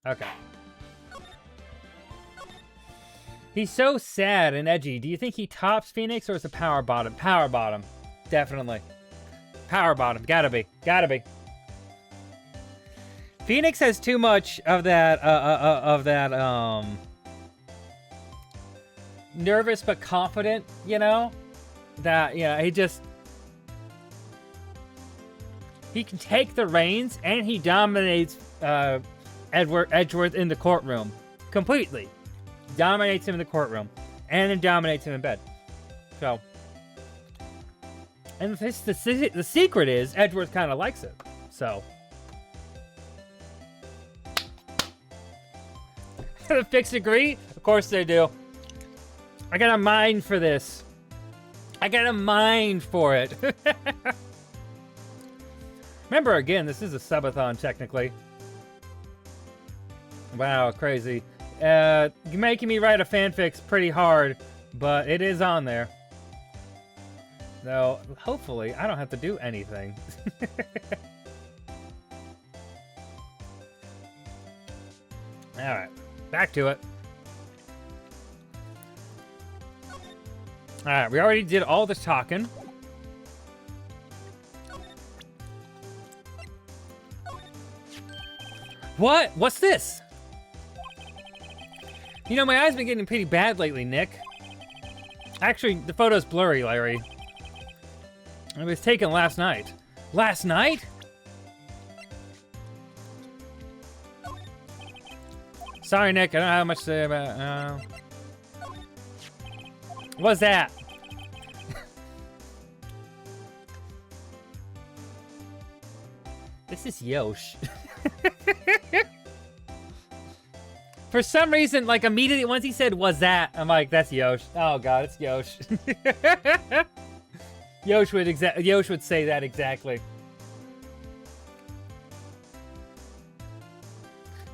Okay. He's so sad and edgy. Do you think he tops Phoenix or is it power bottom? Power bottom. Definitely. Power bottom. Gotta be. Gotta be. Phoenix has too much of that, nervous but confident, you know? That, yeah, he can take the reins and he dominates, Edgeworth in the courtroom. Completely. Dominates him in the courtroom. And then dominates him in bed. So. And the secret is, Edgeworth kind of likes it. So. The Fix agree? Of course they do. I got a mind for this. I got a mind for it. Remember, again, this is a subathon, technically. Wow, crazy. Making me write a fanfic's pretty hard, but it is on there. So, hopefully, I don't have to do anything. Alright, back to it. Alright, we already did all this talking. What? What's this? You know, my eyes been getting pretty bad lately, Nick. Actually, the photo's blurry, Larry. It was taken last night. Last night? Sorry, Nick. I don't have much to say about it. What's that? This is Yosh. For some reason, like, immediately, once he said, "was that?" I'm like, that's Yosh. Oh, God, it's Yosh. Yosh would say that exactly.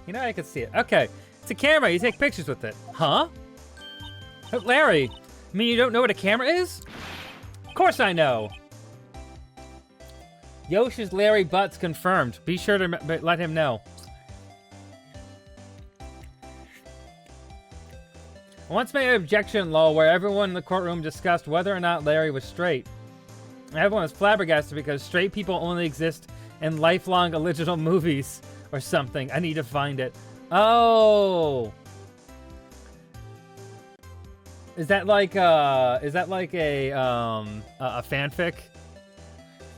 You know, I could see it. Okay, it's a camera. You take pictures with it. Huh? Larry, I mean, you don't know what a camera is? Of course I know. Yosh's Larry Butts confirmed. Be sure to let him know. I once made an objection law where everyone in the courtroom discussed whether or not Larry was straight. Everyone was flabbergasted because straight people only exist in lifelong original movies or something. I need to find it. Oh. Is that like a fanfic?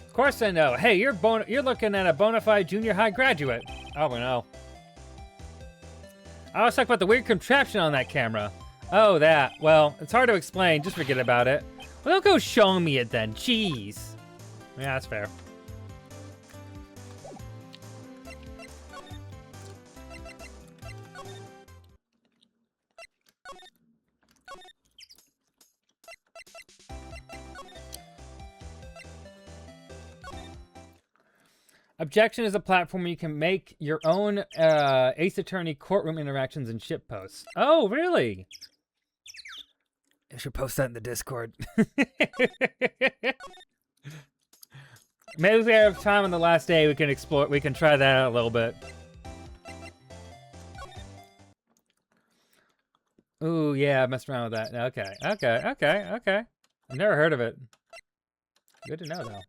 Of course I know. Hey, you're looking at a bona fide junior high graduate. Oh, no. I was talking about the weird contraption on that camera. Oh, that. Well, it's hard to explain. Just forget about it. Well, don't go showing me it then. Jeez. Yeah, that's fair. Objection is a platform where you can make your own Ace Attorney courtroom interactions and ship posts. Oh, really? I should post that in the Discord. Maybe if we have time on the last day, we can explore. We can try that out a little bit. Ooh, yeah, I messed around with that. Okay. I've never heard of it. Good to know, though.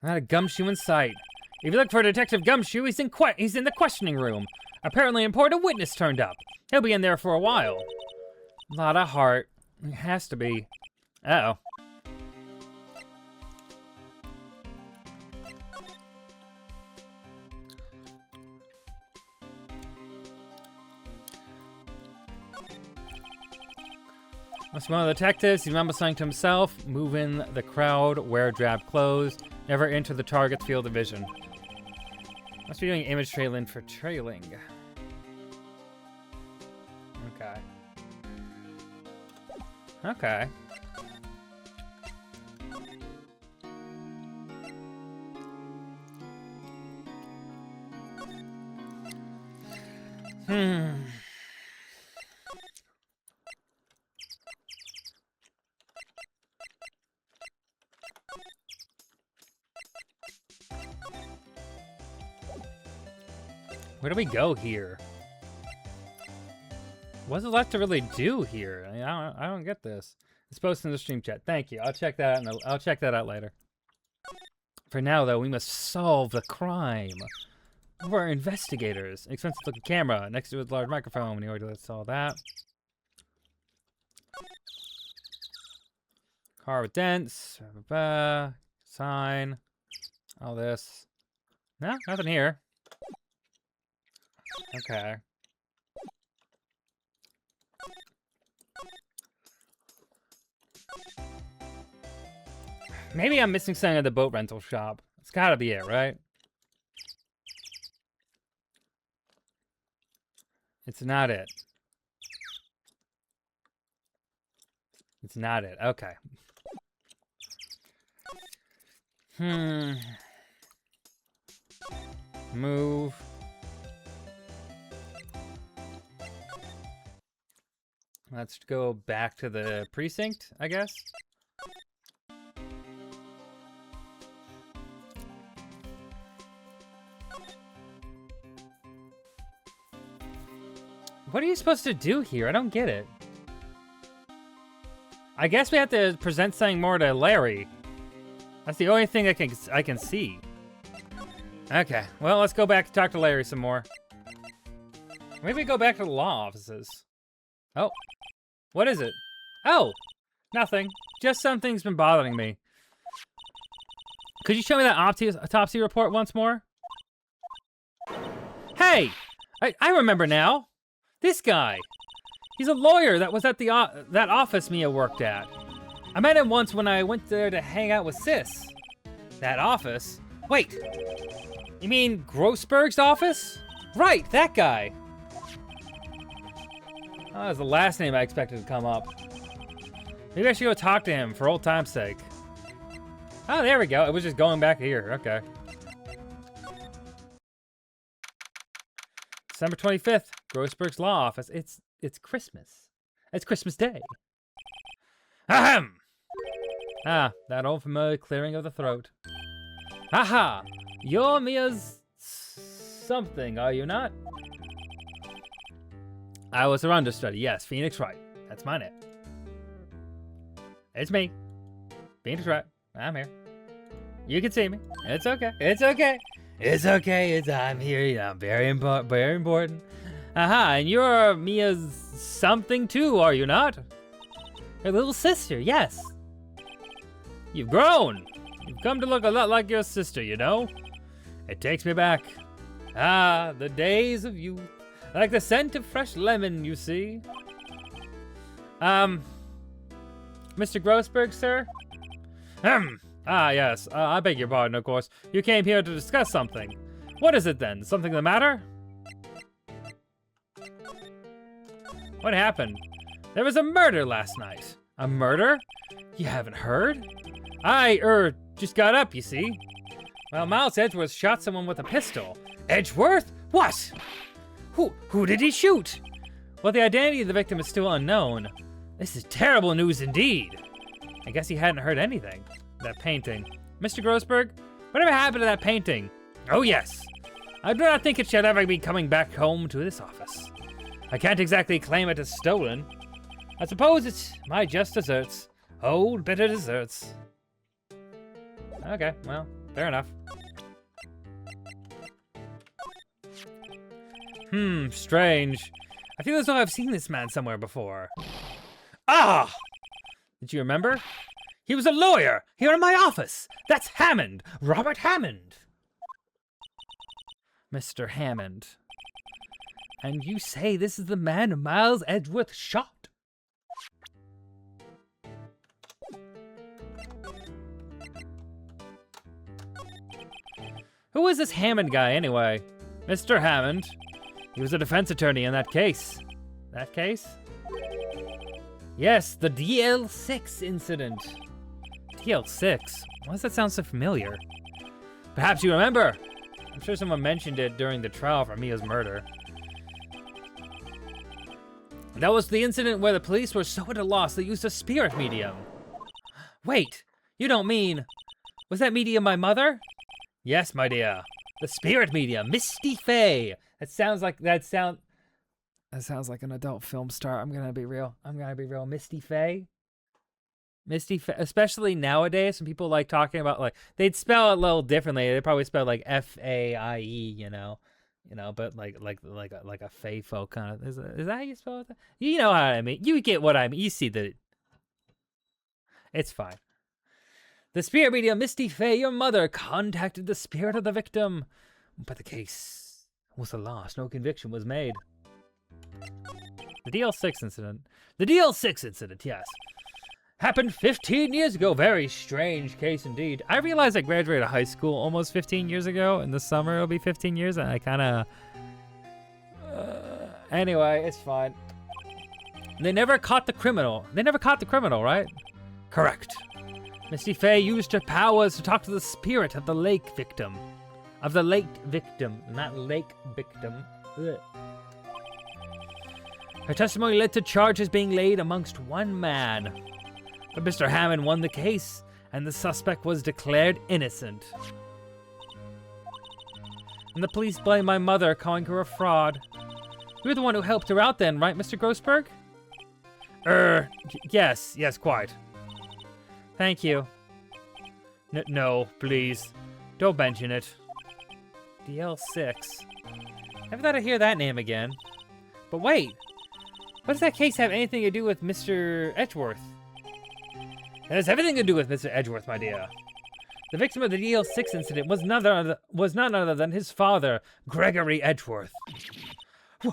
Not a Gumshoe in sight. If you look for Detective Gumshoe, he's in the questioning room. Apparently, an important witness turned up. He'll be in there for a while. Lot of heart. It has to be. Uh-oh. Must be one of the detectives. He's mumble saying to himself, move in the crowd, wear drab clothes, never enter the target's field of vision. Must be doing image trailing for trailing. Okay. Okay. Where do we go here? What's left to really do here? I mean, I don't get this. It's posted in the stream chat. Thank you. I'll check that out. I'll check that out later. For now, though, we must solve the crime. We're investigators. Expensive looking camera next to a large microphone. We already saw that. Car with dents. Sign. All this. No, nothing here. Okay. Maybe I'm missing something at the boat rental shop. It's gotta be it, right? It's not it. It's not it. Okay. Move. Let's go back to the precinct, I guess. What are you supposed to do here? I don't get it. I guess we have to present something more to Larry. That's the only thing I can see. Okay, well, let's go back and talk to Larry some more. Maybe we go back to the law offices. Oh, what is it? Oh, nothing. Just something's been bothering me. Could you show me that autopsy report once more? Hey, I remember now. This guy. He's a lawyer that was at the that office Mia worked at. I met him once when I went there to hang out with Sis. That office? Wait. You mean Grossberg's office? Right, that guy. Oh, that was the last name I expected to come up. Maybe I should go talk to him for old time's sake. Oh, there we go. It was just going back here. Okay. December 25th, Grossberg's law office. It's Christmas. It's Christmas Day. Ahem! Ah, that old familiar clearing of the throat. Haha! You're Mia's something, are you not? I was her understudy, yes, Phoenix Wright. That's my name. It's me. Phoenix Wright. I'm here. You can see me. It's okay. It's okay. It's okay. I'm here. I'm very important. Very important. Aha, and you're Mia's something too, are you not? Her little sister, yes. You've grown. You've come to look a lot like your sister, you know? It takes me back. Ah, the days of youth. Like the scent of fresh lemon, you see. Mr. Grossberg, sir? Ah, yes. I beg your pardon, of course. You came here to discuss something. What is it then? Something the matter? What happened? There was a murder last night. A murder? You haven't heard? I, just got up, you see. Well, Miles Edgeworth shot someone with a pistol. Edgeworth? What? Who did he shoot? Well, the identity of the victim is still unknown. This is terrible news indeed. I guess he hadn't heard anything. That painting. Mr. Grossberg, whatever happened to that painting? Oh, yes. I do not think it should ever be coming back home to this office. I can't exactly claim it as stolen. I suppose it's my just desserts. Old, bitter desserts. Okay, well, fair enough. Strange. I feel as though I've seen this man somewhere before. Ah! Did you remember? He was a lawyer here in my office. That's Hammond, Robert Hammond. Mr. Hammond. And you say this is the man Miles Edgeworth shot? Who is this Hammond guy anyway? Mr. Hammond. He was a defense attorney in that case. That case? Yes, the DL6 incident. DL6? Why does that sound so familiar? Perhaps you remember. I'm sure someone mentioned it during the trial for Mia's murder. That was the incident where the police were so at a loss they used a spirit medium. Wait, you don't mean... Was that medium my mother? Yes, my dear. The spirit medium, Misty Faye. That sounds like an adult film star. I'm gonna be real. Misty Faye. Especially nowadays when people like talking about, like, they'd spell it a little differently. They probably spell like Faie, but like a Fae folk kind of. Is that how you spell it? You know what I mean. You get what I mean. You see that. It's fine. The spirit medium, Misty Faye, your mother, contacted the spirit of the victim, but the case was a loss. No conviction was made. The DL6 incident. The DL6 incident, yes. Happened 15 years ago. Very strange case indeed. I realized I graduated high school almost 15 years ago. In the summer, it'll be 15 years, and I kind of... Anyway, it's fine. They never caught the criminal. Right? Correct. Misty Faye used her powers to talk to the spirit of the lake victim. Not lake victim. Ugh. Her testimony led to charges being laid amongst one man. But Mr. Hammond won the case, and the suspect was declared innocent. And the police blame my mother, calling her a fraud. You're the one who helped her out then, right, Mr. Grossberg? Yes, quite. Thank you. No, please. Don't mention it. DL6. Never thought I'd hear that name again. But wait. What does that case have anything to do with Mr. Edgeworth? It has everything to do with Mr. Edgeworth, my dear. The victim of the DL6 incident was none other than his father, Gregory Edgeworth.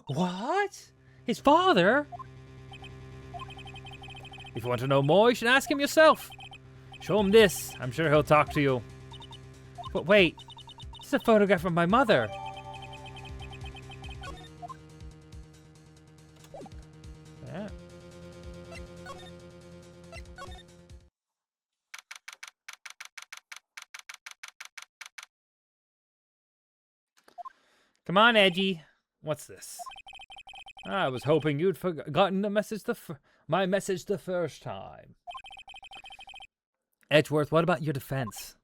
What? His father? If you want to know more, you should ask him yourself. Show him this. I'm sure he'll talk to you. But wait, this is a photograph of my mother. Yeah. Come on, Edgy. What's this? I was hoping you'd forgotten the message my message the first time. Edgeworth, what about your defense?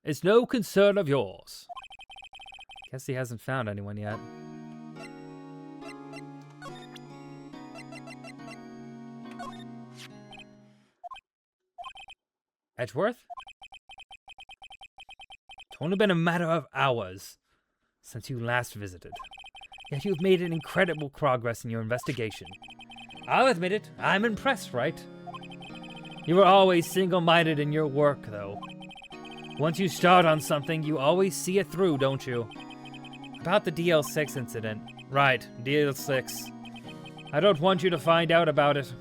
It's no concern of yours. Guess he hasn't found anyone yet. Edgeworth? It's only been a matter of hours since you last visited. Yet you've made an incredible progress in your investigation. I'll admit it, I'm impressed, right? You were always single-minded in your work, though. Once you start on something, you always see it through, don't you? About the DL6 incident. Right, DL6. I don't want you to find out about it.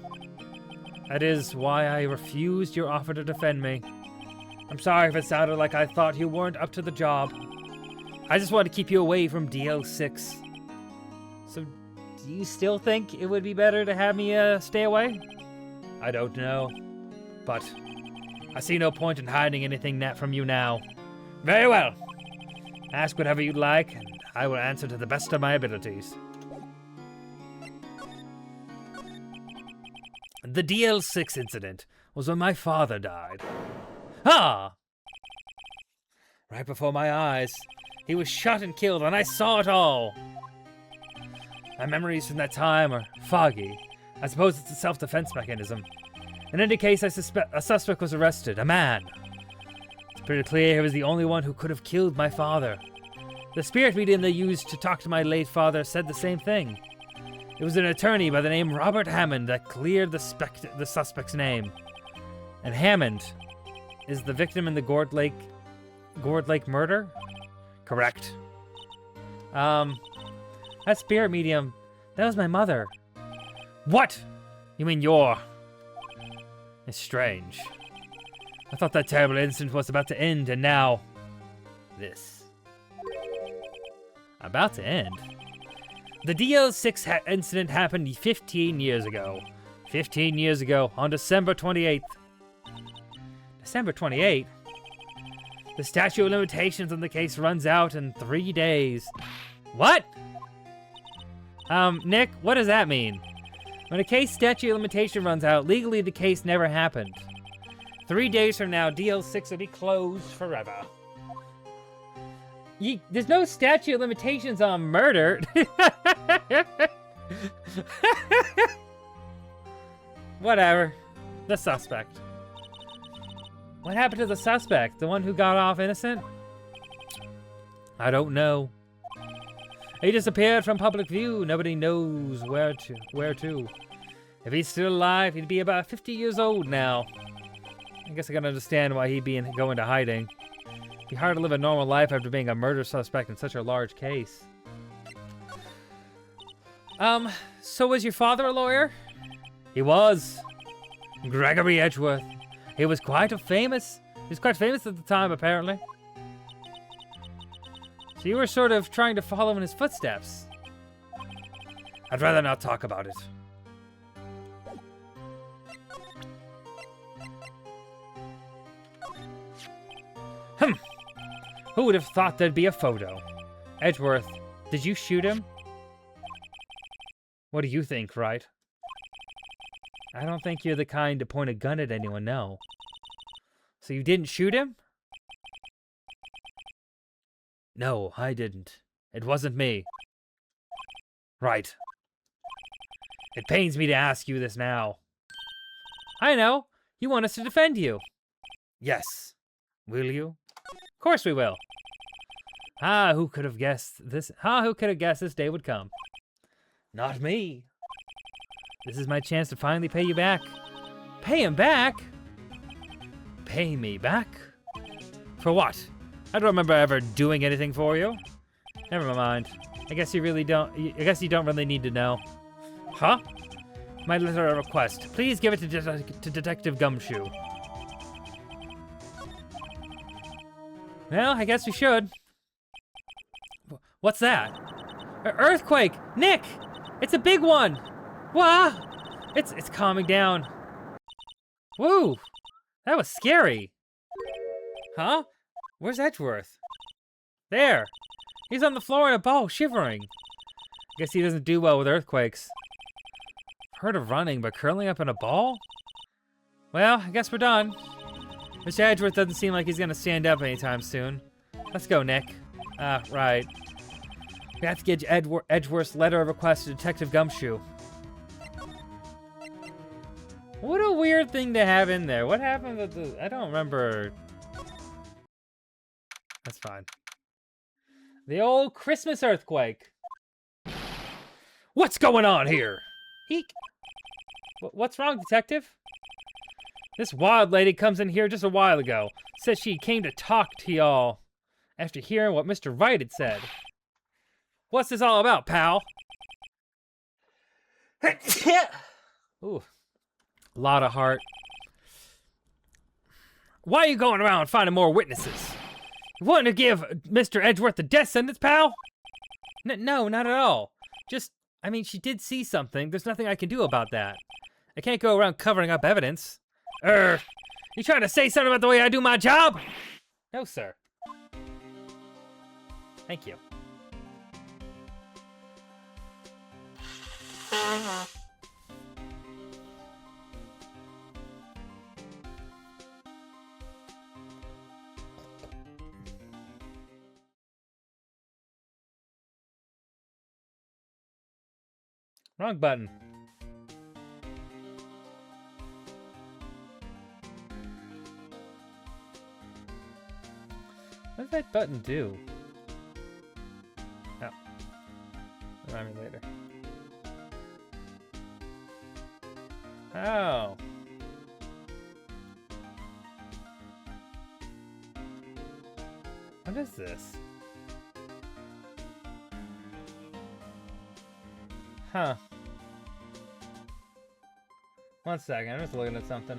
That is why I refused your offer to defend me. I'm sorry if it sounded like I thought you weren't up to the job. I just wanted to keep you away from DL6. So, do you still think it would be better to have me stay away? I don't know. But I see no point in hiding anything from you now. Very well. Ask whatever you'd like, and I will answer to the best of my abilities. The DL6 incident was when my father died. Ah! Right before my eyes. He was shot and killed, and I saw it all. My memories from that time are foggy. I suppose it's a self-defense mechanism. In any case, a suspect was arrested, a man. It's pretty clear he was the only one who could have killed my father. The spirit medium they used to talk to my late father said the same thing. It was an attorney by the name Robert Hammond that cleared the suspect's name. And Hammond is the victim in the Gourd Lake murder? Correct. That spirit medium, that was my mother. What? You mean you're... It's strange. I thought that terrible incident was about to end, and now... this. About to end? The DL6 incident happened 15 years ago. 15 years ago, on December 28th. December 28th? The statute of limitations on the case runs out in 3 days. What? Nick, what does that mean? When a case statute of limitation runs out, legally the case never happened. 3 days from now, DL6 will be closed forever. There's no statute of limitations on murder. Whatever. The suspect. What happened to the suspect? The one who got off innocent? I don't know. He disappeared from public view. Nobody knows where to. If he's still alive, he'd be about 50 years old now. I guess I can understand why he'd be go into hiding. It'd be hard to live a normal life after being a murder suspect in such a large case. So was your father a lawyer? He was. Gregory Edgeworth. He was quite famous at the time, apparently. So you were sort of trying to follow in his footsteps. I'd rather not talk about it. Who would have thought there'd be a photo? Edgeworth, did you shoot him? What do you think, Wright? I don't think you're the kind to point a gun at anyone, no. So you didn't shoot him? No, I didn't. It wasn't me. Right. It pains me to ask you this now. I know. You want us to defend you. Yes. Will you? Of course we will. Who could have guessed this? Who could have guessed this day would come? Not me. This is my chance to finally pay you back. Pay him back? Pay me back? For what? I don't remember ever doing anything for you. Never mind. I guess you don't really need to know. Huh? My letter of request. Please give it to Detective Gumshoe. Well, I guess we should. What's that? An earthquake! Nick! It's a big one! Wow! It's calming down. Woo! That was scary. Huh? Where's Edgeworth? There! He's on the floor in a ball, shivering. Guess he doesn't do well with earthquakes. Heard of running, but curling up in a ball? Well, I guess we're done. Mr. Edgeworth doesn't seem like he's gonna stand up anytime soon. Let's go, Nick. Right. We have to get Edgeworth's letter of request to Detective Gumshoe. What a weird thing to have in there. What happened with the... I don't remember. That's fine. The old Christmas earthquake. What's going on here? Eek. What's wrong, Detective? This wild lady comes in here just a while ago. Says she came to talk to y'all after hearing what Mr. Wright had said. What's this all about, pal? Ooh. A lot of heart. Why are you going around finding more witnesses? You want to give Mr. Edgeworth the death sentence, pal? No, not at all. Just, I mean, she did see something. There's nothing I can do about that. I can't go around covering up evidence. You trying to say something about the way I do my job? No, sir. Thank you. Wrong button. What does that button do? Oh. Remind me later. Oh. What is this? Huh. One second, I'm just looking at something.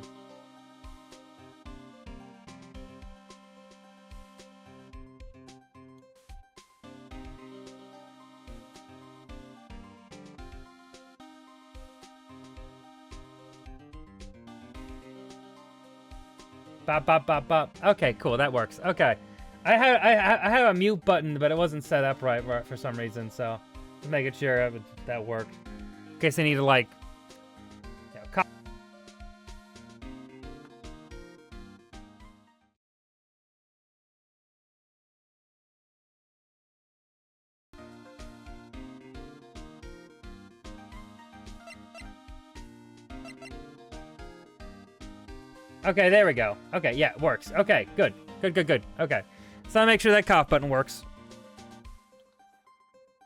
Bop, bop, bop, bop. Okay, cool, that works. Okay. I have a mute button, but it wasn't set up right for some reason, so just making sure that worked. In case I need to, like, Okay, there we go. Okay, yeah, it works. Okay, good. Good. Okay. So I'll make sure that cough button works.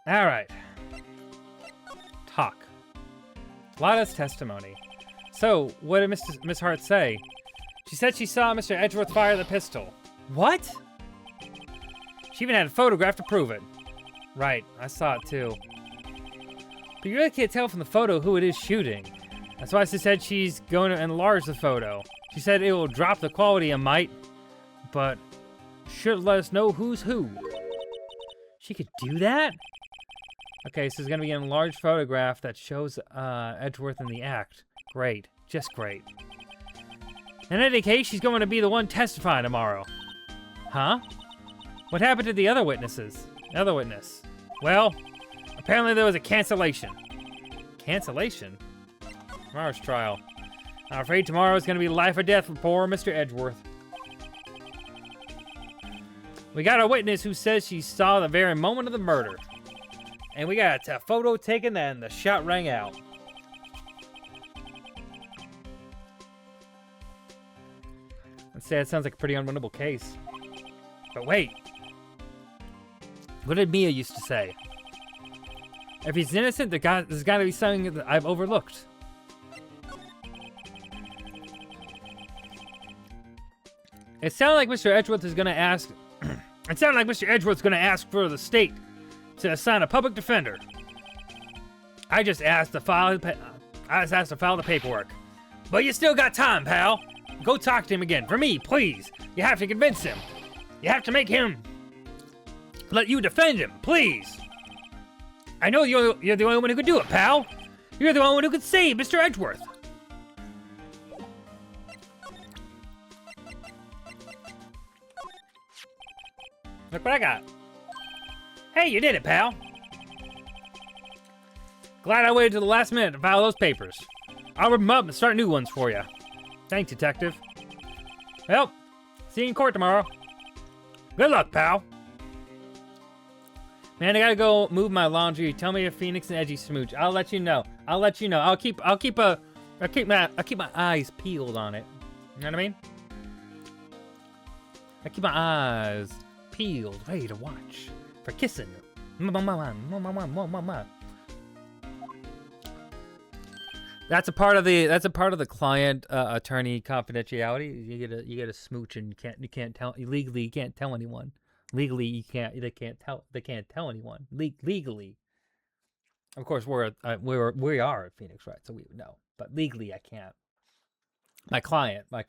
All right. Talk. Lotta's testimony. So, what did Miss Hart say? She said she saw Mr. Edgeworth fire the pistol. What? She even had a photograph to prove it. Right, I saw it too. But you really can't tell from the photo who it is shooting. That's why she said she's going to enlarge the photo. She said it will drop the quality a mite, but should let us know who's who. She could do that? Okay, so it's gonna be an enlarged photograph that shows Edgeworth in the act. Great, just great. In any case, she's going to be the one testifying tomorrow. Huh? What happened to the other witnesses? The other witness? Well, apparently there was a cancellation. Cancellation? Tomorrow's trial. I'm afraid tomorrow is going to be life or death for poor Mr. Edgeworth. We got a witness who says she saw the very moment of the murder. And we got a photo taken and the shot rang out. Let's say it sounds like a pretty unwinnable case. But wait. What did Mia used to say? If he's innocent, there's got to be something that I've overlooked. It sounded like Mr. Edgeworth is going to ask... It sounded like Mr. Edgeworth's going to ask for the state to assign a public defender. I just asked to file the paperwork. But you still got time, pal. Go talk to him again. For me, please. You have to convince him. You have to make him let you defend him, please. I know you're the only one who could do it, pal. You're the only one who could save Mr. Edgeworth. Look what I got. Hey, you did it, pal. Glad I waited till the last minute to file those papers. I'll rip them up and start new ones for you. Thanks, Detective. Well, see you in court tomorrow. Good luck, pal. Man, I gotta go move my laundry. Tell me if Phoenix and Edgy smooch. I'll let you know. I'll keep my eyes peeled on it. You know what I mean? I keep my eyes peeled, ready to watch for kissing. That's a part of the client attorney confidentiality. You get a smooch and you can't tell legally. You can't tell anyone. Legally, they can't tell anyone. Legally, of course, we are at Phoenix Wright, so we would know. But legally, I can't. My client, I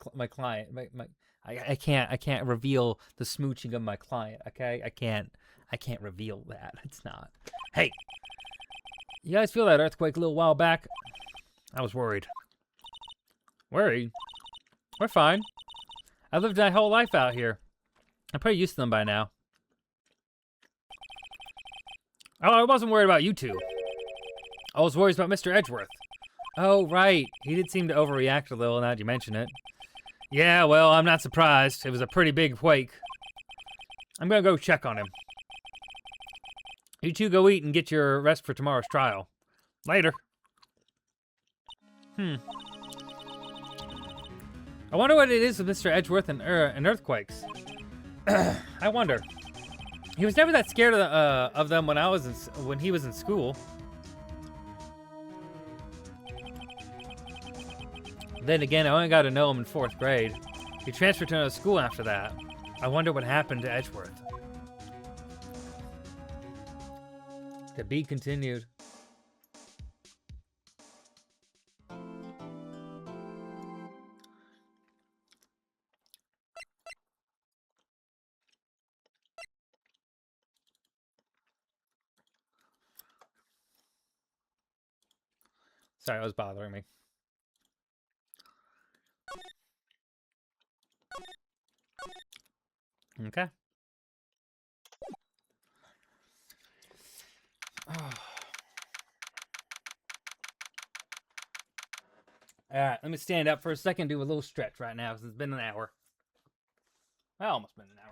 can't reveal the smooching of my client. Okay, I can't reveal that. It's not. Hey, you guys feel that earthquake a little while back? I was worried. Worried? We're fine. I lived my whole life out here. I'm pretty used to them by now. Oh, I wasn't worried about you two. I was worried about Mr. Edgeworth. Oh, right. He did seem to overreact a little now that you mention it. Yeah, well, I'm not surprised. It was a pretty big quake. I'm gonna go check on him. You two go eat and get your rest for tomorrow's trial. Later. I wonder what it is with Mr. Edgeworth and earthquakes. I wonder. He was never that scared of them when he was in school. Then again, I only got to know him in 4th grade. He transferred to another school after that. I wonder what happened to Edgeworth. To be continued. Sorry, that was bothering me. Okay. Alright, let me stand up for a second, do a little stretch right now, because it's been an hour. Well, almost been an hour.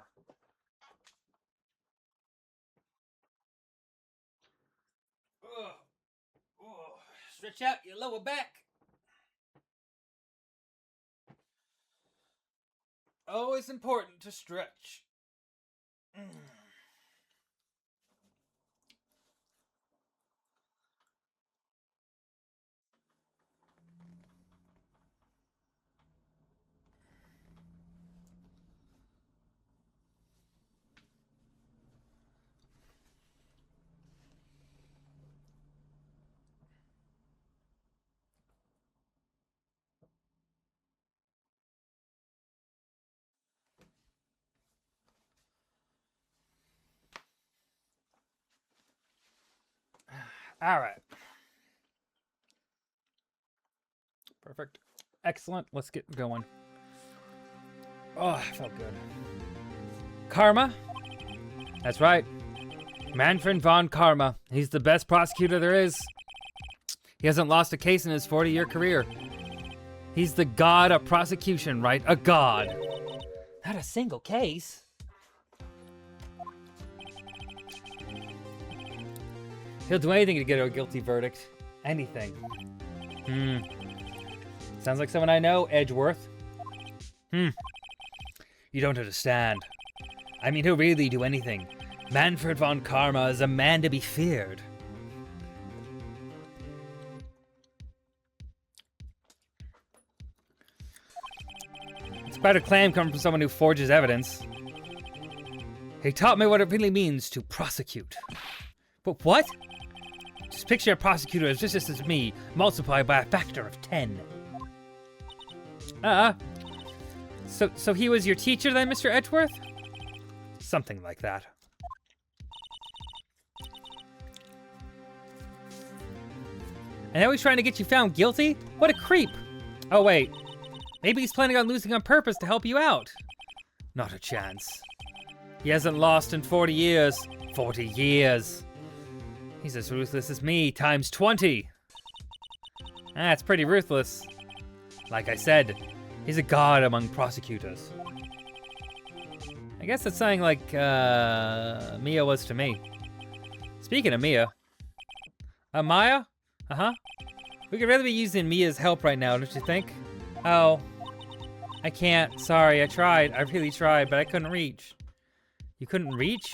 Stretch out your lower back. Always important to stretch. All right. Perfect. Excellent. Let's get going. Oh, I felt good. Karma? That's right. Manfred von Karma. He's the best prosecutor there is. He hasn't lost a case in his 40-year career. He's the god of prosecution, right? A god. Not a single case. He'll do anything to get a guilty verdict. Anything. Sounds like someone I know, Edgeworth. You don't understand. I mean, he'll really do anything. Manfred von Karma is a man to be feared. It's quite a claim coming from someone who forges evidence. He taught me what it really means to prosecute. But what? Just picture a prosecutor as just as me, multiplied by a factor of 10. So he was your teacher then, Mr. Edgeworth? Something like that. And now he's trying to get you found guilty? What a creep! Oh wait, maybe he's planning on losing on purpose to help you out. Not a chance. He hasn't lost in 40 years. 40 years. He's as ruthless as me, times 20. That's pretty ruthless. Like I said, he's a god among prosecutors. I guess that's something like Mia was to me. Speaking of Mia. Maya? Uh-huh. We could really be using Mia's help right now, don't you think? Oh. I can't. Sorry, I tried. I really tried, but I couldn't reach. You couldn't reach?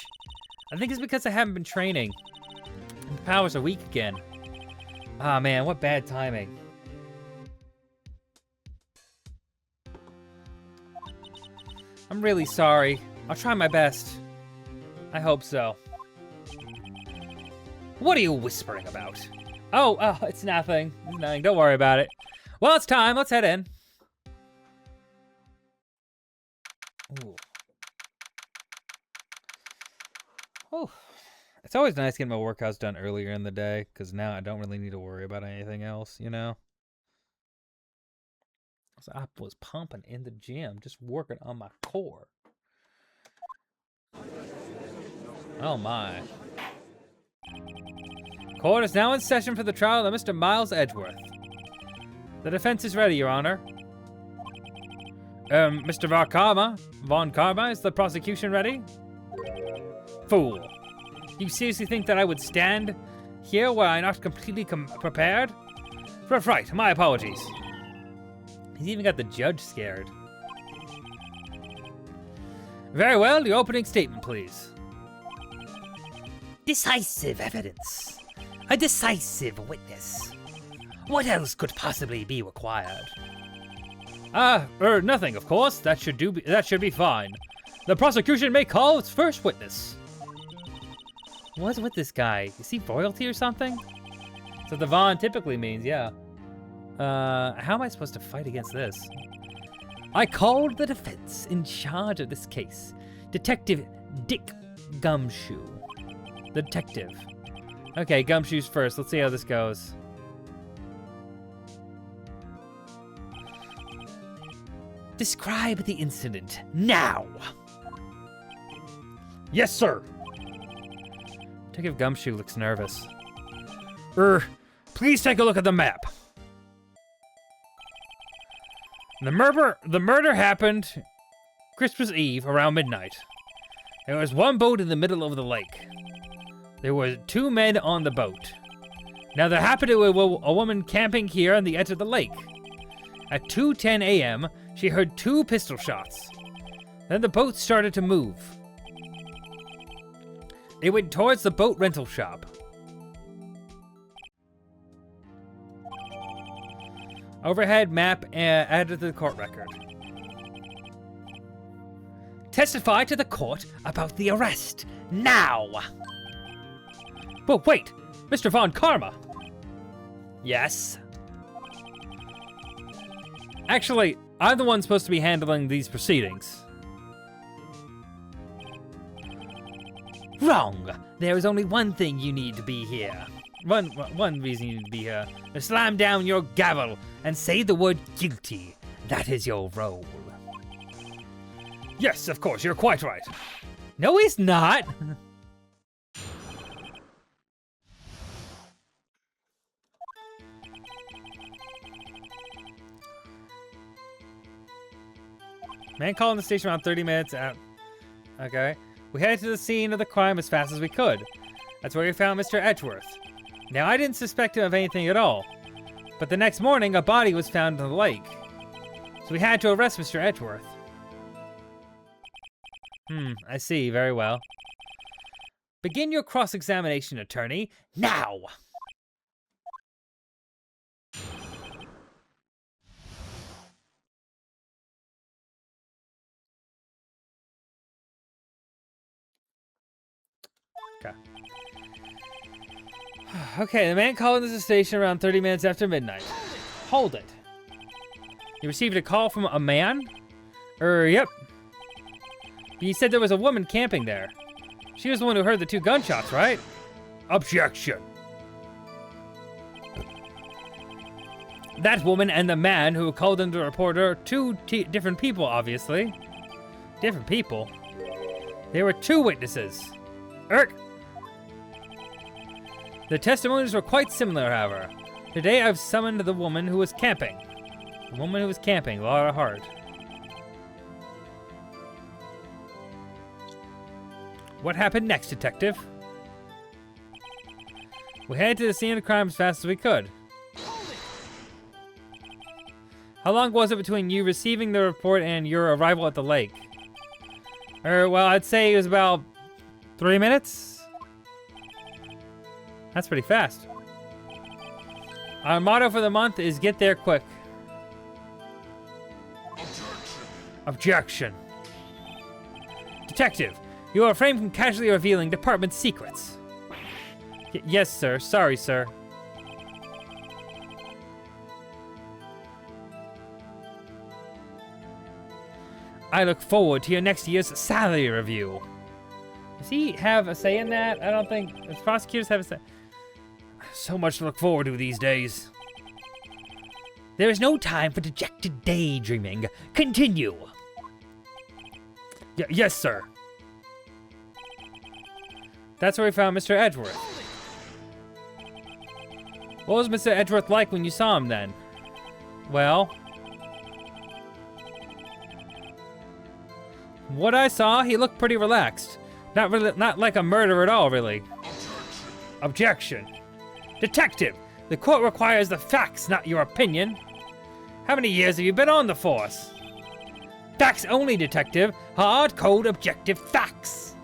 I think it's because I haven't been training. The powers are weak again. Ah, man, what bad timing. I'm really sorry. I'll try my best. I hope so. What are you whispering about? Oh, it's nothing. It's nothing. Don't worry about it. Well, it's time. Let's head in. Ooh. Oh. It's always nice getting my workouts done earlier in the day, because now I don't really need to worry about anything else, you know? So I was pumping in the gym, just working on my core. Oh my. Court is now in session for the trial of Mr. Miles Edgeworth. The defense is ready, Your Honor. Mr. Von Karma, is the prosecution ready? Fool. You seriously think that I would stand here while I'm not completely prepared? Right, my apologies. He's even got the judge scared. Very well, your opening statement, please. Decisive evidence. A decisive witness. What else could possibly be required? Nothing, of course. That should be fine. The prosecution may call its first witness. What's with this guy? Is he royalty or something? So the Von typically means, yeah. How am I supposed to fight against this? I called the defense in charge of this case. Detective Dick Gumshoe. The detective. Okay, Gumshoe's first. Let's see how this goes. Describe the incident now. Yes, sir. Detective Gumshoe looks nervous. Please take a look at the map. The murder happened Christmas Eve around midnight. There was one boat in the middle of the lake. There were 2 men on the boat. Now there happened to be a woman camping here on the edge of the lake. At 2:10 a.m., she heard 2 pistol shots. Then the boat started to move. It went towards the boat rental shop. Overhead map added to the court record. Testify to the court about the arrest, now! But wait, Mr. Von Karma! Yes? Actually, I'm the one supposed to be handling these proceedings. Wrong! There is only one thing you need to be here. One reason you need to be here. To slam down your gavel and say the word guilty. That is your role. Yes, of course, you're quite right. No, he's not! Man called in the station around 30 minutes out. Okay. We headed to the scene of the crime as fast as we could. That's where we found Mr. Edgeworth. Now, I didn't suspect him of anything at all. But the next morning, a body was found in the lake. So we had to arrest Mr. Edgeworth. I see. Very well. Begin your cross-examination, attorney. Now! Okay. Okay, the man called into the station around 30 minutes after midnight. Hold it. You received a call from a man? Yep. He said there was a woman camping there. She was the one who heard the 2 gunshots, right? Objection. That woman and the man who called in to report are 2 different people, obviously. Different people? There were 2 witnesses. The testimonies were quite similar, however. Today I've summoned the woman who was camping. The woman who was camping, Laura Hart. What happened next, detective? We headed to the scene of the crime as fast as we could. How long was it between you receiving the report and your arrival at the lake? Well, I'd say it was about 3 minutes. That's pretty fast. Our motto for the month is get there quick. Objection. Detective, you are framed from casually revealing department secrets. Yes, sir. Sorry, sir. I look forward to your next year's salary review. Does he have a say in that? I don't think... Does prosecutors have a say? So much to look forward to these days. There is no time for dejected daydreaming. Continue. Yes, sir. That's where we found Mr. Edgeworth. What was Mr. Edgeworth like when you saw him then? Well... what I saw, he looked pretty relaxed. Not like a murderer at all, really. Objection. Detective, the court requires the facts, not your opinion. How many years have you been on the force? Facts only, detective. Hard code objective facts.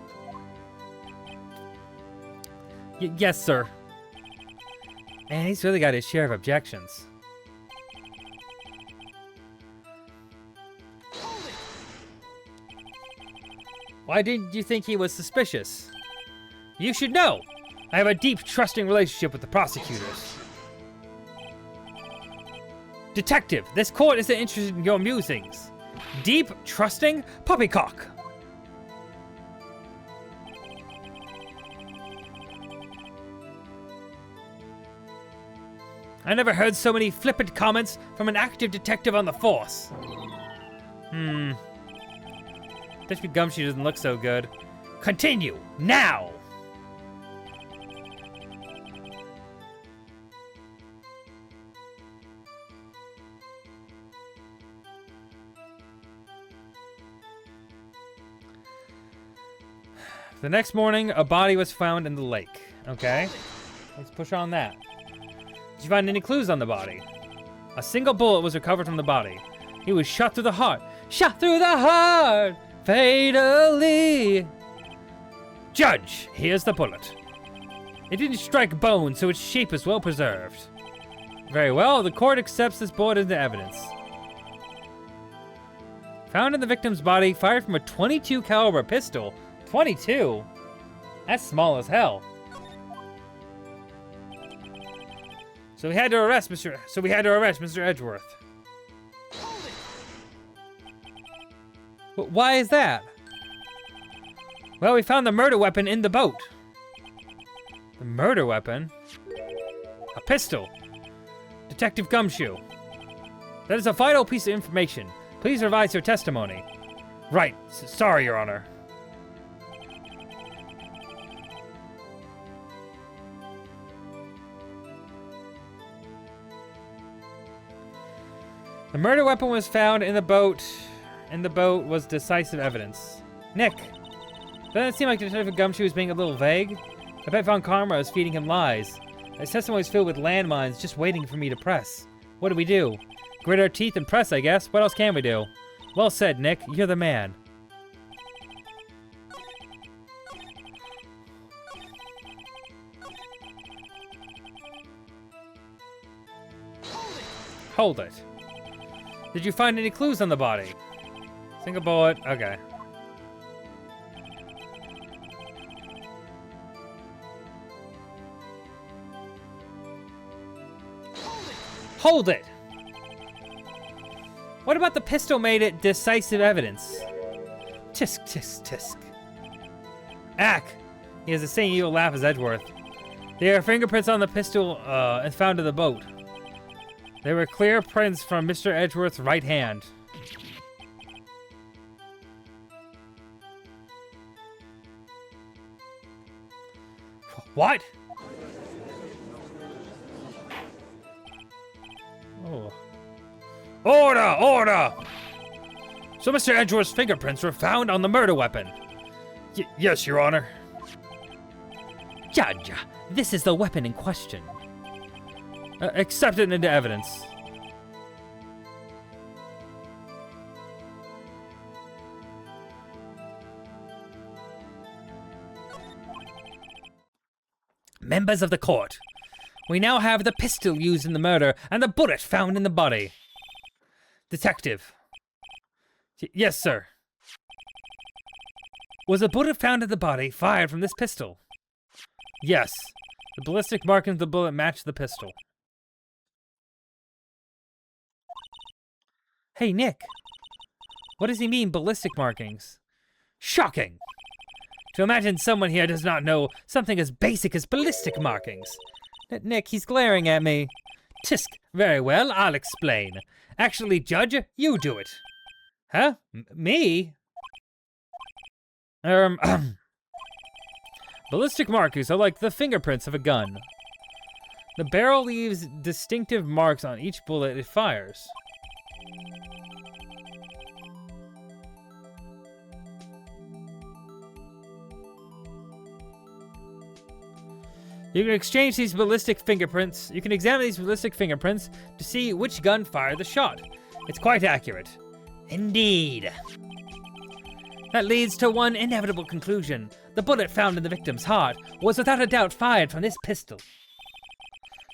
Yes, sir. Man, he's really got his share of objections. Why didn't you think he was suspicious? You should know. I have a deep, trusting relationship with the prosecutors. Detective, this court isn't interested in your musings. Deep, trusting, poppycock. I never heard so many flippant comments from an active detective on the force. Detective Gumshoe doesn't look so good. Continue, now! The next morning, a body was found in the lake. Okay, let's push on that. Did you find any clues on the body? A single bullet was recovered from the body. He was shot through the heart. Shot through the heart! Fatally! Judge, here's the bullet. It didn't strike bone, so its shape is well preserved. Very well, the court accepts this bullet into evidence. Found in the victim's body, fired from a .22 caliber pistol. 22? That's small as hell. So we had to arrest Mr. Edgeworth. But why is that? Well, we found the murder weapon in the boat. The murder weapon? A pistol. Detective Gumshoe. That is a vital piece of information. Please revise your testimony. Right. Sorry, Your Honor. The murder weapon was found in the boat. In the boat was decisive evidence. Nick, doesn't it seem like Detective Gumshoe is being a little vague? I bet Von Karma is feeding him lies. His testimony is filled with landmines just waiting for me to press. What do we do? Grit our teeth and press, I guess. What else can we do? Well said, Nick. You're the man. Hold it. Did you find any clues on the body? Single bullet. Okay. Hold it! What about the pistol made it decisive evidence? Tisk, tisk, tisk. Ack! He has the same evil laugh as Edgeworth. There are fingerprints on the pistol and found in the boat. They were clear prints from Mr. Edgeworth's right hand. What? Oh. Order! Order! So Mr. Edgeworth's fingerprints were found on the murder weapon? Yes, Your Honor. Judge, this is the weapon in question. Accept it into evidence. Members of the court, we now have the pistol used in the murder and the bullet found in the body. Detective. Yes, sir. Was a bullet found in the body fired from this pistol? Yes. The ballistic markings of the bullet matched the pistol. Hey, Nick. What does he mean, ballistic markings? Shocking! To imagine someone here does not know something as basic as ballistic markings. Nick, he's glaring at me. Tisk, very well, I'll explain. Actually, Judge, you do it. Huh? Me? Ballistic markings are like the fingerprints of a gun. The barrel leaves distinctive marks on each bullet it fires. You can exchange these ballistic fingerprints. You can examine these ballistic fingerprints to see which gun fired the shot. It's quite accurate. Indeed. That leads to one inevitable conclusion. The bullet found in the victim's heart was without a doubt fired from this pistol.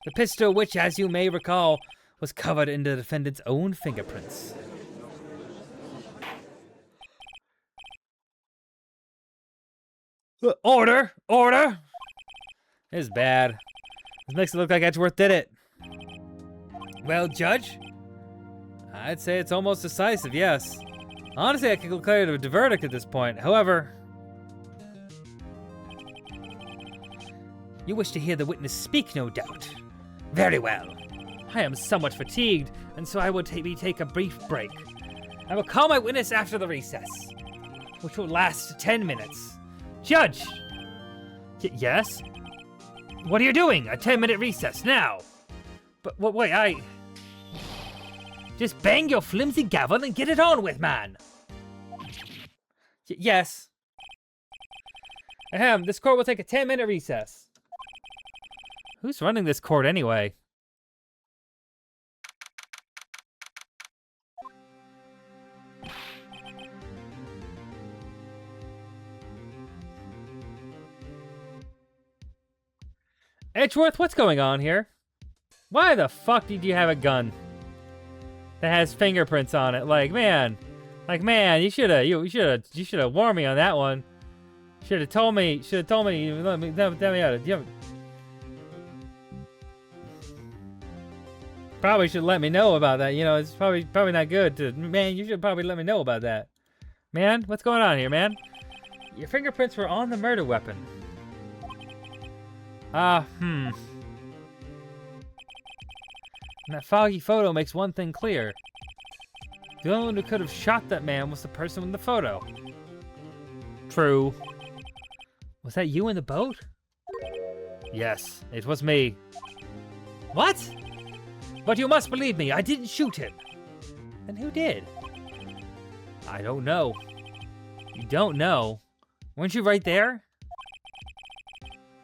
The pistol which, as you may recall, was covered in the defendant's own fingerprints. Order! Order! This is bad. This makes it look like Edgeworth did it. Well, Judge? I'd say it's almost decisive, yes. Honestly, I could declare it a verdict at this point. However... You wish to hear the witness speak, no doubt. Very well. I am somewhat fatigued, and so I will take a brief break. I will call my witness after the recess, which will last 10 minutes. Judge! Yes? What are you doing? A 10-minute recess, now! But, wait, Just bang your flimsy gavel and get it on with, man! Yes. Ahem, this court will take a 10-minute recess. Who's running this court anyway? Edgeworth, what's going on here? Why the fuck did you have a gun that has fingerprints on it? Like, man, you should have warned me on that one. Should have told me. Let me out. Probably should let me know about that. You know, it's probably not good to. Man, you should probably let me know about that. Man, what's going on here, man? Your fingerprints were on the murder weapon. And that foggy photo makes one thing clear. The only one who could have shot that man was the person in the photo. True. Was that you in the boat? Yes, it was me. What? But you must believe me, I didn't shoot him. Then who did? I don't know. You don't know? Weren't you right there?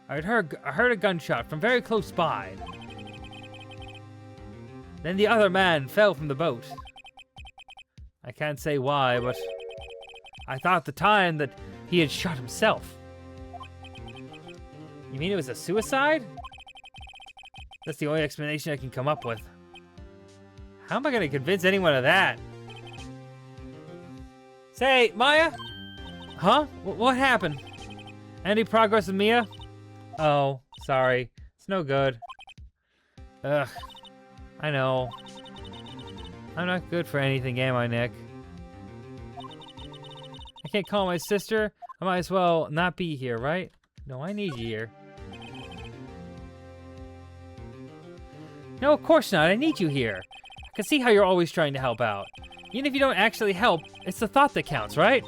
I heard a gunshot from very close by. Then the other man fell from the boat. I can't say why, but I thought at the time that he had shot himself. You mean it was a suicide? That's the only explanation I can come up with. How am I gonna convince anyone of that? Say, Maya? Huh? What happened? Any progress with Mia? Oh, sorry. It's no good. Ugh. I know. I'm not good for anything, am I, Nick? I can't call my sister. I might as well not be here, right? No, I need you here. No, of course not. I need you here. I can see how you're always trying to help out. Even if you don't actually help, it's the thought that counts, right?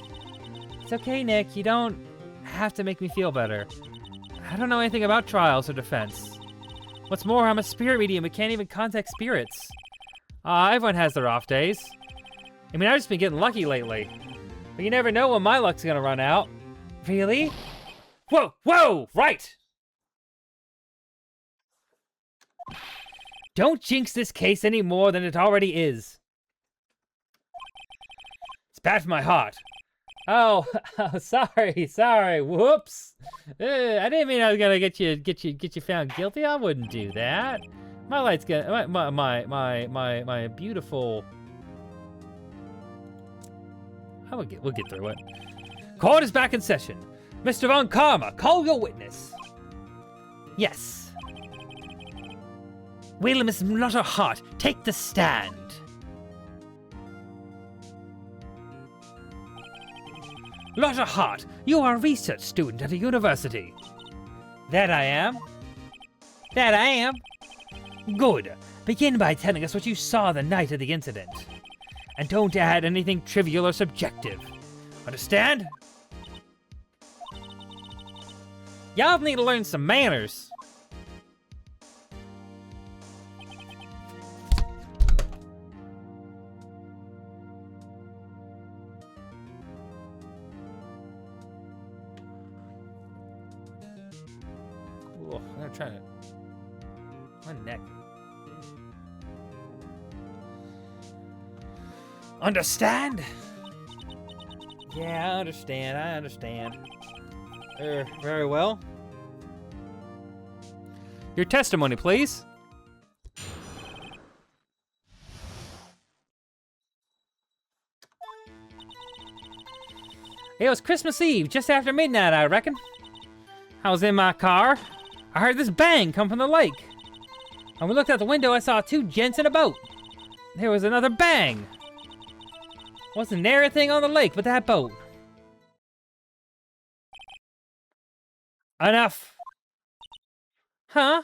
It's okay, Nick. You don't have to make me feel better. I don't know anything about trials or defense. What's more, I'm a spirit medium who can't even contact spirits. Everyone has their off days. I mean, I've just been getting lucky lately. But you never know when my luck's gonna run out. Really? Whoa, right! Don't jinx this case any more than it already is. It's bad for my heart. Oh, sorry. Whoops. I didn't mean I was gonna get you found guilty. I wouldn't do that. My light's gonna my beautiful. We'll get through it. Court is back in session. Mr. Von Karma, call your witness. Yes. Will Miss Lotta Hart take the stand? Lotta Hart, you are a research student at a university. That I am. Good. Begin by telling us what you saw the night of the incident. And don't add anything trivial or subjective. Understand? Y'all need to learn some manners. Cool. I'm gonna try to. My neck. Understand? Yeah, I understand. Very well. Your testimony, please. It was Christmas Eve, just after midnight, I reckon. I was in my car. I heard this bang come from the lake. When we looked out the window, I saw two gents in a boat. There was another bang. Wasn't there anything on the lake but that boat. Enough. Huh?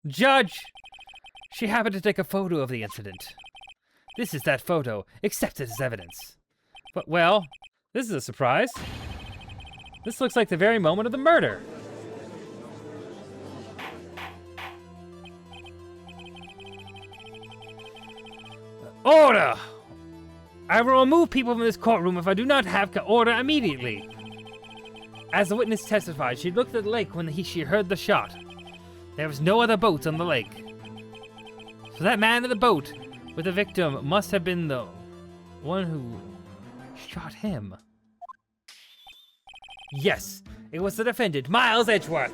Judge, she happened to take a photo of the incident. This is that photo, accepted as evidence. But, well, this is a surprise. This looks like the very moment of the murder. Order! I will remove people from this courtroom if I do not have order immediately. As the witness testified, she looked at the lake when she heard the shot. There was no other boats on the lake. So that man in the boat with the victim must have been the one who shot him. Yes, it was the defendant, Miles Edgeworth.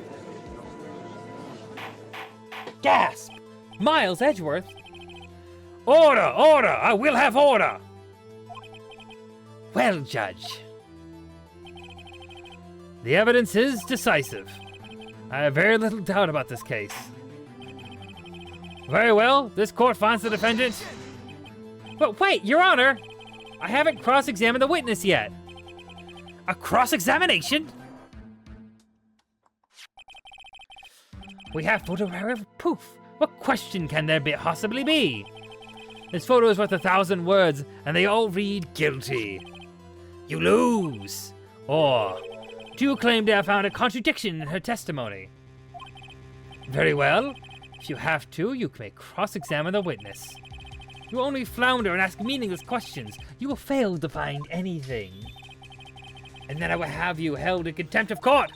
Gasp! Miles Edgeworth? Order! Order! I will have order! Well, Judge. The evidence is decisive. I have very little doubt about this case. Very well, this court finds the defendant. But wait, Your Honor! I haven't cross-examined the witness yet. A cross-examination? We have photographic proof. What question can there possibly be? This photo is worth 1,000 words, and they all read guilty. You lose. Or, do you claim to have found a contradiction in her testimony? Very well. If you have to, you may cross-examine the witness. You only flounder and ask meaningless questions. You will fail to find anything. And then I will have you held in contempt of court.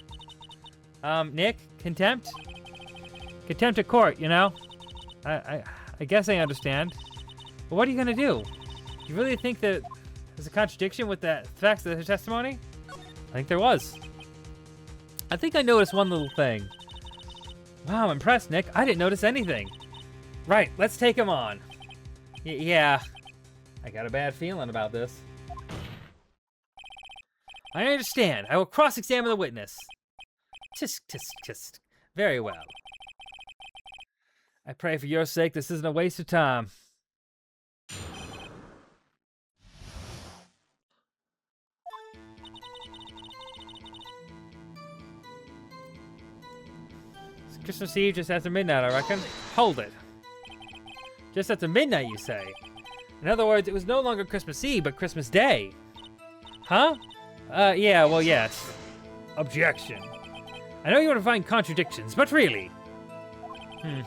Nick, contempt? Contempt of court, you know? I guess I understand. But what are you gonna do? You really think that there's a contradiction with the facts of her testimony? I think there was. I think I noticed one little thing. Wow, I'm impressed, Nick. I didn't notice anything. Right, let's take him on. Yeah, I got a bad feeling about this. I understand. I will cross-examine the witness. Just. Very well. I pray for your sake this isn't a waste of time. It's Christmas Eve just after midnight, I reckon. Hold it. Just after midnight, you say? In other words, it was no longer Christmas Eve, but Christmas Day. Huh? Yeah, well, yes. Objection. I know you want to find contradictions, but really. I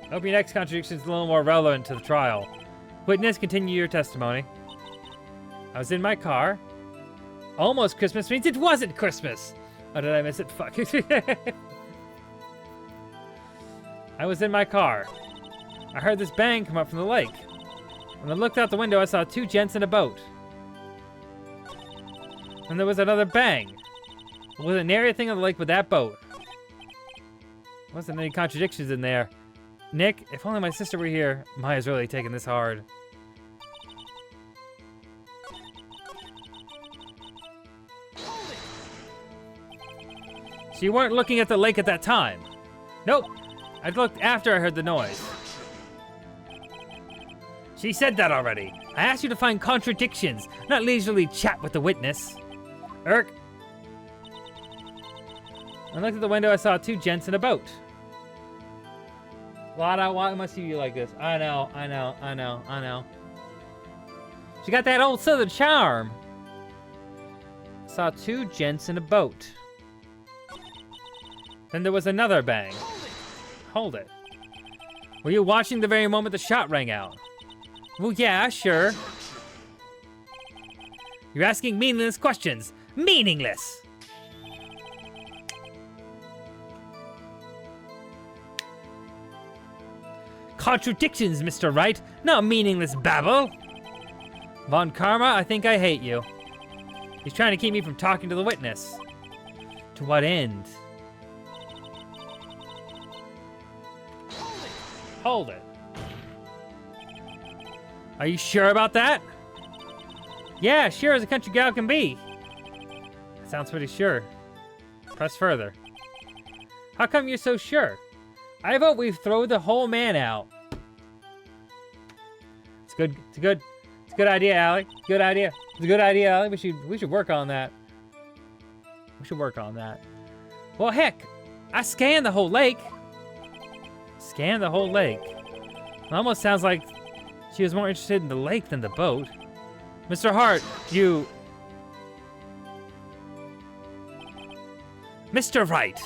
hope your next contradiction is a little more relevant to the trial. Witness, continue your testimony. I was in my car. Almost Christmas means it wasn't Christmas. Oh, did I miss it? Fuck. I was in my car. I heard this bang come up from the lake. When I looked out the window, I saw two gents in a boat. And there was another bang. There wasn't near anything on the lake but that boat. There wasn't any contradictions in there. Nick, if only my sister were here. Maya's really taking this hard. So you weren't looking at the lake at that time? Nope. I looked after I heard the noise. She said that already. I asked you to find contradictions, not leisurely chat with the witness. Irk. I looked at the window, I saw two gents in a boat. Lada, why must you be like this? I know. She got that old southern charm. Saw two gents in a boat. Then there was another bang. Hold it. Were you watching the very moment the shot rang out? Well, yeah, sure. You're asking meaningless questions. Meaningless! Contradictions, Mr. Wright, not meaningless babble. Von Karma, I think I hate you. He's trying to keep me from talking to the witness. To what end? Hold it. Are you sure about that? Yeah, sure as a country gal can be. Sounds pretty sure. Press further. How come you're so sure? I vote we throw the whole man out. It's good. It's a good idea, Allie. Good idea. It's a good idea, Allie. We should work on that. We should work on that. Well, heck, I scanned the whole lake. Scan the whole lake. It almost sounds like she was more interested in the lake than the boat. Mr. Hart, you... Mr. Wright,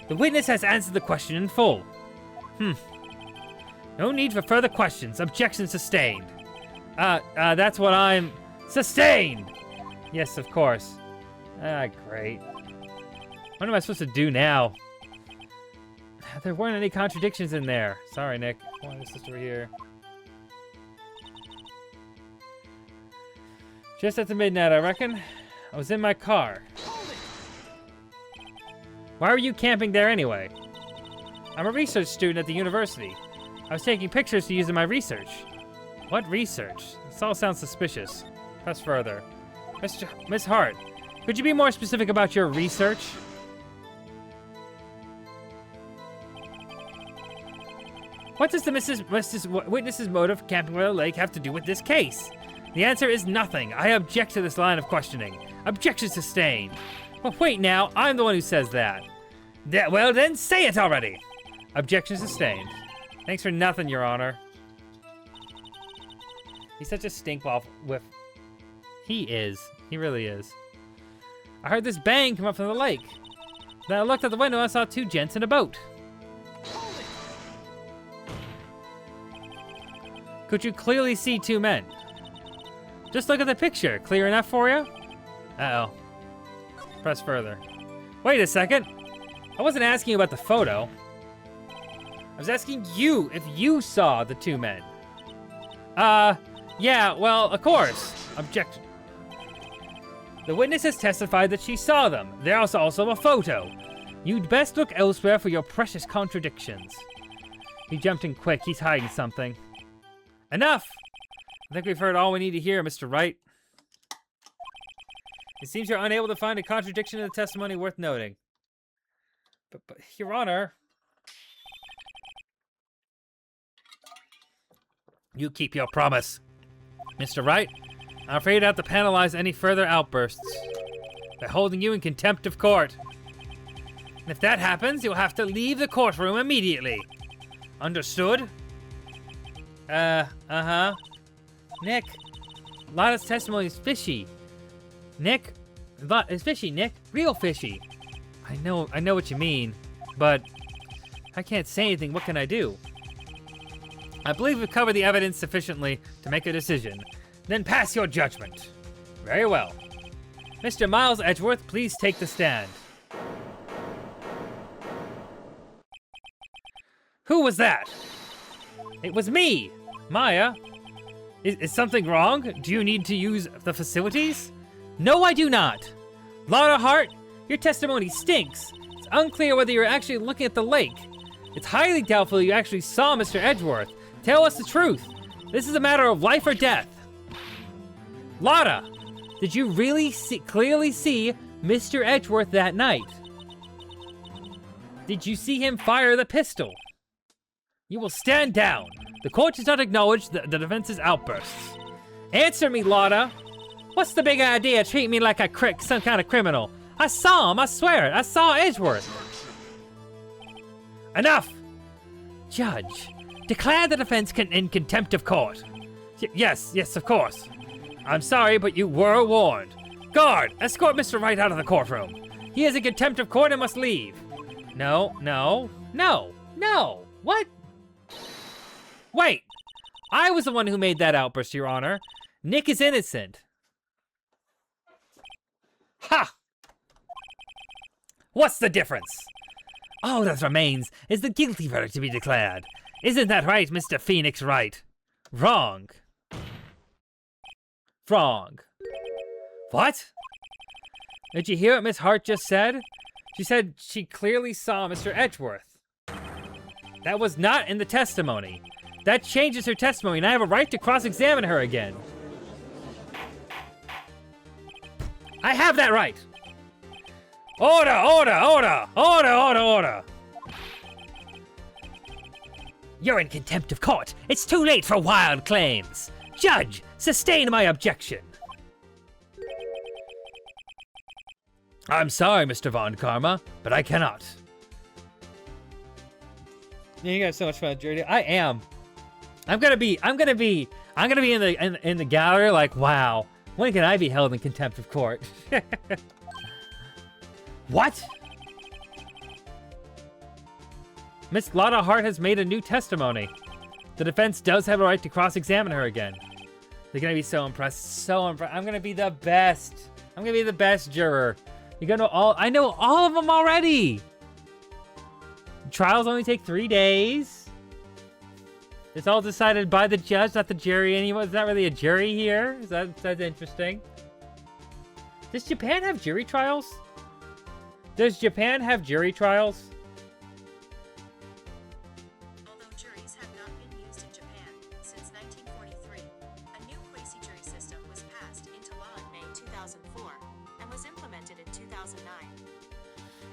the witness has answered the question in full. No need for further questions. Objection sustained. That's what I'm... Sustained! Yes, of course. Great. What am I supposed to do now? There weren't any contradictions in there. Sorry, Nick. Oh, this is over here. Just after midnight, I reckon. I was in my car. Why were you camping there anyway? I'm a research student at the university. I was taking pictures to use in my research. What research? This all sounds suspicious. Press further. Miss Hart, could you be more specific about your research? What does the witness's motive for camping by the lake have to do with this case? The answer is nothing. I object to this line of questioning. Objection sustained. Well, wait now, I'm the one who says that. Well then, say it already. Objection sustained. Thanks for nothing, Your Honor. He's such a stinkball with... He is. He really is. I heard this bang come up from the lake. Then I looked out the window and I saw two gents in a boat. Could you clearly see two men? Just look at the picture. Clear enough for you? Uh-oh. Press further. Wait a second. I wasn't asking you about the photo. I was asking you if you saw the two men. Yeah, well, of course. Objection. The witness has testified that she saw them. There's also a photo. You'd best look elsewhere for your precious contradictions. He jumped in quick. He's hiding something. Enough! I think we've heard all we need to hear, Mr. Wright. It seems you're unable to find a contradiction in the testimony worth noting. But Your Honor... You keep your promise. Mr. Wright, I'm afraid I have to penalize any further outbursts by holding you in contempt of court. And if that happens, you'll have to leave the courtroom immediately. Understood? Uh-huh. Nick, Lotta's testimony is fishy. Nick, it's fishy, Nick. Real fishy. I know what you mean, but I can't say anything. What can I do? I believe we've covered the evidence sufficiently to make a decision. Then pass your judgment. Very well. Mr. Miles Edgeworth, please take the stand. Who was that? It was me, Maya. Is something wrong? Do you need to use the facilities? No, I do not. Lotta Hart, your testimony stinks. It's unclear whether you're actually looking at the lake. It's highly doubtful you actually saw Mr. Edgeworth. Tell us the truth. This is a matter of life or death. Lotta, did you really clearly see Mr. Edgeworth that night? Did you see him fire the pistol? You will stand down. The court does not acknowledge the defense's outbursts. Answer me, Lotta. What's the big idea treating me like some kind of criminal? I saw him, I swear it. I saw Edgeworth. Enough! Judge, declare the defense in contempt of court. Yes, of course. I'm sorry, but you were warned. Guard, escort Mr. Wright out of the courtroom. He is in contempt of court and must leave. No. What? Wait, I was the one who made that outburst, Your Honor. Nick is innocent. Ha! What's the difference? All that remains is the guilty verdict to be declared. Isn't that right, Mr. Phoenix Wright? Wrong. What? Did you hear what Miss Hart just said? She said she clearly saw Mr. Edgeworth. That was not in the testimony. That changes her testimony, and I have a right to cross-examine her again. I have that right. Order! You're in contempt of court. It's too late for wild claims. Judge, sustain my objection. I'm sorry, Mr. Von Karma, but I cannot. You guys have so much fun, Jordy. I am. I'm gonna be in the gallery like, wow, when can I be held in contempt of court? What? Miss Lotta Hart has made a new testimony. The defense does have a right to cross-examine her again. They're gonna be so impressed, I'm gonna be the best. I'm gonna be the best juror. I know all of them already. Trials only take 3 days. It's all decided by the judge, not the jury anymore. It's not really a jury here. That's interesting. Does Japan have jury trials? Does Japan have jury trials?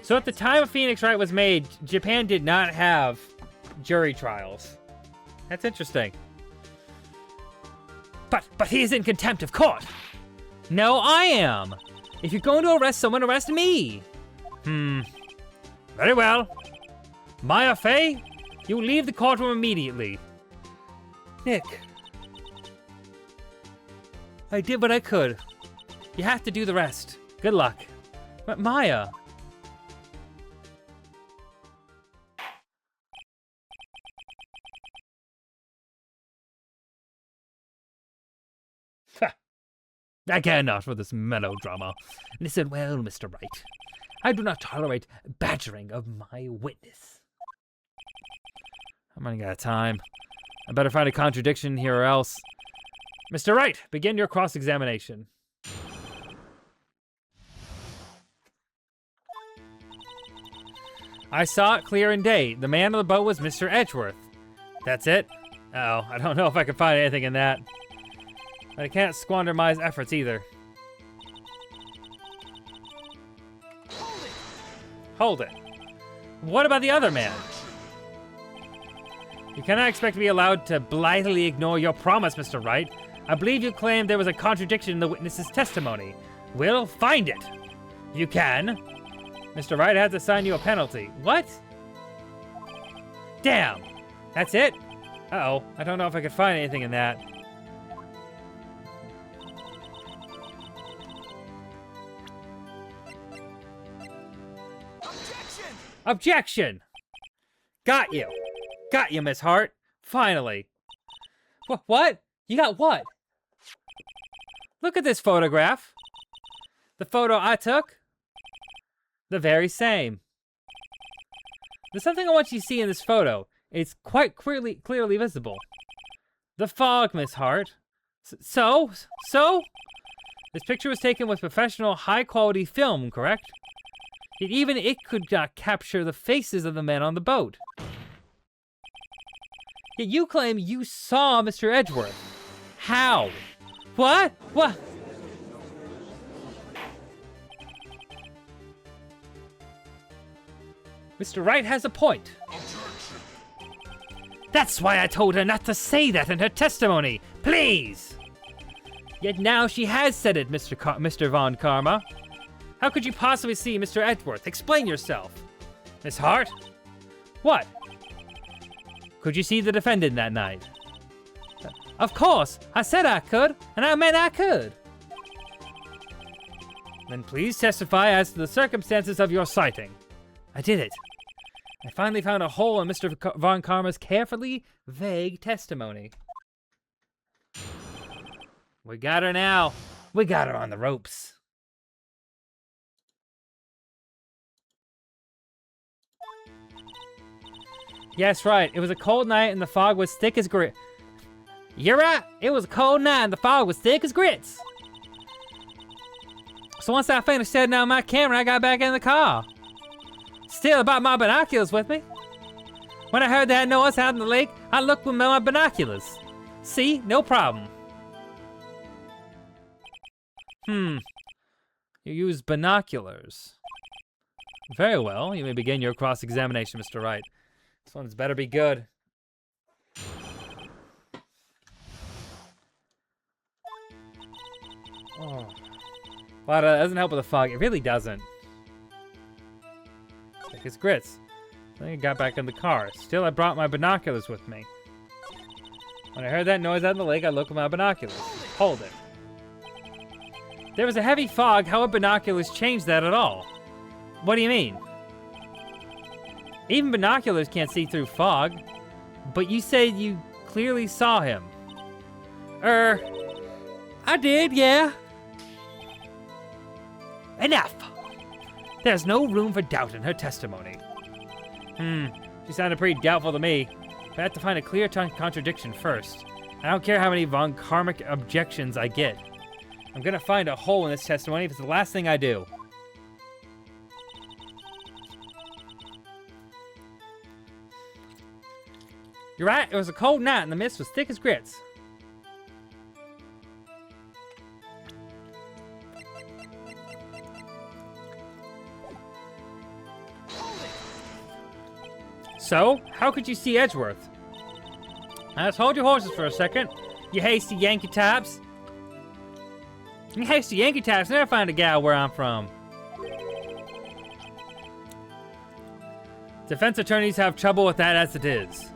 So at the time of Phoenix Wright was made, Japan did not have jury trials. That's interesting. But he is in contempt of court. No, I am. If you're going to arrest someone, arrest me. Very well. Maya Fey, you leave the courtroom immediately. Nick. I did what I could. You have to do the rest. Good luck. But Maya. I care not for this melodrama. Listen well, Mr. Wright. I do not tolerate badgering of my witness. I'm running out of time. I better find a contradiction here or else. Mr. Wright, begin your cross-examination. I saw it clear and day. The man on the boat was Mr. Edgeworth. That's it? Uh-oh, I don't know if I can find anything in that. But I can't squander my efforts either. Hold it. What about the other man? You cannot expect to be allowed to blithely ignore your promise, Mr. Wright. I believe you claimed there was a contradiction in the witness's testimony. We'll find it. You can. Mr. Wright has to assign you a penalty. What? Damn. That's it? Uh-oh. I don't know if I could find anything in that. Objection! Got you. Got you, Miss Hart. Finally. What? You got what? Look at this photograph. The photo I took. The very same. There's something I want you to see in this photo. It's quite clearly visible. The fog, Miss Hart. So? This picture was taken with professional, high-quality film, correct? Yet even it could not capture the faces of the men on the boat. Yet you claim you saw Mr. Edgeworth. How? What? What? Mr. Wright has a point. That's why I told her not to say that in her testimony. Please! Yet now she has said it, Mr. Von Karma. How could you possibly see Mr. Edgeworth? Explain yourself. Miss Hart? What? Could you see the defendant that night? Of course! I said I could, and I meant I could. Then please testify as to the circumstances of your sighting. I did it. I finally found a hole in Mr. Von Karma's carefully vague testimony. We got her now. We got her on the ropes. Yes, right. It was a cold night and the fog was thick as grit. You're right. It was a cold night and the fog was thick as grits. So once I finished setting down my camera, I got back in the car. Still, I brought my binoculars with me. When I heard they had noise out in the lake, I looked with my binoculars. See? No problem. You use binoculars. Very well. You may begin your cross-examination, Mr. Wright. This one's better be good. Oh. Well, that doesn't help with the fog. It really doesn't. Like his grits. Then I got back in the car. Still, I brought my binoculars with me. When I heard that noise out in the lake, I looked with my binoculars. Hold it. There was a heavy fog. How would binoculars change that at all? What do you mean? Even binoculars can't see through fog. But you said you clearly saw him. I did, yeah. Enough! There's no room for doubt in her testimony. She sounded pretty doubtful to me. But I have to find a clear contradiction first. I don't care how many von Karmic objections I get. I'm gonna find a hole in this testimony if it's the last thing I do. You're right, it was a cold night and the mist was thick as grits. So, how could you see Edgeworth? Let's hold your horses for a second, you hasty Yankee types. You hasty Yankee types never find a gal where I'm from. Defense attorneys have trouble with that as it is.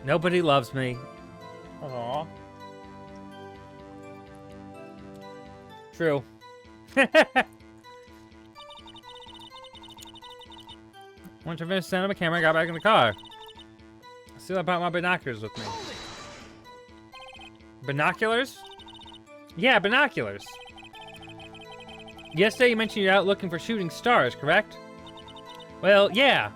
Nobody loves me. Aww. True. Once I finished setting up a camera, I got back in the car. Still, I brought my binoculars with me. Binoculars? Yeah, binoculars. Yesterday you mentioned you're out looking for shooting stars, correct? Well, yeah.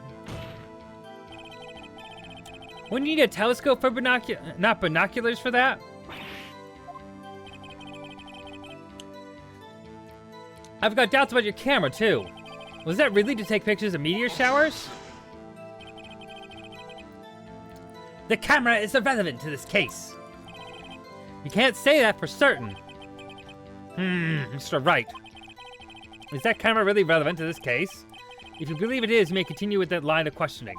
Wouldn't you need a telescope for not binoculars for that? I've got doubts about your camera, too. Was that really to take pictures of meteor showers? The camera is irrelevant to this case. You can't say that for certain. Mr. Wright. Is that camera really relevant to this case? If you believe it is, you may continue with that line of questioning.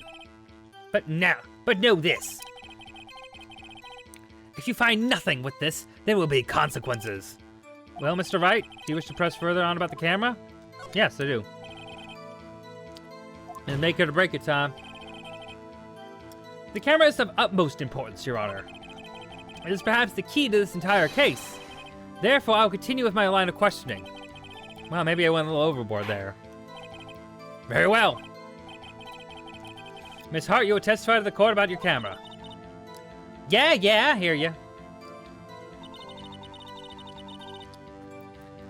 But know this. If you find nothing with this, there will be consequences. Well, Mr. Wright, do you wish to press further on about the camera? Yes, I do. And make it or break it time. The camera is of utmost importance, Your Honor. It is perhaps the key to this entire case. Therefore, I'll continue with my line of questioning. Well, maybe I went a little overboard there. Very well. Miss Hart, you will testify to the court about your camera. Yeah, I hear you.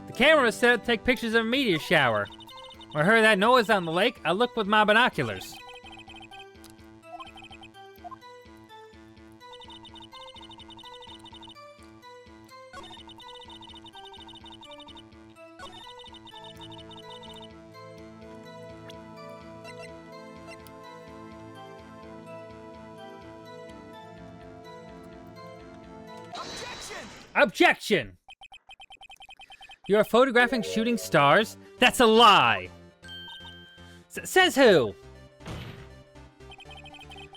The camera is set up to take pictures of a meteor shower. When I heard that noise on the lake, I looked with my binoculars. Objection! You're photographing shooting stars? That's a lie! Says who?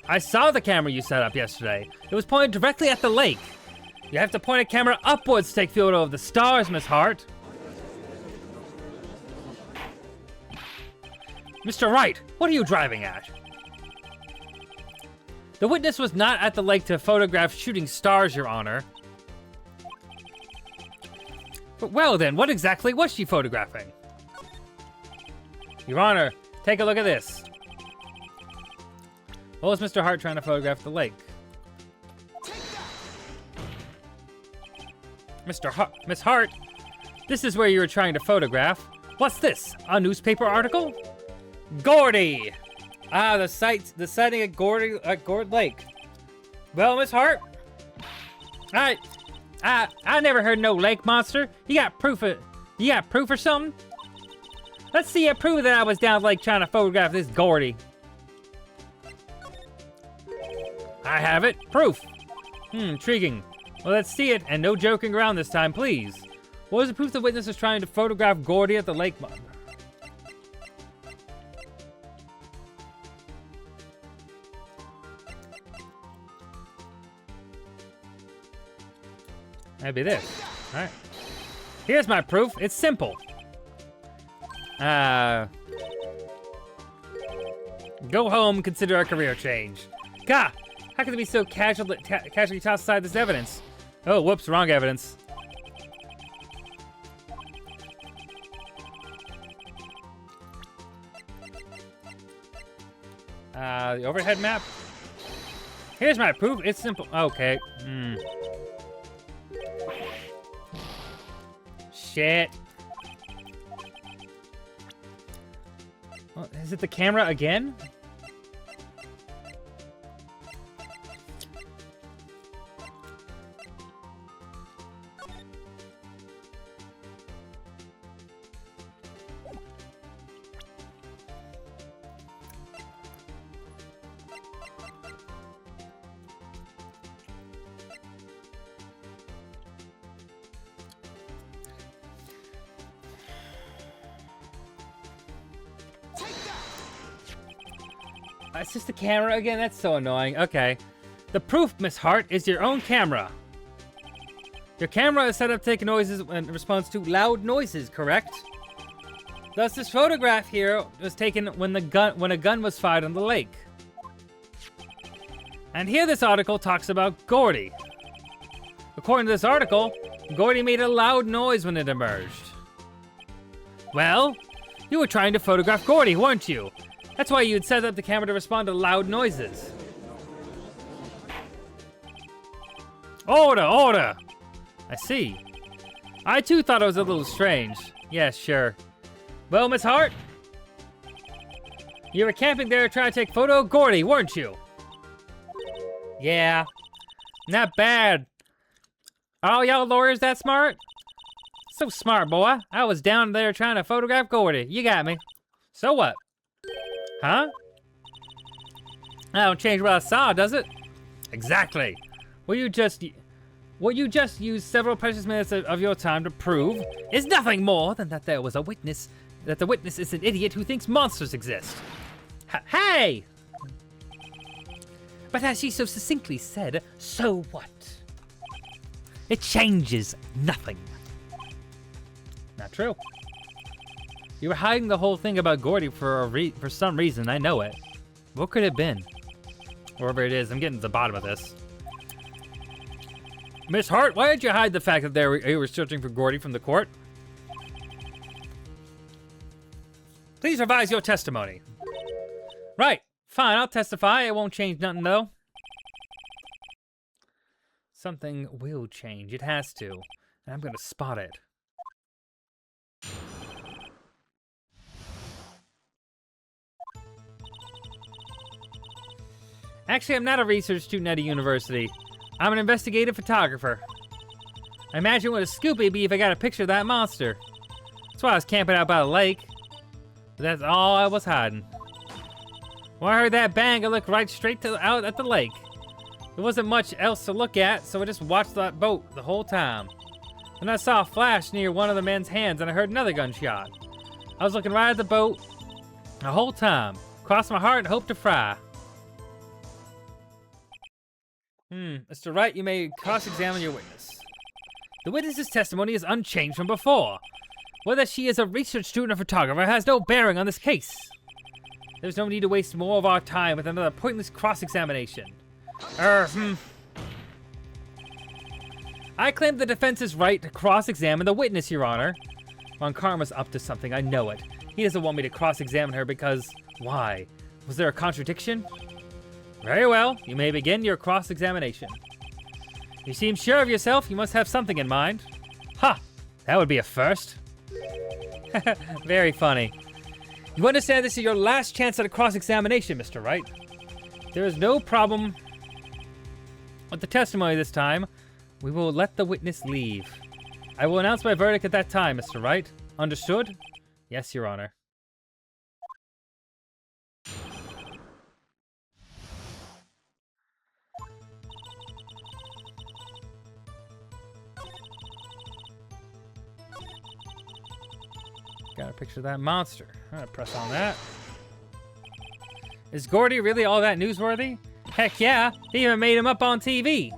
I saw the camera you set up yesterday. It was pointed directly at the lake. You have to point a camera upwards to take photo of the stars, Miss Hart. Mr. Wright, what are you driving at? The witness was not at the lake to photograph shooting stars, Your Honor. But well then, what exactly was she photographing? Your Honor, take a look at this. What was Mr. Hart trying to photograph the lake? Miss Hart, this is where you were trying to photograph. What's this? A newspaper article? Gordy! Ah, the sighting at Gord Lake. Well, Miss Hart, I never heard no lake monster. You got proof or something? Let's see you prove that I was down the lake trying to photograph this Gordy. I have it. Proof. Intriguing. Well, let's see it, and no joking around this time, please. What was the proof the witness was trying to photograph Gordy at the lake? That'd be this. All right. Here's my proof. It's simple. Go home, consider a career change. Gah! How could it be so casually tossed aside this evidence? Oh, whoops, wrong evidence. The overhead map? Here's my proof. It's simple. Okay. Shit. Well, is it the camera again? It's just the camera again? That's so annoying. Okay. The proof, Miss Hart, is your own camera. Your camera is set up to take noises in response to loud noises, correct? Thus, this photograph here was taken when a gun was fired on the lake. And here this article talks about Gordy. According to this article, Gordy made a loud noise when it emerged. Well, you were trying to photograph Gordy, weren't you? That's why you'd set up the camera to respond to loud noises. Order, order! I see. I too thought it was a little strange. Yes, sure. Well, Miss Hart? You were camping there trying to take photo of Gordy, weren't you? Yeah. Not bad. Are all y'all lawyers that smart? So smart, boy. I was down there trying to photograph Gordy. You got me. So what? Huh? That don't change what I saw, does it? Exactly. What you just used several precious minutes of your time to prove is nothing more than that there was a witness, that the witness is an idiot who thinks monsters exist. Hey! But as she so succinctly said, so what? It changes nothing. Not true. You were hiding the whole thing about Gordy for some reason, I know it. What could it have been? Wherever it is, I'm getting to the bottom of this. Miss Hart, why did you hide the fact that you were searching for Gordy from the court? Please revise your testimony. Right, fine, I'll testify. It won't change nothing, though. Something will change. It has to. And I'm gonna spot it. Actually, I'm not a research student at a university. I'm an investigative photographer. I imagine what a scoop it'd be if I got a picture of that monster. That's why I was camping out by the lake. But that's all I was hiding. When I heard that bang, I looked right straight out at the lake. There wasn't much else to look at, so I just watched that boat the whole time. Then I saw a flash near one of the men's hands, and I heard another gunshot. I was looking right at the boat the whole time. Crossed my heart and hoped to fry. Mr. Wright, you may cross-examine your witness. The witness's testimony is unchanged from before. Whether she is a research student or photographer has no bearing on this case. There's no need to waste more of our time with another pointless cross-examination. I claim the defense's right to cross-examine the witness, Your Honor. Von Karma's up to something, I know it. He doesn't want me to cross-examine her because... Why? Was there a contradiction? Very well, you may begin your cross-examination. You seem sure of yourself, you must have something in mind. Ha! That would be a first. Very funny. You understand this is your last chance at a cross-examination, Mr. Wright. There is no problem with the testimony this time. We will let the witness leave. I will announce my verdict at that time, Mr. Wright. Understood? Yes, Your Honor. Got a picture of that monster. I'm gonna press on that. Is Gordy really all that newsworthy? Heck yeah, they even made him up on TV.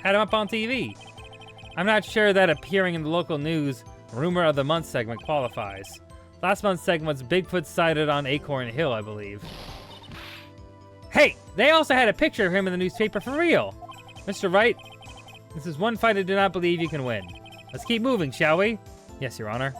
Had him up on TV. I'm not sure that appearing in the local news Rumor of the Month segment qualifies. Last month's segment was Bigfoot sighted on Acorn Hill, I believe. Hey, they also had a picture of him in the newspaper for real. Mr. Wright, this is one fight I do not believe you can win. Let's keep moving, shall we? Yes, Your Honor.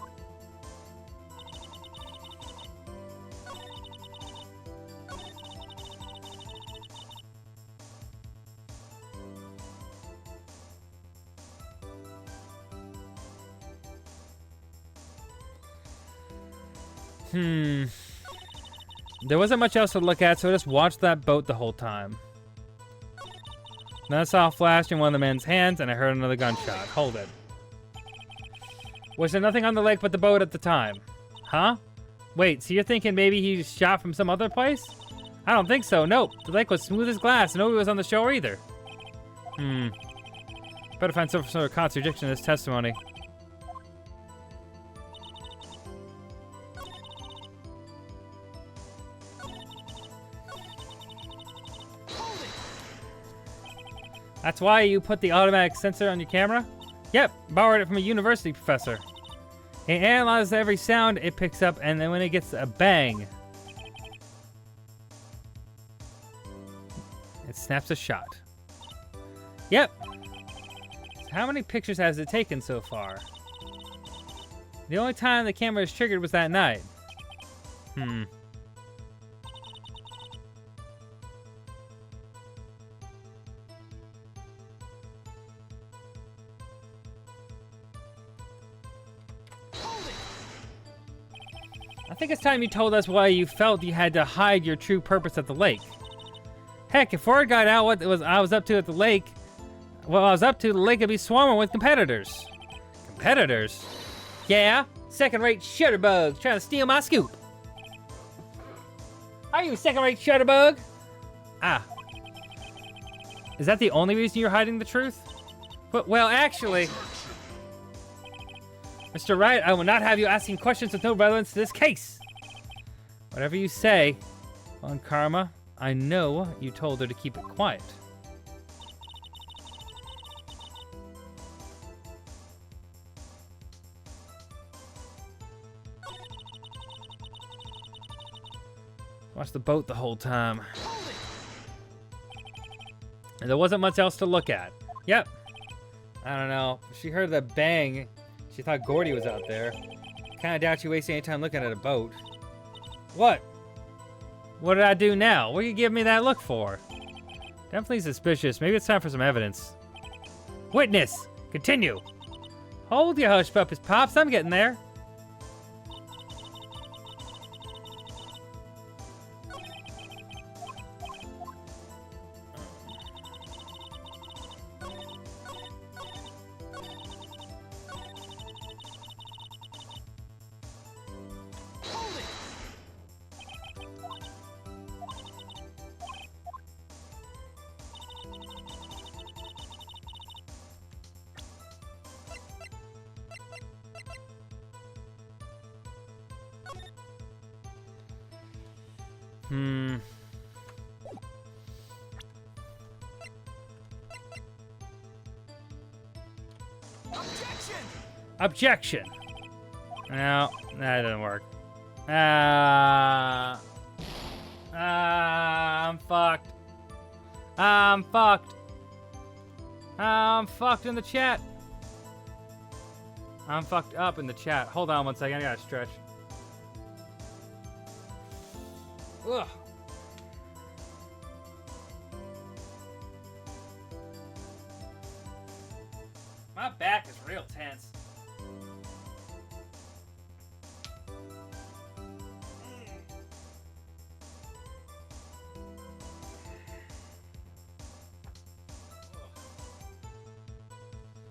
There wasn't much else to look at, so I just watched that boat the whole time. Then I saw a flash in one of the men's hands, and I heard another gunshot. Hold it. Was there nothing on the lake but the boat at the time? Huh? Wait, so you're thinking maybe he shot from some other place? I don't think so, nope. The lake was smooth as glass, and nobody was on the shore either. Better find some sort of contradiction in this testimony. That's why you put the automatic sensor on your camera? Yep, borrowed it from a university professor. It analyzes every sound it picks up, and then when it gets a bang, it snaps a shot. Yep. So how many pictures has it taken so far? The only time the camera was triggered was that night. I think it's time you told us why you felt you had to hide your true purpose at the lake. Heck, if word got out what I was up to at the lake, the lake would be swarming with competitors. Competitors? Yeah, second-rate shutterbugs trying to steal my scoop. Are you second-rate shutterbug? Ah. Is that the only reason you're hiding the truth? Well, actually... Mr. Wright, I will not have you asking questions with no relevance to this case. Whatever you say, on Karma, I know you told her to keep it quiet. Watch the boat the whole time. And there wasn't much else to look at. Yep. I don't know. She heard the bang. She thought Gordy was out there. Kinda doubt you wasting any time looking at a boat. What? What did I do now? What are you giving me that look for? Definitely suspicious. Maybe it's time for some evidence. Witness! Continue! Hold your hush puppies, Pops. I'm getting there. Objection! No, that didn't work. I'm fucked. I'm fucked. I'm fucked in the chat. I'm fucked up in the chat. Hold on one second, I gotta stretch. Ugh. My back is real tense.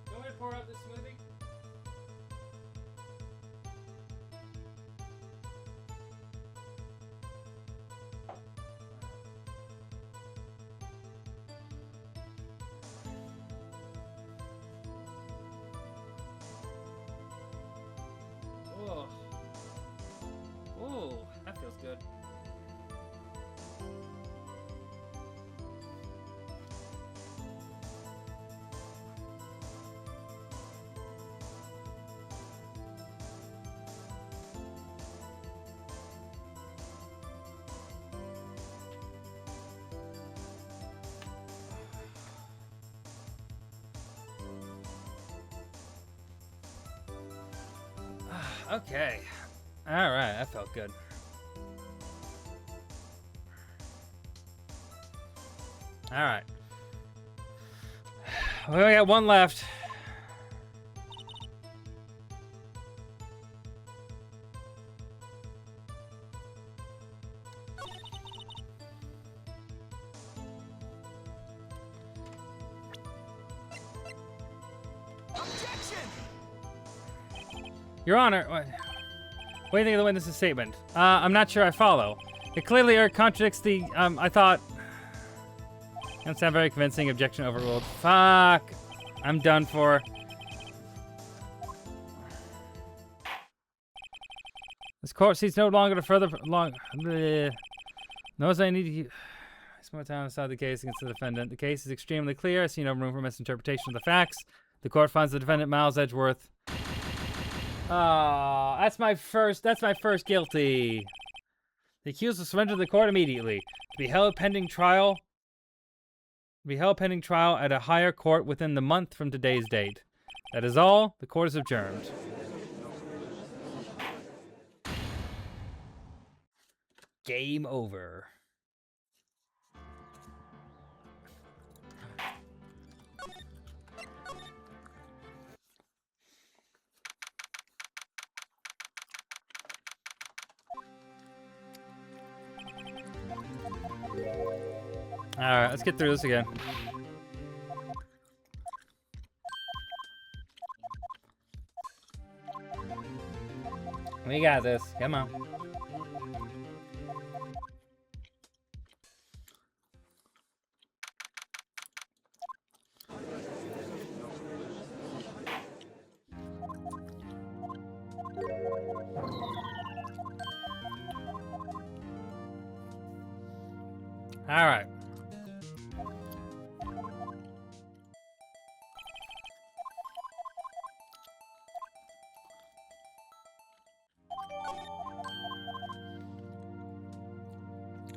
Go ahead and pour out this smoothie. Ooh, that feels good. Okay. All right, that felt good. All right. We only got one left. Objection! Your Honor, what do you think of the witness's statement? I'm not sure I follow. It clearly contradicts the, I thought... That's not very convincing. Objection overruled. Fuck. I'm done for. This court sees no longer to further... Knows I need to... Some more time inside the case against the defendant. The case is extremely clear. I see no room for misinterpretation of the facts. The court finds the defendant, Miles Edgeworth. That's my first guilty. The accused will surrender to the court immediately. To be held pending trial. At a higher court within the month from today's date. That is all. The court is adjourned. Game over. Alright, let's get through this again. We got this. Come on. All right.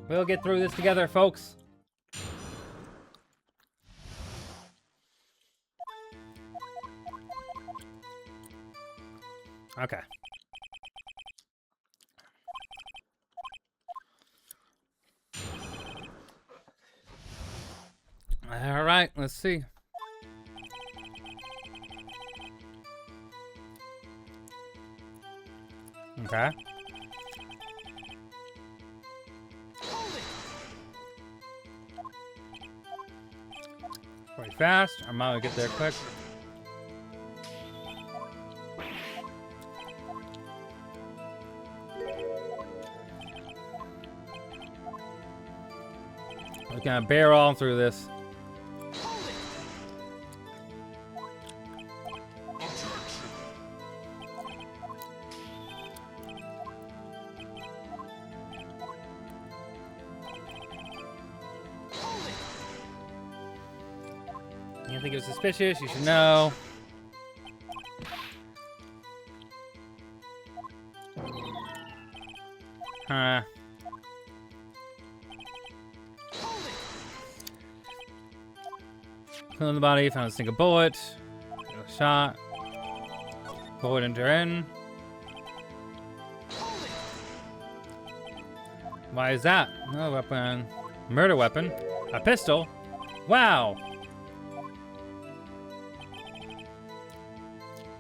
We'll get through this together, folks. Okay. All right, let's see. Okay. Pretty fast. I'm gonna get there quick. We're gonna barrel on through this. You think it was suspicious? You should know. Huh. Clean the body, found a single bullet. No shot. Bullet enter in. Why is that? No weapon. Murder weapon. A pistol. Wow.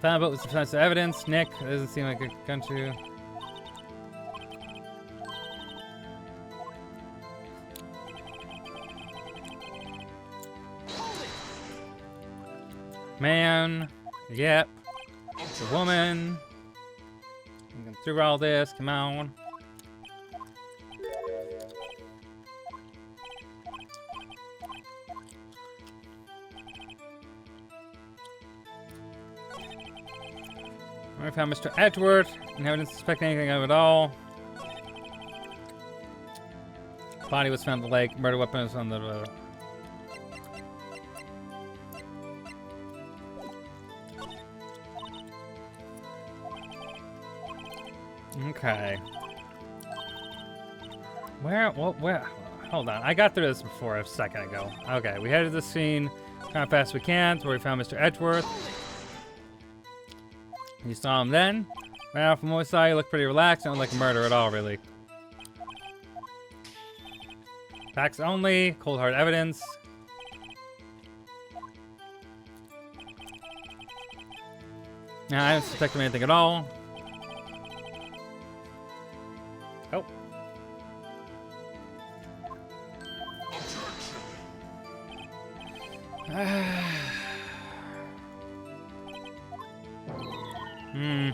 Found a boat with substantial evidence. Nick, that doesn't seem like a gun to. Man. Yep. It's a woman. I'm going through all this. Come on. I found Mr. Edgeworth, and I didn't suspect anything of it all. Body was found in the lake. Murder weapon was on the. Okay. Where? Hold on. I got through this before a second ago. Okay, we headed to the scene kind of fast as we can to where we found Mr. Edgeworth. You saw him then. Well, from what I saw, he looked pretty relaxed. Don't look like murder at all, really. Facts only. Cold hard evidence. Now, I don't suspect him anything at all. Oh. Hmm.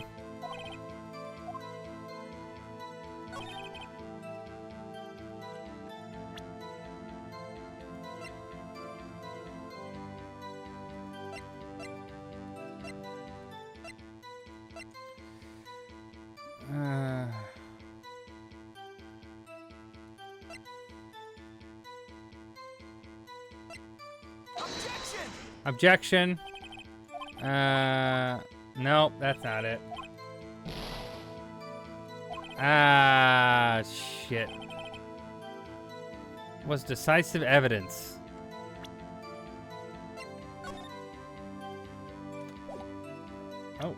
Objection. Nope, that's not it. Ah, shit. Was decisive evidence. Oh.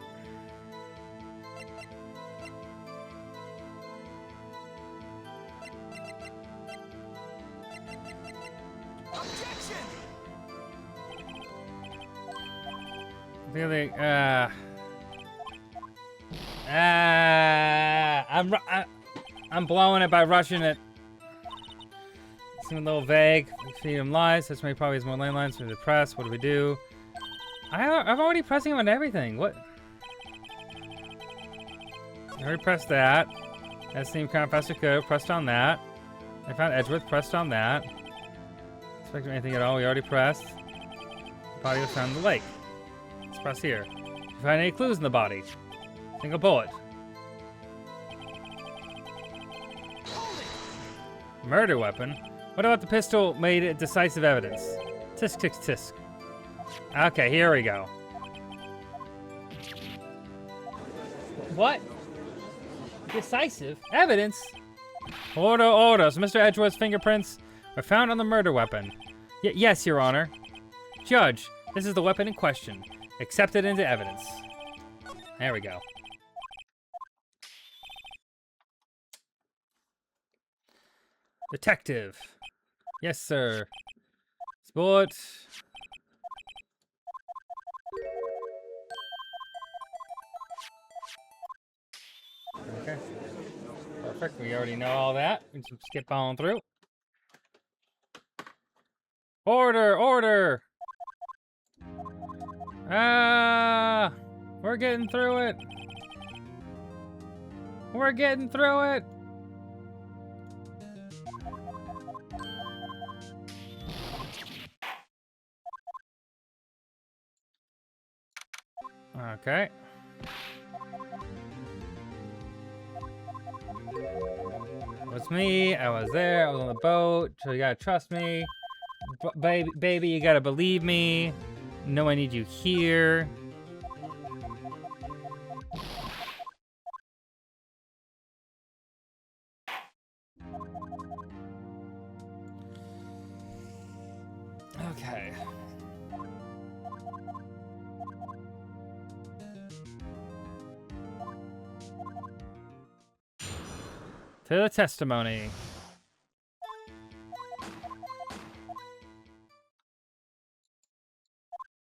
Really, I'm blowing it by rushing it. Seems a little vague. Feed him lies. Such may probably has more landlines for the press. What do we do? I'm already pressing him on everything. What? I already pressed that. That seemed kind of faster. Good. Pressed on that. I found Edgeworth. Pressed on that. Expecting anything at all? We already pressed. The body was found in the lake. Let's press here. Did you find any clues in the body? Single bullet. Murder weapon? What about the pistol made it decisive evidence? Tisk, tisk, tisk. Okay, here we go. What? Decisive evidence? Order, order. So Mr. Edgeworth's fingerprints were found on the murder weapon. Yes, Your Honor. Judge, this is the weapon in question. Accepted into evidence. There we go. Detective. Yes, sir. Sport. Okay. Perfect. We already know all that. We can skip on through. Order! Order! We're getting through it. We're getting through it. Okay. It was me. I was there. I was on the boat. So you gotta trust me. Baby, you gotta believe me. No, I need you here. Okay. To the testimony.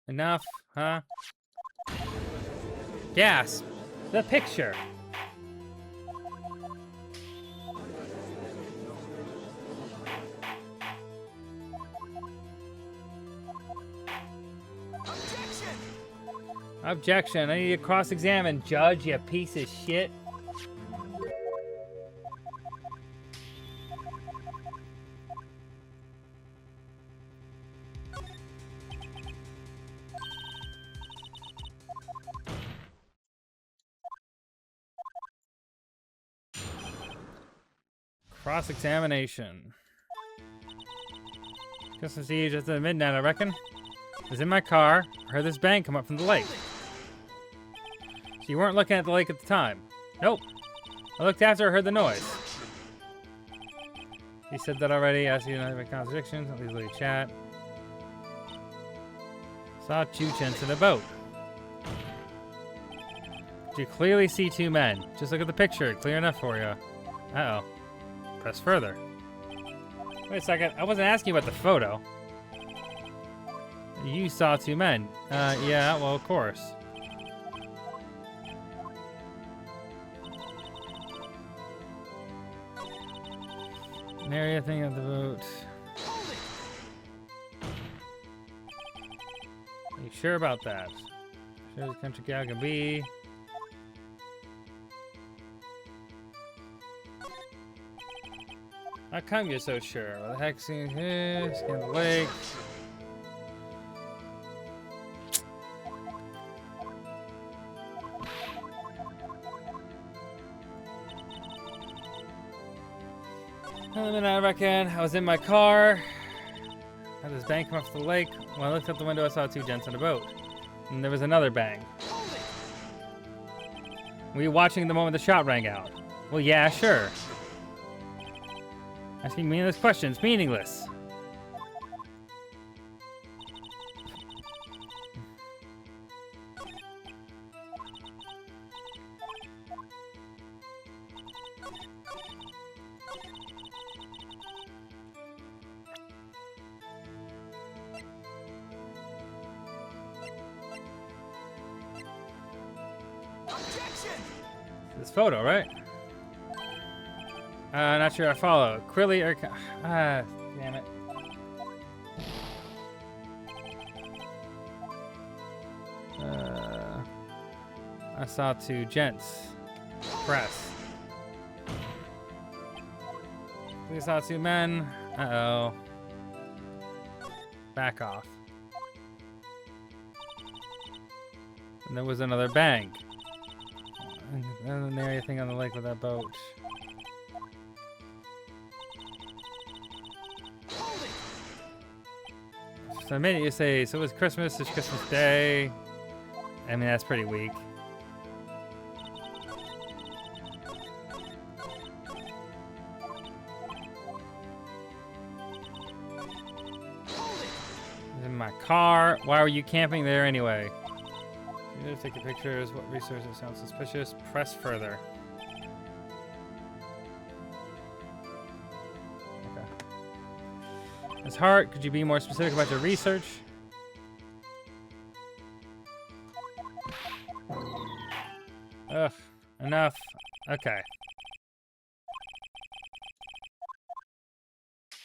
Enough, huh? Gasp! The picture! Objection! Objection! I need to cross-examine, Judge, you piece of shit. Cross-examination. Guess I'll see you just at midnight, I reckon. I was in my car. I heard this bang come up from the lake. So you weren't looking at the lake at the time? Nope. I looked after I heard the noise. He said that already. Asked you to not make contradictions. I'll easily chat. Saw two gents in a boat. You clearly see two men. Just look at the picture. Clear enough for you. Uh-oh. Press further. Wait a second. I wasn't asking about the photo. You saw two men. Yeah, well, of course. Area thing of the boat. Are you sure about that? Sure as country gal can be. How come you're so sure? What the heck's seen here? Scan the lake. And then I reckon I was in my car. Had this bang come off the lake. When I looked out the window, I saw two gents on a boat. And there was another bang. Were you watching the moment the shot rang out? Well, yeah, sure. Asking meaningless questions, meaningless. This photo, right? Not sure I follow. Quilly or... damn it. I saw two gents. Press. We saw two men. Uh-oh. Back off. And there was another bang. And there anything on the lake with that boat. So a minute you say, so it was Christmas, it's Christmas Day. I mean, that's pretty weak. In my car. Why were you camping there anyway? You need to take the pictures. What resources sound suspicious? Press further. Okay. Ms. Hart, could you be more specific about your research? Ugh. Enough. Okay.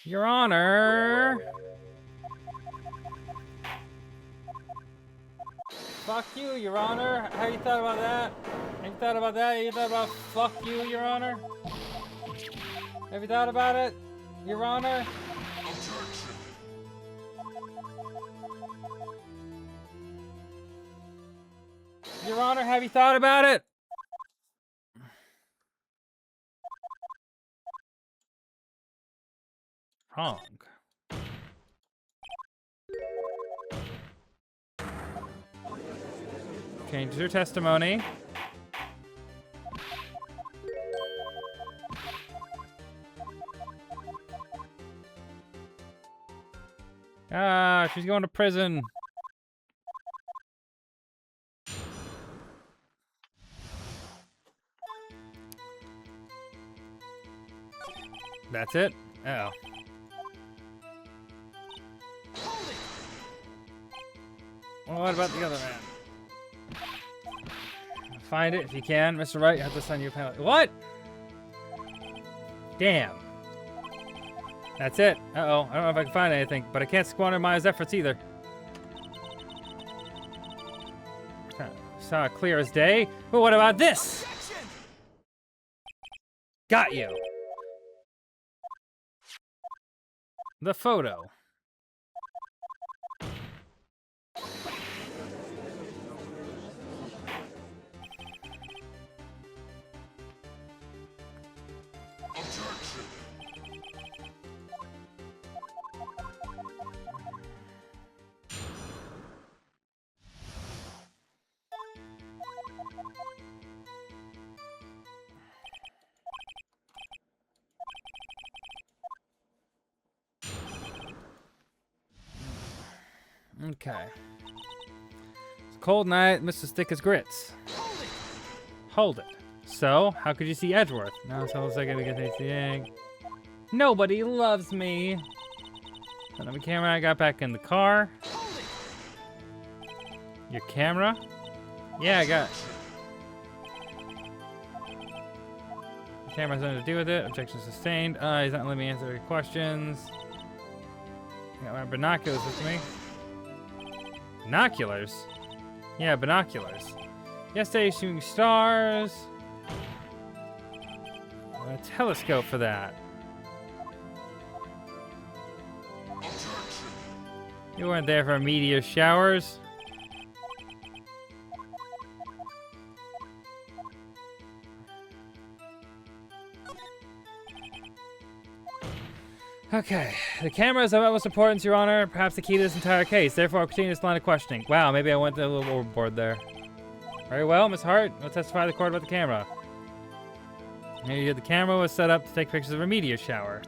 Your Honor! Fuck you, Your Honor. How you thought about that? Have you thought about that? You thought about fuck you, Your Honor? Have you thought about it, Your Honor? Your Honor, have you thought about it? Wrong. Change your testimony. Ah, she's going to prison. That's it? Oh. Well, what about the other man? Find it if you can. Mr. Wright, you have to send you a penalty. What? Damn. That's it. Uh-oh. I don't know if I can find anything, but I can't squander Maya's efforts either. Saw it clear as day. But what about this? Got you. The photo. Okay. It's a cold night, Mr. Stick as grits. Hold it. So, how could you see Edgeworth? Now it's almost like I get anything. Nobody loves me. Put on the camera, I got back in the car. Your camera? Yeah, I got. The camera has nothing to do with it. Objection sustained. He's not letting me answer your questions. I got my binoculars with me. Binoculars? Yeah, binoculars. Yesterday, shooting stars. A telescope for that. You weren't there for meteor showers. Okay, the camera is of utmost importance, Your Honor. Perhaps the key to this entire case. Therefore, I'll continue this line of questioning. Wow, maybe I went a little overboard there. Very well, Miss Hart. I'll testify to the court about the camera. Maybe the camera was set up to take pictures of a meteor shower.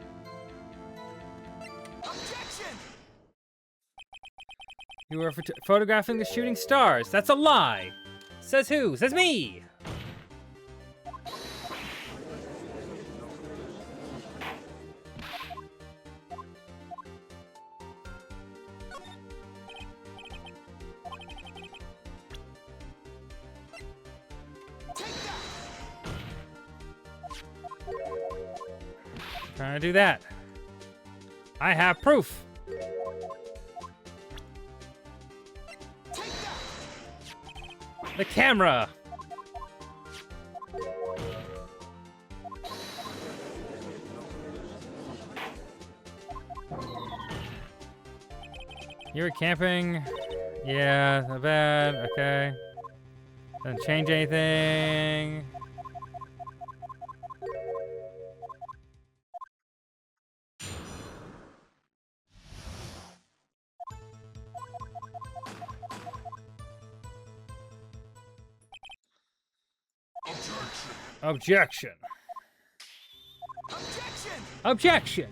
Objection! You were photographing the shooting stars. That's a lie. Says who? Says me. Trying to do that. I have proof. The camera. You were camping. Yeah, not bad. Okay. Doesn't change anything. Objection. Objection! Objection.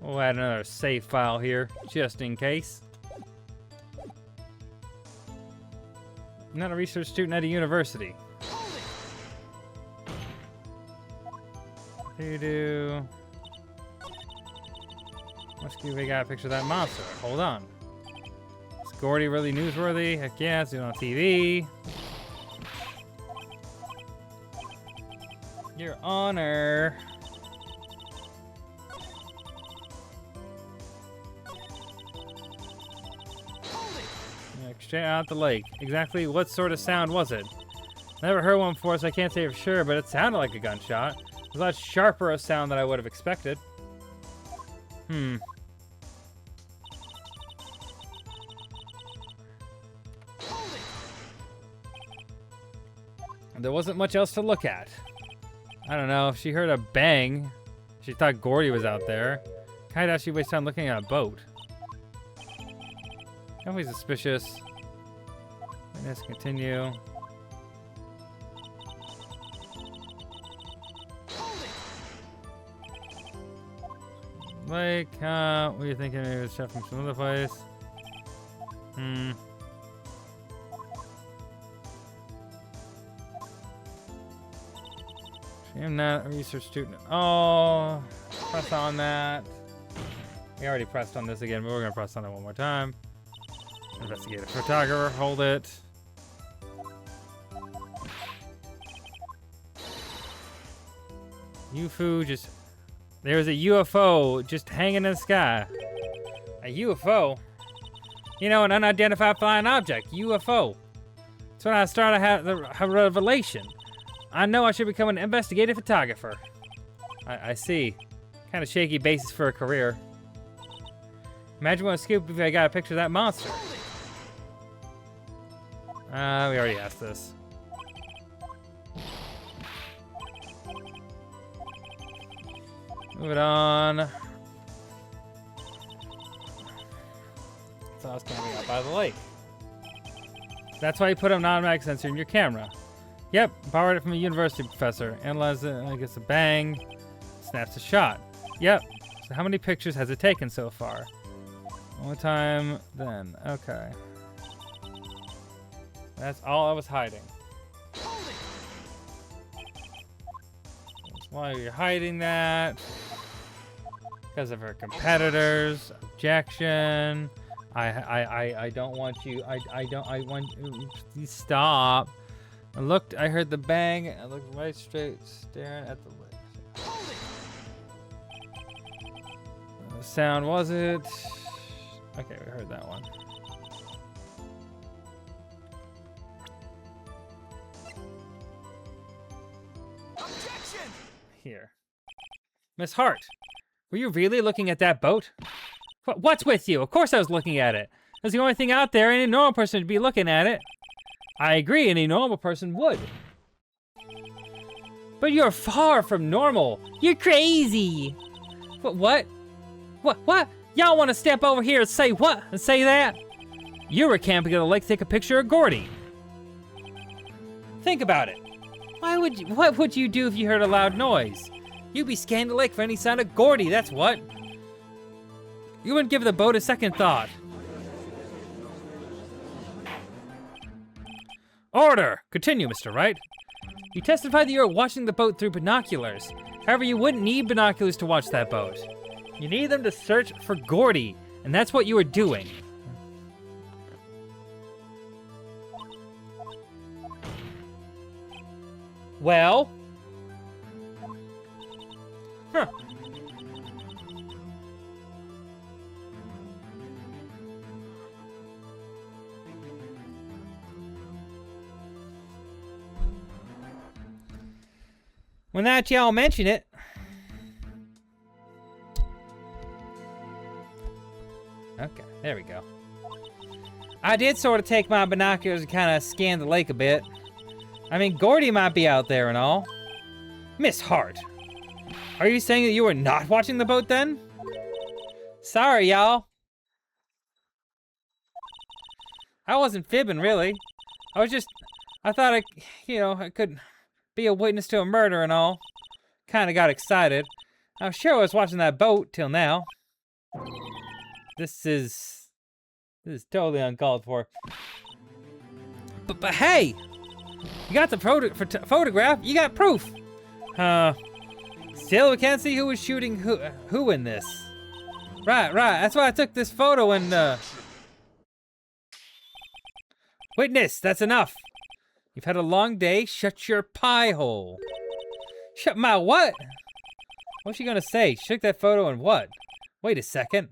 We'll add another save file here, just in case. I'm not a research student at a university. Doo-doo. Must we got a picture of that monster. Hold on. Is Gordy really newsworthy? Heck yeah, it's on TV. Your Honor. Straight out the lake. Exactly what sort of sound was it? Never heard one before, so I can't say for sure, but it sounded like a gunshot. It was a lot sharper a sound than I would have expected. There wasn't much else to look at. I don't know, if she heard a bang, she thought Gordy was out there. Kinda actually wasted time looking at a boat. Definitely suspicious. Let's continue. Like, what are you thinking? Maybe it's chef from some other place. I am not a research student. Oh, press on that. We already pressed on this again, but we're gonna press on it one more time. Investigate a photographer, hold it. UFO just... There's a UFO just hanging in the sky. A UFO? You know, an unidentified flying object. UFO. That's when I started a revelation. I know I should become an investigative photographer. I see. Kind of shaky basis for a career. Imagine what a scoop if I got a picture of that monster. We already asked this. Move it on. So I was camping out by the lake. That's why you put an automatic sensor in your camera. Yep, borrowed it from a university professor. Analyzed it, I guess a bang. Snaps a shot. Yep. So how many pictures has it taken so far? One time, then. Okay. That's all I was hiding. Why are you hiding that? Because of her competitors. Objection. I don't want you. I want you. Please stop. I heard the bang. I looked right straight, staring at the lake. What sound was it? Okay, we heard that one. Here. Miss Hart, were you really looking at that boat? What's with you? Of course I was looking at it. That's the only thing out there. Any normal person would be looking at it. I agree, any normal person would. But you're far from normal. You're crazy. What? What? Y'all want to step over here and say what? And say that? You were camping at the lake to take a picture of Gordy. Think about it. What would you do if you heard a loud noise? You'd be scanning the lake for any sign of Gordy, that's what. You wouldn't give the boat a second thought. Order! Continue, Mr. Wright. You testified that you were watching the boat through binoculars. However, you wouldn't need binoculars to watch that boat. You need them to search for Gordy, and that's what you were doing. Well? Huh. Well, now that y'all mention it. Okay, there we go. I did sort of take my binoculars and kind of scan the lake a bit. I mean, Gordy might be out there and all. Miss Hart, are you saying that you were not watching the boat then? Sorry, y'all. I wasn't fibbing, really. I thought I could be a witness to a murder and all. Kinda got excited. I'm sure I was watching that boat till now. This is totally uncalled for. But hey! You got the photograph, you got proof! Still we can't see who was shooting who in this. Right, that's why I took this photo and Witness, that's enough! You've had a long day, shut your pie hole. Shut my what? What's she gonna say? She took that photo and what? Wait a second.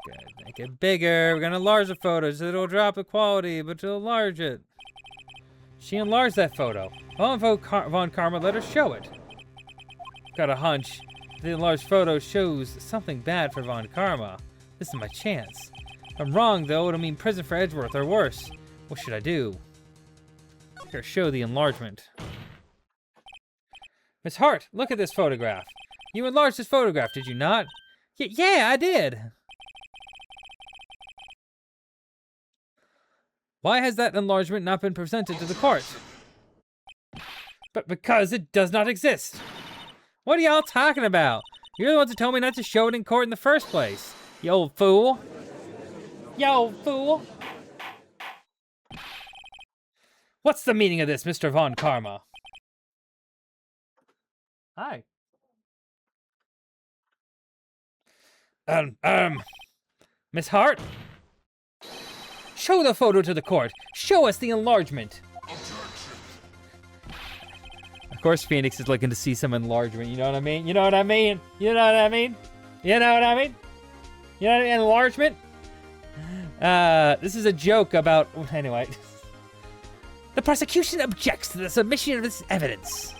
Good, make it bigger. We're gonna enlarge the photo so it'll drop the quality, but it'll enlarge it. She enlarged that photo. Well, Von Karma let her show it. Got a hunch. The enlarged photo shows something bad for Von Karma. This is my chance. If I'm wrong, though, it'll mean prison for Edgeworth or worse. What should I do? Here, show the enlargement. Miss Hart, look at this photograph. You enlarged this photograph, did you not? Yeah, I did. Why has that enlargement not been presented to the court? But because it does not exist. What are y'all talking about? You're the ones who told me not to show it in court in the first place. You old fool. You old fool. What's the meaning of this, Mr. Von Karma? Hi. Miss Hart? Show the photo to the court. Show us the enlargement. Of course, Phoenix is looking to see some enlargement. You know what I mean? You know what I mean? You know what I mean? You know what I mean? You know what I mean? Enlargement? This is a joke about... Anyway. The prosecution objects to the submission of this evidence.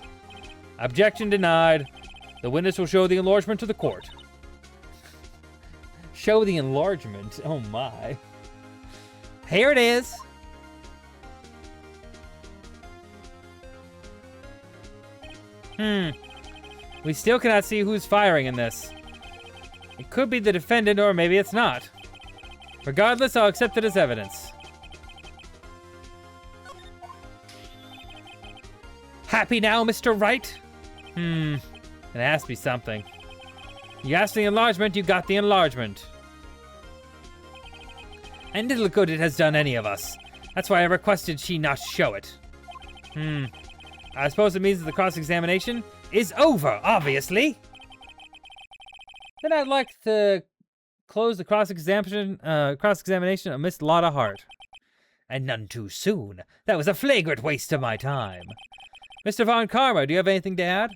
Objection denied. The witness will show the enlargement to the court. Show the enlargement? Oh my. Here it is. We still cannot see who's firing in this. It could be the defendant, or maybe it's not. Regardless, I'll accept it as evidence. Happy now, Mr. Wright? It has to be something. You asked the enlargement, you got the enlargement. And little good it has done any of us. That's why I requested she not show it. I suppose it means that the cross-examination is over, obviously. Then I'd like to close the cross-examination of Miss Lotta Hart. And none too soon. That was a flagrant waste of my time. Mr. Von Karma, do you have anything to add?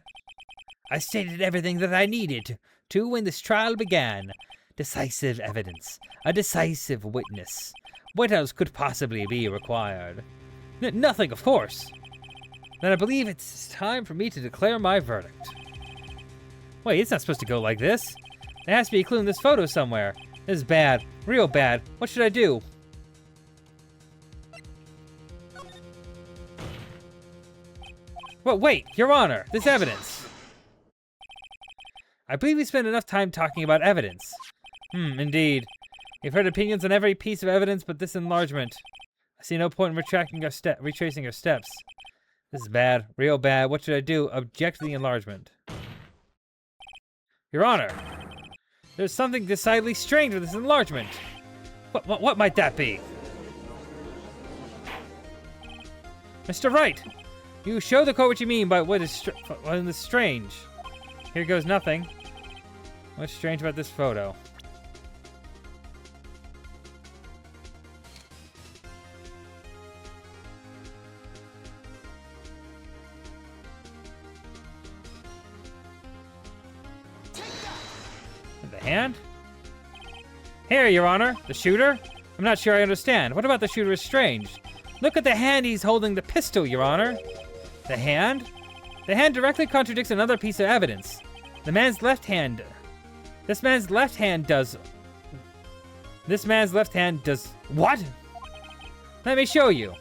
I stated everything that I needed to when this trial began. Decisive evidence. A decisive witness. What else could possibly be required? Nothing, of course. Then I believe it's time for me to declare my verdict. Wait, it's not supposed to go like this. There has to be a clue in this photo somewhere. This is bad. Real bad. What should I do? Well, wait, Your Honor, this evidence. I believe we spent enough time talking about evidence. Indeed. We've heard opinions on every piece of evidence but this enlargement. I see no point in retracing our steps. This is bad. Real bad. What should I do? Object to the enlargement. Your Honor, there's something decidedly strange with this enlargement. What might that be? Mr. Wright, you show the court what you mean by what is strange. Here goes nothing. What's strange about this photo? The hand? Here, Your Honor. The shooter? I'm not sure I understand. What about the shooter is strange? Look at the hand he's holding the pistol, Your Honor. The hand? The hand directly contradicts another piece of evidence. This man's left hand does... What? Let me show you.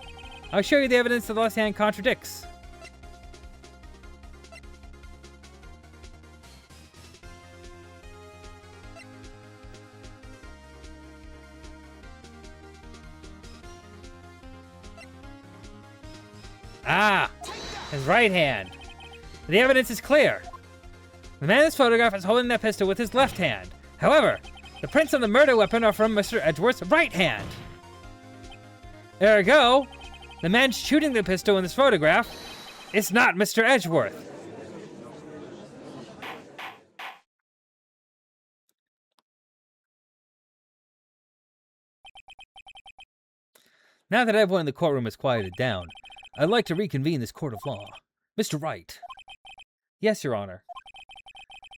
I'll show you the evidence that the left hand contradicts. Ah, his right hand. The evidence is clear. The man in this photograph is holding that pistol with his left hand. However, the prints on the murder weapon are from Mr. Edgeworth's right hand. Ergo, the man shooting the pistol in this photograph is not Mr. Edgeworth. Now that everyone in the courtroom has quieted down, I'd like to reconvene this court of law. Mr. Wright. Yes, Your Honor.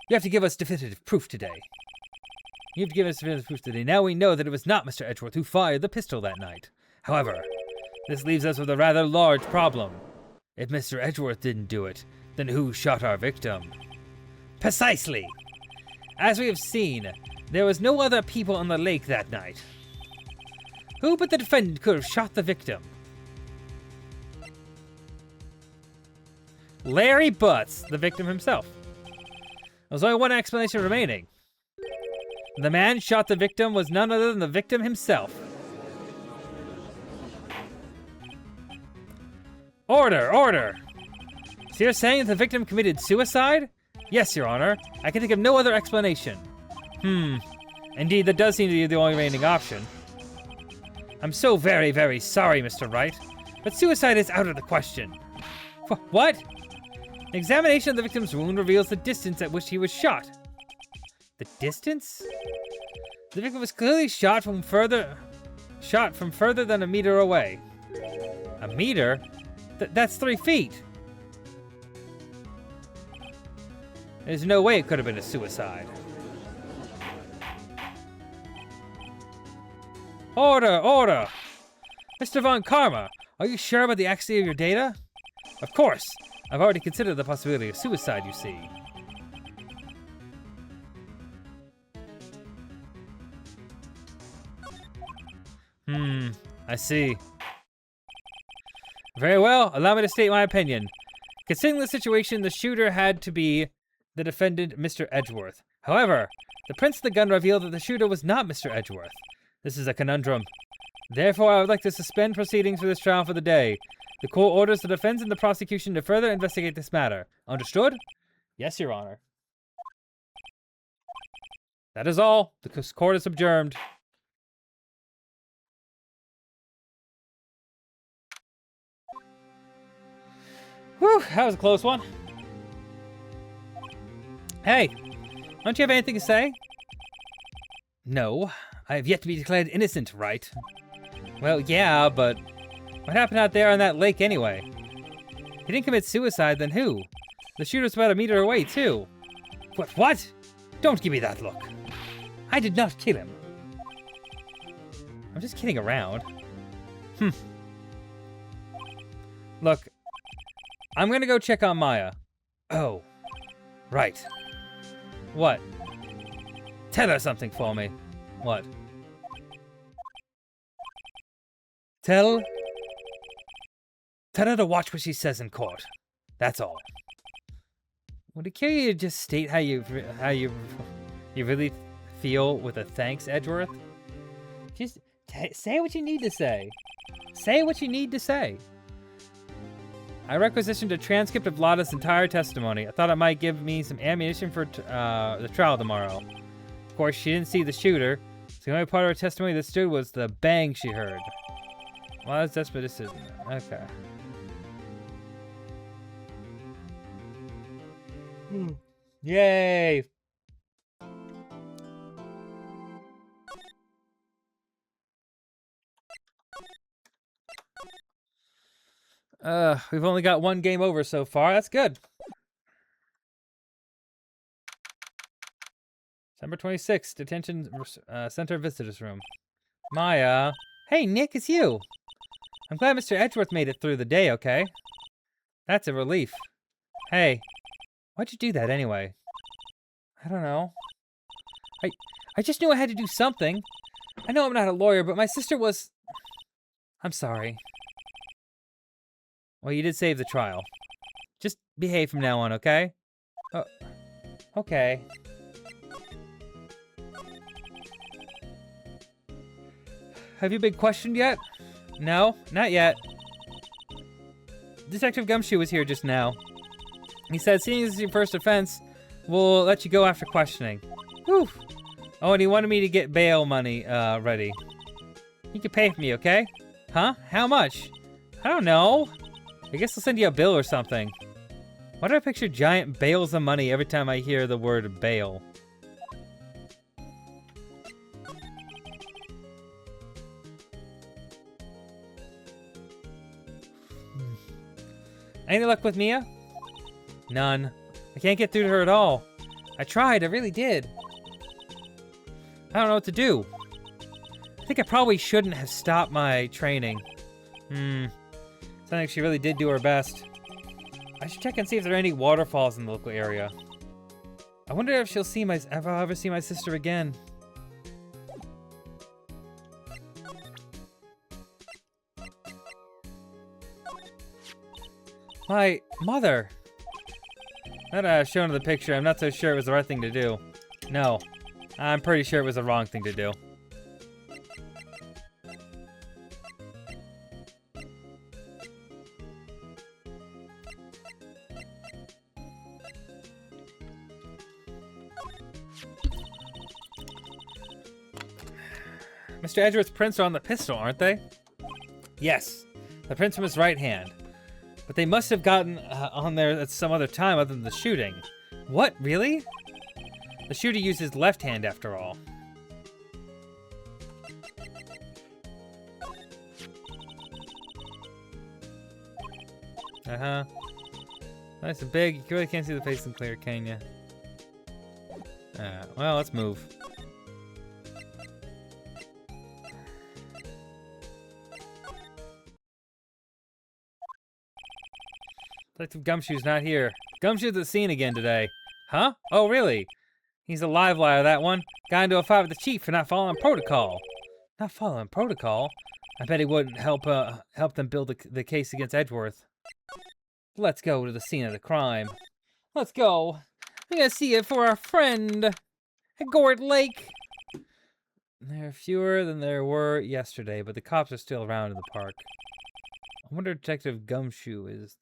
You have to give us definitive proof today. Now we know that it was not Mr. Edgeworth who fired the pistol that night. However, this leaves us with a rather large problem. If Mr. Edgeworth didn't do it, then who shot our victim? Precisely! As we have seen, there was no other people on the lake that night. Who but the defendant could have shot the victim? Larry Butts, the victim himself. There's only one explanation remaining. The man shot the victim was none other than the victim himself. Order, order! So you're saying that the victim committed suicide? Yes, Your Honor. I can think of no other explanation. Indeed, that does seem to be the only remaining option. I'm so very, very sorry, Mr. Wright, but suicide is out of the question. What? An examination of the victim's wound reveals the distance at which he was shot. The distance? The victim was clearly shot from further than a meter away. A meter? That's 3 feet. There's no way it could have been a suicide. Order, order! Mr. Von Karma, are you sure about the accuracy of your data? Of course. I've already considered the possibility of suicide, you see. I see. Very well, allow me to state my opinion. Considering the situation, the shooter had to be the defendant, Mr. Edgeworth. However, the prints of the gun reveal that the shooter was not Mr. Edgeworth. This is a conundrum. Therefore, I would like to suspend proceedings for this trial for the day. The court orders the defense and the prosecution to further investigate this matter. Understood? Yes, Your Honor. That is all. The court is adjourned. Whew, that was a close one. Hey, don't you have anything to say? No, I have yet to be declared innocent, right? Well, yeah, but what happened out there on that lake anyway? If he didn't commit suicide, then who? The shooter's about a meter away, too. What? Don't give me that look. I did not kill him. I'm just kidding around. Look, I'm gonna go check on Maya. Oh, right. What? Tell her something for me. What? Tell her to watch what she says in court. That's all. Would it kill you to just state how you really feel with a thanks, Edgeworth? Just say what you need to say. Say what you need to say. I requisitioned a transcript of Lada's entire testimony. I thought it might give me some ammunition for the trial tomorrow. Of course, she didn't see the shooter, so the only part of her testimony that stood was the bang she heard. Lada's desperate decision. Okay. Yay! We've only got one game over so far. That's good. December 26th, detention center visitors room. Maya. Hey, Nick, it's you. I'm glad Mr. Edgeworth made it through the day, okay? That's a relief. Hey, why'd you do that anyway? I don't know. I just knew I had to do something. I know I'm not a lawyer, but my sister was... I'm sorry. Well, you did save the trial. Just behave from now on, okay? Oh, okay. Have you been questioned yet? No, not yet. Detective Gumshoe was here just now. He said, seeing this is your first offense, we'll let you go after questioning. Whew. Oh, and he wanted me to get bail money ready. You can pay for me, okay? Huh? How much? I don't know. I guess I'll send you a bill or something. Why do I picture giant bales of money every time I hear the word bail? Any luck with Mia? None. I can't get through to her at all. I tried, I really did. I don't know what to do. I think I probably shouldn't have stopped my training. Sounds like she really did do her best. I should check and see if there are any waterfalls in the local area. I wonder if if I'll ever see my sister again. My mother. Now that I've shown her the picture, I'm not so sure it was the right thing to do. No, I'm pretty sure it was the wrong thing to do. Mr. Edgeworth's prints are on the pistol, aren't they? Yes, the prints from his right hand. But they must have gotten on there at some other time other than the shooting. What, really? The shooter used his left hand after all. Uh-huh. Nice and big. You really can't see the face in clear, can you? Well, let's move. Detective Gumshoe's not here. Gumshoe's at the scene again today. Huh? Oh, really? He's a live liar, that one. Got into a fight with the chief for not following protocol. Not following protocol? I bet he wouldn't help them build the case against Edgeworth. Let's go to the scene of the crime. Let's go. We're gonna see it for our friend at Gord Lake. There are fewer than there were yesterday, but the cops are still around in the park. I wonder if Detective Gumshoe is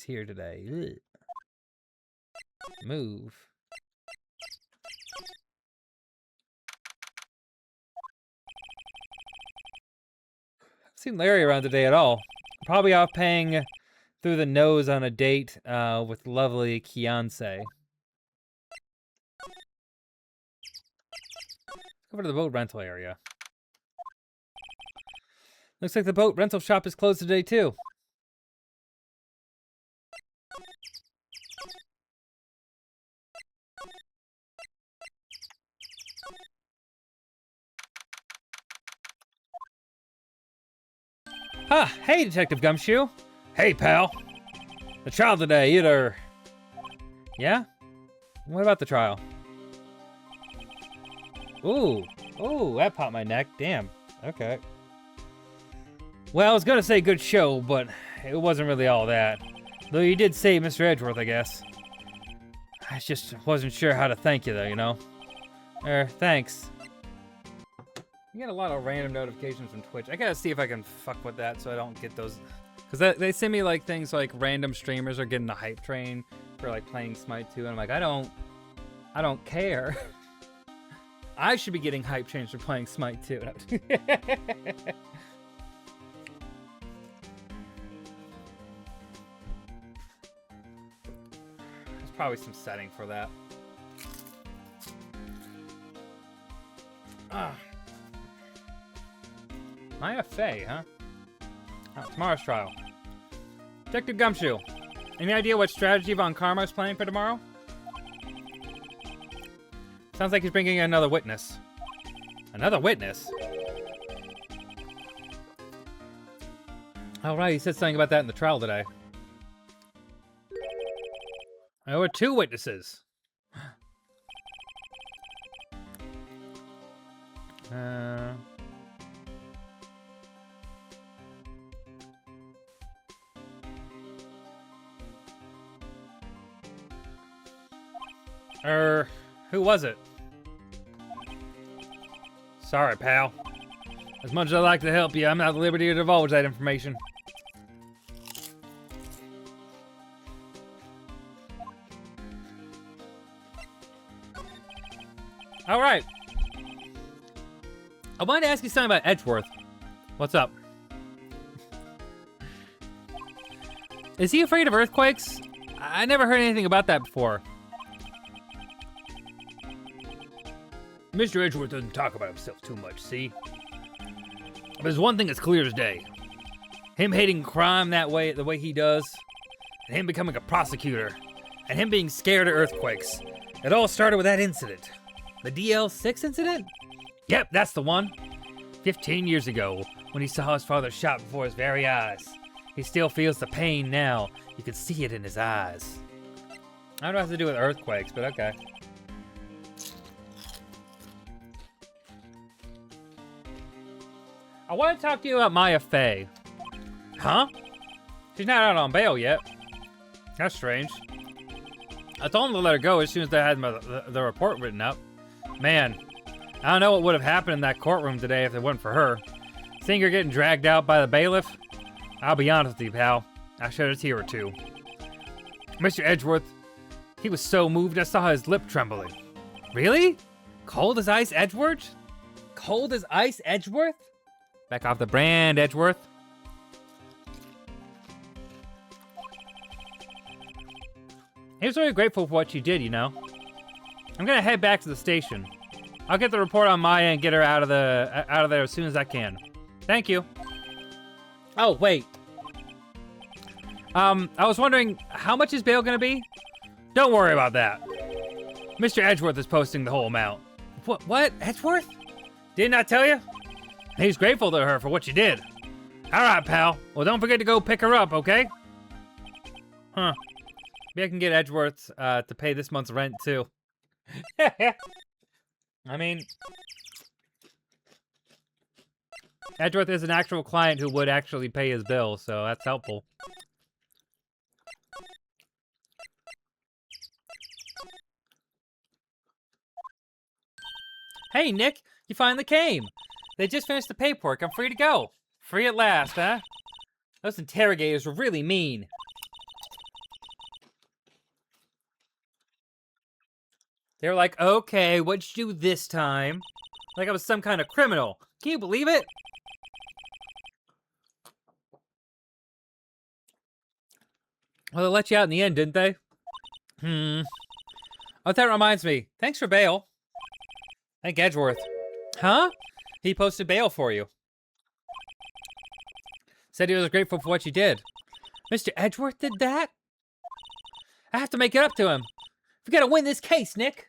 here today. Ugh. Move. I've seen Larry around today at all. Probably out paying through the nose on a date with lovely Kianse. Over to the boat rental area. Looks like the boat rental shop is closed today, too. Ah, hey, Detective Gumshoe. Hey, pal. The trial today, either. Yeah? What about the trial? Ooh. Ooh, that popped my neck. Damn. Okay. Well, I was gonna say good show, but it wasn't really all that. Though you did say Mr. Edgeworth, I guess. I just wasn't sure how to thank you, though, you know? Thanks. You get a lot of random notifications from Twitch. I gotta see if I can fuck with that so I don't get those. Because they send me, like, things like random streamers are getting the hype train for, like, playing Smite 2. And I'm like, I don't care. I should be getting hype trains for playing Smite 2. There's probably some setting for that. Maya Fey, huh? Oh, tomorrow's trial. Detective Gumshoe, any idea what strategy Von Karma is planning for tomorrow? Sounds like he's bringing another witness. Another witness? All right, he said something about that in the trial today. There were 2 witnesses. Who was it? Sorry, pal. As much as I'd like to help you, I'm not at liberty to divulge that information. All right. I wanted to ask you something about Edgeworth. What's up? Is he afraid of earthquakes? I never heard anything about that before. Mr. Edgeworth doesn't talk about himself too much, see? But there's one thing that's clear as day. Him hating crime that way, the way he does, and him becoming a prosecutor, and him being scared of earthquakes. It all started with that incident. The DL6 incident? Yep, that's the one. 15 years ago, when he saw his father shot before his very eyes. He still feels the pain now. You can see it in his eyes. I don't know what it has to do with earthquakes, but okay. I want to talk to you about Maya Fey. Huh? She's not out on bail yet. That's strange. I told him to let her go as soon as they had the report written up. Man, I don't know what would have happened in that courtroom today if it wasn't for her. Seeing her getting dragged out by the bailiff? I'll be honest with you, pal. I shed a tear or 2. Mr. Edgeworth, he was so moved I saw his lip trembling. Really? Cold as ice Edgeworth? Cold as ice Edgeworth? Back off the brand, Edgeworth. He was really grateful for what you did, you know. I'm gonna head back to the station. I'll get the report on Maya and get her out of there as soon as I can. Thank you. Oh, wait. I was wondering, how much is bail gonna be? Don't worry about that. Mr. Edgeworth is posting the whole amount. What? Edgeworth? Didn't I tell you? He's grateful to her for what you did. All right, pal. Well, don't forget to go pick her up, okay? Huh. Maybe I can get Edgeworth to pay this month's rent, too. I mean, Edgeworth is an actual client who would actually pay his bill, so that's helpful. Hey, Nick, you finally came. They just finished the paperwork. I'm free to go. Free at last, huh? Those interrogators were really mean. They were like, okay, what'd you do this time? Like I was some kind of criminal. Can you believe it? Well, they let you out in the end, didn't they? Oh, that reminds me. Thanks for bail. Thank Edgeworth. Huh? He posted bail for you. Said he was grateful for what you did. Mr. Edgeworth did that? I have to make it up to him. We gotta win this case, Nick.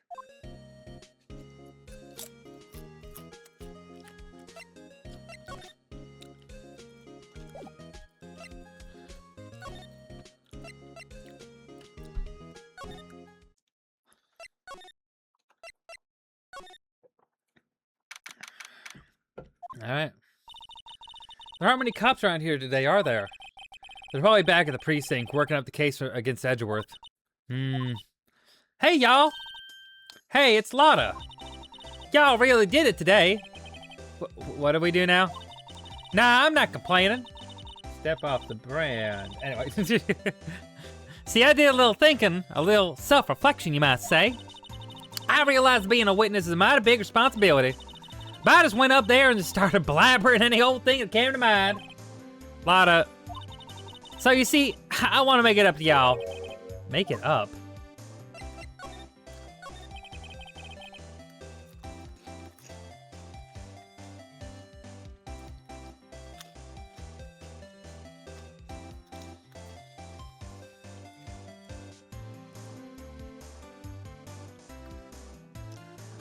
Alright. There aren't many cops around here today, are there? They're probably back at the precinct, working up the case against Edgeworth. Hey, y'all! Hey, it's Lotta! Y'all really did it today. What do we do now? Nah, I'm not complaining. Step off the brand. Anyway. See, I did a little thinking, a little self-reflection, you might say. I realized being a witness is a mighty big responsibility. But I just went up there and just started blabbering any old thing that came to mind. Lotta. So you see, I want to make it up to y'all. Make it up?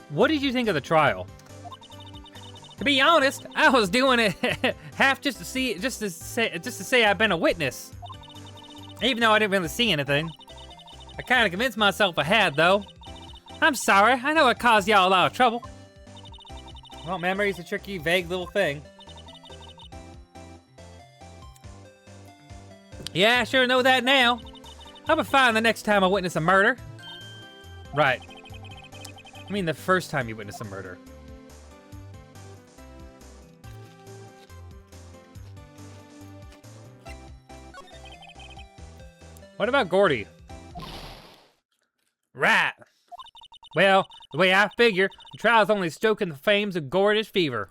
What did you think of the trial? To be honest, I was doing it half just to say I've been a witness. Even though I didn't really see anything. I kind of convinced myself I had, though. I'm sorry, I know it caused y'all a lot of trouble. Well, memory's a tricky, vague little thing. Yeah, I sure know that now. I'll be fine the next time I witness a murder. Right. I mean the first time you witness a murder. What about Gordy? Right. Well, the way I figure, the trial's only stoking the flames of Gordy's fever.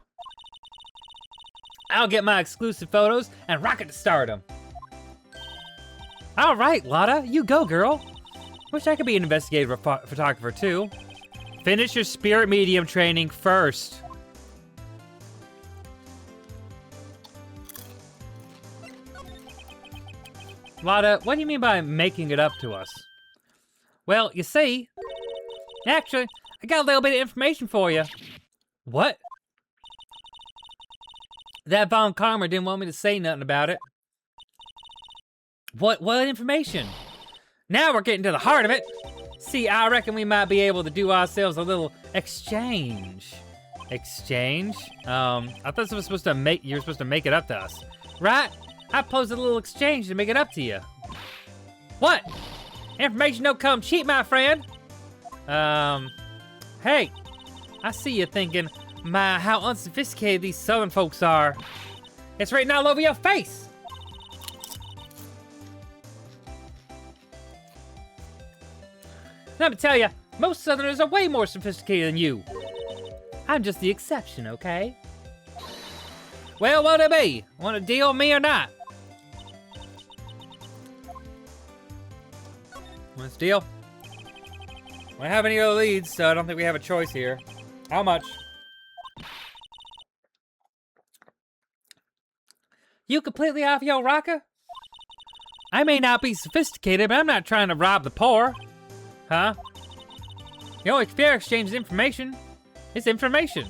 I'll get my exclusive photos and rocket to stardom. All right, Lotta, you go, girl. Wish I could be an investigative photographer too. Finish your spirit medium training first. Lotta, what do you mean by making it up to us? Well, you see, actually, I got a little bit of information for you. What? That Von Karma didn't want me to say nothing about it. What information? Now we're getting to the heart of it. See, I reckon we might be able to do ourselves a little exchange. Exchange? I thought this was supposed to you were supposed to make it up to us. Right? I posed a little exchange to make it up to you. What? Information don't come cheap, my friend. Hey, I see you thinking, my, how unsophisticated these Southern folks are. It's written all over your face. Let me tell you, most Southerners are way more sophisticated than you. I'm just the exception, okay? Well, what'll it be? Want to deal with me or not? Let's deal. We don't have any other leads, so I don't think we have a choice here. How much? You completely off your rocker? I may not be sophisticated, but I'm not trying to rob the poor. Huh? The only fair exchange is information. It's information.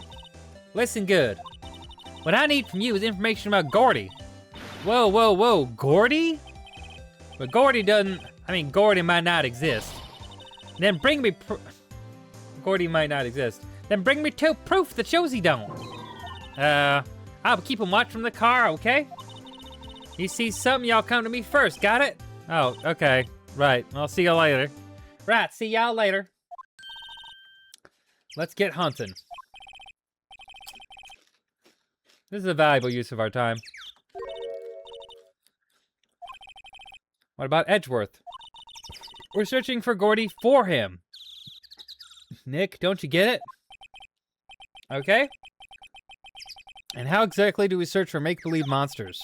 Listen good. What I need from you is information about Gordy. Whoa, whoa, whoa, Gordy? But Gordy doesn't, Gordy might not exist. Then bring me Gordy might not exist. Then bring me proof that shows he don't. I'll keep him watch from the car, okay? You see something, y'all come to me first, got it? Oh, okay, right, I'll see you later. Right, see y'all later. Let's get hunting. This is a valuable use of our time. What about Edgeworth? We're searching for Gordy for him. Nick, don't you get it? Okay. And how exactly do we search for make-believe monsters?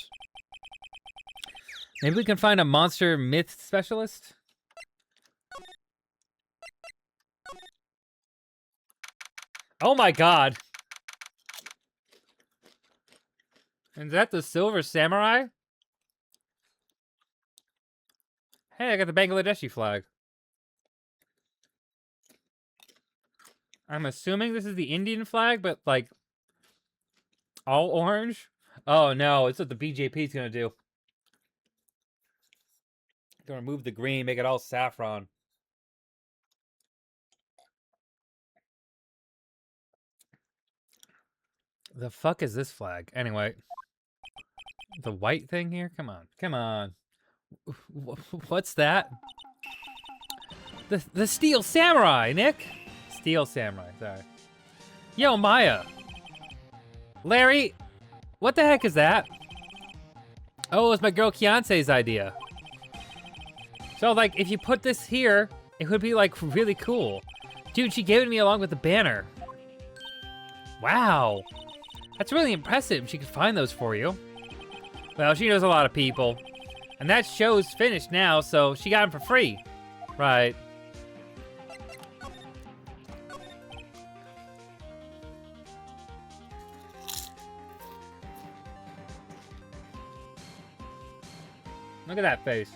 Maybe we can find a monster myth specialist? Oh my god. Is that the Silver Samurai? Hey, I got the Bangladeshi flag. I'm assuming this is the Indian flag, but like all orange? Oh no, it's what the BJP's gonna do. Gonna remove the green, make it all saffron. The fuck is this flag? Anyway. The white thing here? Come on. Come on. What's that? The Steel Samurai, Nick. Steel Samurai, sorry. Yo, Maya. Larry, what the heck is that? Oh, it was my girl Kiance's idea. So, like, if you put this here, it would be, like, really cool. Dude, she gave it to me along with the banner. Wow. That's really impressive. She could find those for you. Well, she knows a lot of people. And that show's finished now, so she got them for free. Right. Look at that face.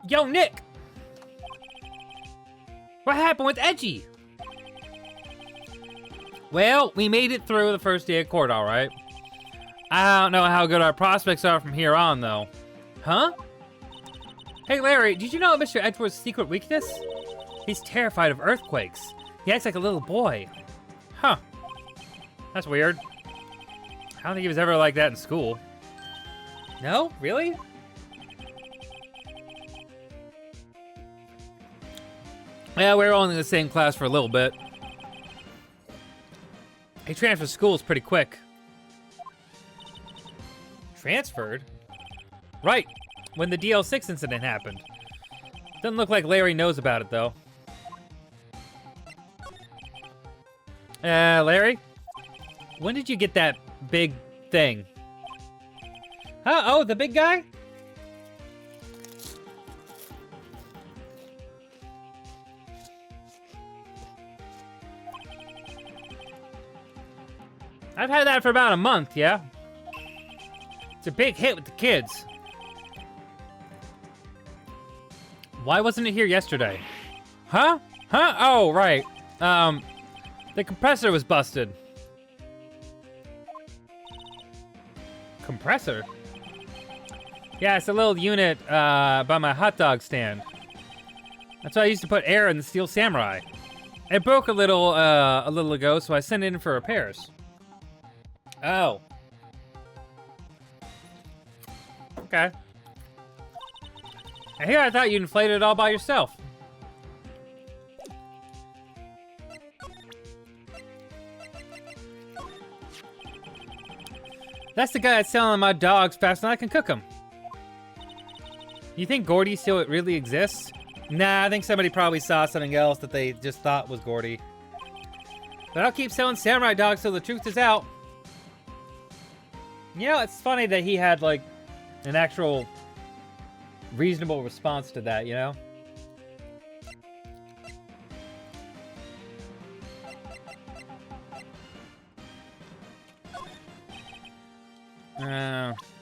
Yo, Nick! What happened with Edgy? Well, we made it through the first day of court, all right. I don't know how good our prospects are from here on, though. Huh? Hey, Larry, did you know Mr. Edgeworth's secret weakness? He's terrified of earthquakes. He acts like a little boy. Huh. That's weird. I don't think he was ever like that in school. No? Really? Yeah, we were only in the same class for a little bit. He transferred schools pretty quick. Transferred? Right, when the DL6 incident happened. Doesn't look like Larry knows about it, though. Larry? When did you get that big thing? Huh? Oh, the big guy? I've had that for about a month, yeah? It's a big hit with the kids. Why wasn't it here yesterday? Huh? Huh? Oh, right. The compressor was busted. Compressor? Yeah, it's a little unit by my hot dog stand. That's why I used to put air in the Steel Samurai. It broke a little ago, so I sent it in for repairs. Oh. Okay. And here I thought you inflated it all by yourself. That's the guy that's selling my dogs faster than I can cook them. You think Gordy still really exists? Nah, I think somebody probably saw something else that they just thought was Gordy. But I'll keep selling samurai dogs till the truth is out. You know, it's funny that he had, like, an actual reasonable response to that, you know?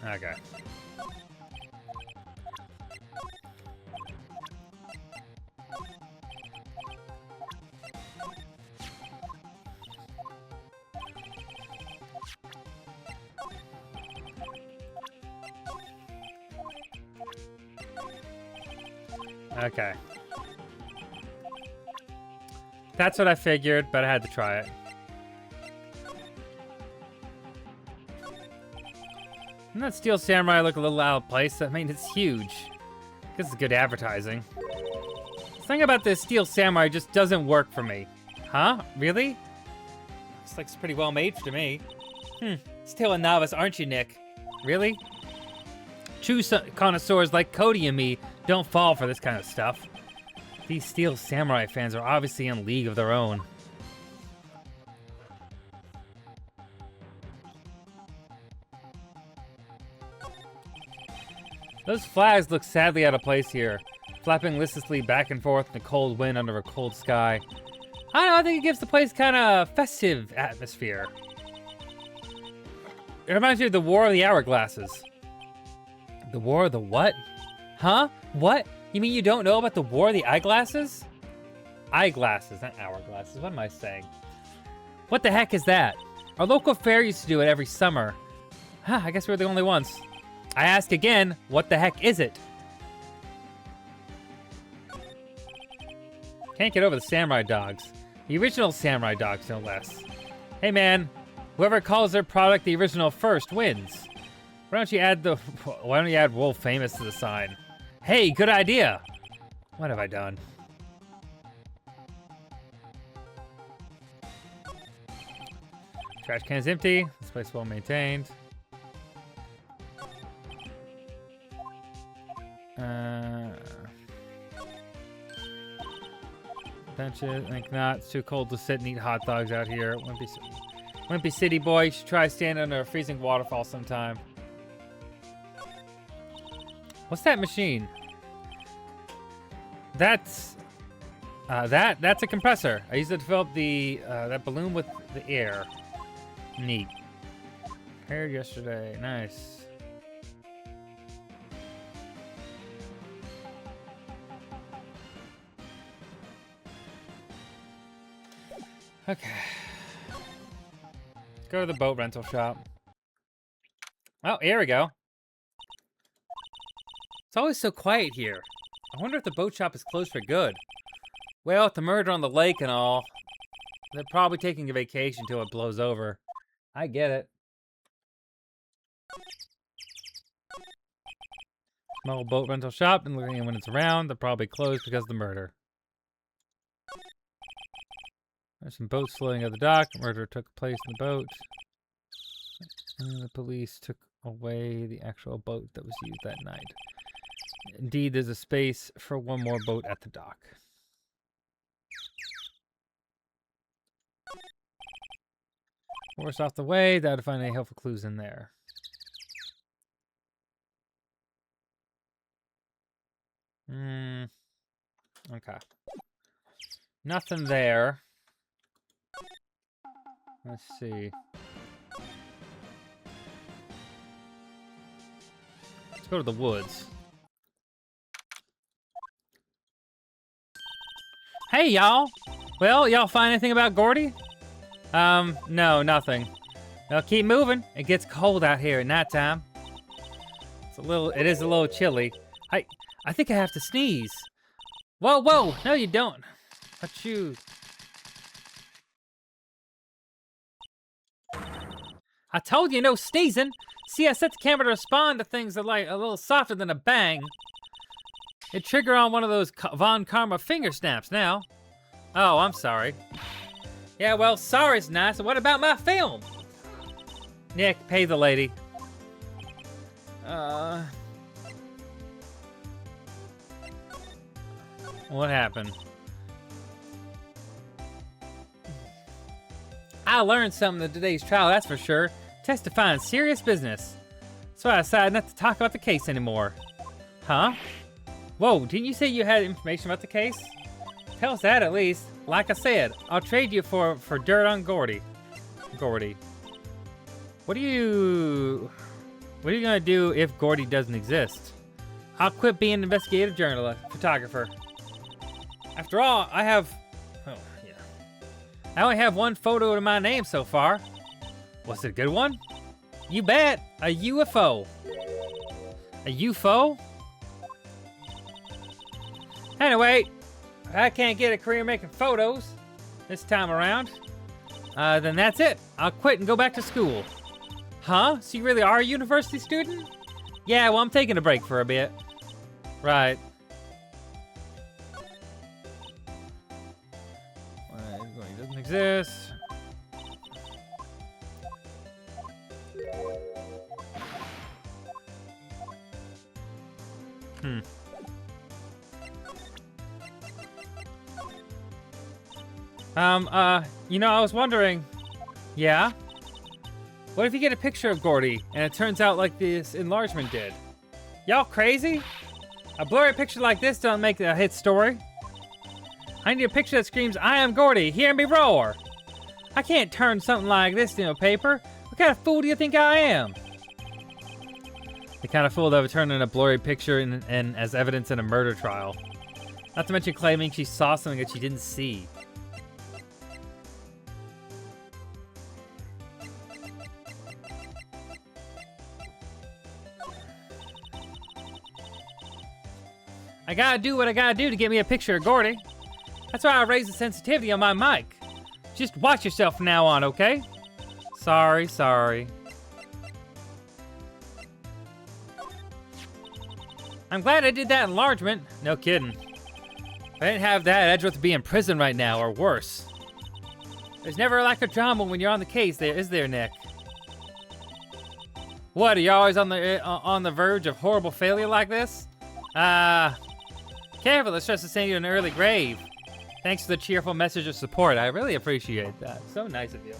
Okay. Okay. That's what I figured, but I had to try it. Doesn't that Steel Samurai look a little out of place? I mean, it's huge. This is good advertising. The thing about this Steel Samurai just doesn't work for me. Huh? Really? Looks like it's pretty well made to me. Still a novice, aren't you, Nick? Really? True connoisseurs like Cody and me don't fall for this kind of stuff. These Steel Samurai fans are obviously in a league of their own. Those flags look sadly out of place here, flapping listlessly back and forth in the cold wind under a cold sky. I don't know, I think it gives the place kind of festive atmosphere. It reminds me of the War of the Hourglasses. The War of the what? Huh? What? You mean you don't know about the War of the Eyeglasses? Eyeglasses, not hourglasses. What am I saying? What the heck is that? Our local fair used to do it every summer. Huh, I guess we're the only ones. I ask again, what the heck is it? Can't get over the samurai dogs. The original samurai dogs, no less. Hey man, whoever calls their product the original first wins. Why don't you add World Famous to the sign? Hey, good idea. What have I done? Trash can's empty. This place well maintained. Benches, I think not. It's too cold to sit and eat hot dogs out here. Wimpy City boy, you should try standing under a freezing waterfall sometime. What's that machine? That's a compressor. I used it to fill up the that balloon with the air. Neat. Prepared yesterday. Nice. Okay. Let's go to the boat rental shop. Oh, here we go. It's always so quiet here. I wonder if the boat shop is closed for good. Well, with the murder on the lake and all, they're probably taking a vacation till it blows over. I get it. Small boat rental shop, and looking at when it's around, they're probably closed because of the murder. There's some boats floating at the dock. Murder took place in the boat. And the police took away the actual boat that was used that night. Indeed, there's a space for one more boat at the dock. Horse off the way. Doubt to find any helpful clues in there. Okay. Nothing there. Let's see. Let's go to the woods. Hey, y'all. Well, y'all find anything about Gordy? No, nothing. Well, keep moving. It gets cold out here at nighttime. It is a little chilly. I think I have to sneeze. Whoa, no you don't. Achoo. I told you no sneezing. See, I set the camera to respond to things that like a little softer than a bang. It trigger on one of those Von Karma finger snaps now. Oh, I'm sorry. Yeah, well, sorry's nice. What about my film? Nick, pay the lady. What happened? I learned something in today's trial, that's for sure. Testifying serious business. So I decided not to talk about the case anymore. Huh? Whoa, didn't you say you had information about the case? Tell us that at least. Like I said, I'll trade you for dirt on Gordy. What are you gonna do if Gordy doesn't exist? I'll quit being an investigative journalist, photographer. After all, I only have one photo to my name so far. Was it a good one? You bet. A UFO. A UFO? Anyway, if I can't get a career making photos this time around, then that's it. I'll quit and go back to school. Huh? So you really are a university student? Yeah, well, I'm taking a break for a bit. Right. It doesn't exist. You know, I was wondering, yeah? What if you get a picture of Gordy and it turns out like this enlargement did? Y'all crazy? A blurry picture like this don't make a hit story. I need a picture that screams, I am Gordy, hear me roar. I can't turn something like this into a paper. What kind of fool do you think I am? The kind of fool that would turn in a blurry picture and as evidence in a murder trial. Not to mention claiming she saw something that she didn't see. I gotta do what I gotta do to get me a picture of Gordy. That's why I raised the sensitivity on my mic. Just watch yourself from now on, okay? Sorry, sorry. I'm glad I did that enlargement. No kidding. If I didn't have that, Edgeworth would be in prison right now, or worse. There's never a lack of drama when you're on the case, there is there, Nick? What, are you always on the verge of horrible failure like this? Careful, let's just send you an early grave. Thanks for the cheerful message of support. I really appreciate that. So nice of you.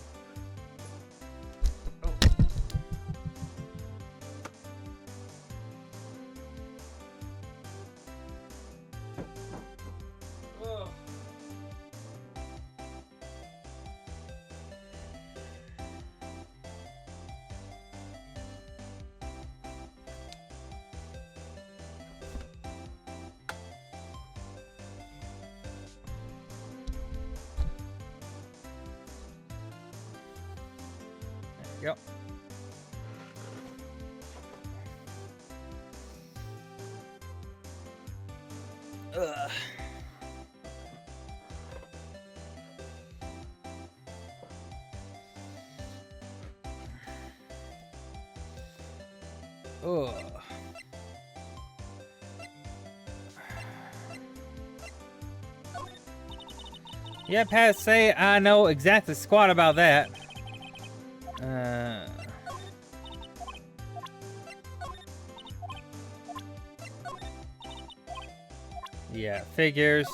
Yep. Ugh. Ugh. Yeah, Pat, say I know exactly squat about that. Yeah, figures.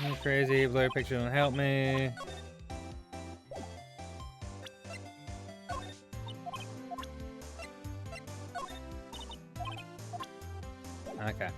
I'm crazy, blurry picture don't help me. Okay.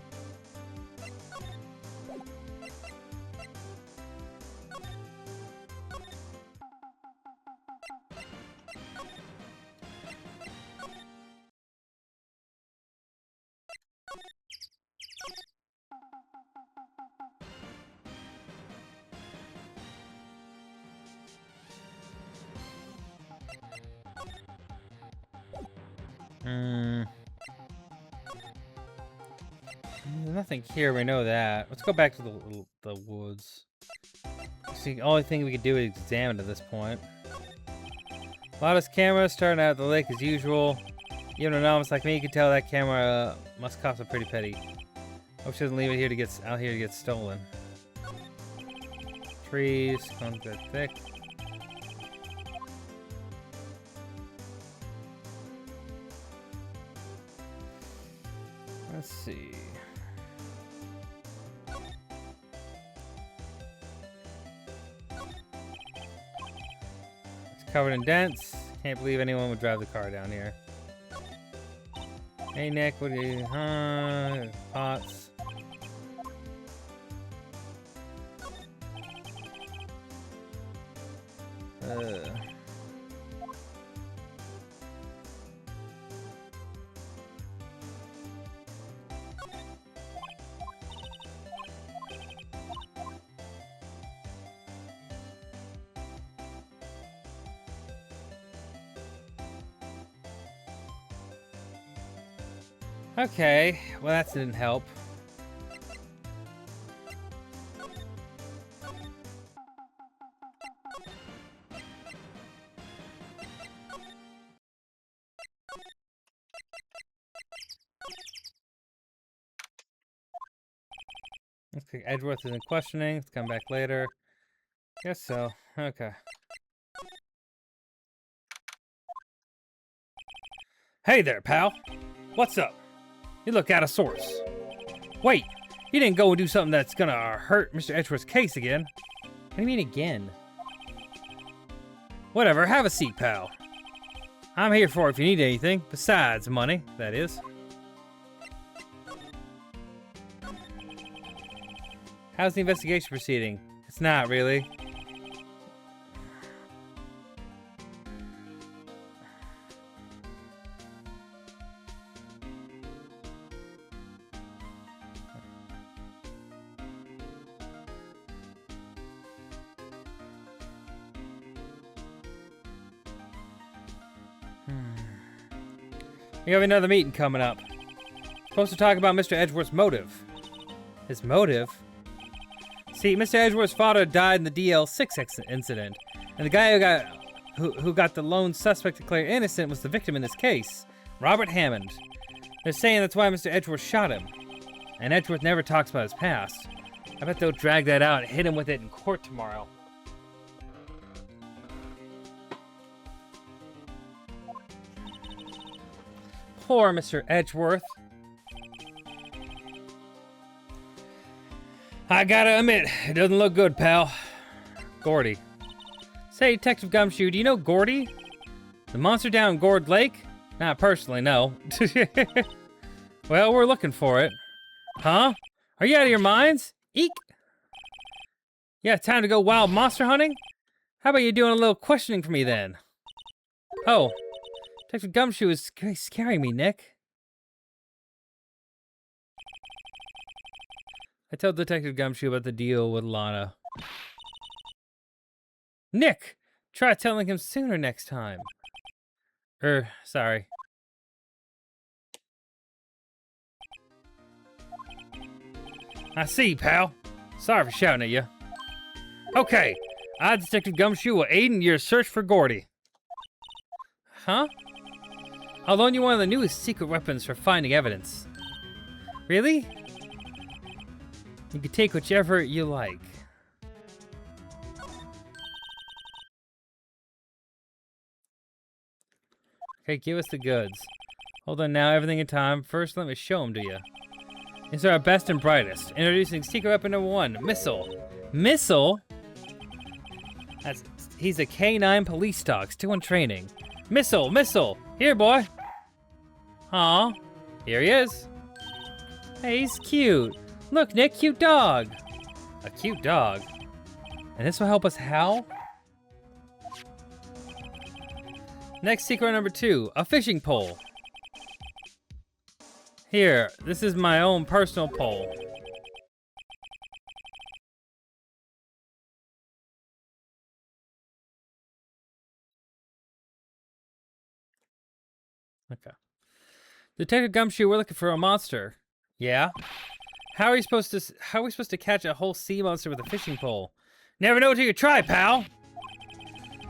There's nothing here, we know that. Let's go back to the woods. See, the only thing we could do is examine at this point. Loudest camera starting out at the lake as usual. Even an novice like me can tell that camera must cost a pretty penny. Hope she doesn't leave it here to get out here to get stolen. Trees, cones that thick. Let's see. It's covered in dents. Can't believe anyone would drive the car down here. Hey Nick, what do you, pots. Okay, well that didn't help. Okay, Edgeworth isn't questioning. Let's come back later. Guess so. Okay. Hey there, pal. What's up? You look out of sorts. Wait, you didn't go and do something that's gonna hurt Mr. Edgeworth's case again. What do you mean again? Whatever, have a seat, pal. I'm here for it if you need anything. Besides money, that is. How's the investigation proceeding? It's not really. We have another meeting coming up. Supposed to talk about Mr. Edgeworth's motive. His motive? See, Mr. Edgeworth's father died in the DL6 incident, and the guy who got the lone suspect declared innocent was the victim in this case, Robert Hammond. They're saying that's why Mr. Edgeworth shot him. And Edgeworth never talks about his past. I bet they'll drag that out and hit him with it in court tomorrow. Poor Mr. Edgeworth. I gotta admit, it doesn't look good, pal. Gordy. Say, Detective Gumshoe, do you know Gordy? The monster down Gourd Lake? Not personally, no. Well, we're looking for it. Huh? Are you out of your minds? Eek! Yeah, time to go wild monster hunting? How about you doing a little questioning for me then? Oh, Detective Gumshoe is scaring me, Nick. I told Detective Gumshoe about the deal with Lana. Nick! Try telling him sooner next time. Sorry. I see, pal. Sorry for shouting at you. Okay, I, Detective Gumshoe, will aid in your search for Gordy. Huh? I'll loan you one of the newest secret weapons for finding evidence. Really? You can take whichever you like. Okay, give us the goods. Hold on now, everything in time. First, let me show them to you. These are our best and brightest. Introducing secret weapon number 1, Missile. Missile? He's a K9 police dog, still in training. Missile, Missile! Here, boy! Aw, here he is. Hey, he's cute. Look, Nick, cute dog. A cute dog. And this will help us how? Next secret number 2, a fishing pole. Here, this is my own personal pole. Okay. Detective Gumshoe, we're looking for a monster. Yeah? How are we supposed to catch a whole sea monster with a fishing pole? Never know till you try, pal!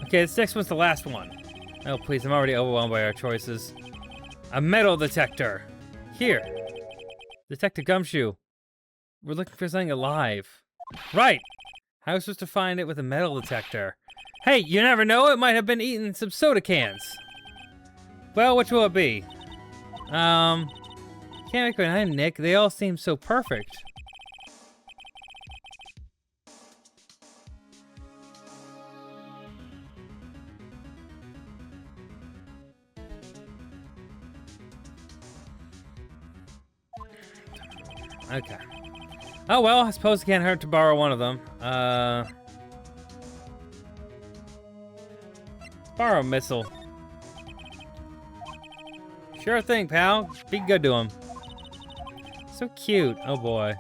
Okay, this next one's the last one. Oh, please, I'm already overwhelmed by our choices. A metal detector. Here. Detective Gumshoe. We're looking for something alive. Right! How are we supposed to find it with a metal detector? Hey, you never know, it might have been eating some soda cans. Well, which will it be? Can't make my mind, Nick. They all seem so perfect. Okay. Oh well, I suppose it can't hurt to borrow one of them. Borrow a missile. Sure thing, pal. Be good to him. So cute. Oh boy.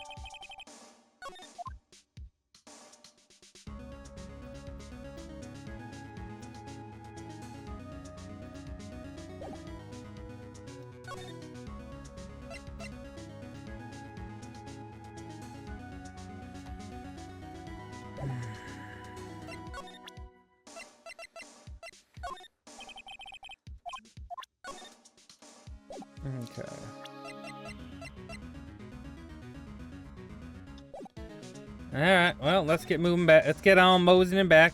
Okay. Alright, well, let's get moving back. Let's get on moseying back.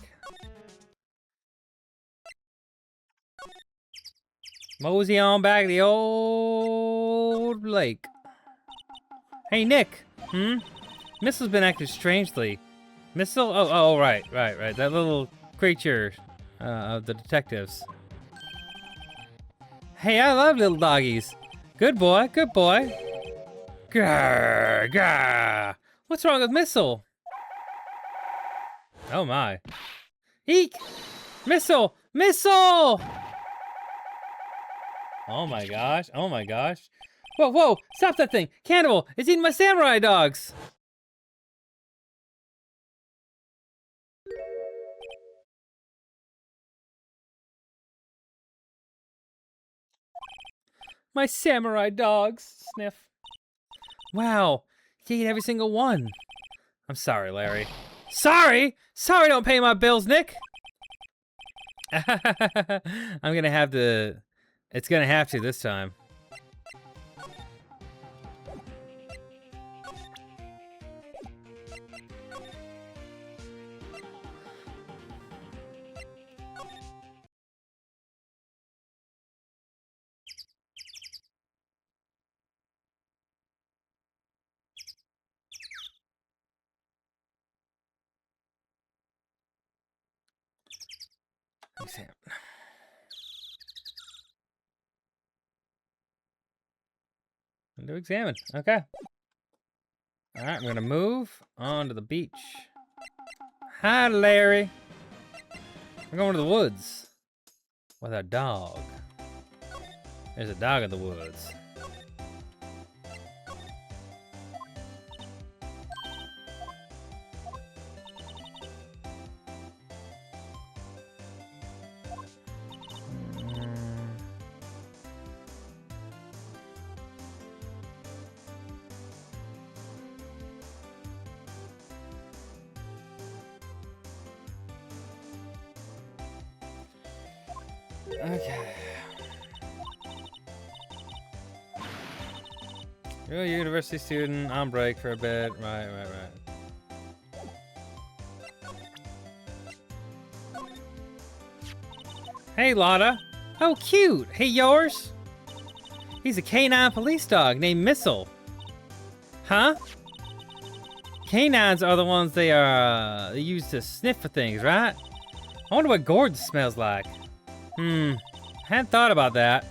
Mosey on back to the old lake. Hey, Nick. Missile's been acting strangely. Missile? Oh, right. That little creature of the detectives. Hey, I love little doggies. Good boy, good boy. Grrr, grrr. What's wrong with Missile? Oh my. Eek! Missile! Missile! Oh my gosh, oh my gosh. Whoa, stop that thing! Cannibal! It's eating my samurai dogs! My samurai dogs. Sniff. Wow, he ate every single one. I'm sorry, Larry. Sorry? Sorry don't pay my bills, Nick. I'm gonna have to... It's gonna have to this time. Examine. To examine. Okay. All right, I'm gonna move on to the beach. Hi, Larry. We're going to the woods with our dog. There's a dog in the woods. Okay. You're a university student on break for a bit. Right. Hey, Lotta. Oh, cute. Hey, yours? He's a canine police dog named Missile. Huh? Canines are the ones they use to sniff for things, right? I wonder what Gordon smells like. Hadn't thought about that.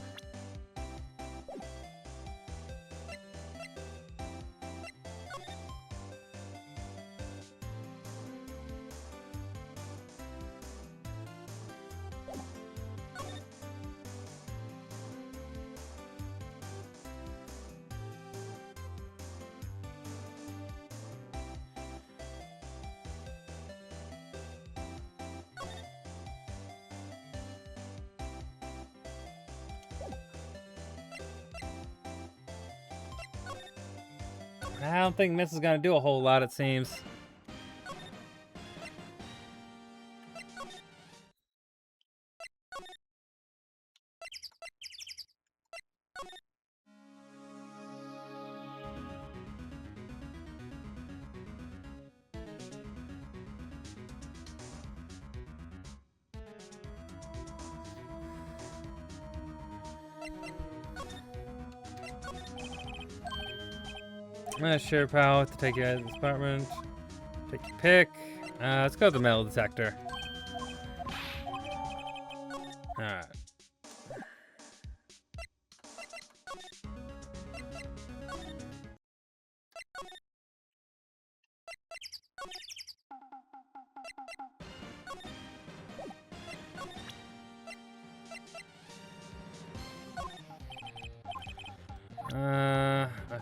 I don't think Miss is gonna do a whole lot, it seems. Sure, pal, to take you out of this apartment. Take your pick. Let's go to the metal detector. Alright.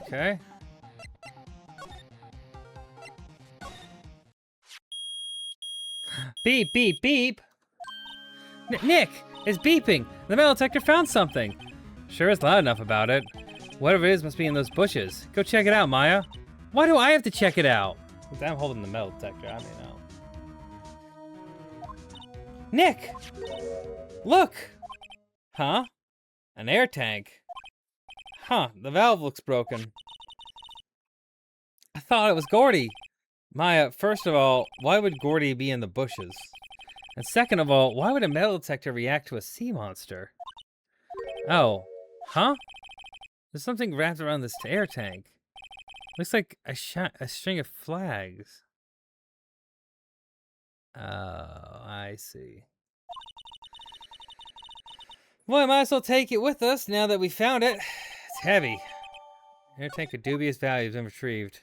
Okay. Beep, beep, beep. Nick, it's beeping. The metal detector found something. Sure is loud enough about it. Whatever it is must be in those bushes. Go check it out, Maya. Why do I have to check it out? I'm holding the metal detector, I mean, no. Nick! Look! Huh? An air tank. Huh, the valve looks broken. I thought it was Gordy. Maya, first of all, why would Gordy be in the bushes? And second of all, why would a metal detector react to a sea monster? Oh, huh? There's something wrapped around this air tank. Looks like a string of flags. Oh, I see. Well, I might as well take it with us now that we found it. It's heavy. Air tank of dubious value has been retrieved.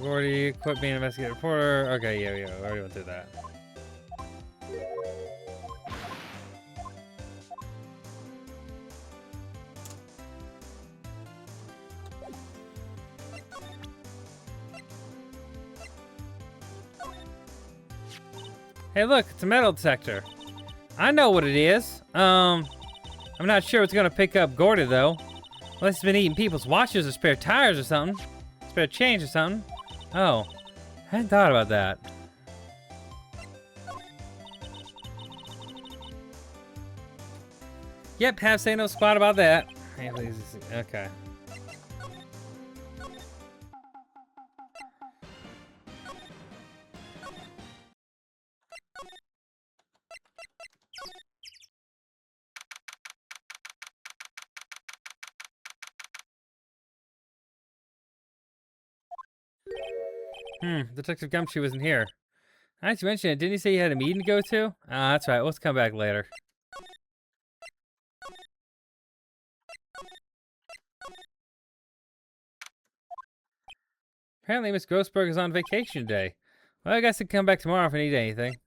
Gordy, quit being an investigative reporter. Okay, yeah, we already went through that. Hey, look, it's a metal detector. I know what it is. I'm not sure what's gonna pick up Gordy though. Unless he's been eating people's watches or spare tires or something. Spare change or something. Oh, I hadn't thought about that. Yep, have say no squat about that. Okay. Detective Gumshoe wasn't here. I just mentioned it. Didn't he say he had a meeting to go to? Ah, that's right. Let's come back later. Apparently, Miss Grossberg is on vacation today. Well, I guess I can come back tomorrow if I need anything.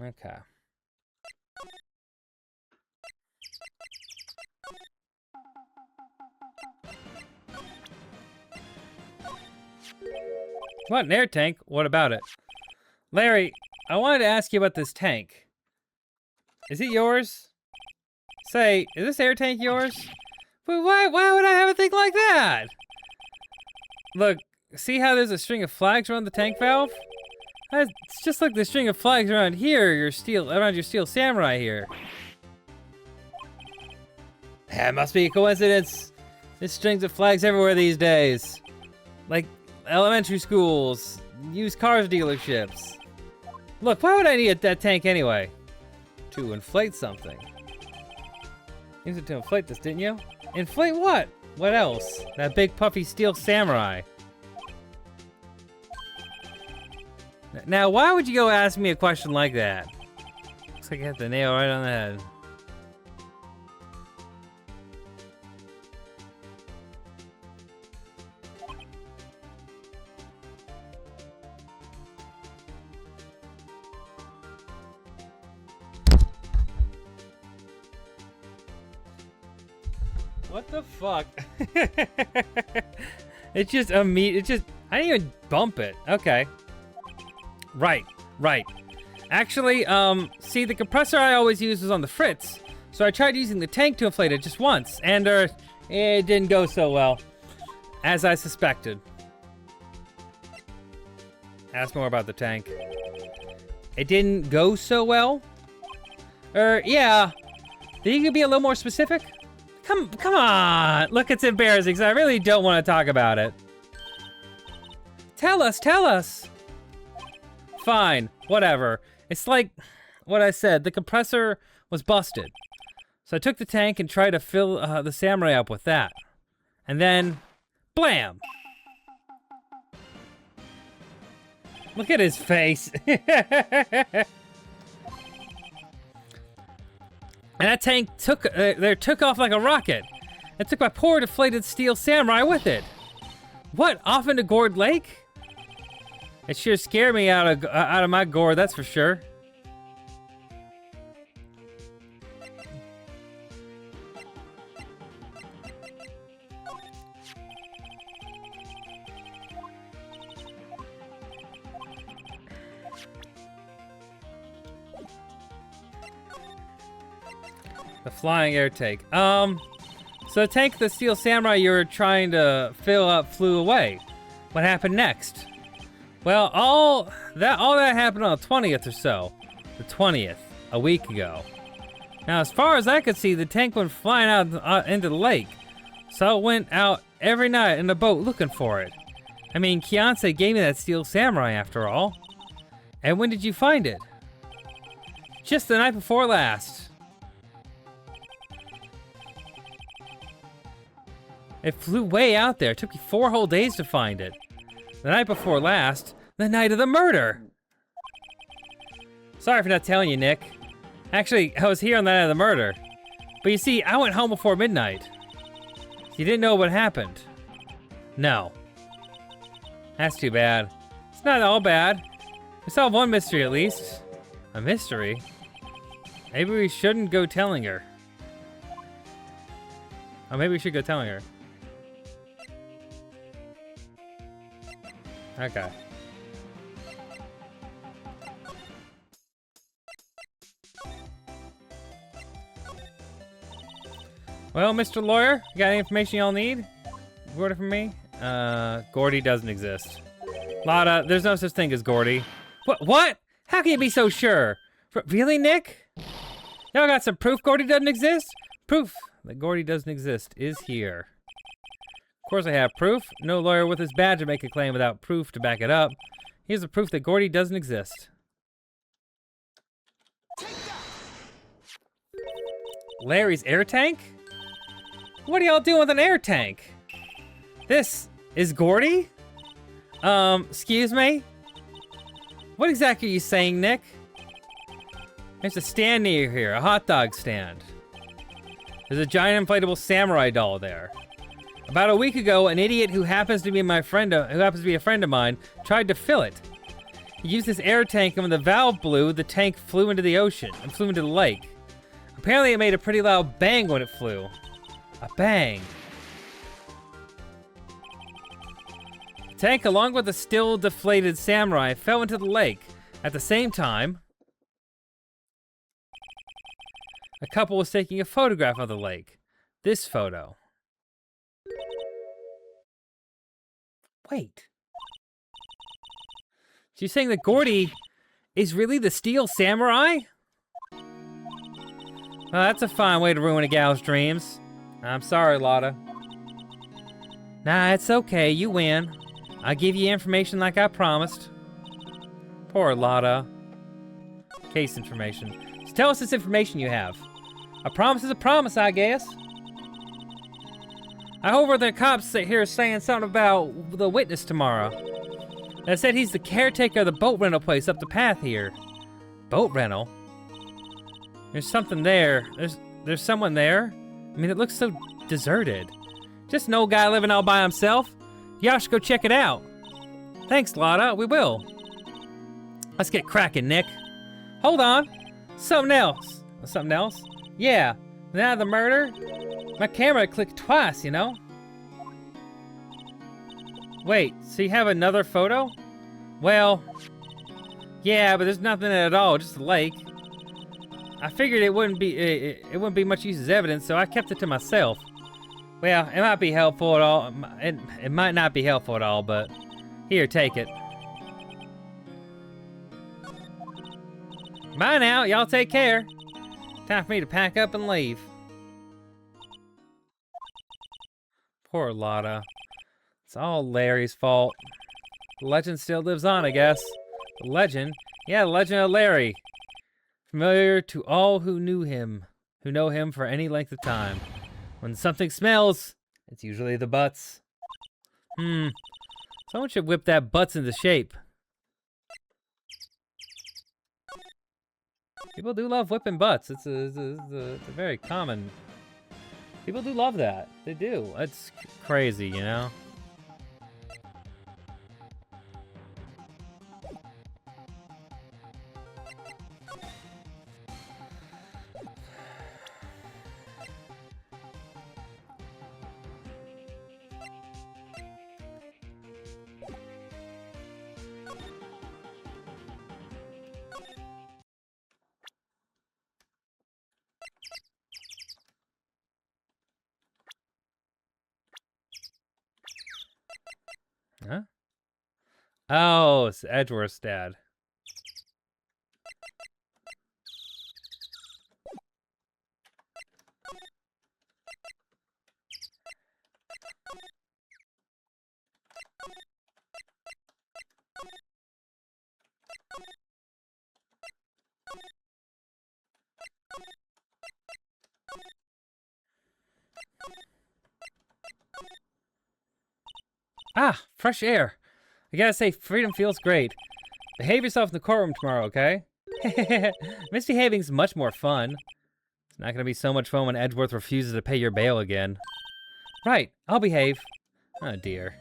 Okay. What, an air tank? What about it? Larry, I wanted to ask you about this tank. Is it yours? Say, is this air tank yours? But why would I have a thing like that? Look, see how there's a string of flags around the tank valve? It's just like the string of flags around here, around your steel samurai here. That must be a coincidence. There's strings of flags everywhere these days. Like elementary schools, used cars dealerships. Look, why would I need that tank anyway? To inflate something. You used it to inflate this, didn't you? Inflate what? What else? That big puffy steel samurai. Now, why would you go ask me a question like that? Looks like I hit the nail right on the head. What the fuck? It's just I didn't even bump it. Okay. Right. Actually, see, the compressor I always use was on the fritz, so I tried using the tank to inflate it just once, and it didn't go so well, as I suspected. Ask more about the tank. It didn't go so well? Yeah. Think you could be a little more specific? Come on! Look, it's embarrassing, so I really don't want to talk about it. Tell us! Fine, whatever. It's like what I said, the compressor was busted. So I took the tank and tried to fill the samurai up with that. And then, blam! Look at his face. And that tank took off like a rocket. It took my poor deflated steel samurai with it. What, off into Gourd Lake? It sure scared me out of my gourd, that's for sure. The flying air tank. So the tank the steel samurai you were trying to fill up flew away. What happened next? Well, all that happened on the 20th or so. The 20th, a week ago. Now, as far as I could see, the tank went flying out into the lake. So it went out every night in a boat looking for it. I mean, Kianse gave me that steel samurai after all. And when did you find it? Just the night before last. It flew way out there. It took me 4 whole days to find it. The night before last, the night of the murder. Sorry for not telling you, Nick. Actually, I was here on the night of the murder. But you see, I went home before midnight. You didn't know what happened? No. That's too bad. It's not all bad. We solved one mystery at least. A mystery? Maybe we shouldn't go telling her. Oh, maybe we should go telling her. Okay. Well, Mr. Lawyer, you got any information y'all need? Word from me? Gordy doesn't exist. Lotta, there's no such thing as Gordy. What? How can you be so sure? Really, Nick? Y'all got some proof Gordy doesn't exist? Proof that Gordy doesn't exist is here. Of course I have proof. No lawyer with his badge would make a claim without proof to back it up. Here's the proof that Gordy doesn't exist. Larry's air tank? What are y'all doing with an air tank? This is Gordy? Excuse me? What exactly are you saying, Nick? There's a stand near here, a hot dog stand. There's a giant inflatable samurai doll there. About a week ago, an idiot who happens to be a friend of mine tried to fill it. He used this air tank, and when the valve blew, the tank flew into the ocean and flew into the lake. Apparently, it made a pretty loud bang when it flew. A bang. The tank, along with the still deflated samurai, fell into the lake. At the same time, a couple was taking a photograph of the lake. This photo. Wait. So you're saying that Gordy is really the steel samurai? Well, that's a fine way to ruin a gal's dreams. I'm sorry, Lotta. Nah, it's okay. You win. I'll give you information like I promised. Poor Lotta. Case information. So tell us this information you have. A promise is a promise, I guess. I overheard the cops sit here saying something about the witness tomorrow. They said he's the caretaker of the boat rental place up the path here. Boat rental? There's something there. There's someone there? I mean, it looks so deserted. Just an old guy living all by himself. Y'all should go check it out. Thanks, Lotta. We will. Let's get cracking, Nick. Hold on. Something else. Something else? Yeah. Now the murder? My camera clicked twice, you know? Wait, so you have another photo? Well, yeah, but there's nothing in it at all, just a lake. I figured it wouldn't be much use as evidence, so I kept it to myself. Well, it might be helpful at all. It might not be helpful at all, but here, take it. Bye now, y'all take care. Time for me to pack up and leave. Poor Lotta. It's all Larry's fault. The legend still lives on, I guess. The legend? Yeah, the legend of Larry. Familiar to all who know him for any length of time. When something smells, it's usually the butts. Someone should whip that butts into shape. People do love whipping butts. It's a very common. People do love that. They do. It's crazy, you know? Huh? Oh, it's Edgeworth's dad. Ah, fresh air. I gotta say, freedom feels great. Behave yourself in the courtroom tomorrow, okay? Misbehaving's much more fun. It's not gonna be so much fun when Edgeworth refuses to pay your bail again. Right, I'll behave. Oh dear.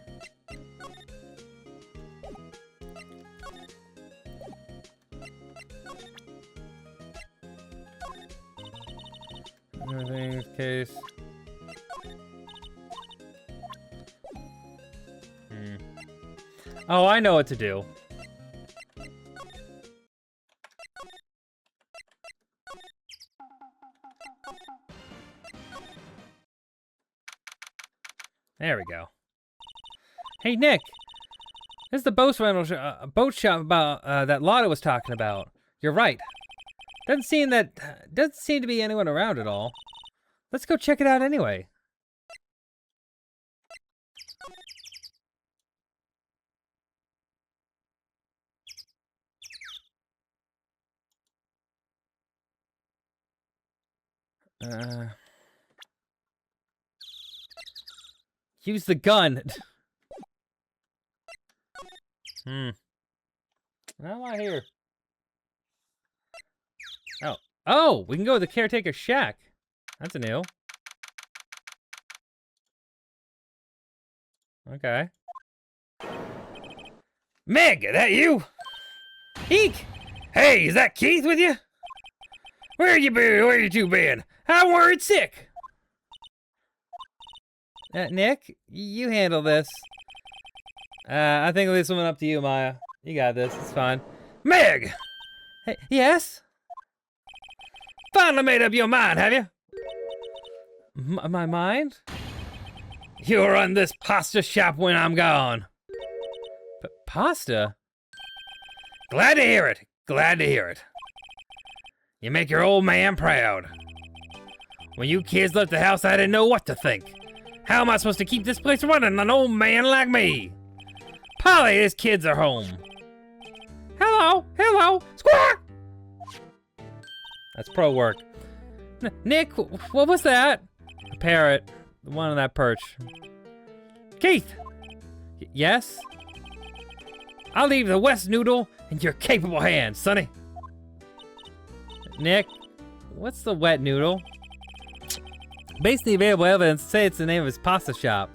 Everything's case. Oh, I know what to do. There we go. Hey, Nick. This is the boat shop about that Lotta was talking about. You're right. Doesn't seem to be anyone around at all. Let's go check it out anyway. Use the gun. I'm not here. Oh, we can go to the caretaker's shack. That's a new. Okay. Meg, that you? Eek! Hey, is that Keith with you? Where you been? Where you two been? I'm worried sick. Nick, you handle this. I think I'll leave something up to you, Maya. You got this. It's fine. Meg! Hey, yes? Finally made up your mind, have you? My mind? You'll run this pasta shop when I'm gone. Pasta? Glad to hear it. Glad to hear it. You make your old man proud. When you kids left the house, I didn't know what to think. How am I supposed to keep this place running, an old man like me? Polly, his kids are home. Hello, hello, squawk! That's pro work. Nick, what was that? A parrot, the one on that perch. Keith! Yes? I'll leave the West Noodle in your capable hands, sonny. Nick, what's the wet noodle? Based on the available evidence, say it's the name of his pasta shop.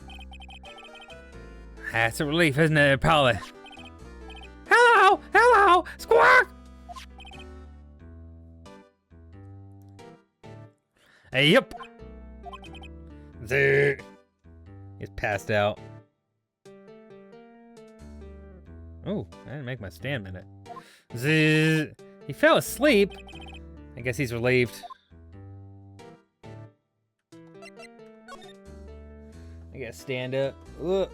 That's a relief, isn't it, Polly? Hello! Hello! Squawk! Hey, yep. He's passed out. Oh, I didn't make my stand minute. He fell asleep. I guess he's relieved. I gotta stand up. Ugh.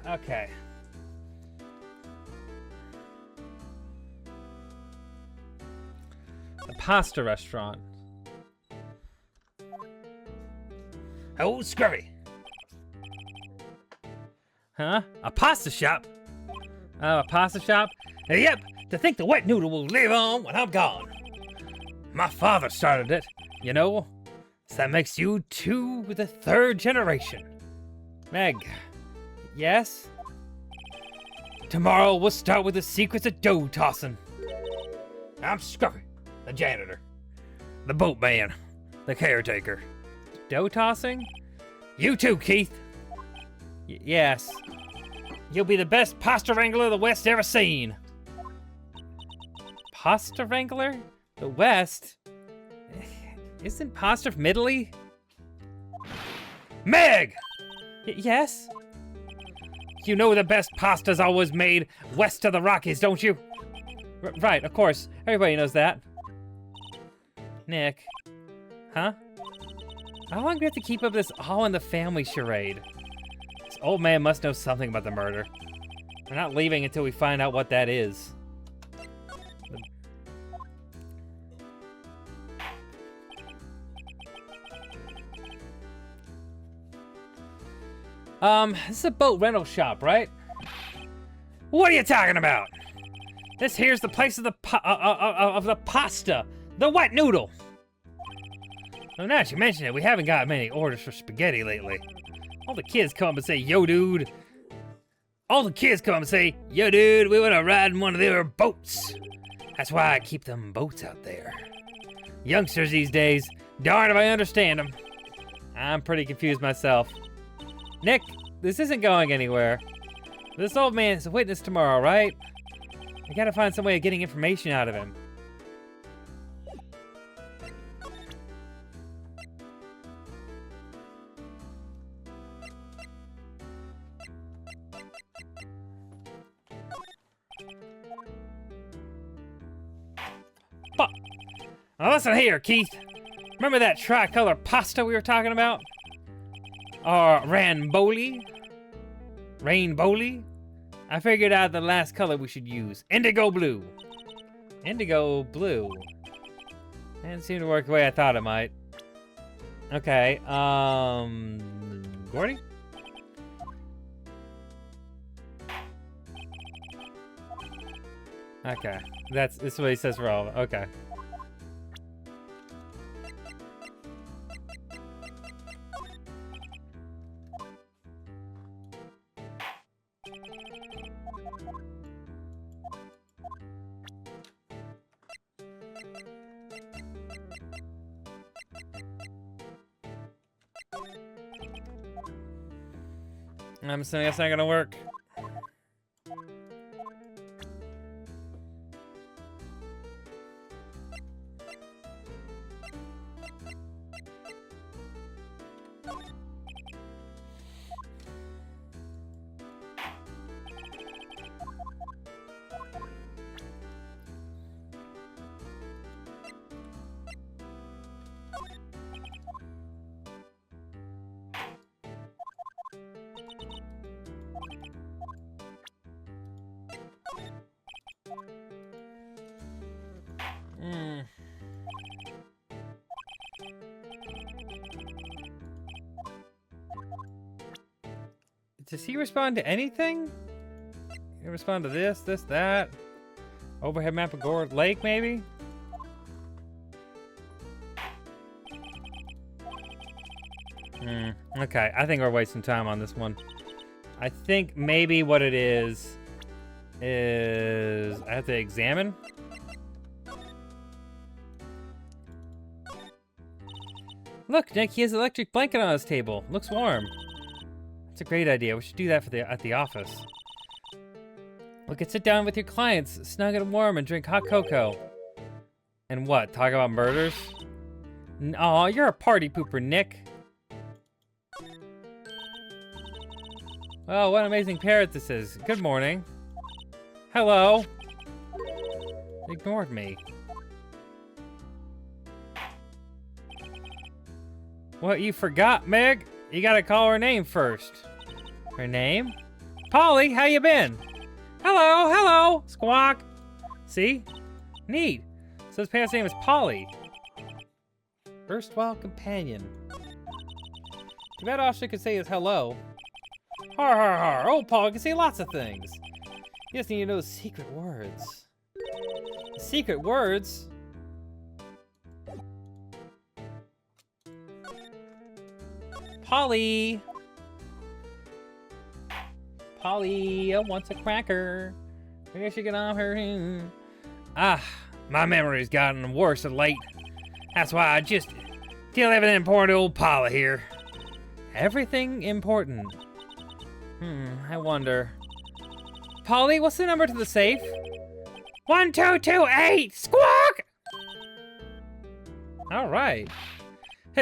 Okay. The pasta restaurant. Oh, scurry. Huh? A pasta shop? Oh, a pasta shop? Yep, to think the wet noodle will live on when I'm gone. My father started it, you know. So that makes you two the third generation. Meg. Yes? Tomorrow we'll start with the secrets of dough tossing. I'm Scurry, the janitor. The boatman, the caretaker. Dough tossing? You too, Keith. Yes. You'll be the best pasta wrangler the West ever seen. Pasta wrangler? The West? Isn't pasta from Italy? Meg! Yes? You know the best pasta's always made west of the Rockies, don't you? Right, of course. Everybody knows that. Nick. Huh? How long do we have to keep up this All in the Family charade? This old man must know something about the murder. We're not leaving until we find out what that is. This is a boat rental shop, right? What are you talking about? This here's the place of the pasta, the wet noodle. Well, now that you mention it, we haven't got many orders for spaghetti lately. All the kids come up and say, yo, dude. All the kids come up and say, yo, dude, we want to ride in one of their boats. That's why I keep them boats out there. Youngsters these days, darn if I understand them. I'm pretty confused myself. Nick, this isn't going anywhere. This old man is a witness tomorrow, right? We gotta find some way of getting information out of him. Fuck. Now listen here, Keith. Remember that tricolor pasta we were talking about? Or Ranboli? Rainbowly? I figured out the last color we should use. Indigo blue. Indigo blue. That didn't seem to work the way I thought it might. Okay, Gordy? Okay, this is what he says for all of it. Okay. I'm assuming that's not gonna work. Does he respond to anything? He respond to this, that. Overhead map of Gore Lake, maybe? Okay, I think we're wasting time on this one. I think maybe what it is I have to examine. Look, Nick, he has an electric blanket on his table. Looks warm. That's a great idea. We should do that at the office. We could sit down with your clients, snug and warm, and drink hot cocoa. And what? Talk about murders? Aw, you're a party pooper, Nick. Oh, what an amazing parrot this is. Good morning. Hello. Ignored me. What, you forgot, Meg? You gotta call her name first. Her name? Polly, how you been? Hello, hello, squawk. See? Neat. So his parent's name is Polly. Erstwhile companion. Too bad all she could say is hello. Har har har. Old Paul can say lots of things. You just need to know secret words. Secret words? Polly! Polly wants a cracker. Maybe I should get off her. Ah, my memory's gotten worse of late. That's why I just tell everything important to old Polly here. Everything important. I wonder. Polly, what's the number to the safe? 1228! Squawk! All right.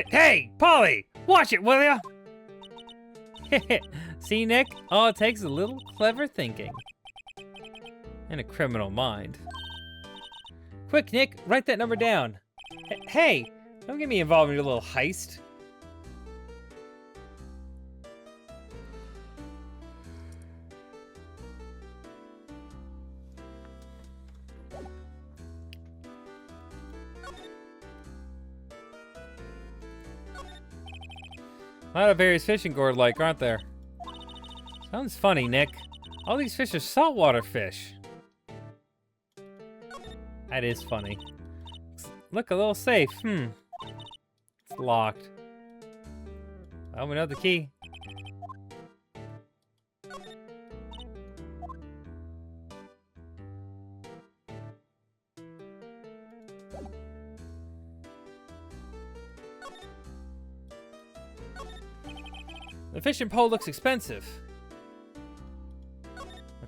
Hey, Polly! Watch it, will ya? See, Nick? All it takes is a little clever thinking. And a criminal mind. Quick, Nick, write that number down. Hey, don't get me involved in your little heist. A lot of various fishing gourd-like, aren't there? Sounds funny, Nick. All these fish are saltwater fish. That is funny. Look, a little safe. It's locked. Well, we know the key. The fishing pole looks expensive.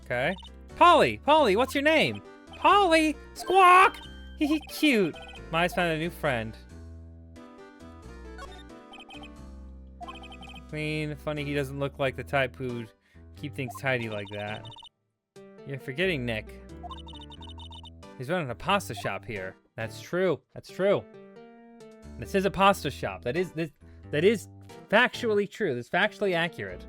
Okay. Polly! Polly, what's your name? Polly! Squawk! Hee cute. Mine's found a new friend. Clean. Funny he doesn't look like the type who'd keep things tidy like that. You're forgetting Nick. He's running a pasta shop here. That's true. That's true. This is a pasta shop. That is factually true. That's factually accurate.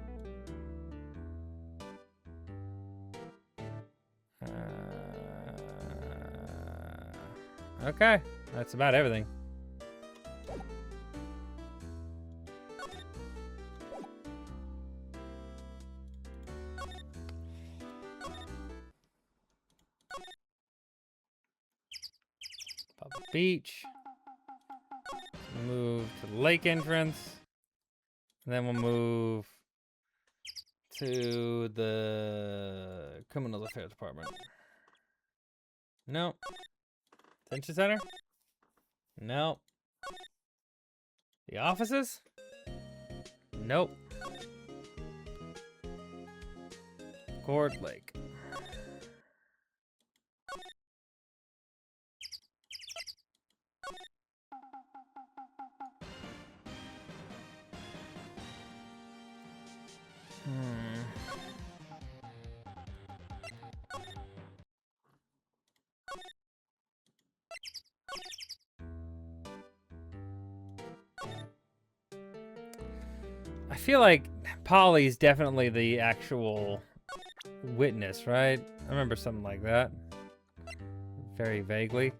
Okay, that's about everything. Public beach. Move to the lake entrance. And then we'll move to the criminal affairs department. No. Detention center? No. The offices? Nope. Gourd Lake. I feel like Polly's definitely the actual witness, right? I remember something like that. Very vaguely.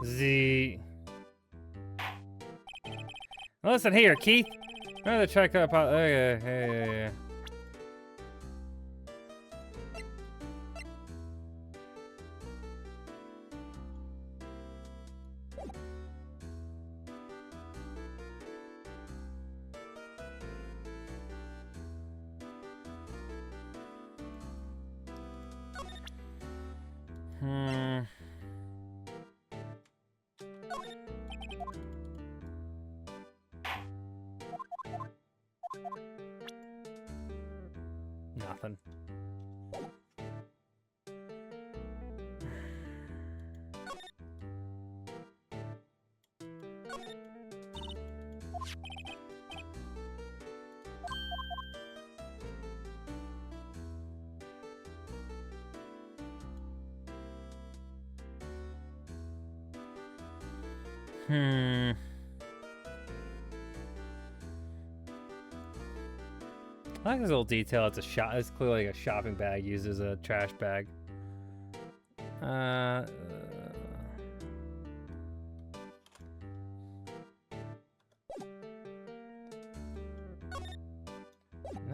Listen here, Keith. Remember the check up. Yeah. Nothing. I like this little detail. It's a shop. It's clearly like a shopping bag used as a trash bag.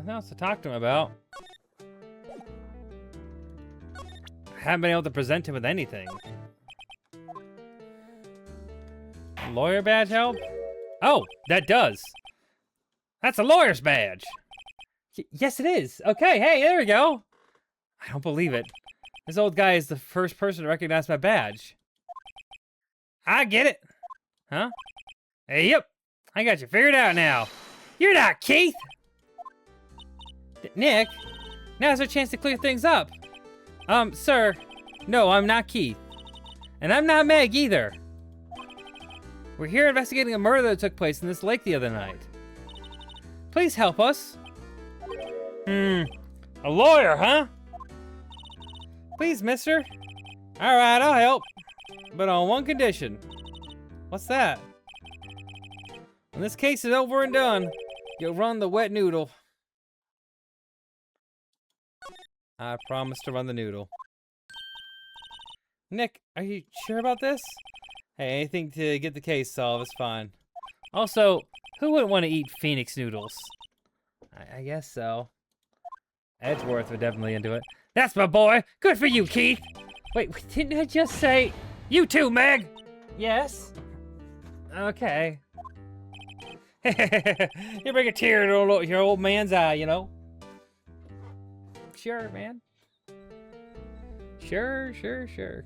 Nothing else to talk to him about. I haven't been able to present him with anything. Lawyer badge help? Oh, that does. That's a lawyer's badge. Yes, it is. Okay, hey, there we go. I don't believe it. This old guy is the first person to recognize my badge. I get it. Huh? Hey, yep. I got you figured out now. You're not Keith. Nick, now's our chance to clear things up. Sir, no, I'm not Keith. And I'm not Meg either. We're here investigating a murder that took place in this lake the other night. Please help us. A lawyer, huh? Please, mister. All right, I'll help. But on one condition. What's that? When this case is over and done, you'll run the wet noodle. I promise to run the noodle. Nick, are you sure about this? Hey, anything to get the case solved is fine. Also, who wouldn't want to eat Phoenix noodles? I guess so. Edgeworth would definitely into it. That's my boy! Good for you, Keith! Wait, didn't I just say... You too, Meg! Yes? Okay. You bring a tear to your old man's eye, you know? Sure, man. Sure. Sure.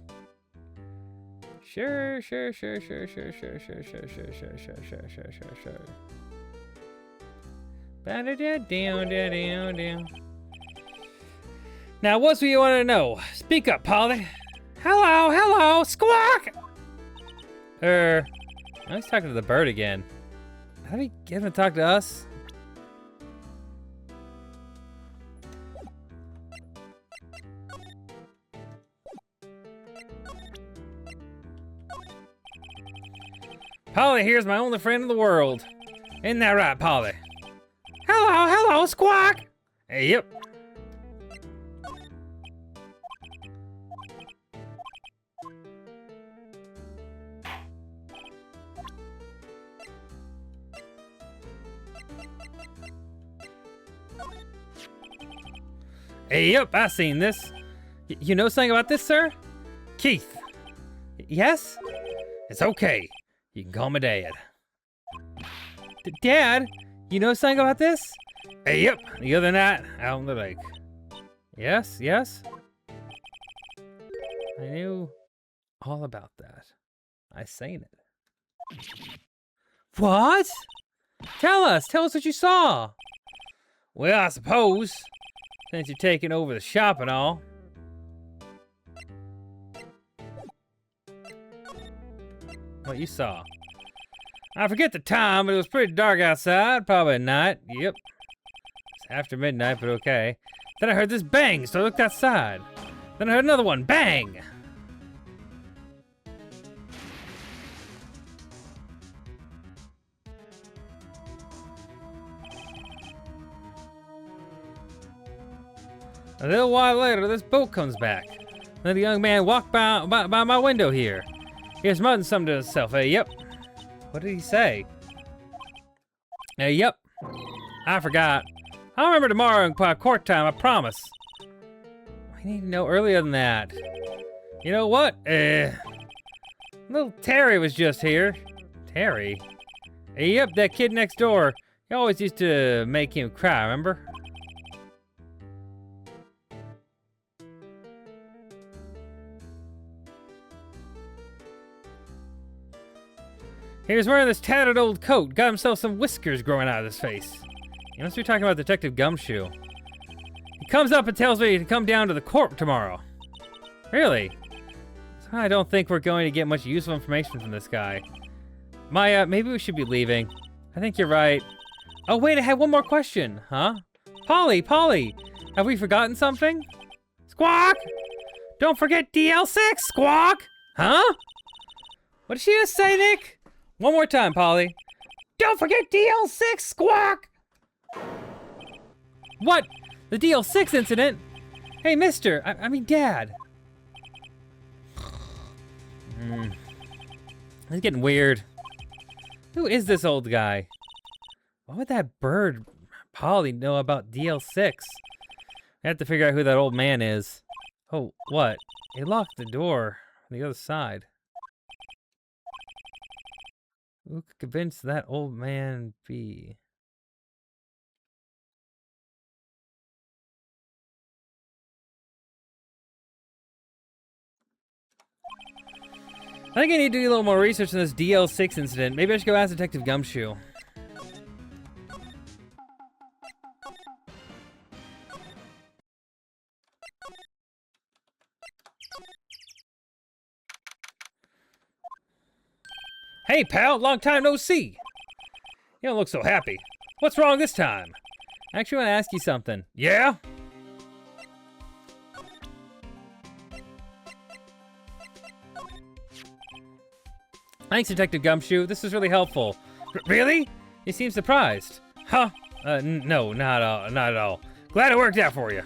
Now, what's what you want to know? Speak up, Polly. Hello, squawk! Now he's talking to the bird again. How did he get him to talk to us? Polly here's my only friend in the world. Isn't that right, Polly? Hello, squawk! Hey, yep. Hey, yep, I seen this. You know something about this, sir? Keith. Yes? It's okay. You can call me Dad. Dad, you know something about this? Hey, yep, the other night, out on the lake. Yes? I knew all about that. I seen it. What? Tell us what you saw. Well, I suppose, since you're taking over the shop and all. What you saw? I forget the time, but it was pretty dark outside, probably at night. Yep. It's after midnight, but okay. Then I heard this bang, so I looked outside. Then I heard another one, bang! A little while later, this boat comes back. Then the young man walked by my window here. He was muttering something to himself. Hey, yep. What did he say? Hey, yep. I forgot. I'll remember tomorrow in court time, I promise. We need to know earlier than that. You know what? Little Terry was just here. Terry? Hey, yep, that kid next door. You always used to make him cry, remember? He was wearing this tattered old coat, got himself some whiskers growing out of his face. You must be talking about Detective Gumshoe. He comes up and tells me to come down to the court tomorrow. Really? I don't think we're going to get much useful information from this guy. Maya, maybe we should be leaving. I think you're right. Oh wait, I had one more question, huh? Polly, have we forgotten something? Squawk! Don't forget DL6, squawk! Huh? What did she just say, Nick? One more time, Polly. Don't forget DL6, squawk! What? The DL6 incident? Hey, mister, I mean Dad. It's getting weird. Who is this old guy? Why would that bird Polly know about DL6? I have to figure out who that old man is. Oh, what? He locked the door on the other side. Who could convince that old man be? I think I need to do a little more research on this DL6 incident. Maybe I should go ask Detective Gumshoe. Hey, pal, long time no see. You don't look so happy. What's wrong this time? I actually want to ask you something. Yeah? Thanks, Detective Gumshoe. This is really helpful. Really? You seem surprised. Huh? No, not at all. Glad it worked out for you.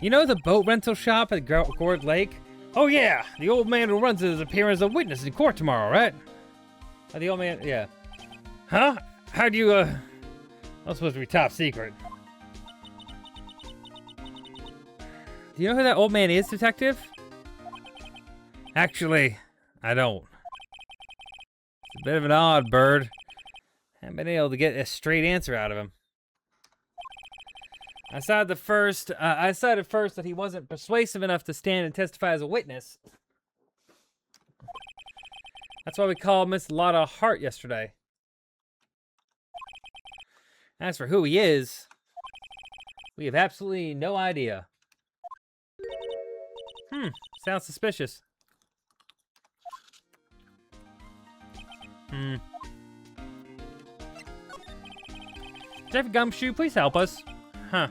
You know the boat rental shop at Gourd Lake? Oh yeah, the old man who runs it is appearing as a witness in court tomorrow, right? The old man, yeah. Huh? How'd you, That's supposed to be top secret. Do you know who that old man is, Detective? Actually, I don't. It's a bit of an odd bird. Haven't been able to get a straight answer out of him. I decided first that he wasn't persuasive enough to stand and testify as a witness. That's why we called Miss Lotta Hart yesterday. As for who he is, we have absolutely no idea. Sounds suspicious. Jeff Gumshoe, please help us. Huh.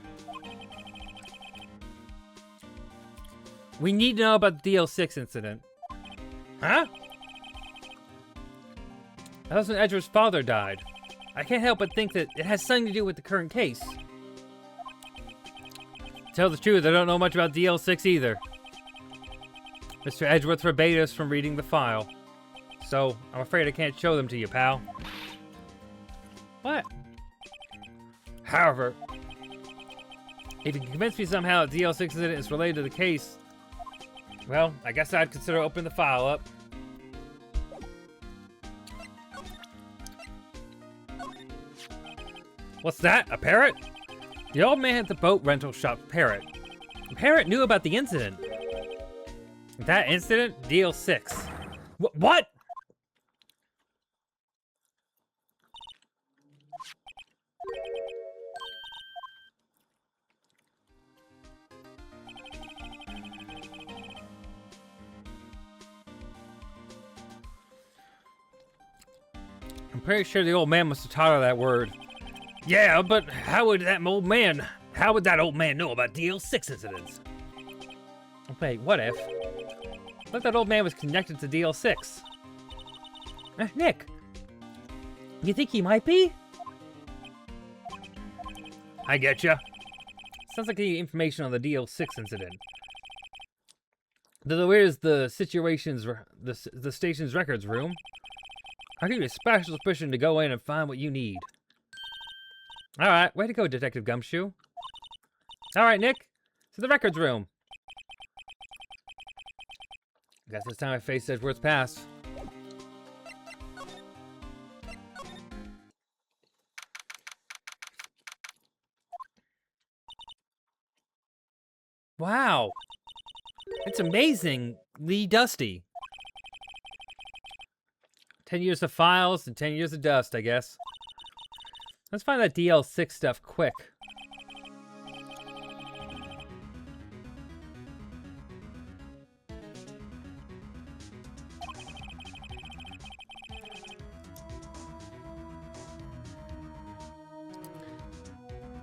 We need to know about the DL6 incident. Huh? That was when Edgeworth's father died. I can't help but think that it has something to do with the current case. To tell the truth, I don't know much about DL6 either. Mr. Edgeworth forbade us from reading the file. So, I'm afraid I can't show them to you, pal. What? However, if you can convince me somehow that DL6 incident is related to the case, well, I guess I'd consider opening the file up. What's that? A parrot? The old man at the boat rental shop's parrot. The parrot knew about the incident. That incident? DL6. What? I'm pretty sure the old man must have taught her that word. Yeah, but how would that old man know about DL6 incidents? Wait, what if? I thought that old man was connected to DL6. Nick, you think he might be? I getcha. Sounds like the information on the DL6 incident. Though where's the the station's records room? I'll give you a special permission to go in and find what you need. Alright, way to go, Detective Gumshoe. Alright, Nick, to the records room. Guess it's time I face Edgeworth's past. Wow. It's amazingly dusty. 10 years of files and 10 years of dust, I guess. Let's find that DL6 stuff quick.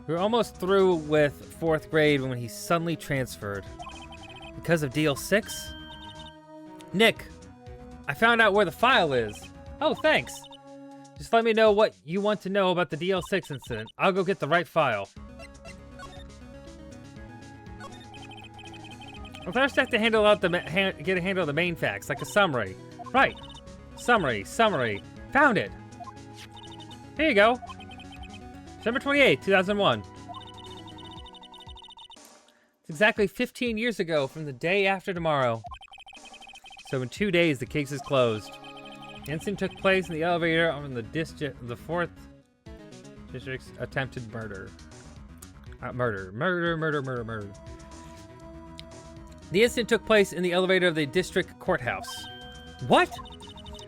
We were almost through with 4th grade when he suddenly transferred. Because of DL6? Nick, I found out where the file is. Oh, thanks. Just let me know what you want to know about the DL6 incident. I'll go get the right file. Well, first I have to handle out get a handle of the main facts, like a summary. Right. Summary. Found it. Here you go. December 28th, 2001. It's exactly 15 years ago from the day after tomorrow. So in 2 days, the case is closed. The incident took place in the elevator on the 4th District's attempted murder. Murder. The incident took place in the elevator of the district courthouse. What?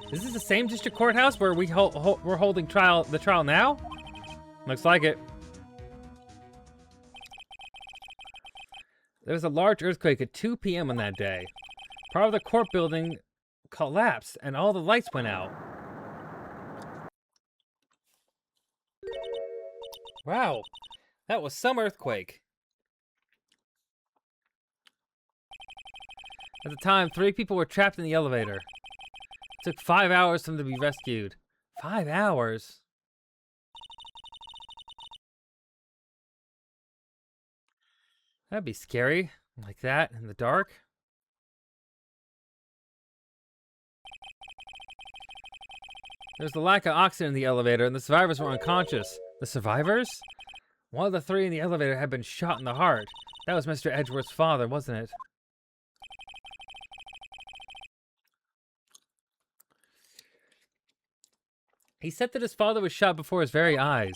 Is this the same district courthouse where we're holding the trial now? Looks like it. There was a large earthquake at 2 p.m. on that day. Part of the court building collapsed and all the lights went out. Wow, that was some earthquake. At the time, 3 people were trapped in the elevator. It took 5 hours for them to be rescued. 5 hours? That'd be scary, like that, in the dark. There was a lack of oxygen in the elevator, and the survivors were unconscious. The survivors? One of the 3 in the elevator had been shot in the heart. That was Mr. Edgeworth's father, wasn't it? He said that his father was shot before his very eyes.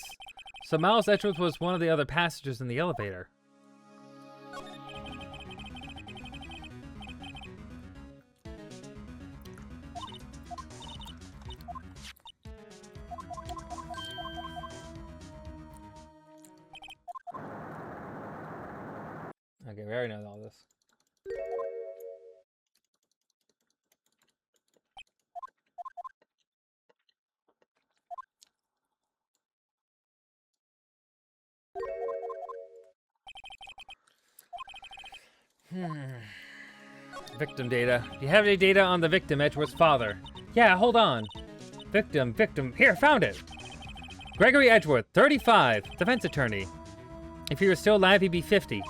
So Miles Edgeworth was one of the other passengers in the elevator. Okay, we already know all this. Victim data. Do you have any data on the victim, Edgeworth's father? Yeah, hold on. Victim. Here, found it. Gregory Edgeworth, 35, defense attorney. If he were still alive, he'd be 50.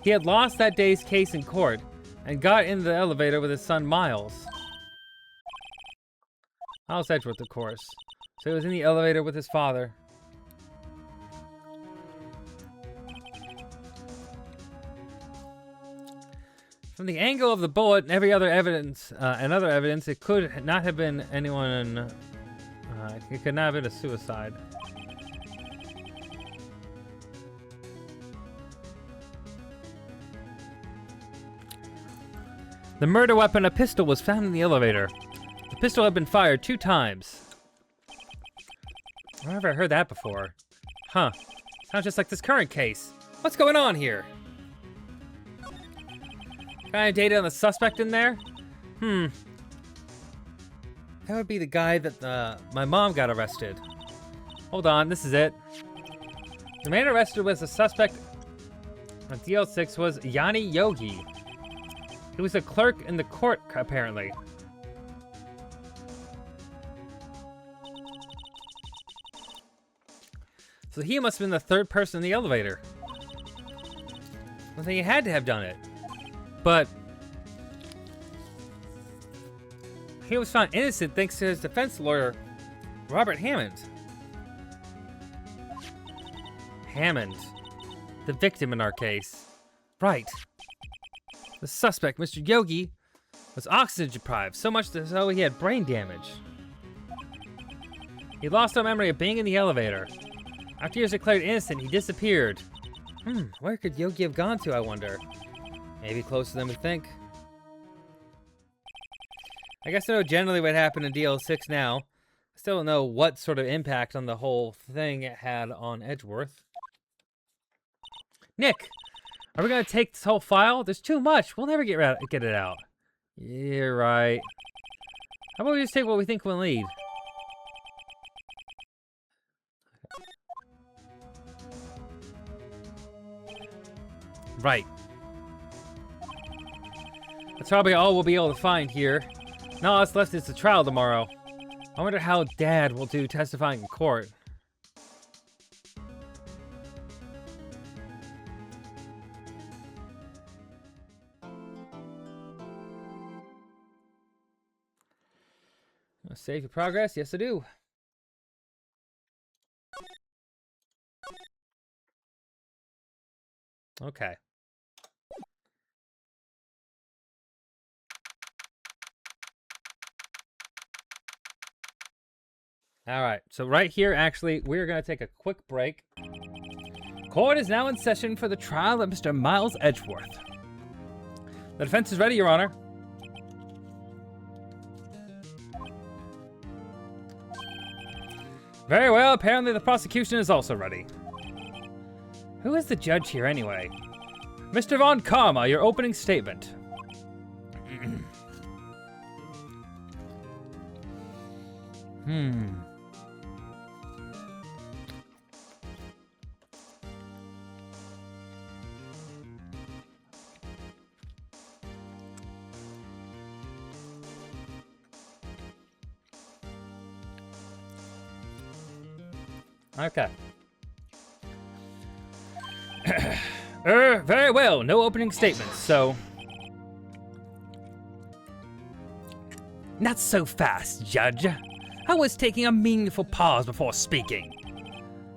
He had lost that day's case in court and got into the elevator with his son, Miles. Miles Edgeworth, of course. So he was in the elevator with his father. From the angle of the bullet and every other evidence, it could not have been anyone. It could not have been a suicide. The murder weapon, a pistol, was found in the elevator. The pistol had been fired 2 times. I've never heard that before. Huh. Sounds just like this current case. What's going on here? Got any data on the suspect in there? That would be the guy that my mom got arrested. Hold on, this is it. The man arrested was the suspect on DL6 was Yanni Yogi. He was a clerk in the court, apparently. So he must have been the 3rd person in the elevator. I think he had to have done it. But he was found innocent thanks to his defense lawyer, Robert Hammond. Hammond, the victim in our case. Right. The suspect, Mr. Yogi, was oxygen deprived, so much so he had brain damage. He lost all memory of being in the elevator. After he was declared innocent, he disappeared. Where could Yogi have gone to, I wonder? Maybe closer than we think. I guess I know generally what happened in DL6 now. I still don't know what sort of impact on the whole thing it had on Edgeworth. Nick! Are we gonna take this whole file? There's too much. We'll never get it out. You're right. How about we just take what we think we'll need? Right. That's probably all we'll be able to find here. Now all that's left is the trial tomorrow. I wonder how Dad will do testifying in court. Save your progress? Yes, I do. Okay. All right, so right here, actually, we're going to take a quick break. Court is now in session for the trial of Mr. Miles Edgeworth. The defense is ready, Your Honor. Very well, apparently the prosecution is also ready. Who is the judge here, anyway? Mr. Von Karma, your opening statement. Okay. Very well. No opening statements, so... Not so fast, Judge. I was taking a meaningful pause before speaking.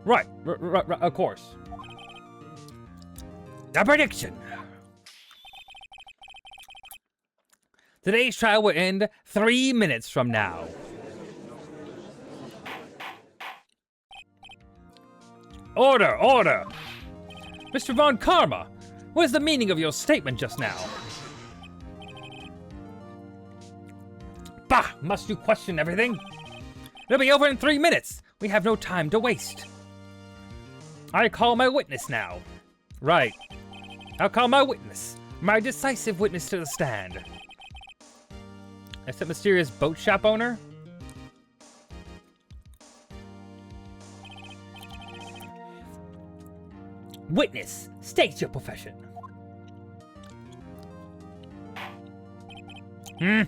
Right, of course. A prediction. Today's trial will end 3 minutes from now. Order, order! Mr. Von Karma, what is the meaning of your statement just now? Bah! Must you question everything? It'll be over in 3 minutes. We have no time to waste. I call my witness now. Right. I'll call my witness. My decisive witness to the stand. That's that mysterious boat shop owner? Witness, state your profession. I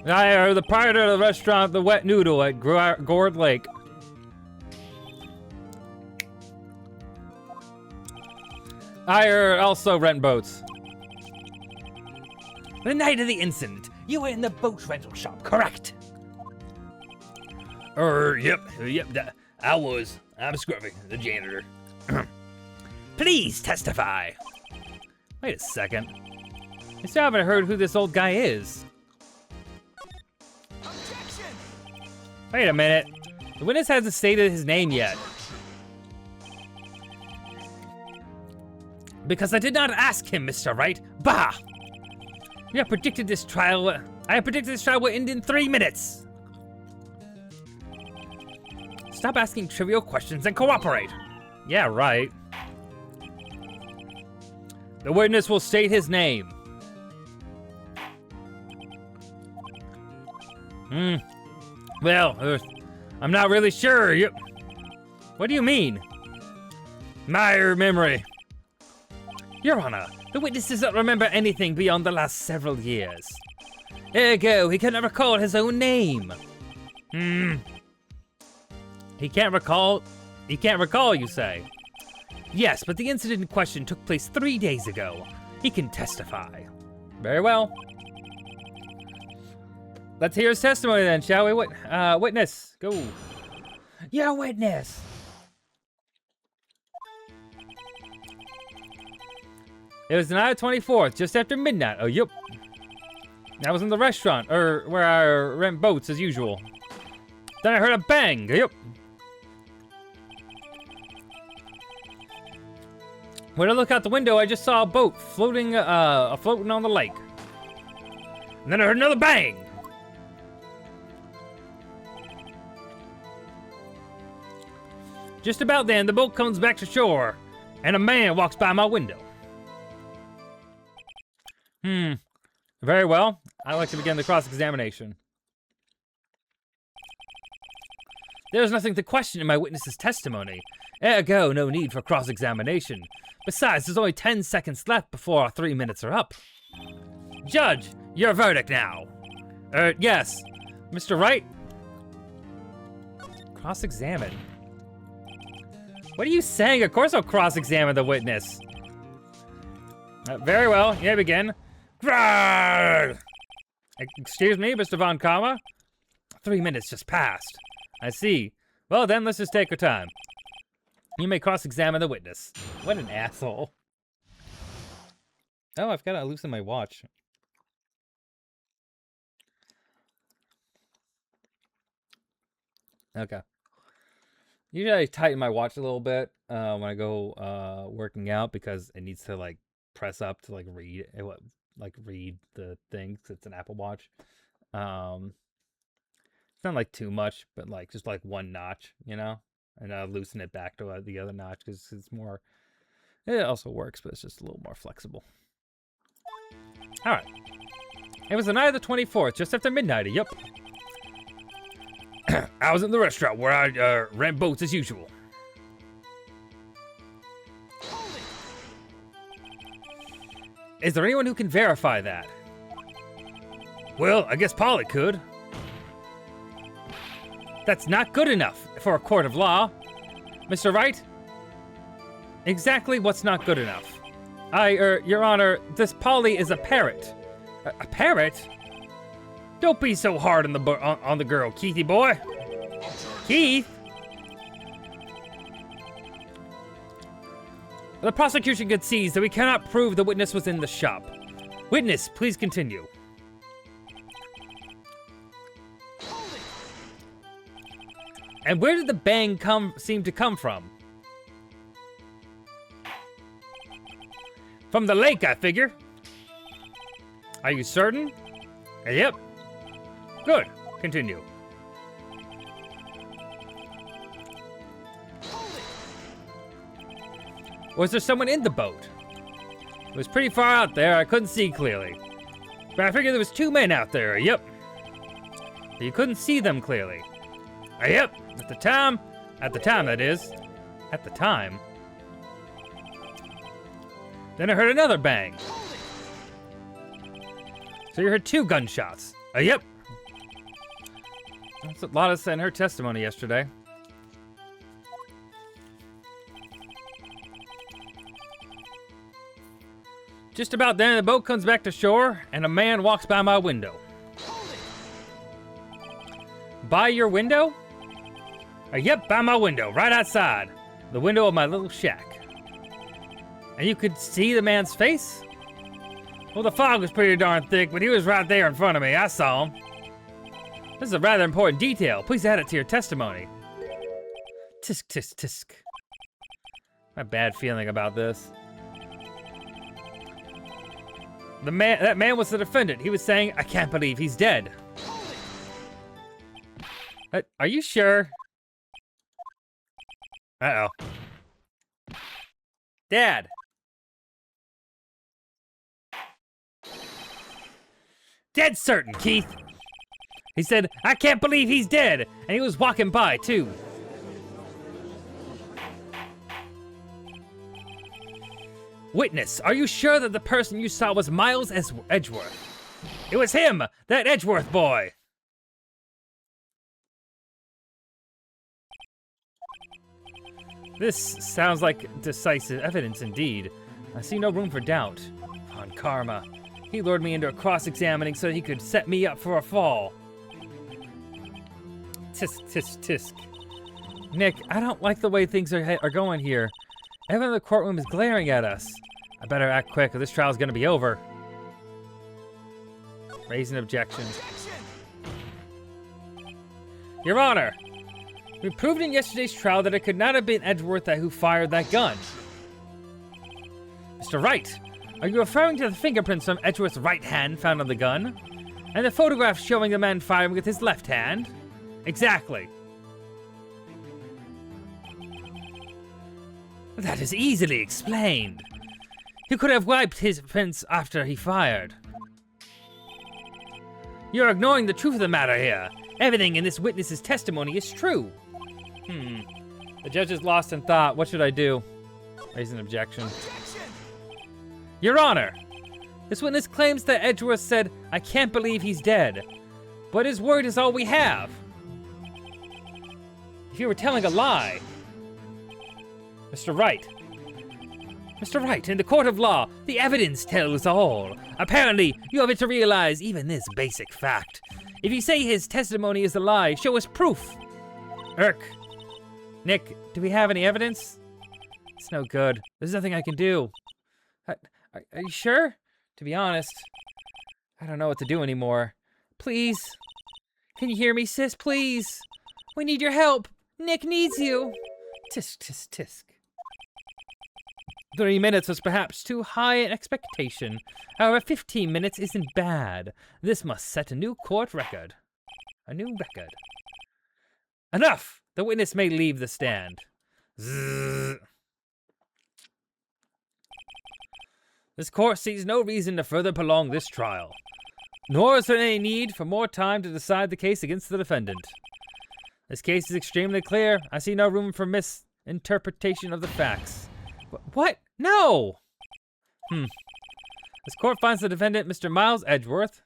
am the proprietor of the restaurant The Wet Noodle at Gourd Lake. I also rent boats. The night of the incident, you were in the boat rental shop, correct? Yep, I was. I'm Scruffy, the janitor. Please testify. Wait a second. I still haven't heard who this old guy is. Objection! Wait a minute. The witness hasn't stated his name yet. Because I did not ask him, Mr. Wright. Bah! You have predicted this trial. I have predicted this trial will end in 3 minutes. Stop asking trivial questions and cooperate. Yeah, right. The witness will state his name. Well, I'm not really sure. What do you mean? My memory. Your Honor, the witness does not remember anything beyond the last several years. Ergo, he cannot recall his own name. He can't recall? He can't recall, you say? Yes, but the incident in question took place 3 days ago. He can testify. Very well. Let's hear his testimony then, shall we? Witness, go. Your witness. It was the night of 24th, just after midnight. Oh, yep. I was in the restaurant, or where I rent boats as usual. Then I heard a bang. Yep. When I look out the window, I just saw a boat floating on the lake. And then I heard another bang. Just about then, the boat comes back to shore, and a man walks by my window. Very well. I'd like to begin the cross-examination. There is nothing to question in my witness's testimony. Ergo, no need for cross-examination. Besides, there's only 10 seconds left before our 3 minutes are up. Judge, your verdict now. Yes. Mr. Wright? Cross-examine. What are you saying? Of course I'll cross-examine the witness. Very well. Yeah, begin. Grrr! Excuse me, Mr. Von Karma? 3 minutes just passed. I see. Well, then, let's just take our time. You may cross-examine the witness. What an asshole. Oh, I've got to loosen my watch. Okay. Usually I tighten my watch a little bit when I go working out because it needs to like press up to like read the thing 'cause it's an Apple Watch. It's not like too much, but like just like one notch, you know, and loosen it back to the other notch because it's more. It also works, but it's just a little more flexible. All right. It was the night of the 24th, just after midnight. Yep. I was in the restaurant where I ran boats as usual. Is there anyone who can verify that? Well, I guess Polly could. That's not good enough for a court of law. Mr. Wright? Exactly what's not good enough? Your Honor, this Polly is a parrot. A parrot? Don't be so hard on the girl, Keithy boy. Keith? The prosecution concedes that we cannot prove the witness was in the shop. Witness, please continue. And where did the bang seem to come from? From the lake, I figure. Are you certain? Yep. Good. Continue. Was there someone in the boat? It was pretty far out there. I couldn't see clearly. But I figured there was 2 men out there. Yep. But you couldn't see them clearly. Yep. At the time, that is. At the time. Then I heard another bang. So you heard 2 gunshots. Yep. That's what Lotta said in her testimony yesterday. Just about then, the boat comes back to shore, and a man walks by my window. By your window? Yep, by my window, right outside. The window of my little shack. And you could see the man's face? Well, the fog was pretty darn thick, but he was right there in front of me. I saw him. This is a rather important detail. Please add it to your testimony. Tisk, tisk, tisk. I have a bad feeling about this. That man was the defendant. He was saying, I can't believe he's dead. Are you sure? Uh-oh. Dad. Dead certain, Keith. He said, I can't believe he's dead. And he was walking by, too. Witness, are you sure that the person you saw was Miles Edgeworth? It was him, that Edgeworth boy. This sounds like decisive evidence indeed. I see no room for doubt. On karma. He lured me into a cross-examining so he could set me up for a fall. Tisk, tisk, tisk. Nick, I don't like the way things are going here. Everyone in the courtroom is glaring at us. I better act quick or this trial's gonna be over. Raise an objection. Your Honor, we proved in yesterday's trial that it could not have been Edgeworth who fired that gun. Mr. Wright, are you referring to the fingerprints from Edgeworth's right hand found on the gun? And the photograph showing the man firing with his left hand? Exactly. That is easily explained. He could have wiped his prints after he fired. You're ignoring the truth of the matter here. Everything in this witness's testimony is true. The judge is lost in thought. What should I do? Raise an objection. Your Honor, this witness claims that Edgeworth said, I can't believe he's dead. But his word is all we have. If you were telling a lie. Mr. Wright, Mr. Wright, in the court of law, the evidence tells all. Apparently, you have it to realize even this basic fact. If you say his testimony is a lie, show us proof. Nick, do we have any evidence? It's no good. There's nothing I can do. Are you sure? To be honest, I don't know what to do anymore. Please. Can you hear me, sis? Please. We need your help. Nick needs you. Tisk, tisk, tisk. 3 minutes was perhaps too high an expectation. However, 15 minutes isn't bad. This must set a new court record. A new record. Enough! The witness may leave the stand. Zzz. This court sees no reason to further prolong this trial. Nor is there any need for more time to decide the case against the defendant. This case is extremely clear. I see no room for misinterpretation of the facts. What? No! This court finds the defendant, Mr. Miles Edgeworth.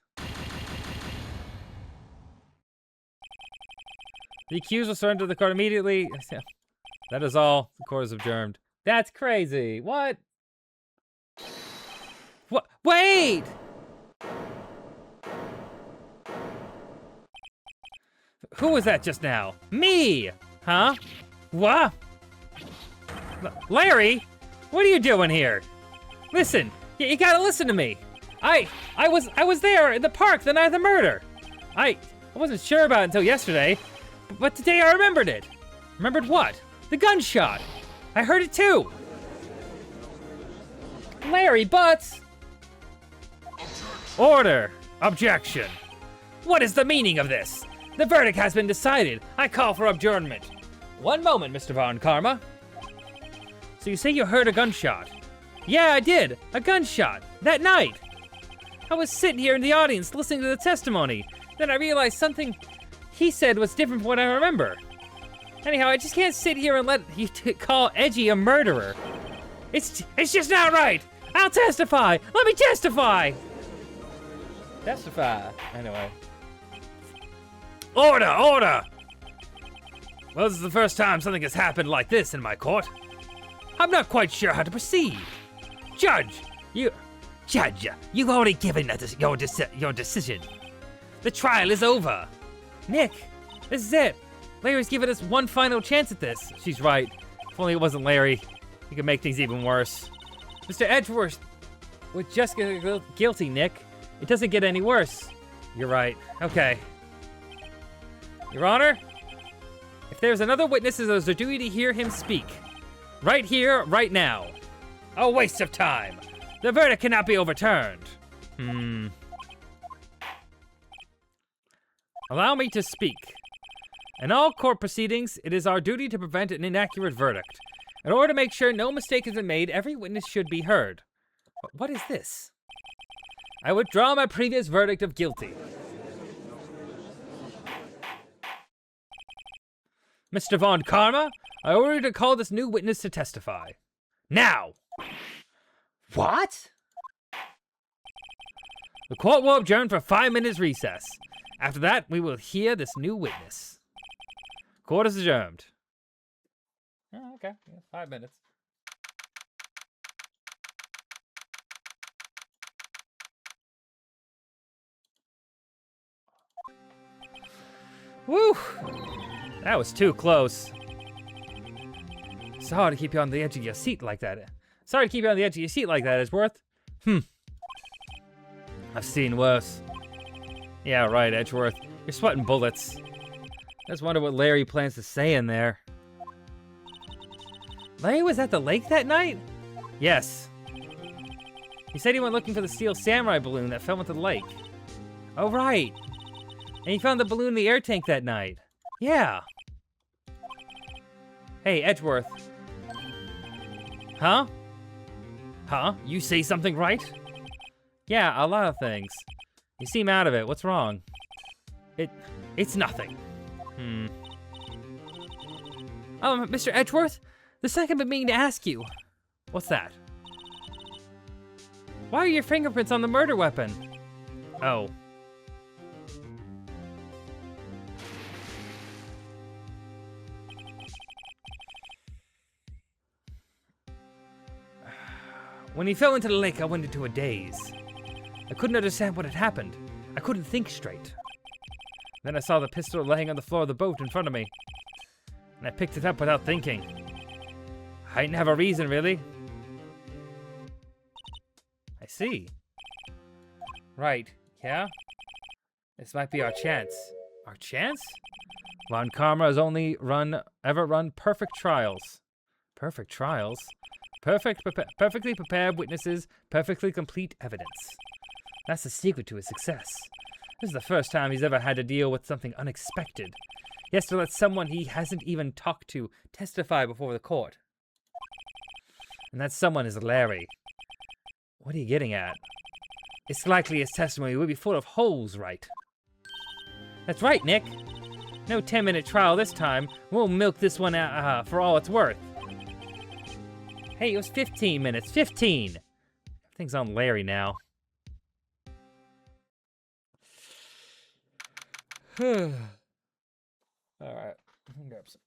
The accused will surrender to the court immediately. That is all. The court is adjourned. That's crazy. What? What? Wait! Who was that just now? Me! Huh? What? Larry? What are you doing here? Listen, you gotta listen to me. I was there in the park the night of the murder. I wasn't sure about it until yesterday, but today I remembered it. Remembered what? The gunshot. I heard it too. Larry, but... Order. Objection. What is the meaning of this? The verdict has been decided. I call for adjournment. One moment, Mr. Von Karma. So you say you heard a gunshot? Yeah, I did. A gunshot. That night. I was sitting here in the audience listening to the testimony. Then I realized something he said was different from what I remember. Anyhow, I just can't sit here and let you call Edgy a murderer. It's just not right. I'll testify. Let me testify. Testify. Anyway. Order, order. Well, this is the first time something has happened like this in my court. I'm not quite sure how to proceed. Judge, you've already given your decision. The trial is over. Nick, this is it. Larry's given us one final chance at this. She's right. If only it wasn't Larry, he could make things even worse. Mr. Edgeworth was just guilty, Nick. It doesn't get any worse. You're right. Okay. Your Honor, if there's another witness, it is their duty to hear him speak. Right here, right now. A waste of time. The verdict cannot be overturned. Allow me to speak. In all court proceedings, it is our duty to prevent an inaccurate verdict. In order to make sure no mistake has been made, every witness should be heard. What is this? I withdraw my previous verdict of guilty. Mr. Von Karma, I order you to call this new witness to testify. Now! What? The court will adjourn for 5 minutes recess. After that, we will hear this new witness. Court is adjourned. Oh, okay. Yeah, 5 minutes. Woo! That was too close. Sorry to keep you on the edge of your seat like that. Sorry to keep you on the edge of your seat like that, Edgeworth. I've seen worse. Yeah, right, Edgeworth. You're sweating bullets. I just wonder what Larry plans to say in there. Larry was at the lake that night? Yes. He said he went looking for the steel samurai balloon that fell into the lake. Oh, right. And he found the balloon in the air tank that night. Yeah. Hey, Edgeworth. Huh? Huh? You say something right? Yeah, a lot of things. You seem out of it. What's wrong? It's nothing. Mr. Edgeworth, there's something I've been meaning to ask you. What's that? Why are your fingerprints on the murder weapon? Oh. When he fell into the lake, I went into a daze. I couldn't understand what had happened. I couldn't think straight. Then I saw the pistol laying on the floor of the boat in front of me. And I picked it up without thinking. I didn't have a reason, really. I see. Right, yeah? This might be our chance. Our chance? Von Karma has only ever run perfect trials. Perfect trials? Perfectly prepared witnesses, perfectly complete evidence. That's the secret to his success. This is the first time he's ever had to deal with something unexpected. He has to let someone he hasn't even talked to testify before the court. And that someone is Larry. What are you getting at? It's likely his testimony will be full of holes, right? That's right, Nick. No 10-minute trial this time. We'll milk this one out for all it's worth. Hey, it was 15 minutes. 15! Everything's on Larry now. Alright. Grab some.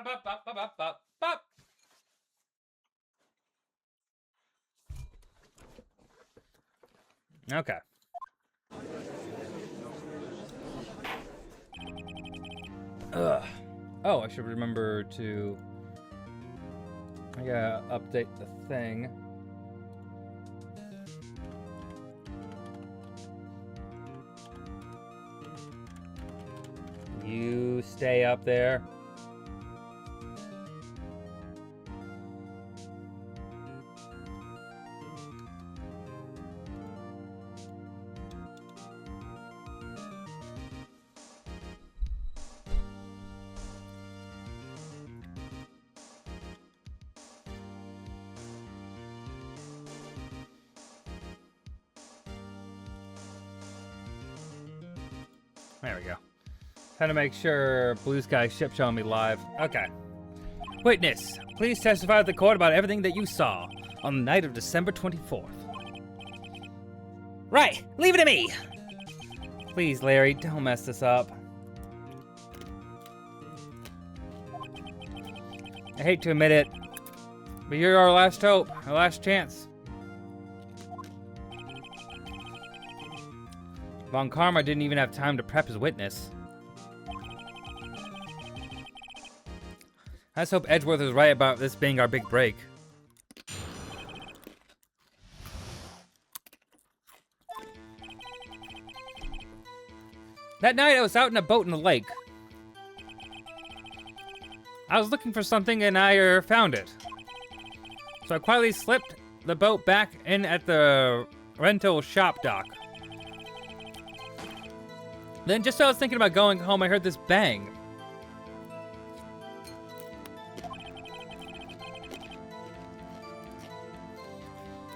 Bop, bop, bop, bop, bop, bop. Okay. Ugh. Oh, I should remember to... I gotta update the thing. You stay up there. There we go. Trying to make sure Blue Sky ship showing me live. Okay. Witness, please testify at the court about everything that you saw on the night of December 24th. Right, leave it to me. Please, Larry, don't mess this up. I hate to admit it, but you're our last hope, our last chance. Von Karma didn't even have time to prep his witness. I just hope Edgeworth is right about this being our big break. That night I was out in a boat in the lake. I was looking for something and I found it. So I quietly slipped the boat back in at the rental shop dock. Then just as I was thinking about going home, I heard this bang.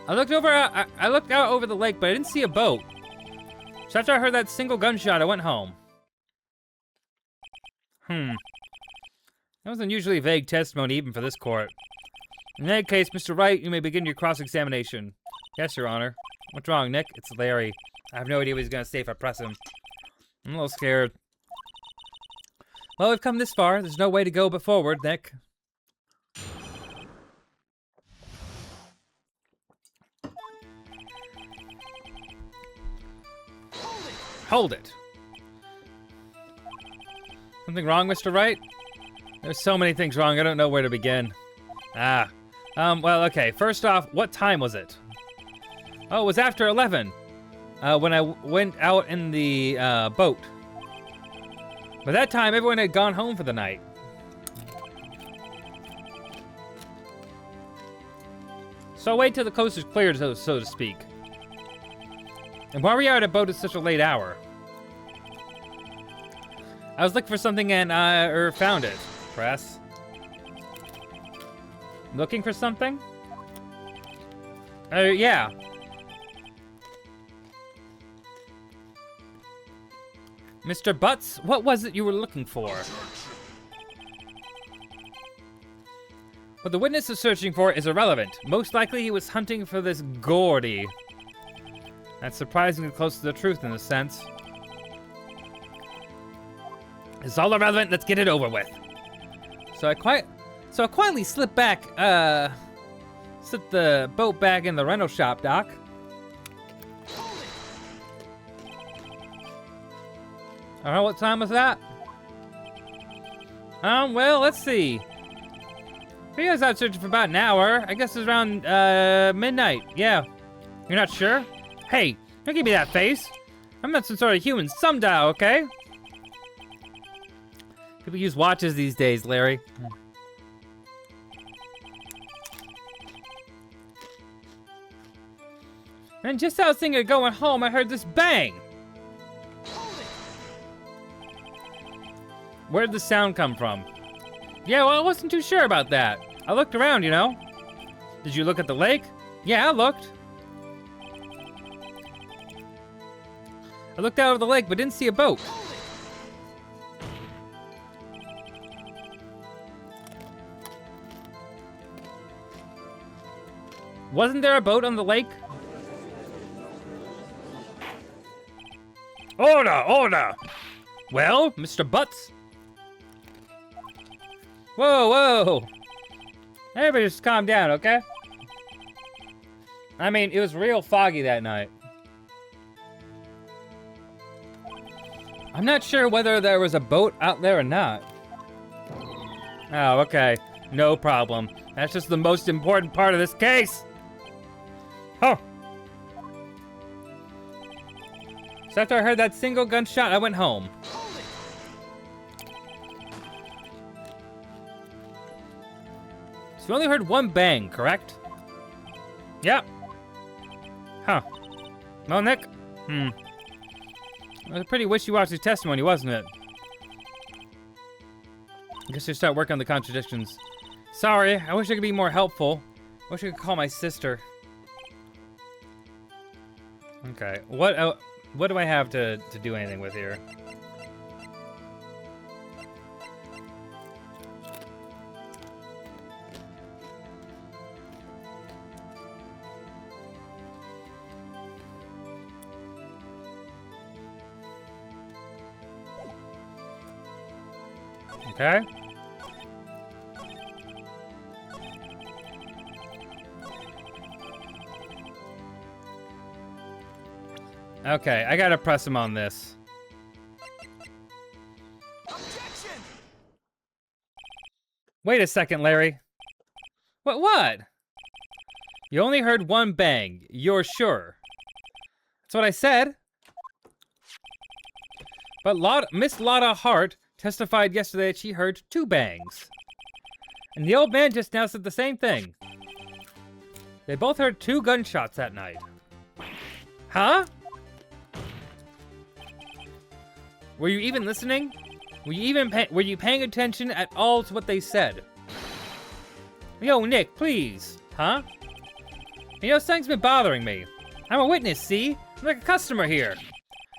I looked out over the lake, but I didn't see a boat. So after I heard that single gunshot, I went home. That was unusually vague testimony even for this court. In that case, Mr. Wright, you may begin your cross-examination. Yes, Your Honor. What's wrong, Nick? It's Larry. I have no idea what he's gonna say if I press him. I'm a little scared. Well, we've come this far. There's no way to go but forward, Nick. Hold it. Something wrong, Mr. Wright? There's so many things wrong, I don't know where to begin. Well, okay. First off, what time was it? Oh, it was after 11. When I went out in the boat. By that time, everyone had gone home for the night. So I'll wait till the coast is cleared, so to speak. And why were you out at a boat at such a late hour? I was looking for something and found it. Press. Looking for something? Yeah. Mr. Butts, what was it you were looking for? What the witness is searching for is irrelevant. Most likely he was hunting for this Gordy. That's surprisingly close to the truth in a sense. It's all irrelevant, let's get it over with. So I quietly slip the boat back in the rental shop, Doc. I don't know what time was that. Well, let's see. You guys out searching for about an hour. I guess it's around midnight. Yeah. You're not sure? Hey, don't give me that face. I'm not some sort of human sundial, okay? People use watches these days, Larry. And just as I was thinking of going home, I heard this bang. Where did the sound come from? Yeah, well, I wasn't too sure about that. I looked around, you know. Did you look at the lake? Yeah, I looked. I looked out of the lake, but didn't see a boat. Wasn't there a boat on the lake? Order, order! Well, Mr. Butts? Whoa, whoa! Everybody just calm down, okay? I mean, it was real foggy that night. I'm not sure whether there was a boat out there or not. Oh, okay. No problem. That's just the most important part of this case. Huh. So after I heard that single gunshot, I went home. So you only heard one bang, correct? Yep. Huh. Well, Nick? It was a pretty wishy-washy testimony, wasn't it? I guess you start working on the contradictions. Sorry, I wish I could be more helpful. I wish I could call my sister. Okay, what do I have to do anything with here? Okay. Okay, I gotta press him on this. Objection! Wait a second, Larry. What? You only heard one bang. You're sure? That's what I said. But Miss Lotta Hart testified yesterday that she heard 2 bangs. And the old man just now said the same thing. They both heard 2 gunshots that night. Huh? Were you even listening? Were you paying attention at all to what they said? Yo, Nick, please. Huh? You know, something's been bothering me. I'm a witness, see? I'm like a customer here.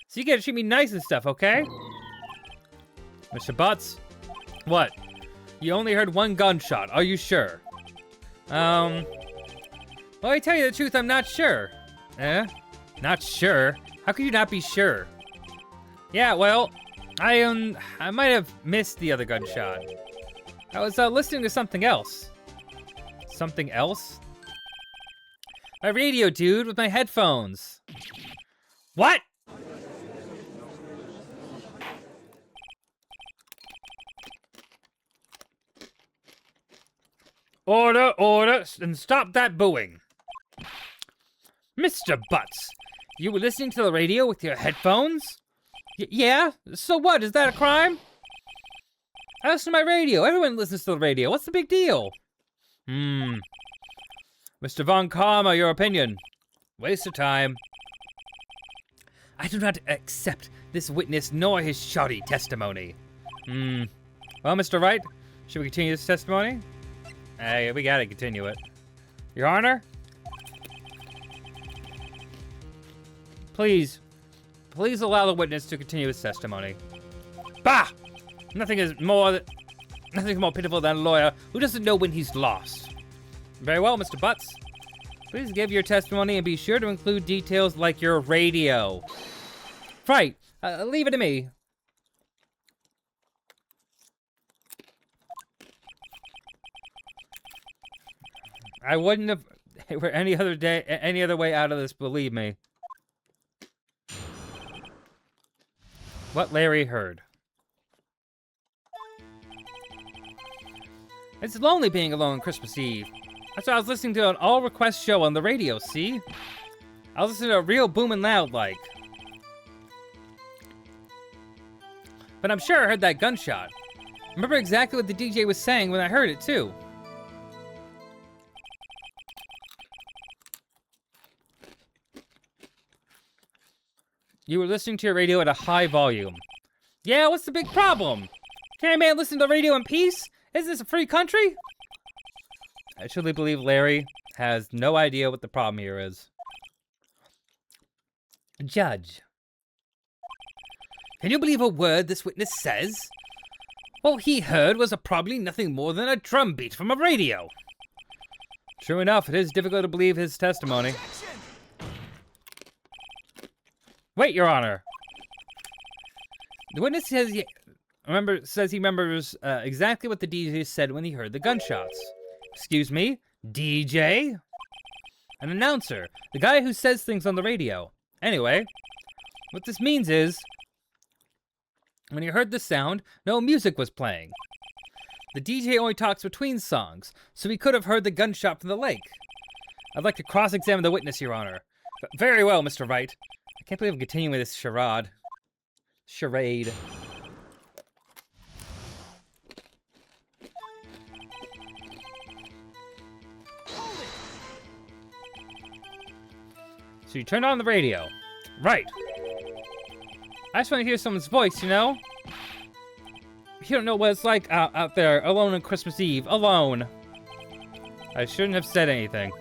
So you gotta treat me nice and stuff, okay? Mr. Butts? What? You only heard 1 gunshot, are you sure? Well, I tell you the truth, I'm not sure. Eh? Not sure? How could you not be sure? Yeah, well, I might have missed the other gunshot. I was listening to something else. Something else? My radio, dude, with my headphones. What? Order, order, and stop that booing. Mr. Butts, you were listening to the radio with your headphones? Yeah? So what? Is that a crime? I listen to my radio. Everyone listens to the radio. What's the big deal? Mr. Von Karma, your opinion. Waste of time. I do not accept this witness nor his shoddy testimony. Well, Mr. Wright, should we continue this testimony? Hey, we gotta continue it. Your Honor? Please allow the witness to continue his testimony. Bah! Nothing's more pitiful than a lawyer who doesn't know when he's lost. Very well, Mr. Butts. Please give your testimony and be sure to include details like your radio. Right, leave it to me. I wouldn't have for any other way out of this, believe me. What Larry heard. It's lonely being alone on Christmas Eve. That's why I was listening to an all-request show on the radio, see? I was listening to a real booming loud like. But I'm sure I heard that gunshot. I remember exactly what the DJ was saying when I heard it, too. You were listening to your radio at a high volume. Yeah, what's the big problem? Can't a man listen to the radio in peace? Isn't this a free country? I truly believe Larry has no idea what the problem here is. Judge. Can you believe a word this witness says? What he heard was probably nothing more than a drum beat from a radio. True enough, it is difficult to believe his testimony. Wait, Your Honor. The witness says he remembers exactly what the DJ said when he heard the gunshots. Excuse me? DJ? An announcer. The guy who says things on the radio. Anyway, what this means is, when he heard the sound, no music was playing. The DJ only talks between songs, so he could have heard the gunshot from the lake. I'd like to cross-examine the witness, Your Honor. Very well, Mr. Wright. I can't believe I'm continuing with this charade. So you turned on the radio. Right. I just want to hear someone's voice, you know? You don't know what it's like out there, alone on Christmas Eve, alone. I shouldn't have said anything.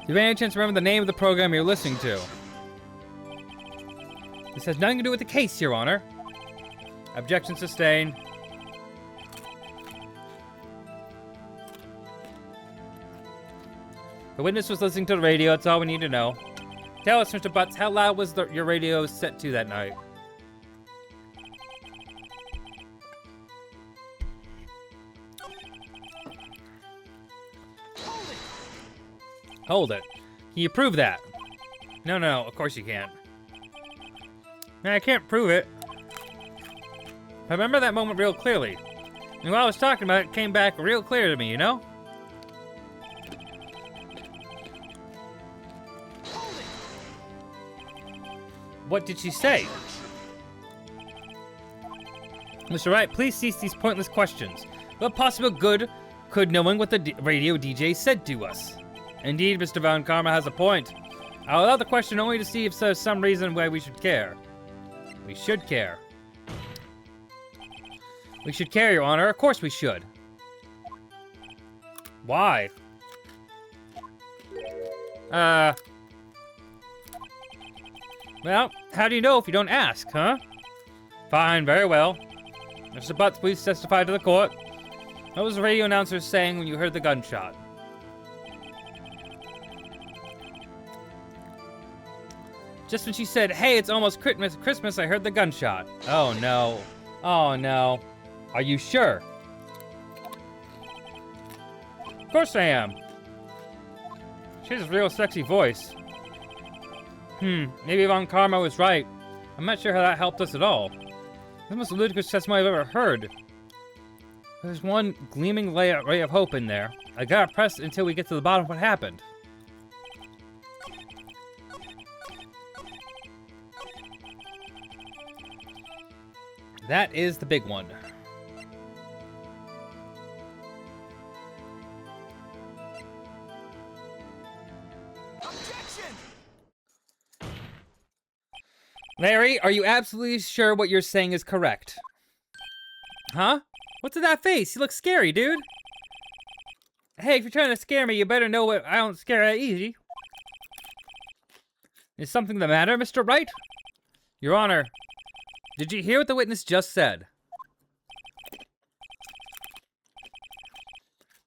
Do you have any chance to remember the name of the program you're listening to? This has nothing to do with the case, Your Honor. Objection sustained. The witness was listening to the radio, that's all we need to know. Tell us, Mr. Butts, how loud was your radio set to that night? Hold it. Can you prove that? No, of course you can't. Man, I can't prove it. I remember that moment real clearly. And while I was talking about it, it came back real clear to me, you know? What did she say? Mr. Wright, please cease these pointless questions. What possible good could knowing what the radio DJ said to us? Indeed, Mr. Von Karma has a point. I'll allow the question only to see if there's some reason why we should care. We should care. We should care, Your Honor. Of course we should. Why? Well, how do you know if you don't ask, huh? Fine, very well. Mr. Butts, please testify to the court. What was the radio announcer saying when you heard the gunshot? Just when she said, hey, it's almost Christmas, I heard the gunshot. Oh, no. Oh, no. Are you sure? Of course I am. She has a real sexy voice. Maybe Von Karma was right. I'm not sure how that helped us at all. This is the most ludicrous testimony I've ever heard. There's one gleaming ray of hope in there. I gotta press until we get to the bottom of what happened. That is the big one. Larry, are you absolutely sure what you're saying is correct? Huh? What's in that face? You look scary, dude. Hey, if you're trying to scare me, you better know what I don't scare that easy. Is something the matter, Mr. Wright? Your Honor, did you hear what the witness just said?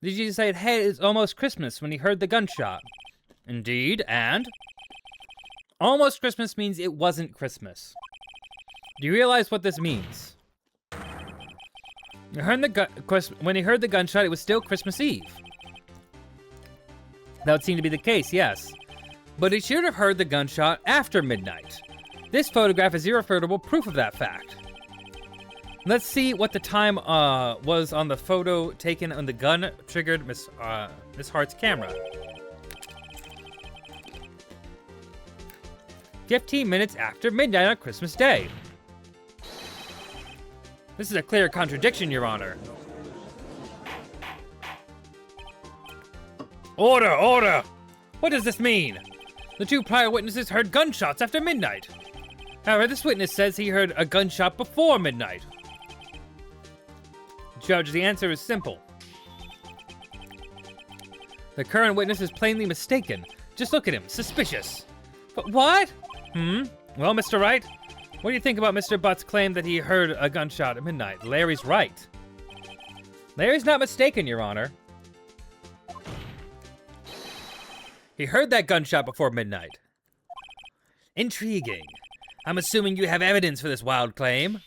Did you say, hey, it's almost Christmas when he heard the gunshot? Indeed, and? Almost Christmas means it wasn't Christmas. Do you realize what this means? When he heard the gunshot, it was still Christmas Eve. That would seem to be the case, yes. But he should have heard the gunshot after midnight. This photograph is irrefutable proof of that fact. Let's see what the time was on the photo taken on the gun-triggered Miss Hart's camera. 15 minutes after midnight on Christmas Day. This is a clear contradiction, Your Honor. Order, order! What does this mean? The two prior witnesses heard gunshots after midnight. However, this witness says he heard a gunshot before midnight. Judge, the answer is simple. The current witness is plainly mistaken. Just look at him, suspicious. But what? Well, Mr. Wright, what do you think about Mr. Butt's claim that he heard a gunshot at midnight? Larry's right. Larry's not mistaken, Your Honor. He heard that gunshot before midnight. Intriguing. I'm assuming you have evidence for this wild claim.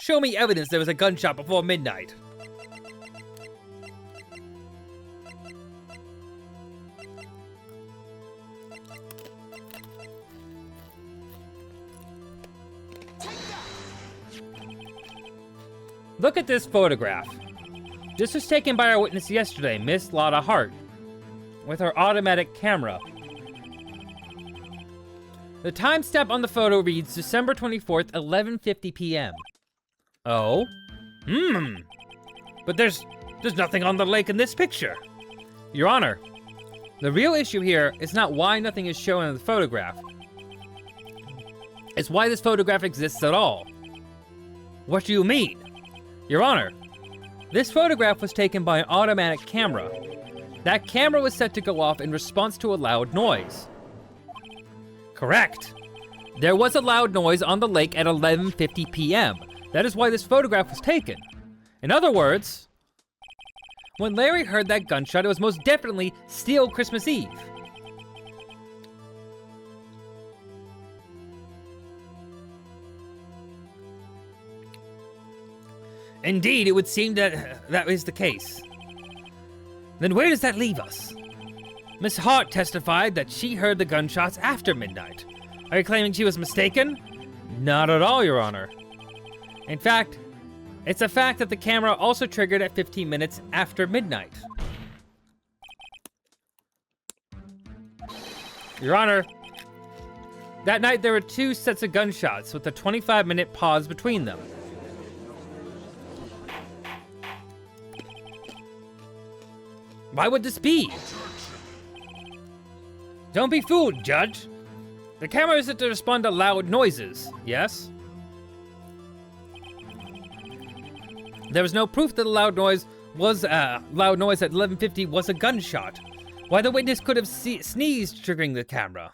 Show me evidence there was a gunshot before midnight. Look at this photograph. This was taken by our witness yesterday, Miss Lotta Hart, with her automatic camera. The timestamp on the photo reads December 24th, 11:50 p.m. Oh? But there's nothing on the lake in this picture. Your Honor, the real issue here is not why nothing is shown in the photograph. It's why this photograph exists at all. What do you mean? Your Honor, this photograph was taken by an automatic camera. That camera was set to go off in response to a loud noise. Correct. There was a loud noise on the lake at 11:50 p.m. That is why this photograph was taken. In other words, when Larry heard that gunshot, it was most definitely still Christmas Eve. Indeed, it would seem that that is the case. Then where does that leave us? Miss Hart testified that she heard the gunshots after midnight. Are you claiming she was mistaken? Not at all, Your Honor. In fact, it's a fact that the camera also triggered at 15 minutes after midnight. Your Honor, that night there were two sets of gunshots with a 25-minute pause between them. Why would this be? Don't be fooled, Judge. The camera is set to respond to loud noises, yes? There was no proof that a loud noise at 11:50 was a gunshot. Why the witness could have sneezed triggering the camera.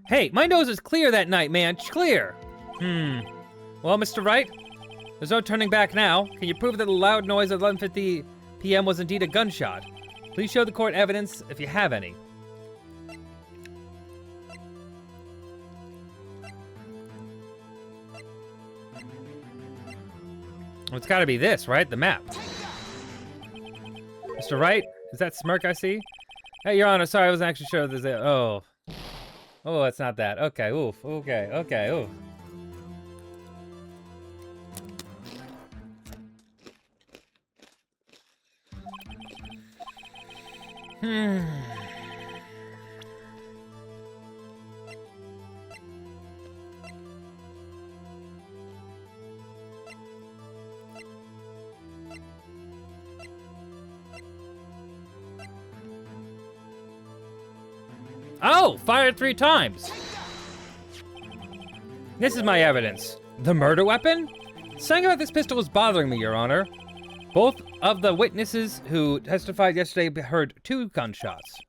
Hey, my nose is clear that night, man, clear. Well, Mr. Wright, there's no turning back now. Can you prove that the loud noise at 11:50 p.m. was indeed a gunshot? Please show the court evidence if you have any. Well, it's gotta be this, right? The map. Mr. Wright, is that smirk I see? Hey, Your Honor, sorry, I wasn't actually sure if there's a, oh, it's not that. Okay, oof, okay, oof. Oh, fired 3 times. This is my evidence. The murder weapon? Something about this pistol was bothering me, Your Honor. Both of the witnesses who testified yesterday heard 2 gunshots.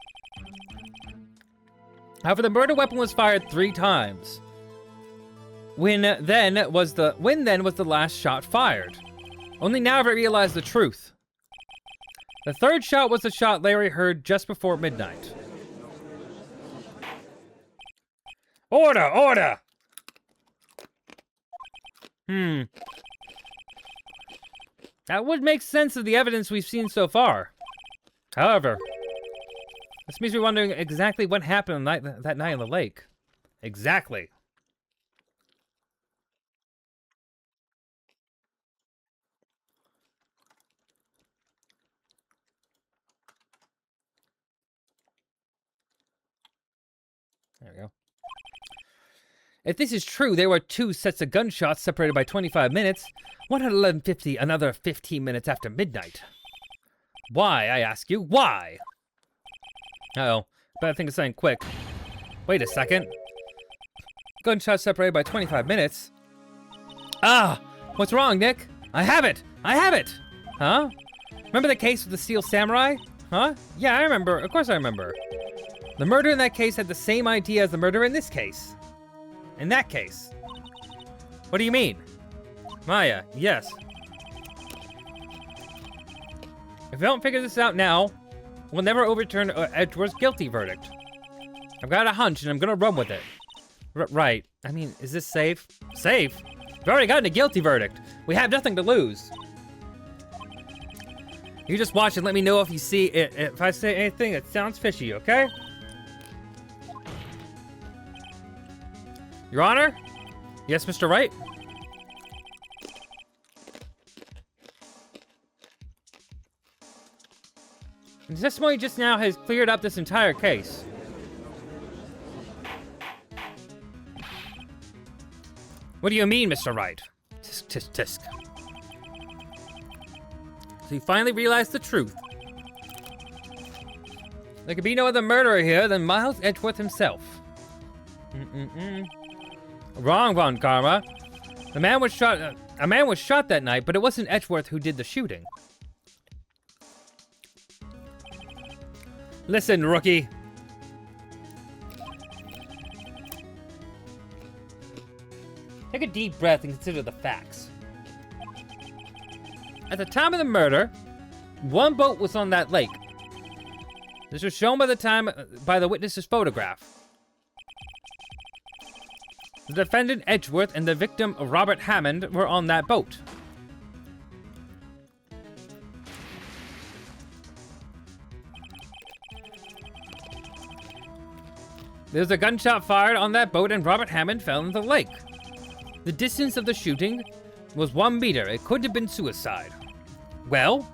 However, the murder weapon was fired 3 times. When then was the last shot fired? Only now have I realized the truth. The 3rd shot was the shot Larry heard just before midnight. Order! Order! That would make sense of the evidence we've seen so far. However, this makes me wondering exactly what happened that night on the lake. Exactly. There we go. If this is true, there were 2 sets of gunshots separated by 25 minutes, one at 11:50, another 15 minutes after midnight. Why, I ask you, why? Uh-oh, better think of something quick. Wait a second. Gunshots separated by 25 minutes? Ah! What's wrong, Nick? I have it! I have it! Huh? Remember the case with the Steel Samurai? Huh? Yeah, I remember. Of course I remember. The murder in that case had the same idea as the murder in this case. In that case. What do you mean? Maya, yes. If we don't figure this out now, we'll never overturn Edgeworth's guilty verdict. I've got a hunch and I'm gonna run with it. Right. I mean, is this safe? Safe? We've already gotten a guilty verdict. We have nothing to lose. You just watch and let me know if you see it, if I say anything that sounds fishy, okay? Your Honor? Yes, Mr. Wright? The testimony just now has cleared up this entire case. What do you mean, Mr. Wright? Tisk, tisk, tisk. So you finally realized the truth. There could be no other murderer here than Miles Edgeworth himself. Wrong, Von Karma. A man was shot that night, but it wasn't Edgeworth who did the shooting. Listen, rookie. Take a deep breath and consider the facts. At the time of the murder, 1 boat was on that lake. This was shown by the witness's photograph. The defendant Edgeworth and the victim Robert Hammond were on that boat. There was a gunshot fired on that boat and Robert Hammond fell into the lake. The distance of the shooting was 1 meter. It could have been suicide. Well,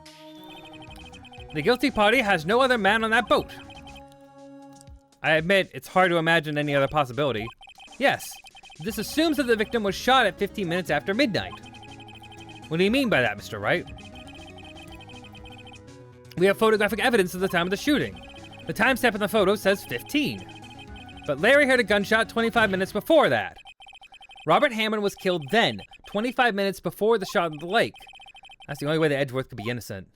the guilty party has no other man on that boat. I admit, it's hard to imagine any other possibility. Yes, this assumes that the victim was shot at 15 minutes after midnight. What do you mean by that, Mr. Wright? We have photographic evidence of the time of the shooting. The timestamp in the photo says 15. But Larry heard a gunshot 25 minutes before that. Robert Hammond was killed then, 25 minutes before the shot in the lake. That's the only way that Edgeworth could be innocent.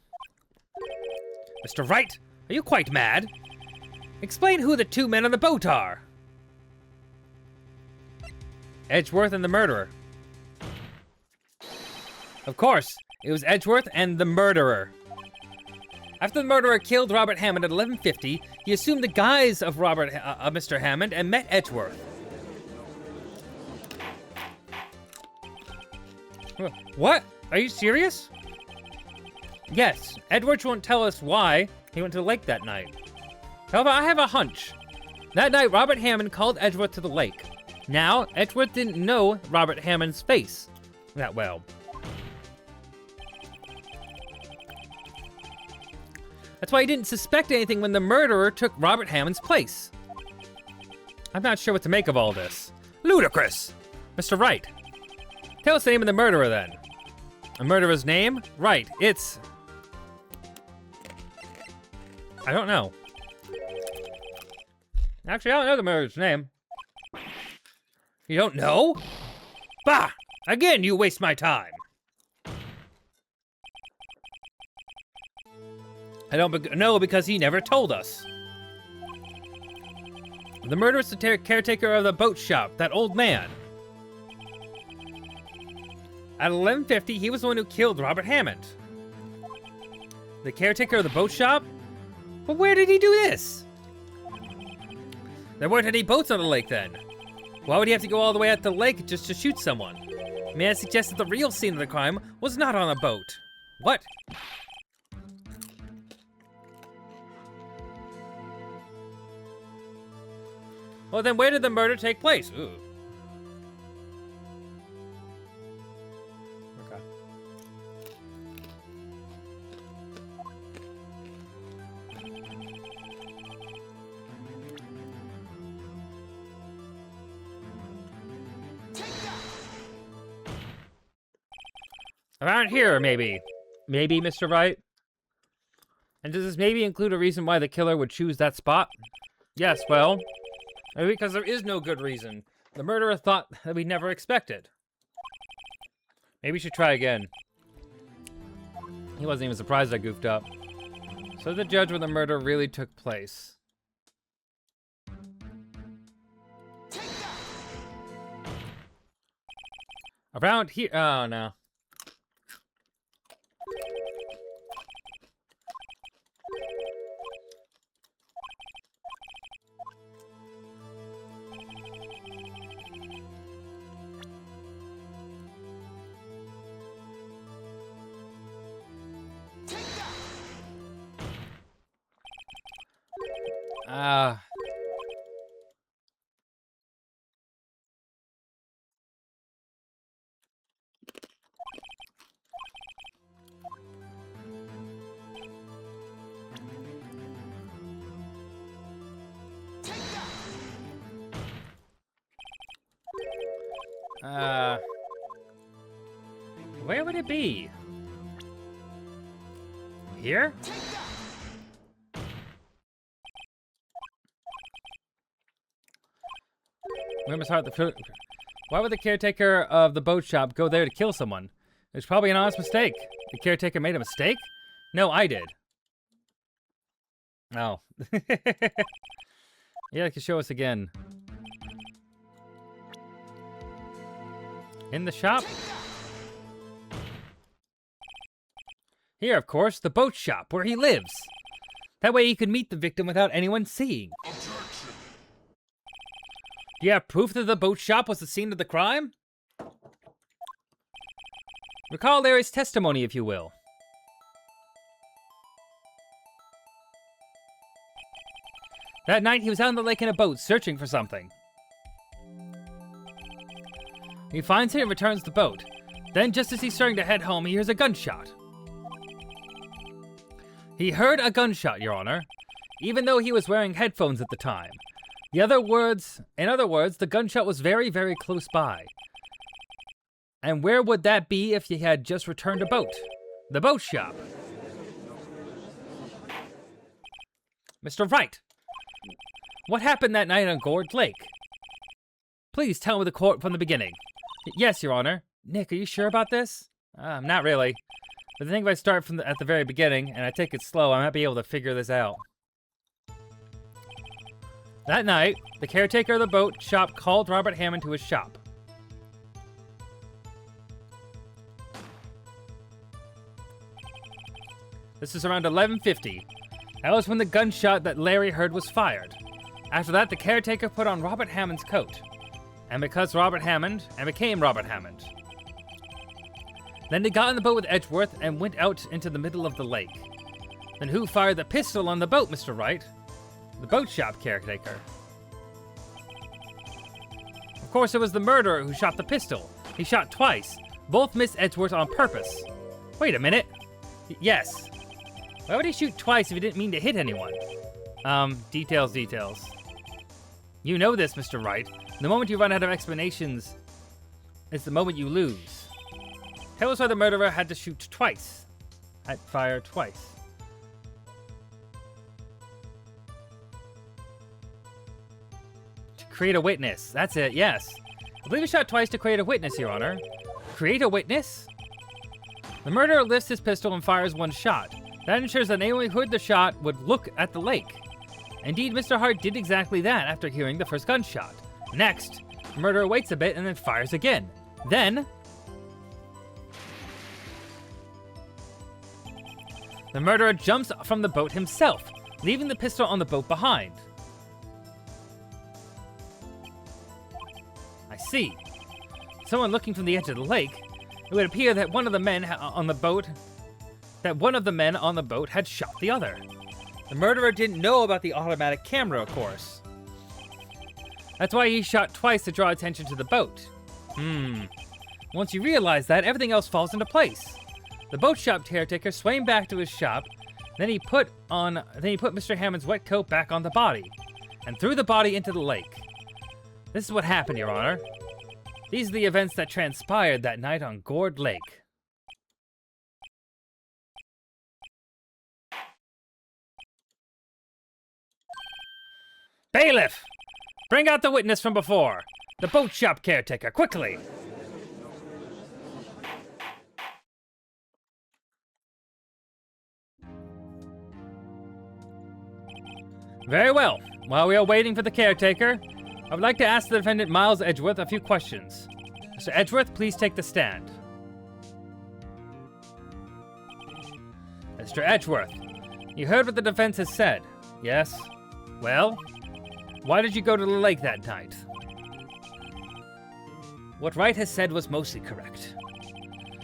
Mr. Wright, are you quite mad? Explain who the 2 men on the boat are. Edgeworth and the murderer. Of course, it was Edgeworth and the murderer. After the murderer killed Robert Hammond at 11:50, he assumed the guise of Mr. Hammond and met Edgeworth. What? Are you serious? Yes, Edgeworth won't tell us why he went to the lake that night. However, I have a hunch. That night, Robert Hammond called Edgeworth to the lake. Now, Edgeworth didn't know Robert Hammond's face that well. That's why he didn't suspect anything when the murderer took Robert Hammond's place. I'm not sure what to make of all this. Ludicrous! Mr. Wright, tell us the name of the murderer then. A murderer's name? Right, it's... I don't know. Actually, I don't know the murderer's name. You don't know? Bah! Again, you waste my time. I don't know because he never told us. The murderer is the caretaker of the boat shop, that old man. At 11:50, he was the one who killed Robert Hammond. The caretaker of the boat shop? But where did he do this? There weren't any boats on the lake then. Why would he have to go all the way out to the lake just to shoot someone? May I suggest that the real scene of the crime was not on a boat? What? Well, then where did the murder take place? Ooh. Okay. Around here, maybe. Maybe, Mr. Wright? And does this maybe include a reason why the killer would choose that spot? Yes, well, maybe because there is no good reason. The murderer thought that we'd never expected. Maybe we should try again. He wasn't even surprised I goofed up. So the judge when the murder really took place. Around here. Oh, no. Where would it be? Here? Why would the caretaker of the boat shop go there to kill someone? It's probably an honest mistake. The caretaker made a mistake? No, I did. Oh. Yeah, it can show us again. In the shop? Here, of course, the boat shop, where he lives. That way he could meet the victim without anyone seeing. Objection. Do you have proof that the boat shop was the scene of the crime? Recall Larry's testimony, if you will. That night, he was out on the lake in a boat, searching for something. He finds it and returns the boat. Then, just as he's starting to head home, he hears a gunshot. He heard a gunshot, Your Honor, even though he was wearing headphones at the time. In other words, the gunshot was very, very close by. And where would that be if he had just returned a boat? The boat shop. Mr. Wright, what happened that night on Gorge Lake? Please tell me the court from the beginning. Yes, Your Honor. Nick, are you sure about this? Not really. But I think if I start from at the very beginning, and I take it slow, I might be able to figure this out. That night, the caretaker of the boat shop called Robert Hammond to his shop. This is around 11:50. That was when the gunshot that Larry heard was fired. After that, the caretaker put on Robert Hammond's coat. And became Robert Hammond. Then they got in the boat with Edgeworth and went out into the middle of the lake. Then who fired the pistol on the boat, Mr. Wright? The boat shop caretaker. Of course, it was the murderer who shot the pistol. He shot twice. Both missed Edgeworth on purpose. Wait a minute. Yes. Why would he shoot twice if he didn't mean to hit anyone? Details. You know this, Mr. Wright. The moment you run out of explanations is the moment you lose. Tell us why the murderer had to shoot twice. Fire twice. To create a witness. That's it, yes. I believe he shot twice to create a witness, Your Honor. Create a witness? The murderer lifts his pistol and fires one shot. That ensures that anyone who heard the shot would look at the lake. Indeed, Mr. Hart did exactly that after hearing the first gunshot. Next, the murderer waits a bit and then fires again. Then, the murderer jumps from the boat himself, leaving the pistol on the boat behind. I see. Someone looking from the edge of the lake, it would appear that one of the men on the boat had shot the other. The murderer didn't know about the automatic camera, of course. That's why he shot twice to draw attention to the boat. Once you realize that, everything else falls into place. The boat shop caretaker swam back to his shop, then he put Mr. Hammond's wet coat back on the body, and threw the body into the lake. This is what happened, Your Honor. These are the events that transpired that night on Gourd Lake. Bailiff! Bring out the witness from before. The boat shop caretaker, quickly! Very well. While we are waiting for the caretaker, I would like to ask the defendant Miles Edgeworth a few questions. Mr. Edgeworth, please take the stand. Mr. Edgeworth, you heard what the defense has said, yes? Well, why did you go to the lake that night? What Wright has said was mostly correct.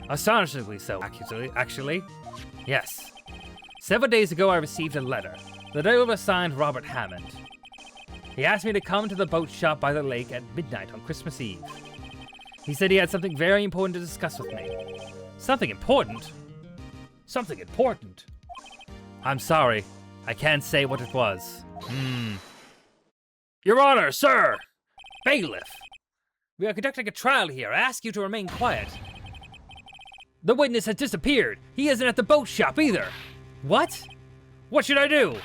Astonishingly so, actually. Yes. Several days ago, I received a letter. The letter was signed Robert Hammond. He asked me to come to the boat shop by the lake at midnight on Christmas Eve. He said he had something very important to discuss with me. Something important? Something important? I'm sorry. I can't say what it was. Your Honor, sir! Bailiff! We are conducting a trial here. I ask you to remain quiet. The witness has disappeared. He isn't at the boat shop either. What? What should I do?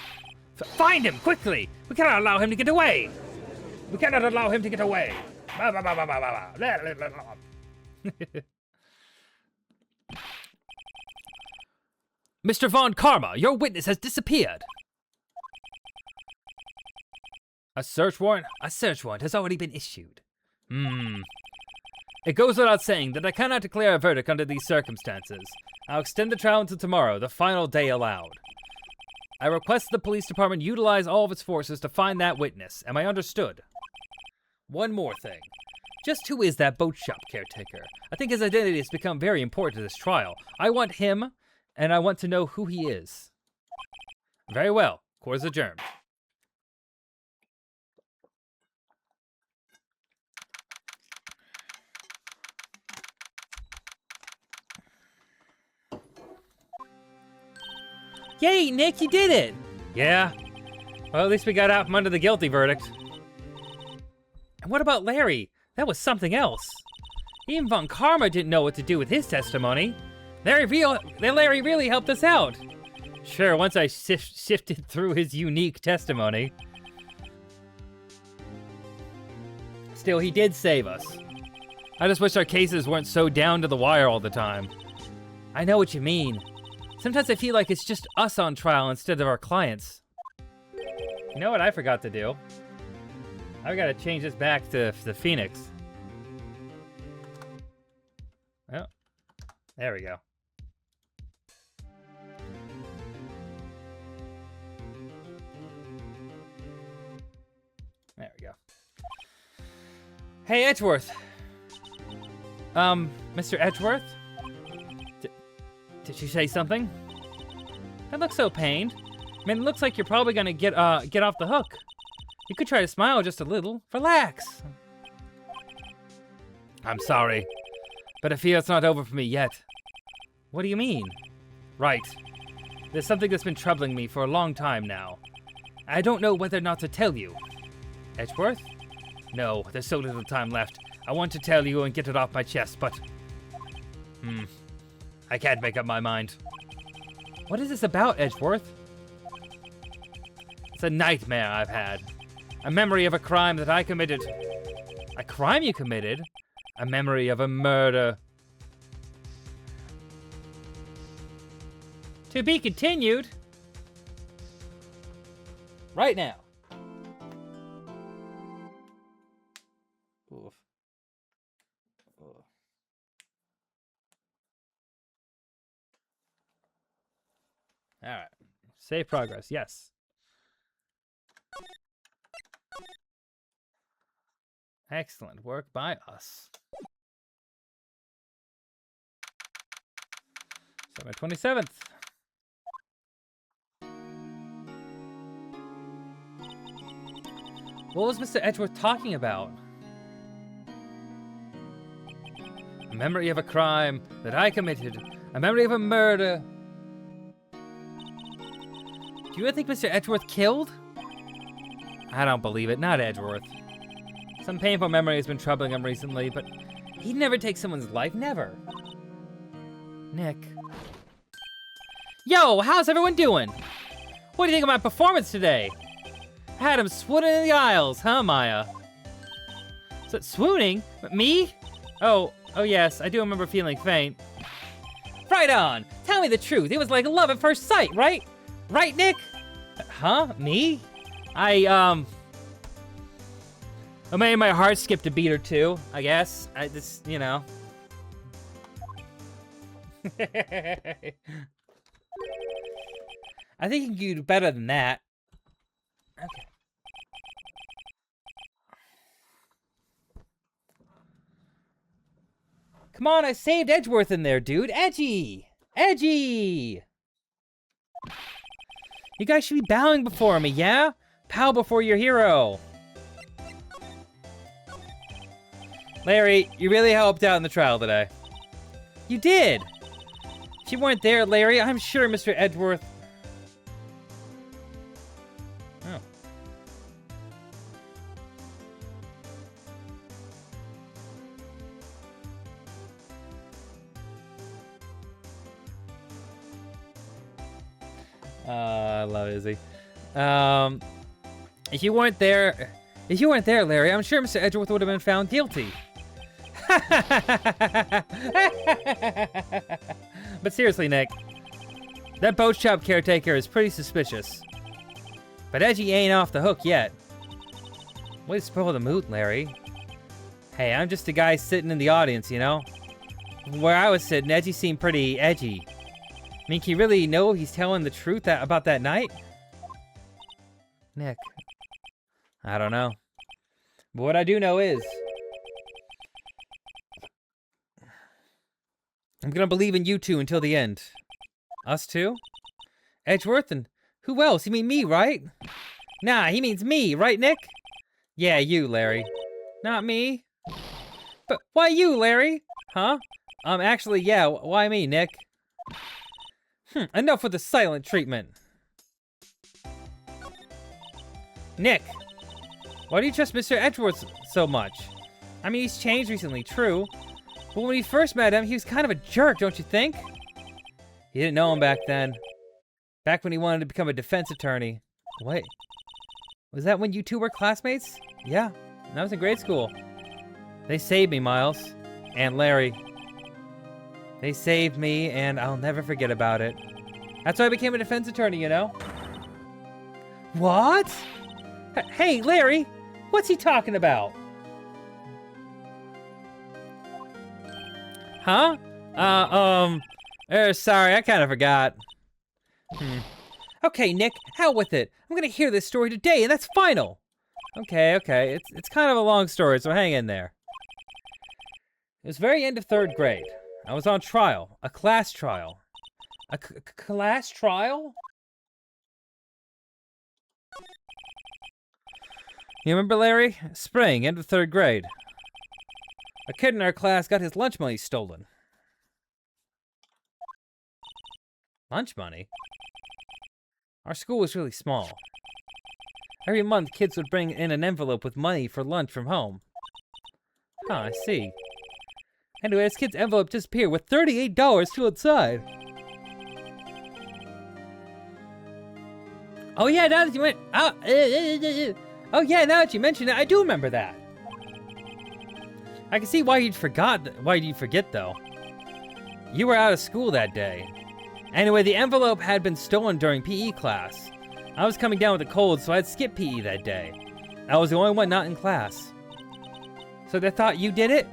Find him, quickly! We cannot allow him to get away! We cannot allow him to get away! Mr. Von Karma, your witness has disappeared! A search warrant? A search warrant has already been issued. It goes without saying that I cannot declare a verdict under these circumstances. I'll extend the trial until tomorrow, the final day allowed. I request the police department utilize all of its forces to find that witness. Am I understood? One more thing. Just who is that boat shop caretaker? I think his identity has become very important to this trial. I want him, and I want to know who he is. Very well. Court is adjourned. Yay, Nick, you did it! Yeah. Well, at least we got out from under the guilty verdict. And what about Larry? That was something else. Even Von Karma didn't know what to do with his testimony. Larry really helped us out. Sure, once I sifted through his unique testimony. Still, he did save us. I just wish our cases weren't so down to the wire all the time. I know what you mean. Sometimes I feel like it's just us on trial instead of our clients. You know what I forgot to do? I've got to change this back to the Phoenix. Oh, there we go. There we go. Hey, Edgeworth. Mr. Edgeworth? Did you say something? That looks so pained. I mean, it looks like you're probably gonna get off the hook. You could try to smile just a little. Relax. I'm sorry, but I fear it's not over for me yet. What do you mean? Right. There's something that's been troubling me for a long time now. I don't know whether or not to tell you. Edgeworth? No, there's so little time left. I want to tell you and get it off my chest, but... I can't make up my mind. What is this about, Edgeworth? It's a nightmare I've had. A memory of a crime that I committed A crime you committed? A memory of a murder. To be continued. Right now. Oof. Oof. All right. Save progress. Yes. Excellent work by us. 27th. What was Mr. Edgeworth talking about? A memory of a crime that I committed. A memory of a murder. Do you really think Mr. Edgeworth killed? I don't believe it. Not Edgeworth. Some painful memory has been troubling him recently, but he'd never take someone's life. Never. Nick. Yo, how's everyone doing? What do you think of my performance today? I had him swooning in the aisles, huh, Maya? So, swooning? Me? Oh yes, I do remember feeling faint. Right on. Tell me the truth. It was like love at first sight, right? Right, Nick? Huh? Me? I made my heart skip a beat or two, I guess. I just, you know. I think you can do better than that. Okay. Come on, I saved Edgeworth in there, dude. Edgy! Edgy! You guys should be bowing before me, yeah? Bow before your hero. Larry, you really helped out in the trial today. You did! If you weren't there, Larry, I'm sure Mr. Edgeworth... Oh. I love Izzy. If you weren't there, Larry, I'm sure Mr. Edgeworth would have been found guilty. But seriously, Nick, that boat shop caretaker is pretty suspicious. But Edgy ain't off the hook yet. Way to spoil the mood, Larry. Hey, I'm just a guy sitting in the audience, you know? Where I was sitting, Edgy seemed pretty edgy. I mean, can you really know he's telling the truth about that night? Nick. I don't know. But what I do know is... I'm gonna believe in you two until the end. Us two? Edgeworth and who else? You mean me, right? Nah, he means me, right, Nick? Yeah, you, Larry. Not me. But why you, Larry? Huh? Actually, yeah, why me, Nick? Enough with the silent treatment. Nick, why do you trust Mr. Edgeworth so much? I mean, he's changed recently, true. But when you first met him, he was kind of a jerk, don't you think? You didn't know him back then. Back when he wanted to become a defense attorney. Wait, was that when you two were classmates? Yeah, I was in grade school. They saved me, Miles. And Larry. They saved me, and I'll never forget about it. That's why I became a defense attorney, you know? What? Hey, Larry, what's he talking about? Huh? Sorry, I kind of forgot. Okay, Nick, hell with it. I'm gonna hear this story today, and that's final. Okay. It's kind of a long story, so hang in there. It was very end of 3rd grade. I was on trial, a class trial. A class trial? You remember, Larry? Spring, end of 3rd grade. A kid in our class got his lunch money stolen. Lunch money? Our school was really small. Every month, kids would bring in an envelope with money for lunch from home. Huh, I see. Anyway, this kid's envelope disappeared with $38 still inside. Oh yeah, now that you went... Oh yeah, now that you mention it, I do remember that. I can see why you'd forget, though. You were out of school that day. Anyway, the envelope had been stolen during PE class. I was coming down with a cold, so I'd skip PE that day. I was the only one not in class. So they thought you did it?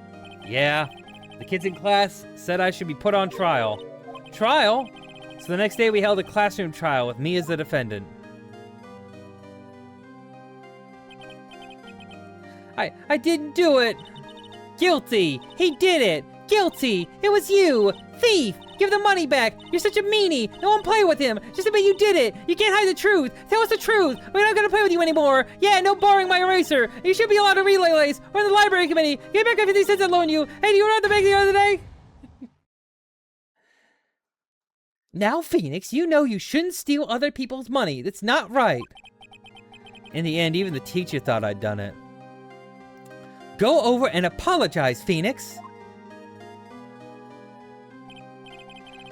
Yeah. The kids in class said I should be put on trial. Trial? So the next day we held a classroom trial with me as the defendant. I didn't do it. Guilty. He did it. Guilty. It was you. Thief. Give the money back. You're such a meanie. No one play with him. Just admit you did it. You can't hide the truth. Tell us the truth. We're not gonna play with you anymore. Yeah, no borrowing my eraser. You should be allowed to relay lace. We're in the library committee. Give back 50 cents I loaned you. Hey, you were at the bank the other day? Now, Phoenix, you know you shouldn't steal other people's money. That's not right. In the end, even the teacher thought I'd done it. Go over and apologize, Phoenix.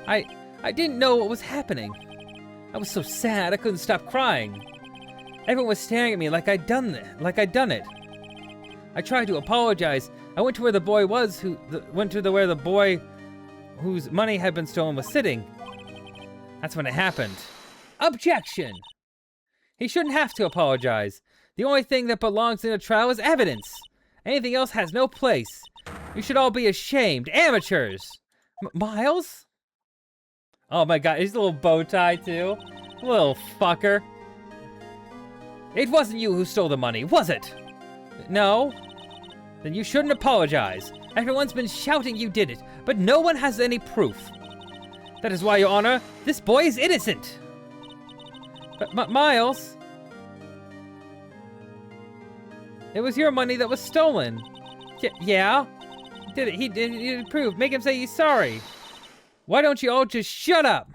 I didn't know what was happening. I was so sad I couldn't stop crying. Everyone was staring at me like I'd done it. I tried to apologize. I went to where the boy was where the boy whose money had been stolen was sitting. That's when it happened. Objection! He shouldn't have to apologize. The only thing that belongs in a trial is evidence. Anything else has no place. You should all be ashamed. Amateurs! Miles? Oh my god, he's a little bow tie too. Little fucker. It wasn't you who stole the money, was it? No? Then you shouldn't apologize. Everyone's been shouting you did it, but no one has any proof. That is why, Your Honor, this boy is innocent. But Miles? It was your money that was stolen. Yeah? Did it? He didn't prove. Make him say he's sorry. Why don't you all just shut up?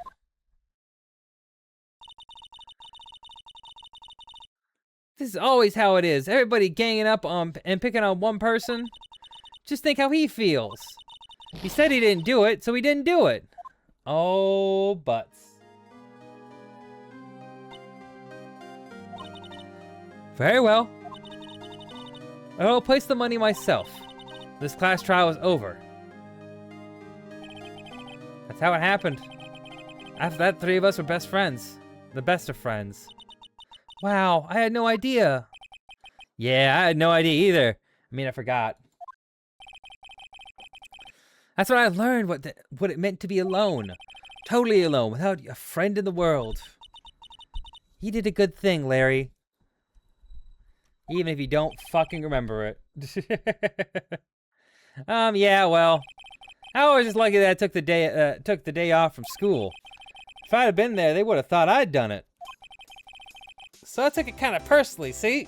This is always how it is. Everybody ganging up on and picking on one person. Just think how he feels. He said he didn't do it, so he didn't do it. Oh, butts. Very well. I'll place the money myself. This class trial is over. That's how it happened. After that, 3 of us were best friends. The best of friends. Wow, I had no idea. Yeah, I had no idea either. I mean, I forgot. That's when I learned what it meant to be alone. Totally alone, without a friend in the world. You did a good thing, Larry. Even if you don't fucking remember it. Yeah, well. I was just lucky that I took the day off from school. If I'd have been there, they would have thought I'd done it. So I took it kind of personally, see?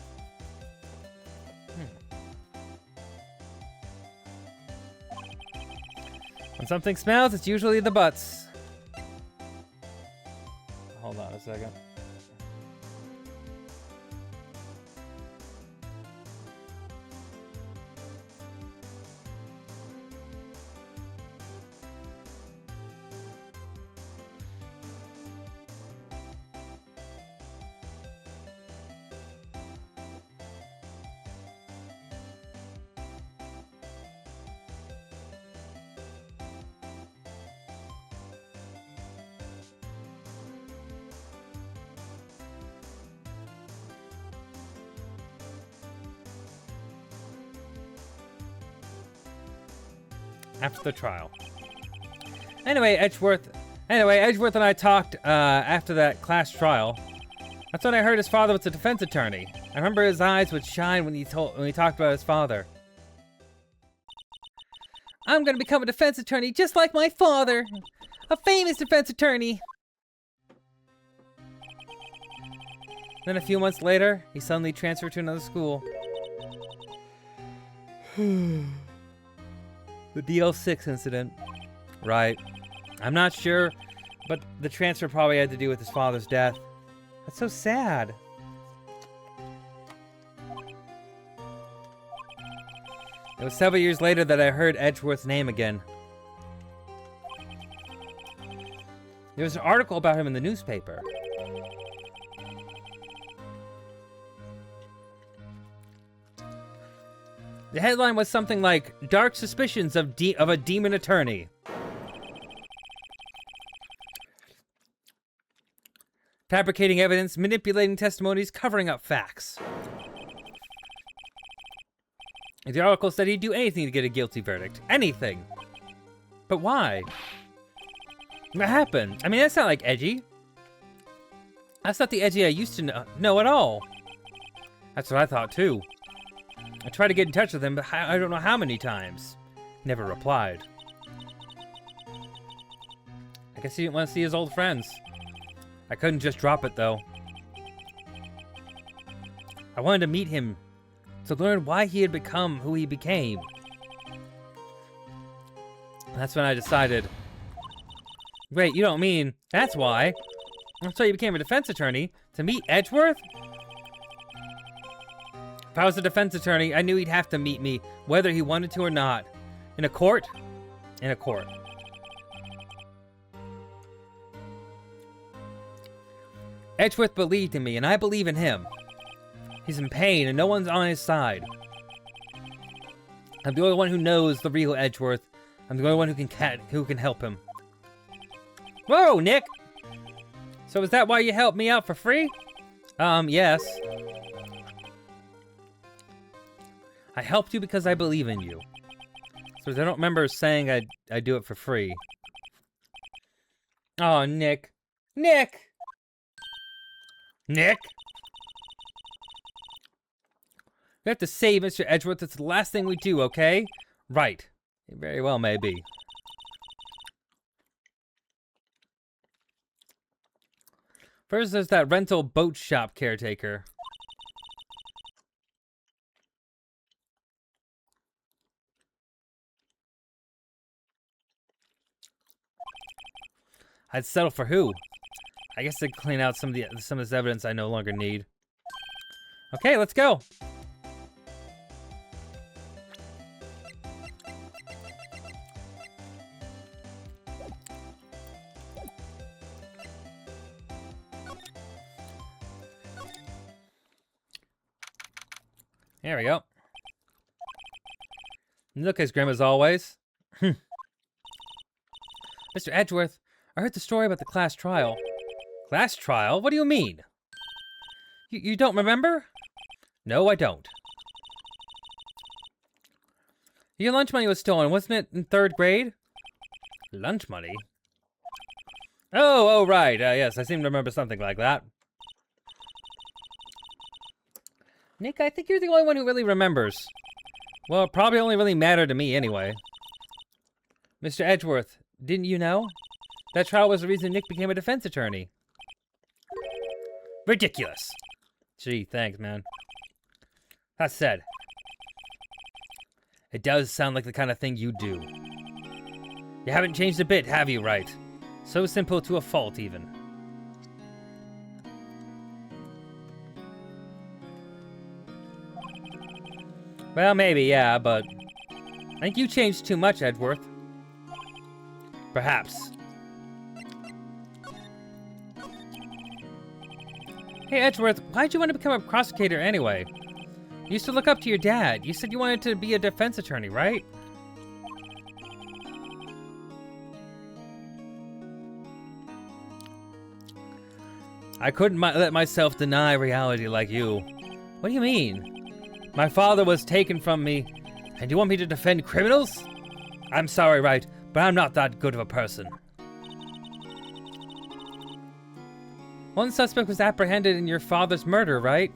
When something smells, it's usually the butts. Hold on a second. After the trial. Anyway, Edgeworth and I talked after that class trial. That's when I heard his father was a defense attorney. I remember his eyes would shine when he talked about his father. I'm gonna become a defense attorney just like my father. A famous defense attorney. Then a few months later, he suddenly transferred to another school. The DL6 incident. Right. I'm not sure, but the transfer probably had to do with his father's death. That's so sad. It was several years later that I heard Edgeworth's name again. There was an article about him in the newspaper. The headline was something like, "Dark Suspicions of a Demon Attorney." Fabricating evidence, manipulating testimonies, covering up facts. The article said he'd do anything to get a guilty verdict. Anything. But why? What happened? I mean, that's not like Edgy. That's not the Edgy I used to know at all. That's what I thought too. I tried to get in touch with him, but I don't know how many times. Never replied. I guess he didn't want to see his old friends. I couldn't just drop it though. I wanted to meet him to learn why he had become who he became. That's when I decided, wait, you don't mean that's why? That's why you became a defense attorney? To meet Edgeworth? If I was a defense attorney, I knew he'd have to meet me, whether he wanted to or not. In a court? In a court. Edgeworth believed in me, and I believe in him. He's in pain, and no one's on his side. I'm the only one who knows the real Edgeworth. I'm the only one who can help him. Whoa, Nick! So is that why you helped me out for free? Yes. I helped you because I believe in you. So I don't remember saying I'd do it for free. Oh, Nick. Nick! Nick? We have to save Mr. Edgeworth. That's the last thing we do, okay? Right. It very well may be. First, there's that rental boat shop caretaker. I'd settle for who? I guess I'd clean out some of this evidence I no longer need. Okay, let's go. There we go. Look as grim as always. Mr. Edgeworth, I heard the story about the class trial. Class trial? What do you mean? You don't remember? No, I don't. Your lunch money was stolen, wasn't it, in 3rd grade? Lunch money? Oh, right. Yes, I seem to remember something like that. Nick, I think you're the only one who really remembers. Well, it probably only really mattered to me anyway. Mr. Edgeworth, didn't you know? That trial was the reason Nick became a defense attorney. Ridiculous. Gee, thanks, man. That said, it does sound like the kind of thing you do. You haven't changed a bit, have you, Wright? So simple to a fault, even. Well, maybe, yeah, but I think you changed too much, Edgeworth. Perhaps. Hey, Edgeworth, why'd you want to become a prosecutor anyway? You used to look up to your dad. You said you wanted to be a defense attorney, right? I couldn't let myself deny reality like you. What do you mean? My father was taken from me, and you want me to defend criminals? I'm sorry, Wright, but I'm not that good of a person. One suspect was apprehended in your father's murder, right?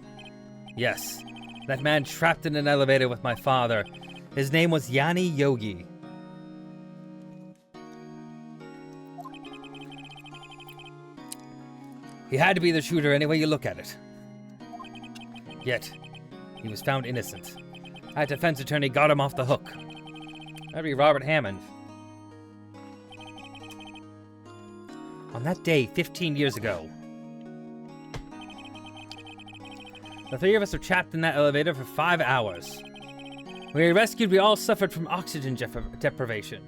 Yes. That man trapped in an elevator with my father. His name was Yanni Yogi. He had to be the shooter any way you look at it. Yet, he was found innocent. That defense attorney got him off the hook. That'd be Robert Hammond. On that day, 15 years ago, the 3 of us were trapped in that elevator for 5 hours. When we were rescued, we all suffered from oxygen deprivation.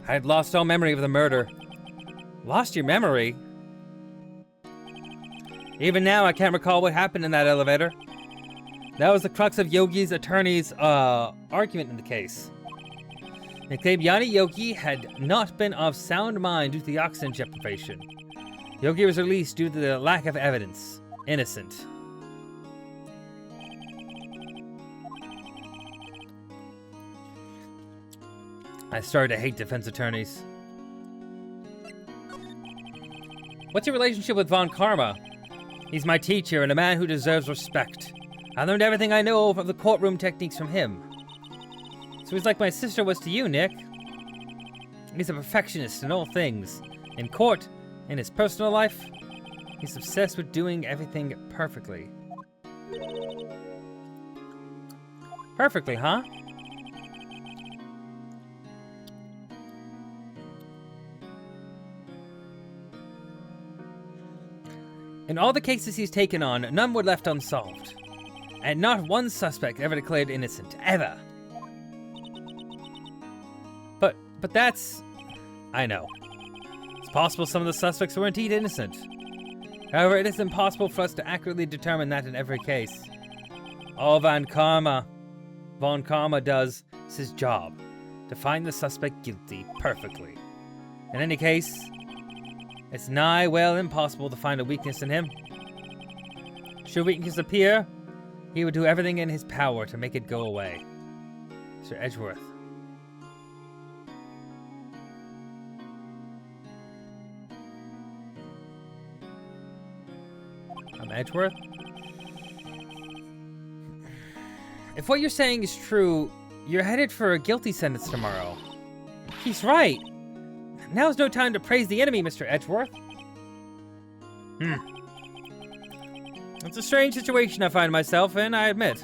I had lost all memory of the murder. Lost your memory? Even now, I can't recall what happened in that elevator. That was the crux of Yogi's attorney's argument in the case. They claimed Yanni Yogi had not been of sound mind due to the oxygen deprivation. Yogi was released due to the lack of evidence. Innocent. I started to hate defense attorneys. What's your relationship with Von Karma? He's my teacher and a man who deserves respect. I learned everything I know of the courtroom techniques from him. So he's like my sister was to you, Nick. He's a perfectionist in all things. In court, in his personal life, he's obsessed with doing everything perfectly. Perfectly, huh? In all the cases he's taken on, none were left unsolved. And not one suspect ever declared innocent. Ever. But that's... I know. It's possible some of the suspects were indeed innocent. However, it is impossible for us to accurately determine that in every case. All Von Karma does is his job. To find the suspect guilty perfectly. In any case, it's nigh well impossible to find a weakness in him. Should weakness appear, he would do everything in his power to make it go away. Sir Edgeworth. I'm Edgeworth? If what you're saying is true, you're headed for a guilty sentence tomorrow. He's right. Now's no time to praise the enemy, Mr. Edgeworth. It's a strange situation I find myself in, I admit.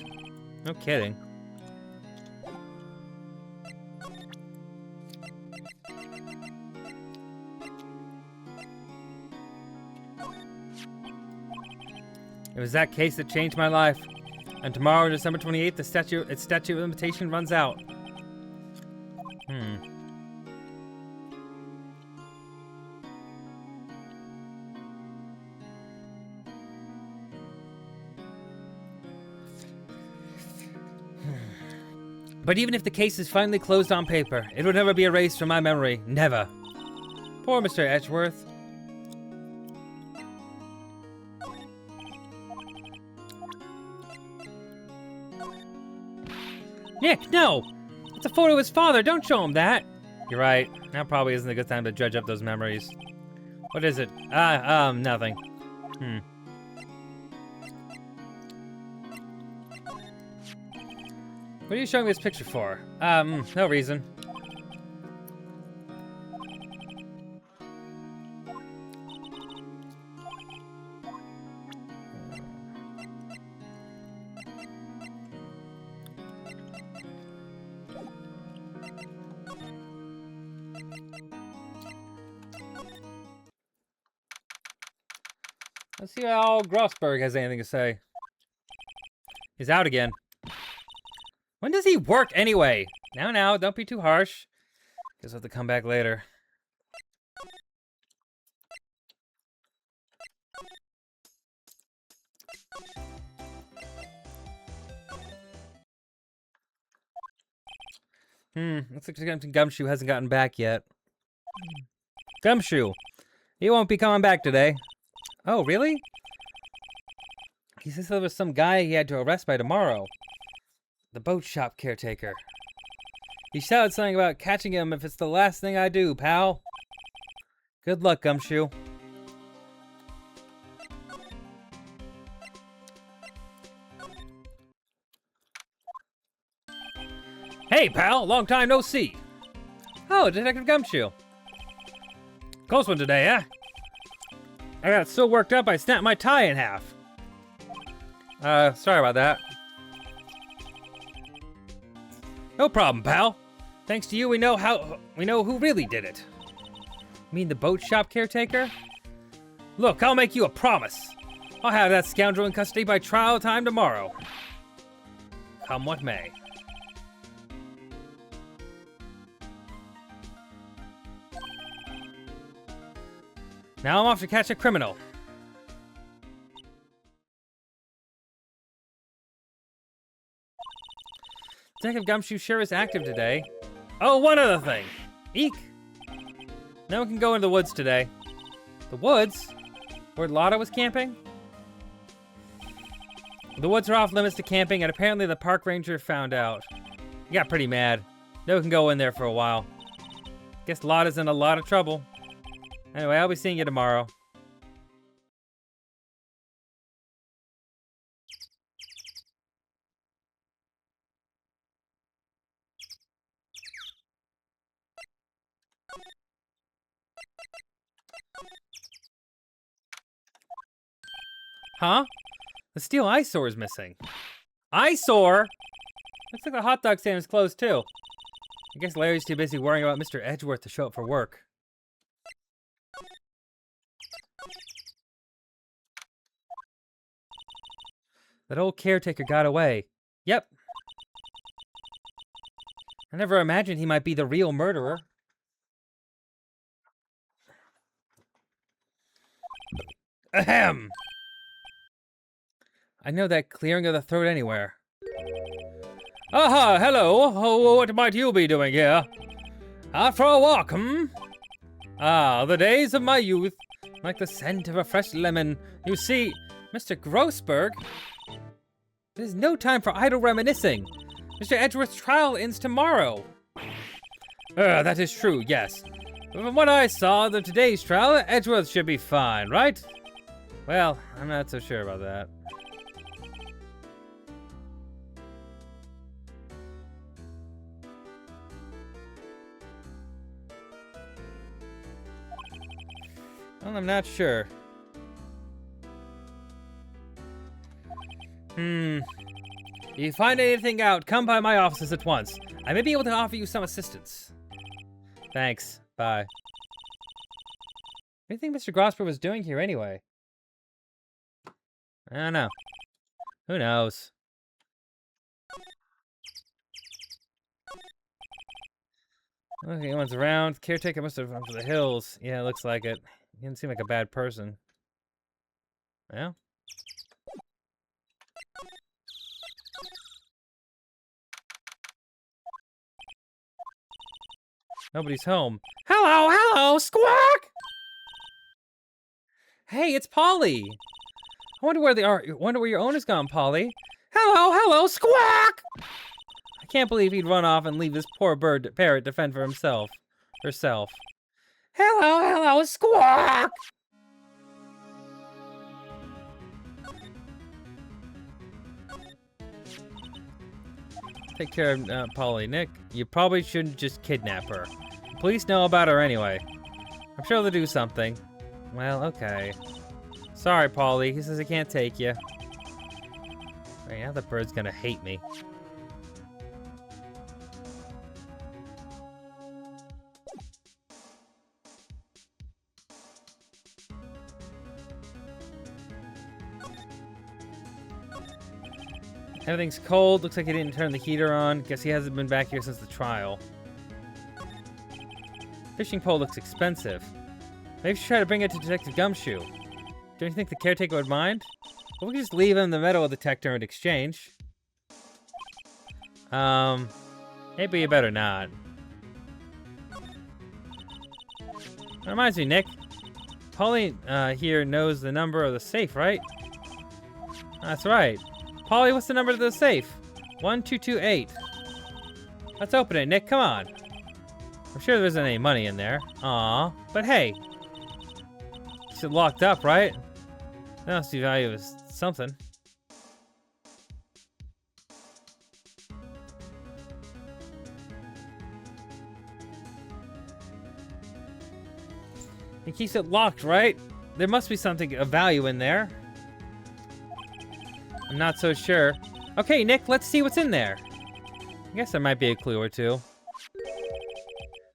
No kidding. It was that case that changed my life. And tomorrow, December 28th, its statute of limitation runs out. But even if the case is finally closed on paper, it will never be erased from my memory. Never. Poor Mr. Edgeworth. Nick, no! It's a photo of his father. Don't show him that. You're right. Now probably isn't a good time to dredge up those memories. What is it? Nothing. What are you showing me this picture for? No reason. Let's see how Grossberg has anything to say. He's out again. When does he work anyway? Now, don't be too harsh. Guess we'll have to come back later. Looks like Gumshoe hasn't gotten back yet. Gumshoe! He won't be coming back today. Oh, really? He says there was some guy he had to arrest by tomorrow. The boat shop caretaker. He shouted something about catching him if it's the last thing I do, pal. Good luck, Gumshoe. Hey, pal! Long time no see! Oh, Detective Gumshoe. Close one today, eh? I got so worked up I snapped my tie in half. Sorry about that. No problem, pal. Thanks to you, we know who really did it. You mean the boat shop caretaker? Look, I'll make you a promise. I'll have that scoundrel in custody by trial time tomorrow. Come what may. Now I'm off to catch a criminal. Detective Gumshoe sure is active today. Oh, one other thing. Eek. No one can go into the woods today. The woods? Where Lotta was camping? The woods are off limits to camping, and apparently the park ranger found out. He got pretty mad. No one can go in there for a while. Guess Lotta's in a lot of trouble. Anyway, I'll be seeing you tomorrow. Huh? The steel eyesore is missing. Eyesore? Looks like the hot dog stand is closed too. I guess Larry's too busy worrying about Mr. Edgeworth to show up for work. That old caretaker got away. Yep. I never imagined he might be the real murderer. Ahem! I know that clearing of the throat anywhere. Aha, hello. Oh, what might you be doing here? Out for a walk, Ah, the days of my youth. Like the scent of a fresh lemon. You see, Mr. Grossberg, there's no time for idle reminiscing. Mr. Edgeworth's trial ends tomorrow. That is true, yes. But from what I saw of today's trial, Edgeworth should be fine, right? Well, I'm not so sure about that. Well, I'm not sure. If you find anything out, come by my offices at once. I may be able to offer you some assistance. Thanks. Bye. What do you think Mr. Grosper was doing here anyway? I don't know. Who knows? Okay, no one's around. Caretaker must have gone to the hills. Yeah, it looks like it. He didn't seem like a bad person. Yeah. Nobody's home. Hello, hello, squawk! Hey, it's Polly. I wonder where they are. Wonder where your owner's gone, Polly. Hello, hello, squawk! I can't believe he'd run off and leave this poor parrot to fend for himself. Herself. Hello, hello, squawk! Take care of Polly. Nick, you probably shouldn't just kidnap her. Police know about her anyway. I'm sure they'll do something. Well, okay. Sorry, Polly. He says he can't take you. Right, now the bird's gonna hate me. Everything's cold. Looks like he didn't turn the heater on. Guess he hasn't been back here since the trial. Fishing pole looks expensive. Maybe we should try to bring it to Detective Gumshoe. Don't you think the caretaker would mind? Well, we can just leave him the metal detector in exchange. Maybe you better not. That reminds me, Nick. Polly here knows the number of the safe, right? That's right. Polly, what's the number to the safe? 1228. Let's open it, Nick. Come on. I'm sure there isn't any money in there. Aw. But hey. It's locked up, right? That must be value of something. It keeps it locked, right? There must be something of value in there. I'm not so sure. Okay, Nick, let's see what's in there. I guess there might be a clue or two.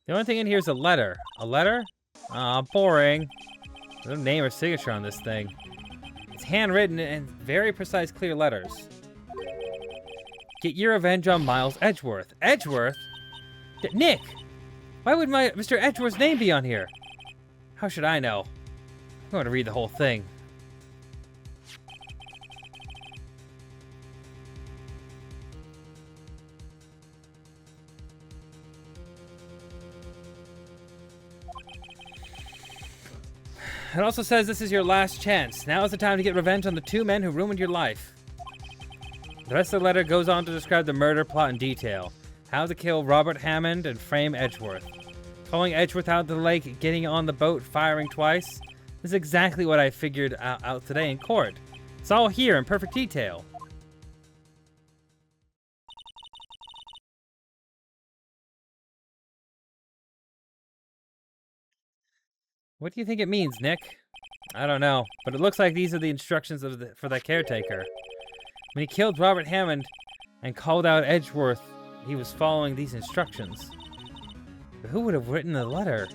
The only thing in here is a letter. A letter? Aw, boring. There's no name or signature on this thing. It's handwritten in very precise, clear letters. Get your revenge on Miles Edgeworth. Edgeworth? Nick! Why would Mr. Edgeworth's name be on here? How should I know? I want to read the whole thing. It also says this is your last chance. Now is the time to get revenge on the 2 men who ruined your life. The rest of the letter goes on to describe the murder plot in detail. How to kill Robert Hammond and frame Edgeworth. Pulling Edgeworth out of the lake, getting on the boat, firing twice. This is exactly what I figured out today in court. It's all here in perfect detail. What do you think it means, Nick? I don't know, but it looks like these are the instructions for the caretaker. When he killed Robert Hammond and called out Edgeworth, he was following these instructions. But who would have written the letter?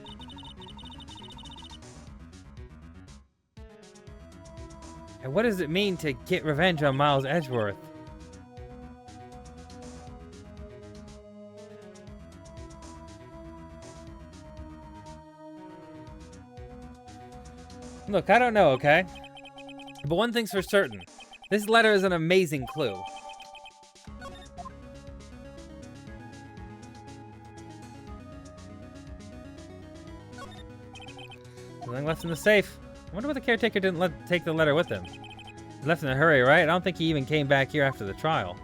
And what does it mean to get revenge on Miles Edgeworth? Look, I don't know, okay? But one thing's for certain. This letter is an amazing clue. Nothing left in the safe. I wonder why the caretaker didn't take the letter with him. He left in a hurry, right? I don't think he even came back here after the trial.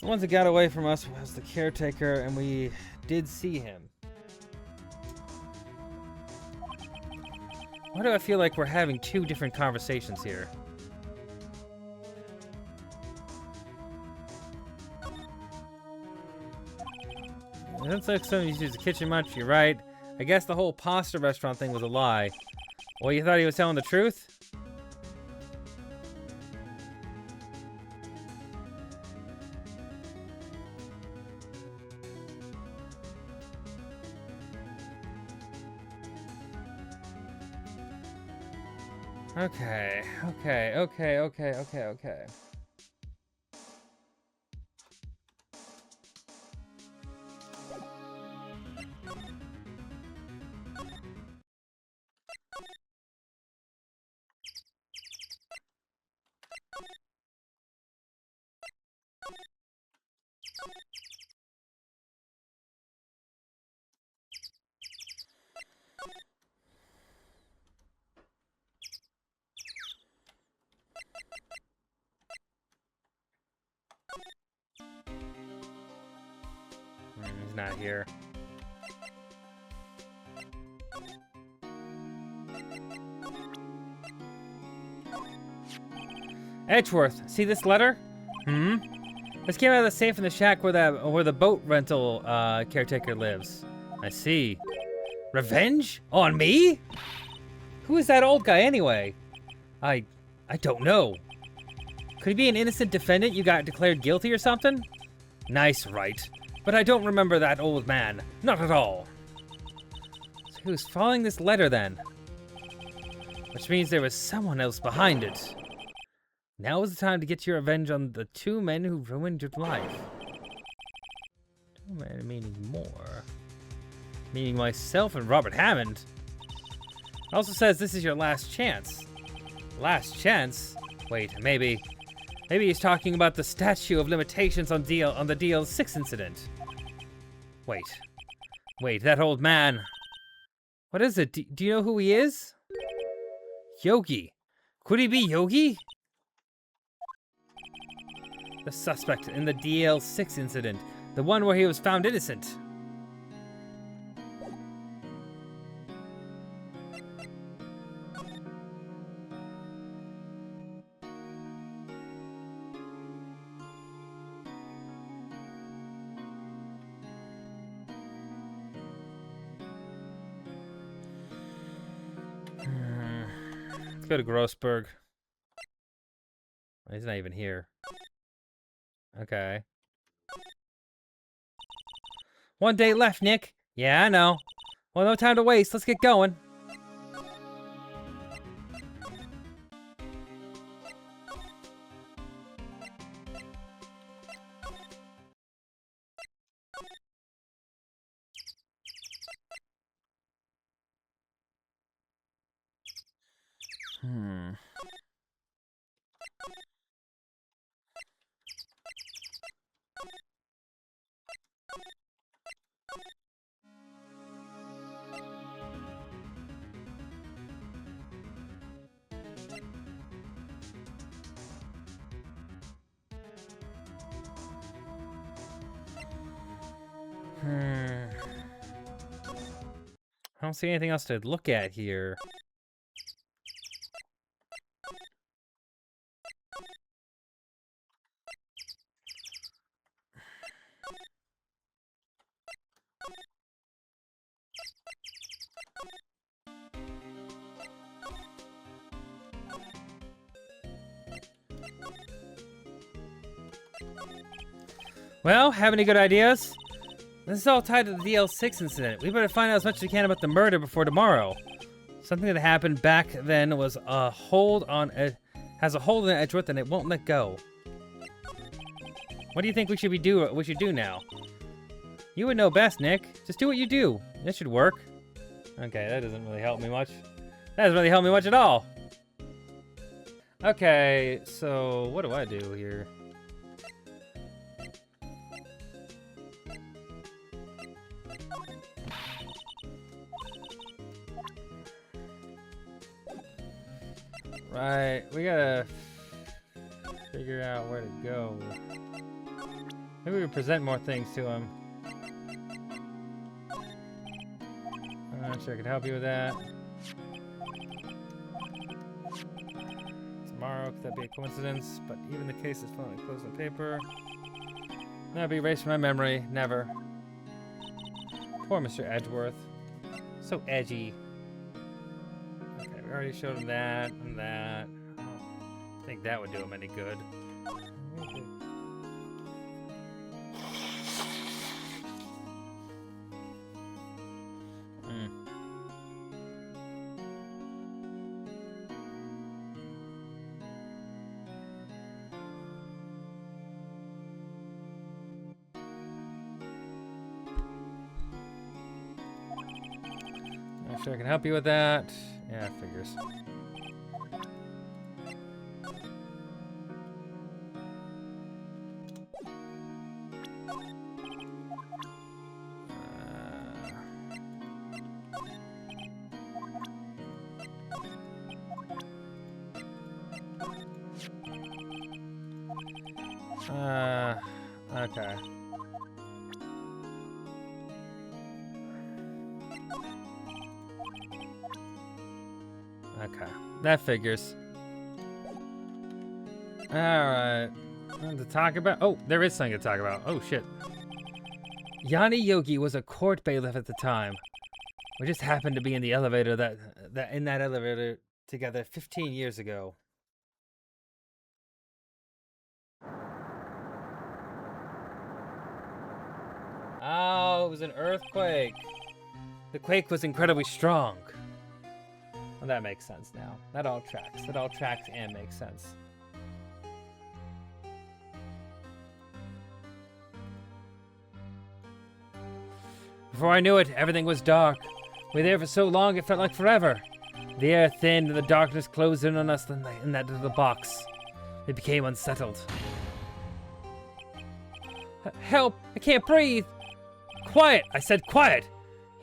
The ones that got away from us was the caretaker, and we did see him. Why do I feel like we're having 2 different conversations here? It looks like someone uses the kitchen much, you're right. I guess the whole pasta restaurant thing was a lie. Well, you thought he was telling the truth? Okay. He's not here. Edgeworth, see this letter? This came out of the safe in the shack where the boat rental caretaker lives. I see. Revenge? On me? Who is that old guy anyway? I don't know. Could he be an innocent defendant you got declared guilty or something? Nice, right. But I don't remember that old man. Not at all. So who's following this letter then? Which means there was someone else behind it. Now is the time to get your revenge on the 2 men who ruined your life. 2 men meaning more. Meaning myself and Robert Hammond. It also says this is your last chance. Last chance? Wait, maybe he's talking about the statute of limitations on the DL6 incident. Wait, that old man. What is it? Do you know who he is? Yogi. Could he be Yogi? The suspect in the DL6 incident. The one where he was found innocent. Let's go to Grossberg. He's not even here. Okay. 1 day left, Nick. Yeah, I know. Well, no time to waste. Let's get going. Hmm. I don't see anything else to look at here. Well, have any good ideas? This is all tied to the DL6 incident. We better find out as much as we can about the murder before tomorrow. Something that happened back then was has a hold on Edgeworth and it won't let go. What do you think we should do now? You would know best, Nick. Just do what you do. That should work. Okay, that doesn't really help me much. That doesn't really help me much at all. Okay, so what do I do here? Right, we gotta figure out where to go. Maybe we present more things to him. I'm not sure I could help you with that. Tomorrow, could that be a coincidence? But even the case is finally closed on paper. That'd be erased from my memory. Never. Poor Mr. Edgeworth. So edgy. Okay, we already showed him that and that. I don't think that would do him any good. Not sure I can help you with that. Yeah, figures. Okay. Okay, that figures. Alright. Nothing to talk about? Oh, there is something to talk about. Oh, shit. Yanni Yogi was a court bailiff at the time. We just happened to be in the elevator in that elevator together 15 years ago. Oh, it was an earthquake. The quake was incredibly strong. Well, that makes sense now. That all tracks. That all tracks and makes sense. Before I knew it, everything was dark. We were there for so long it felt like forever. The air thinned and the darkness closed in on us in that little box. We became unsettled. Help! I can't breathe! Quiet! I said quiet!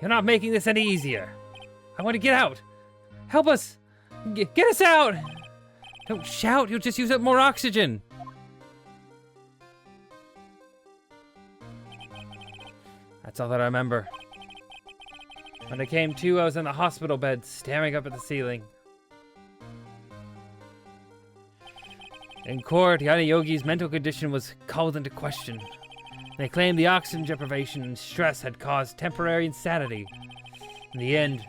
You're not making this any easier. I want to get out. Help us! Get us out! Don't shout, you'll just use up more oxygen. That's all that I remember. When I came to, I was in the hospital bed, staring up at the ceiling. In court, Yanni Yogi's mental condition was called into question. They claimed the oxygen deprivation and stress had caused temporary insanity. In the end,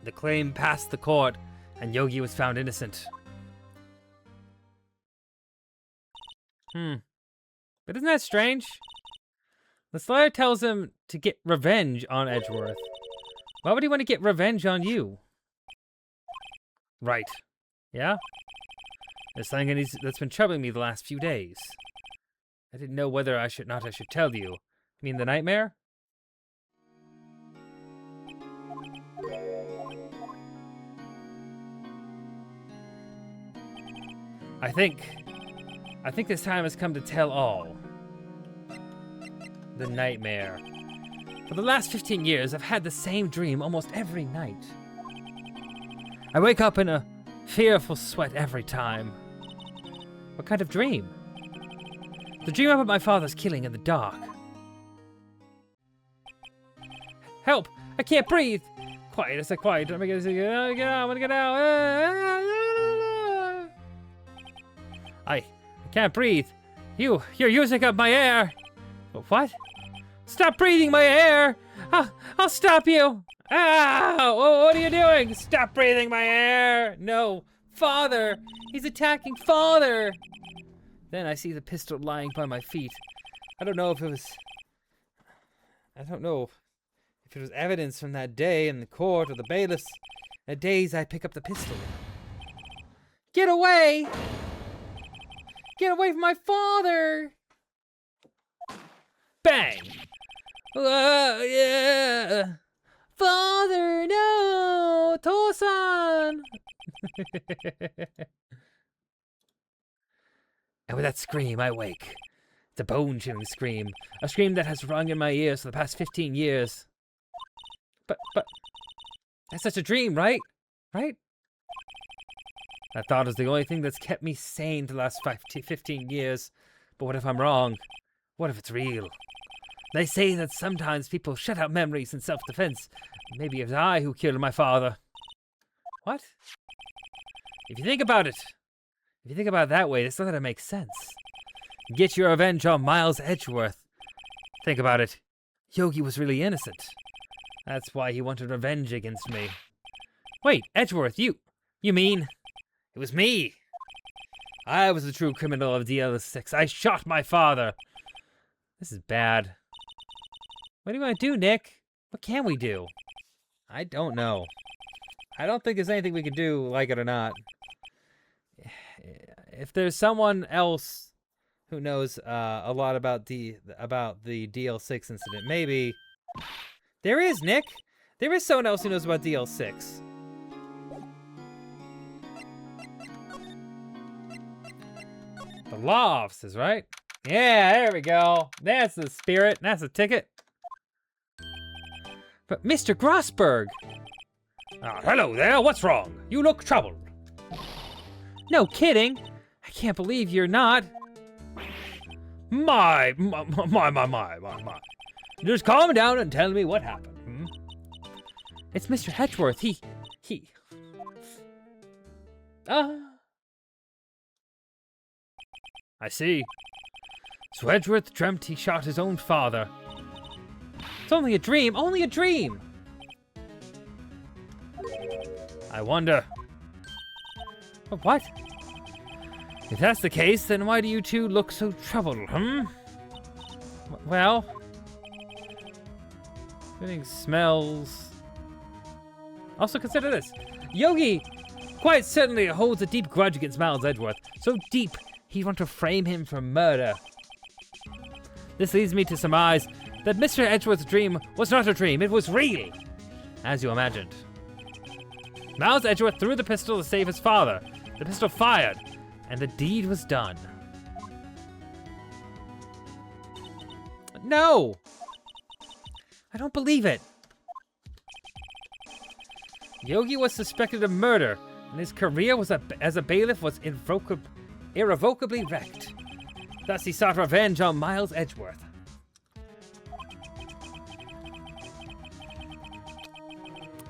the claim passed the court, and Yogi was found innocent. But isn't that strange? The Slayer tells him to get revenge on Edgeworth. Why would he want to get revenge on you? Right. Yeah? There's something that's been troubling me the last few days. I didn't know whether I should tell you. You mean the nightmare? I think this time has come to tell all. The nightmare. For the last 15 years, I've had the same dream almost every night. I wake up in a fearful sweat every time. What kind of dream? The dream about my father's killing in the dark. Help! I can't breathe! Quiet, I said quiet. Don't make it. Get out, I want to get out. I can't breathe. You're using up my air. What? Stop breathing my air! I'll stop you! Ow! What are you doing? Stop breathing my air! No! Father! He's attacking Father! Then I see the pistol lying by my feet. I don't know if it was evidence from that day in the court or the bailiffs. The days I pick up the pistol. Get away! Get away from my father! Bang! Yeah. Father, no! Tosan! And with that scream, I wake. It's a bone-chilling scream. A scream that has rung in my ears for the past 15 years. But, that's such a dream, right? Right? That thought is the only thing that's kept me sane the last 15 years. But what if I'm wrong? What if it's real? They say that sometimes people shut out memories in self-defense. Maybe it was I who killed my father. What? If you think about it that way, this doesn't make sense. Get your revenge on Miles Edgeworth. Think about it. Yogi was really innocent. That's why he wanted revenge against me. Wait, Edgeworth, you mean... It was me. I was the true criminal of DL6. I shot my father. This is bad. What do you want to do, Nick? What can we do? I don't know. I don't think there's anything we can do, like it or not. If there's someone else who knows a lot about the DL6 incident, maybe... There is, Nick! There is someone else who knows about DL6. The law offices, right? Yeah, there we go. That's the spirit. That's the ticket. But Mr. Grossberg! Hello there, what's wrong? You look troubled. No kidding! I can't believe you're not. My. Just calm down and tell me what happened. It's Mr. Edgeworth. He... I see. So Edgeworth dreamt he shot his own father. It's only a dream! Only a dream! I wonder. What? If that's the case, then why do you two look so troubled, Well... Everything smells... Also consider this. Yogi quite certainly holds a deep grudge against Miles Edgeworth. So deep, he'd want to frame him for murder. This leads me to surmise that Mr. Edgeworth's dream was not a dream, it was real, as you imagined. Miles Edgeworth threw the pistol to save his father. The pistol fired, and the deed was done. No! I don't believe it. Yogi was suspected of murder, and his career as a bailiff was irrevocably wrecked. Thus he sought revenge on Miles Edgeworth.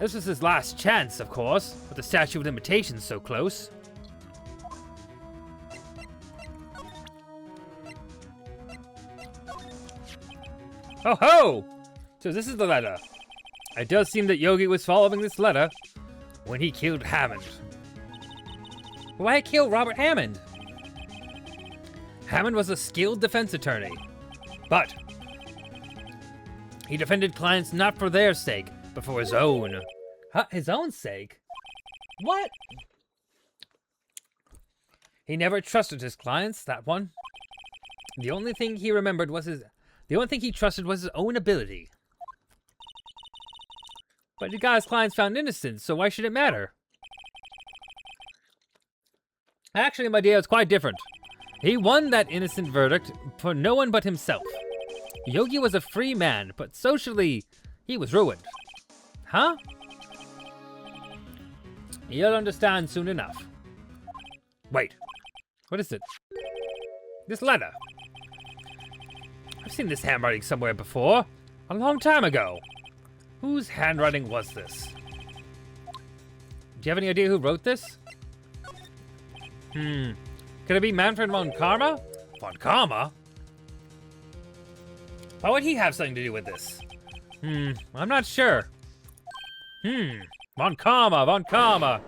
This was his last chance, of course, with the statute of limitations so close. Oh ho! So this is the letter. It does seem that Yogi was following this letter when he killed Hammond. Why kill Robert Hammond? Hammond was a skilled defense attorney, but he defended clients not for their sake, but for his own. His own sake? What? He never trusted his clients, that one. The only thing he trusted was his own ability. But he got his clients found innocent, so why should it matter? Actually, my dear, it's quite different. He won that innocent verdict for no one but himself. Yogi was a free man, but socially, he was ruined. Huh? You'll understand soon enough. Wait, what is it? This letter. I've seen this handwriting somewhere before, a long time ago. Whose handwriting was this? Do you have any idea who wrote this? Could it be Manfred von Karma? Von Karma? Why would he have something to do with this? I'm not sure. Von Karma, Von Karma.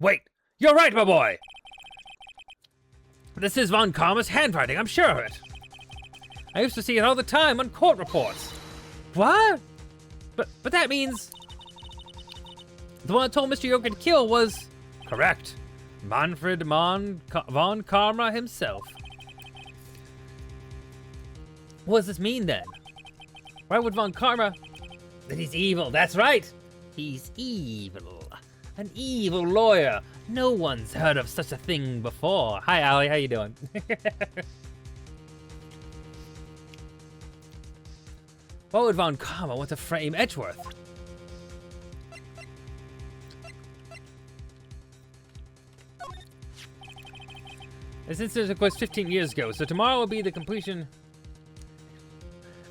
Wait, you're right, my boy. This is Von Karma's handwriting, I'm sure of it. I used to see it all the time on court reports. What? But that means... The one that told Mr. Yogi to kill was... Correct. Manfred von Karma himself. What does this mean then? Why would Von Karma... That he's evil, that's right. He's evil. An evil lawyer. No one's heard of such a thing before. Hi, Allie, how you doing? Why would Von Karma want to frame Edgeworth? This incident took place 15 years ago, so tomorrow will be the completion.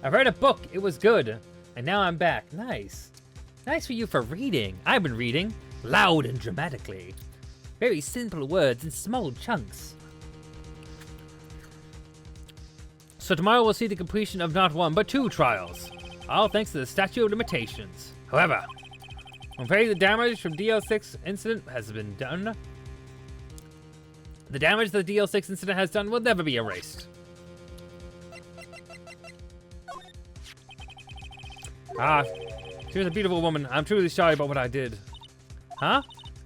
I read a book, it was good, and now I'm back. Nice. Nice for you for reading. I've been reading, loud and dramatically. Very simple words in small chunks. So tomorrow we'll see the completion of not one, but 2 trials. All thanks to the statute of limitations. However, I'm afraid the damage from DL6 incident has been done. The damage the DL6 incident has done will never be erased. She was a beautiful woman. I'm truly sorry about what I did. Huh?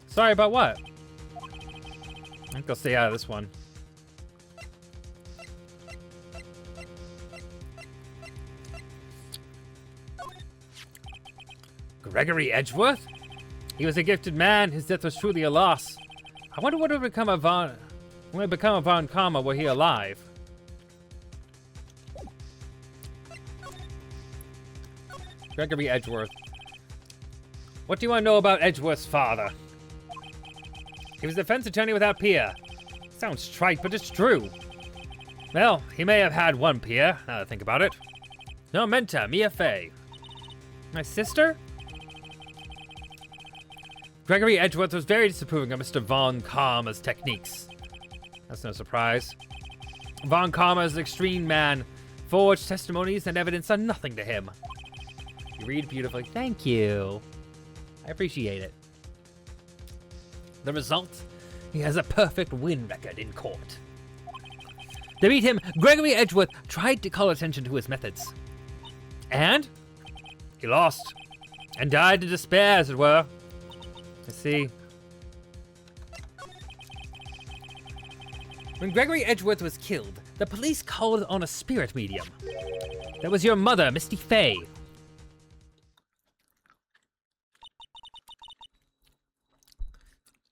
Sorry about what? I think I'll stay out of this one. Gregory Edgeworth? He was a gifted man. His death was truly a loss. I wonder what would become of Von Karma were he alive. Gregory Edgeworth. What do you want to know about Edgeworth's father? He was a defense attorney without peer. Sounds trite, but it's true. Well, he may have had one peer, now that I think about it. No, mentor, Mia Fey. My sister? Gregory Edgeworth was very disapproving of Mr. Von Karma's techniques. That's no surprise. Von Karma is an extreme man. Forged testimonies and evidence are nothing to him. You read beautifully. Thank you. I appreciate it. The result? He has a perfect win record in court. To beat him, Gregory Edgeworth tried to call attention to his methods. And? He lost. And died in despair, as it were. I see. When Gregory Edgeworth was killed, the police called on a spirit medium. That was your mother, Misty Fey.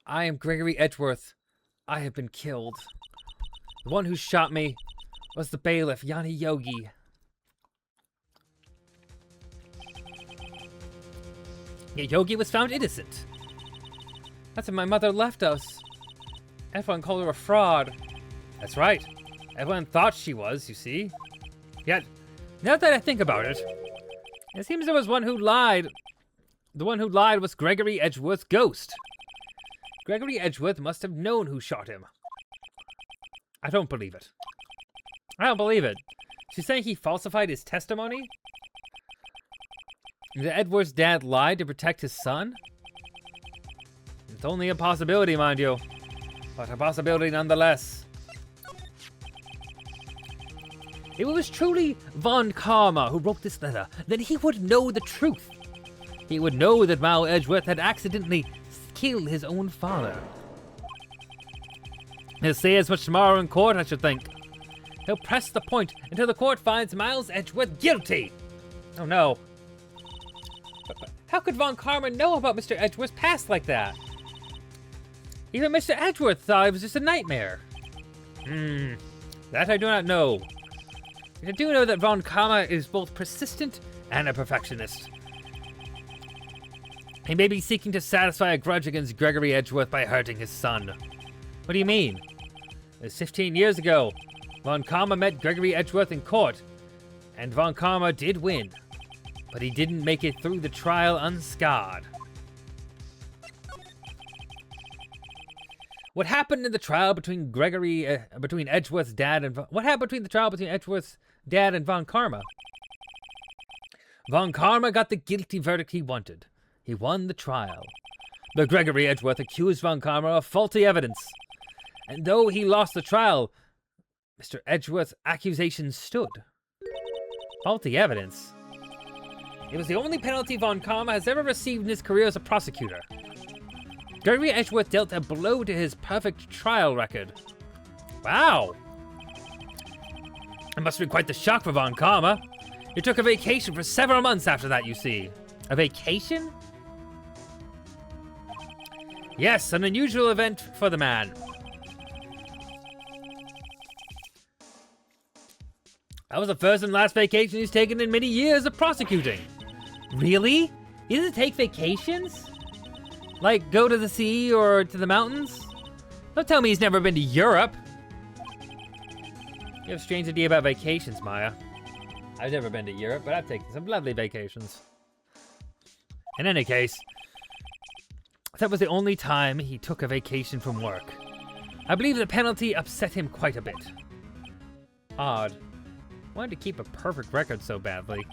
I am Gregory Edgeworth. I have been killed. The one who shot me was the bailiff, Yanni Yogi. Yet Yogi was found innocent. That's when my mother left us. Everyone called her a fraud. That's right. Everyone thought she was, you see. Yet, now that I think about it, it seems there was one who lied. The one who lied was Gregory Edgeworth's ghost. Gregory Edgeworth must have known who shot him. I don't believe it. I don't believe it. She's saying he falsified his testimony? That Edward's dad lied to protect his son? It's only a possibility, mind you. But a possibility nonetheless. If it was truly Von Karma who wrote this letter, then he would know the truth. He would know that Mal Edgeworth had accidentally killed his own father. He'll say as much tomorrow in court, I should think. He'll press the point until the court finds Miles Edgeworth guilty. Oh no. But how could Von Karma know about Mr. Edgeworth's past like that? Even Mr. Edgeworth thought it was just a nightmare. That I do not know. I do know that Von Karma is both persistent and a perfectionist. He may be seeking to satisfy a grudge against Gregory Edgeworth by hurting his son. What do you mean? It was 15 years ago. Von Karma met Gregory Edgeworth in court, and Von Karma did win, but he didn't make it through the trial unscarred. What happened in the trial between between Edgeworth's dad and what happened between the trial between Edgeworth's dad and Von Karma? Von Karma got the guilty verdict he wanted. He won the trial. But Gregory Edgeworth accused Von Karma of faulty evidence. And though he lost the trial, Mr. Edgeworth's accusations stood. Faulty evidence? It was the only penalty Von Karma has ever received in his career as a prosecutor. Gregory Edgeworth dealt a blow to his perfect trial record. Wow! It must have been quite the shock for Von Karma. He took a vacation for several months after that, you see. A vacation? Yes, an unusual event for the man. That was the first and last vacation he's taken in many years of prosecuting. Really? He doesn't take vacations? Like, go to the sea or to the mountains? Don't tell me he's never been to Europe. You have a strange idea about vacations, Maya. I've never been to Europe, but I've taken some lovely vacations. In any case, that was the only time he took a vacation from work. I believe the penalty upset him quite a bit. Odd. Wanted to keep a perfect record so badly.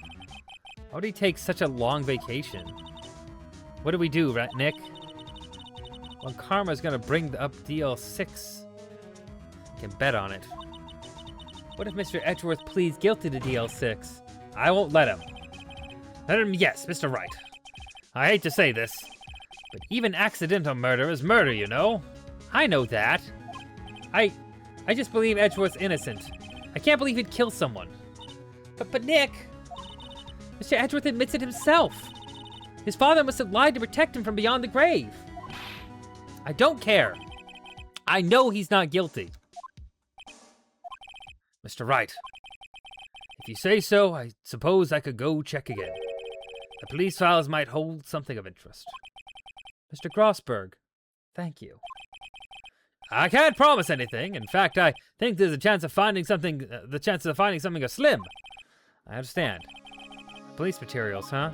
Why would he take such a long vacation? What do we do, Nick? Well, Karma's gonna bring up DL6. You can bet on it. What if Mr. Edgeworth pleads guilty to DL6? I won't let him. Let him, yes, Mr. Wright. I hate to say this, but even accidental murder is murder, you know? I know that. I just believe Edgeworth's innocent. I can't believe he'd kill someone. But Nick, Mr. Edgeworth admits it himself. His father must have lied to protect him from beyond the grave. I don't care. I know he's not guilty. Mr. Wright, if you say so, I suppose I could go check again. The police files might hold something of interest. Mr. Grossberg, thank you. I can't promise anything. In fact, I think there's a chance of finding something. The chances of finding something are slim. I understand. Police materials, huh?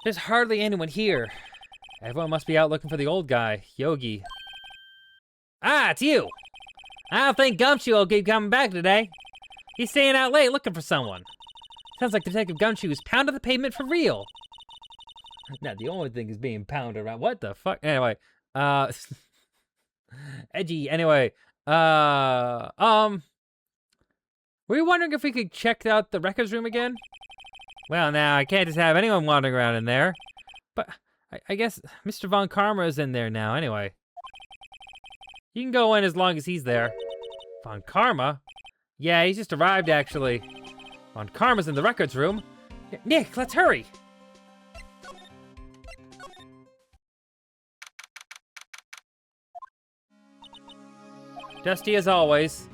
There's hardly anyone here. Everyone must be out looking for the old guy, Yogi. Ah, it's you! I don't think Gumshoe will keep coming back today. He's staying out late looking for someone. Sounds like Detective Gumshoe is pounding the pavement for real. Now, the only thing is being pounded around. What the fuck? Anyway, edgy. Anyway, were you wondering if we could check out the records room again? Well, now, I can't just have anyone wandering around in there. But I guess Mr. Von Karma is in there now, anyway. You can go in as long as he's there. Von Karma? Yeah, he's just arrived, actually. Von Karma's in the records room. Nick, let's hurry! Dusty as always.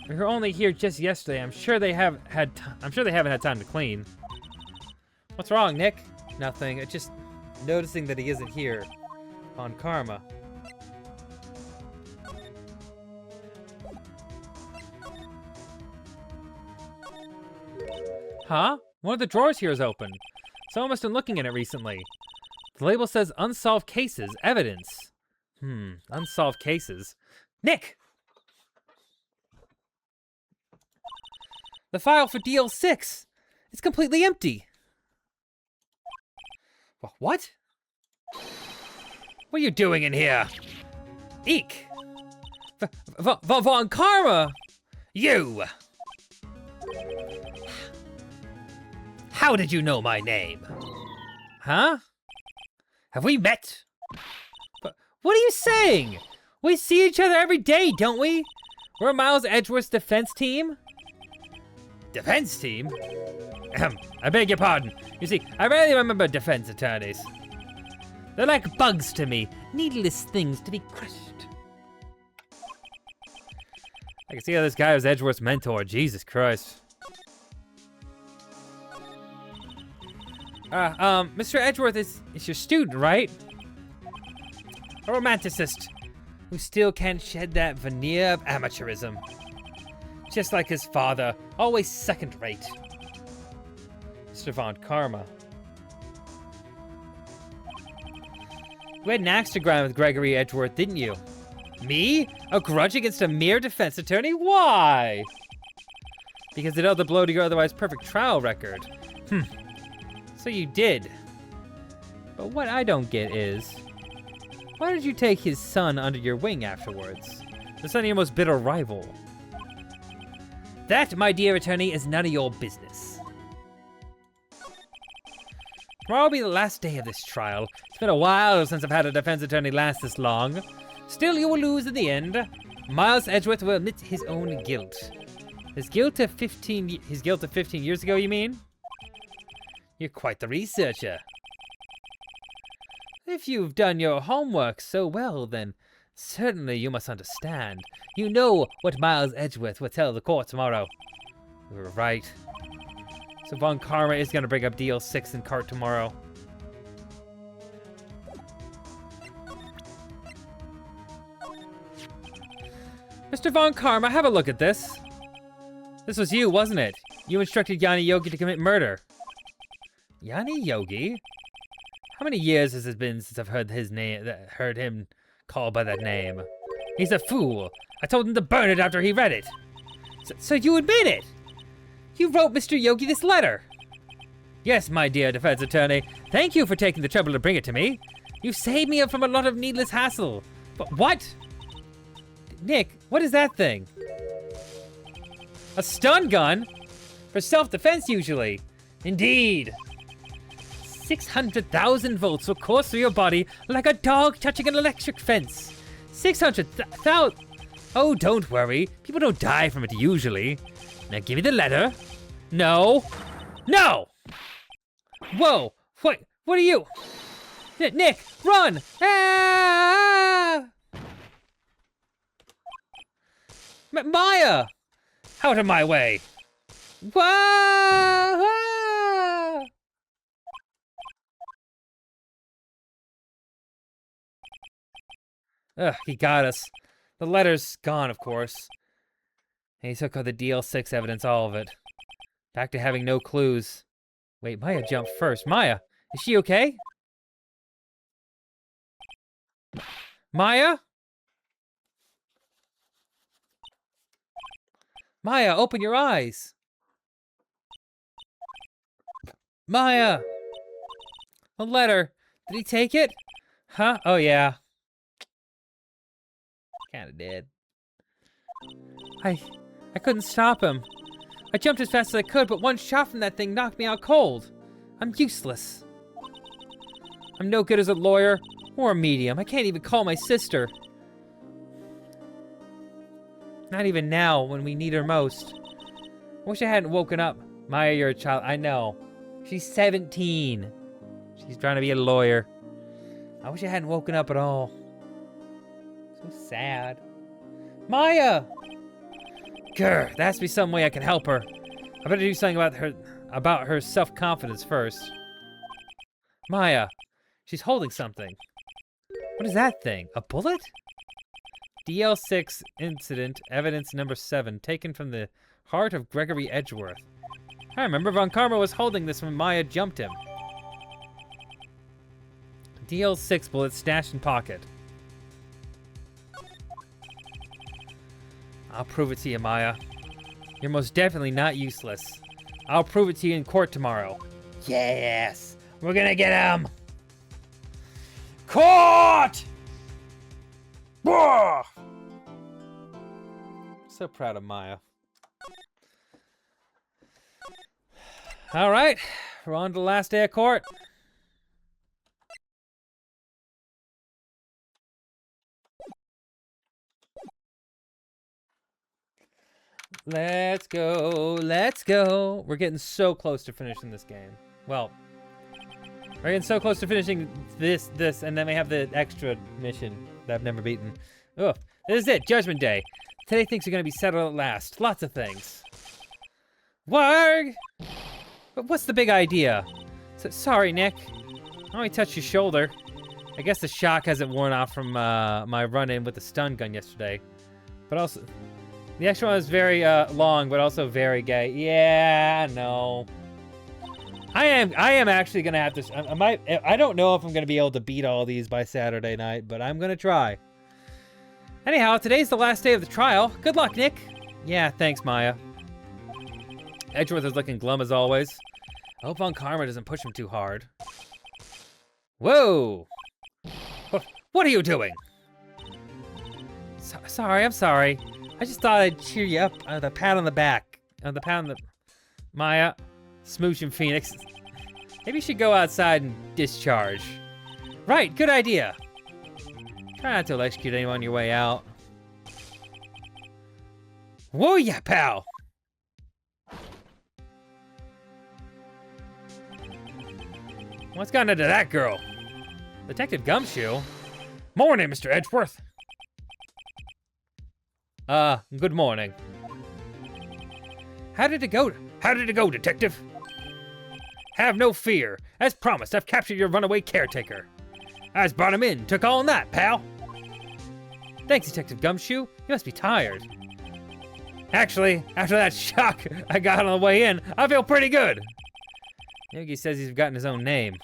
We were only here just yesterday. I'm sure they haven't had time to clean. What's wrong, Nick? Nothing. It's just noticing that he isn't here. On Karma. Huh? One of the drawers here is open. Someone must have been looking in it recently. The label says unsolved cases, evidence. Unsolved cases. Nick! The file for DL6! It's completely empty! What? What are you doing in here? Eek! Von Karma! You! How did you know my name? Huh? Have we met? But what are you saying? We see each other every day, don't we? We're Miles Edgeworth's defense team. Defense team? I beg your pardon. You see, I rarely remember defense attorneys. They're like bugs to me, needless things to be crushed. I can see how this guy was Edgeworth's mentor. Jesus Christ. Mr. Edgeworth is your student, right? A romanticist who still can't shed that veneer of amateurism. Just like his father, always second rate. Mr. Von Karma. You had an axe to grind with Gregory Edgeworth, didn't you? Me? A grudge against a mere defense attorney? Why? Because it dealt the blow to your otherwise perfect trial record. So you did. But what I don't get is, why did you take his son under your wing afterwards? The son of your most bitter rival. That, my dear attorney, is none of your business. Tomorrow will be the last day of this trial. It's been a while since I've had a defense attorney last this long. Still, you will lose in the end. Miles Edgeworth will admit his own guilt. His guilt of 15 years ago, you mean? You're quite the researcher. If you've done your homework so well, then certainly you must understand. You know what Miles Edgeworth will tell the court tomorrow. We were right. So Von Karma is going to bring up DL6 in court tomorrow. Mr. Von Karma, have a look at this. This was you, wasn't it? You instructed Yanni Yogi to commit murder. Yanni Yogi? How many years has it been since I've heard his name, heard him called by that name? He's a fool. I told him to burn it after he read it. So you admit it? You wrote Mr. Yogi this letter? Yes, my dear defense attorney. Thank you for taking the trouble to bring it to me. You saved me from a lot of needless hassle. But what? Nick, what is that thing? A stun gun? For self-defense, usually. Indeed. 600,000 volts will course through your body like a dog touching an electric fence. 600,000... Oh, don't worry. People don't die from it usually. Now give me the letter. No. No! Whoa. What are you? Nick, run! Ah! Maya! Out of my way! Whoa! Ugh, he got us. The letter's gone, of course. And he took all the DL6 evidence, all of it. Back to having no clues. Wait, Maya jumped first. Maya, is she okay? Maya? Maya, open your eyes. Maya! A letter. Did he take it? Huh? Oh, yeah. Kinda did. I couldn't stop him. I jumped as fast as I could, but one shot from that thing knocked me out cold. I'm useless. I'm no good as a lawyer or a medium. I can't even call my sister. Not even now, when we need her most. I wish I hadn't woken up. Maya, you're a child. I know. She's 17. She's trying to be a lawyer. I wish I hadn't woken up at all. So sad. Maya! Grr, there has to be some way I can help her. I better do something about her self-confidence first. Maya, she's holding something. What is that thing? A bullet? DL6 incident, evidence number 7, taken from the heart of Gregory Edgeworth. I remember Von Karma was holding this when Maya jumped him. DL6 bullet stashed in pocket. I'll prove it to you, Maya. You're most definitely not useless. I'll prove it to you in court tomorrow. Yes! We're gonna get him! Court! So proud of Maya. All right, we're on to the last day of court. Let's go, let's go. We're getting so close to finishing this game. Well, we're getting so close to finishing this, and then we have the extra mission that I've never beaten. Ugh, this is it, Judgment Day. Today things are gonna be settled at last. Lots of things. Warg! But what's the big idea? Sorry, Nick. I only touched your shoulder. I guess the shock hasn't worn off from my run-in with the stun gun yesterday. But also, the extra one is very long, but also very gay. Yeah, no. I am actually gonna have to. I don't know if I'm gonna be able to beat all these by Saturday night, but I'm gonna try. Anyhow, today's the last day of the trial. Good luck, Nick. Yeah, thanks, Maya. Edgeworth is looking glum as always. I hope Von Karma doesn't push him too hard. Whoa! What are you doing? Sorry, I'm sorry. I just thought I'd cheer you up with a pat on the back. The pat on the... Maya, Smooch and Phoenix. Maybe you should go outside and discharge. Right, good idea. Try not to electrocute anyone on your way out. Whoa, yeah, pal! What's gotten into that girl? Detective Gumshoe? Morning, Mr. Edgeworth. Good morning. How did it go, Detective? Have no fear. As promised, I've captured your runaway caretaker. I just brought him in. Took all in that, pal. Thanks, Detective Gumshoe. You must be tired. Actually, after that shock I got on the way in, I feel pretty good. Yogi says he's forgotten his own name.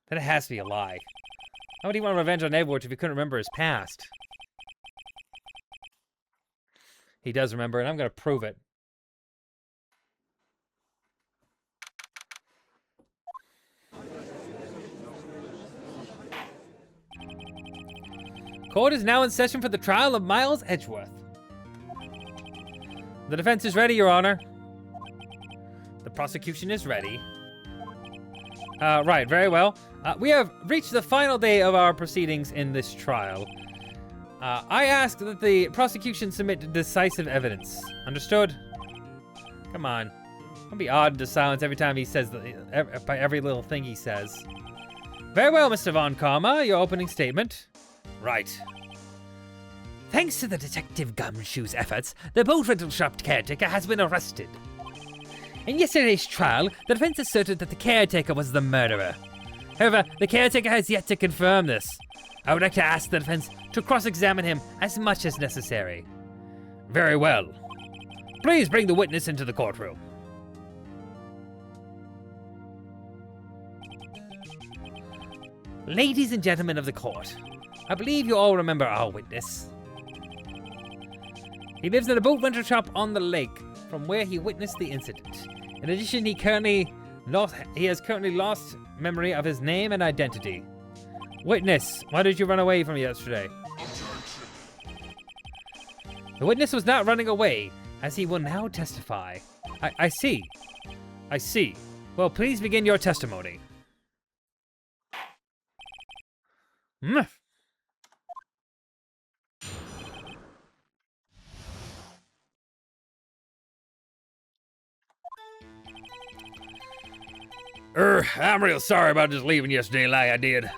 Then it has to be a lie. How would he want revenge on Edgeworth if he couldn't remember his past? He does remember, and I'm gonna prove it. Court is now in session for the trial of Miles Edgeworth. The defense is ready, Your Honor. The prosecution is ready. Right, very well. We have reached the final day of our proceedings in this trial. I ask that the prosecution submit decisive evidence. Understood? Come on. Don't be awed into silence every time he says, by every little thing he says. Very well, Mr. Von Karma, your opening statement. Right. Thanks to the Detective Gumshoe's efforts, the boat rental shop caretaker has been arrested. In yesterday's trial, the defense asserted that the caretaker was the murderer. However, the caretaker has yet to confirm this. I would like to ask the defense to cross-examine him as much as necessary. Very well. Please bring the witness into the courtroom. Ladies and gentlemen of the court, I believe you all remember our witness. He lives in a boat rental shop on the lake from where he witnessed the incident. In addition, he has currently lost memory of his name and identity. Witness, why did you run away from yesterday? The witness was not running away, as he will now testify. I see. I see. Well, please begin your testimony. I'm real sorry about just leaving yesterday like I did.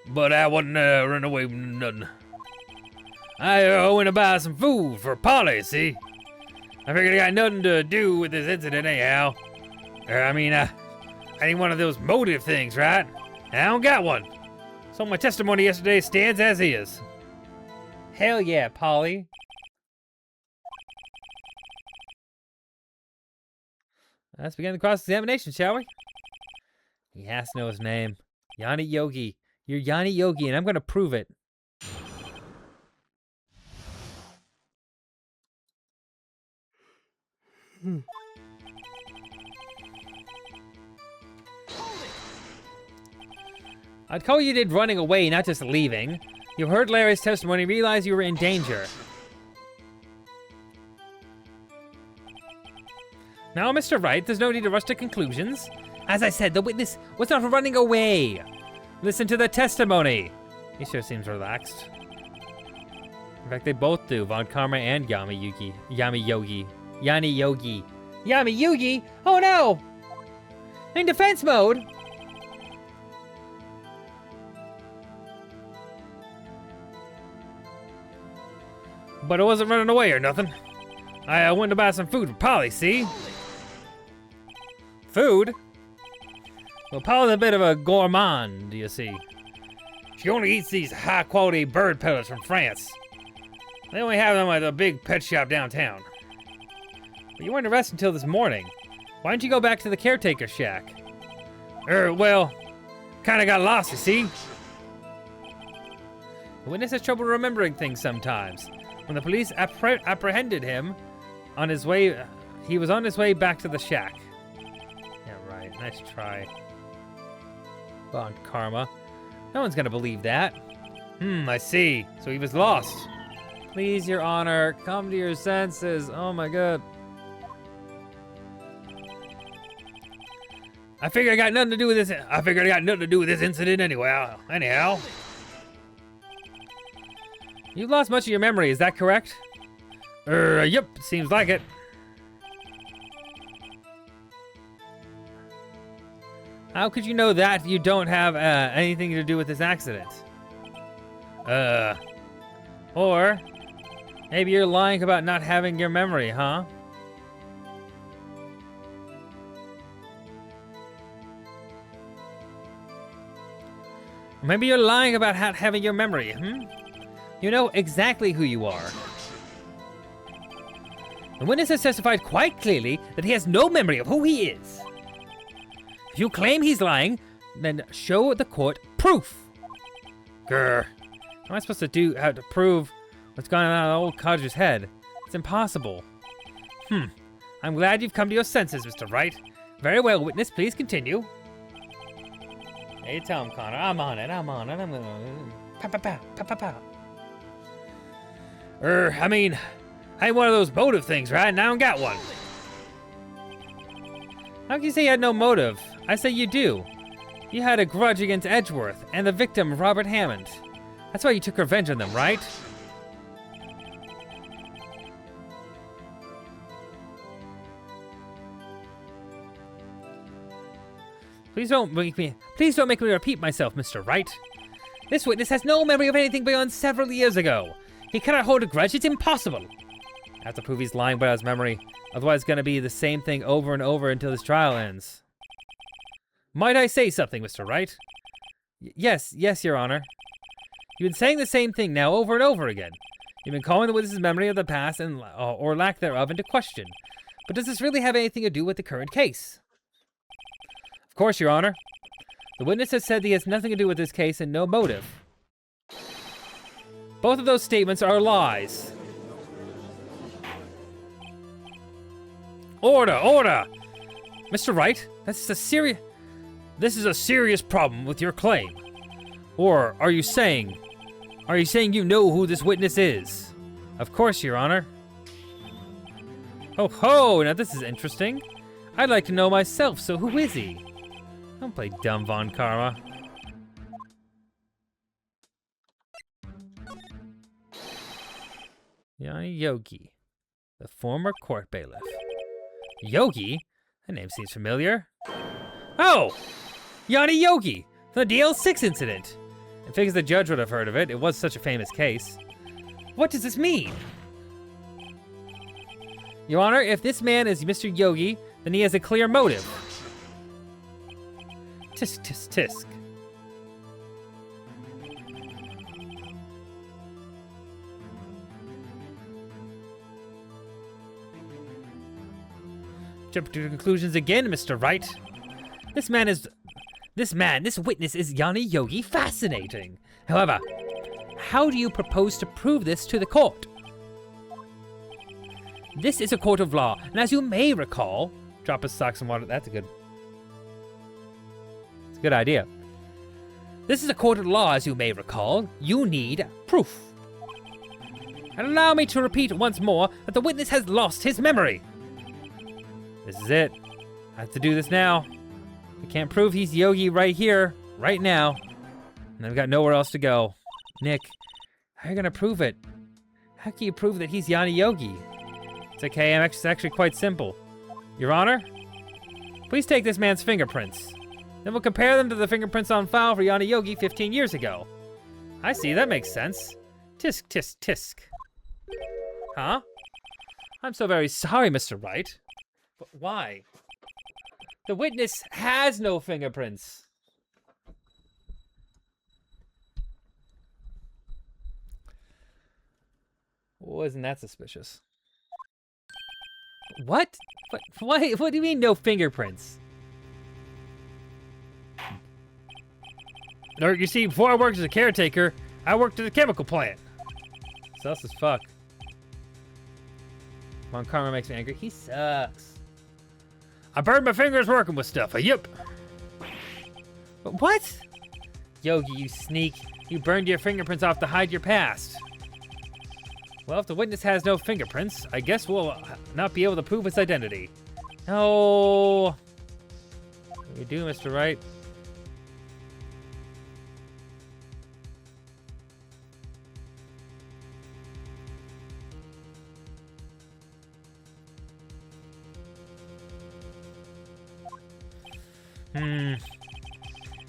But I wasn't running away from nothing. I went to buy some food for Polly, see? I figured it got nothing to do with this incident anyhow. I ain't one of those motive things, right? I don't got one. So my testimony yesterday stands as is. Hell yeah, Polly. Let's begin the cross-examination, shall we? He has to know his name. Yanni Yogi. You're Yanni Yogi, and I'm going to prove it. I'd call you did running away, not just leaving. You heard Larry's testimony and realized you were in danger. Now, Mr. Wright, there's no need to rush to conclusions. As I said, the witness was not running away. Listen to the testimony. He sure seems relaxed. In fact, they both do, Von Karma and Yami Yogi. Yami Yugi? Oh no! In defense mode? But I wasn't running away or nothing. I went to buy some food for Polly, see? Food? Well, Polly's a bit of a gourmand, you see. She only eats these high-quality bird pellets from France. They only have them at a big pet shop downtown. But you weren't arrested until this morning. Why didn't you go back to the caretaker shack? Well, kinda got lost, you see? The witness has trouble remembering things sometimes. When the police apprehended him on his way, he was on his way back to the shack. Yeah, right. Nice try. Von Karma. No one's gonna believe that. I see. So he was lost. Please, Your Honor, come to your senses. Oh my god. I figured I got nothing to do with this incident anyway. Anyhow. You've lost much of your memory, is that correct? Yep, seems like it. How could you know that if you don't have anything to do with this accident? Or maybe you're lying about not having your memory, huh? Maybe you're lying about not having your memory, You know exactly who you are. The witness has testified quite clearly that he has no memory of who he is. If you claim he's lying, then show the court proof. Grr. How am I supposed to how to prove what's going on in the old codger's head? It's impossible. I'm glad you've come to your senses, Mr. Wright. Very well, witness, please continue. Hey, tell him, Connor. I'm on it. I'm gonna... Pow, pow, pow, pow, pow, pow. I mean, I ain't one of those motive things, right? And I don't got one. How can you say you had no motive? I say you do. You had a grudge against Edgeworth and the victim, Robert Hammond. That's why you took revenge on them, right? Please don't make me repeat myself, Mr. Wright. This witness has no memory of anything beyond several years ago. He cannot hold a grudge. It's impossible. I have to prove he's lying about his memory. Otherwise, it's going to be the same thing over and over until this trial ends. Might I say something, Mr. Wright? Yes, Your Honor. You've been saying the same thing now over and over again. You've been calling the witness's memory of the past and or lack thereof into question. But does this really have anything to do with the current case? Of course, Your Honor. The witness has said he has nothing to do with this case and no motive. Both of those statements are lies. Order! Mr. Wright, this is a serious problem with your claim. Or are you saying you know who this witness is? Of course, Your Honor. Oh ho, now this is interesting. I'd like to know myself, so who is he? Don't play dumb, Von Karma. Yanni Yogi, the former court bailiff. Yogi? That name seems familiar. Oh! Yanni Yogi, the DL6 incident. I figures the judge would have heard of it. It was such a famous case. What does this mean? Your Honor, if this man is Mr. Yogi, then he has a clear motive. Tisk, tisk, tisk. Jump to conclusions again, Mr. Wright. This witness is Yanni Yogi. Fascinating. However, how do you propose to prove this to the court? This is a court of law, and as you may recall, drop his socks in water. That's a good idea. This is a court of law, as you may recall. You need proof. And allow me to repeat once more that the witness has lost his memory. This is it. I have to do this now. I can't prove he's Yogi right here, right now. And I've got nowhere else to go. Nick, how are you gonna prove it? How can you prove that he's Yanni Yogi? It's okay, it's actually quite simple. Your Honor, please take this man's fingerprints. Then we'll compare them to the fingerprints on file for Yanni Yogi 15 years ago. I see, that makes sense. Tisk, tisk, tisk. Huh? I'm so very sorry, Mr. Wright. But why? The witness has no fingerprints. Wasn't that suspicious? What? What do you mean no fingerprints? You see, before I worked as a caretaker, I worked at a chemical plant. Sus as fuck. Von Karma makes me angry. He sucks. I burned my fingers working with stuff. Yep. But what? Yogi, you sneak. You burned your fingerprints off to hide your past. Well, if the witness has no fingerprints, I guess we'll not be able to prove its identity. No. What do you do, Mr. Wright?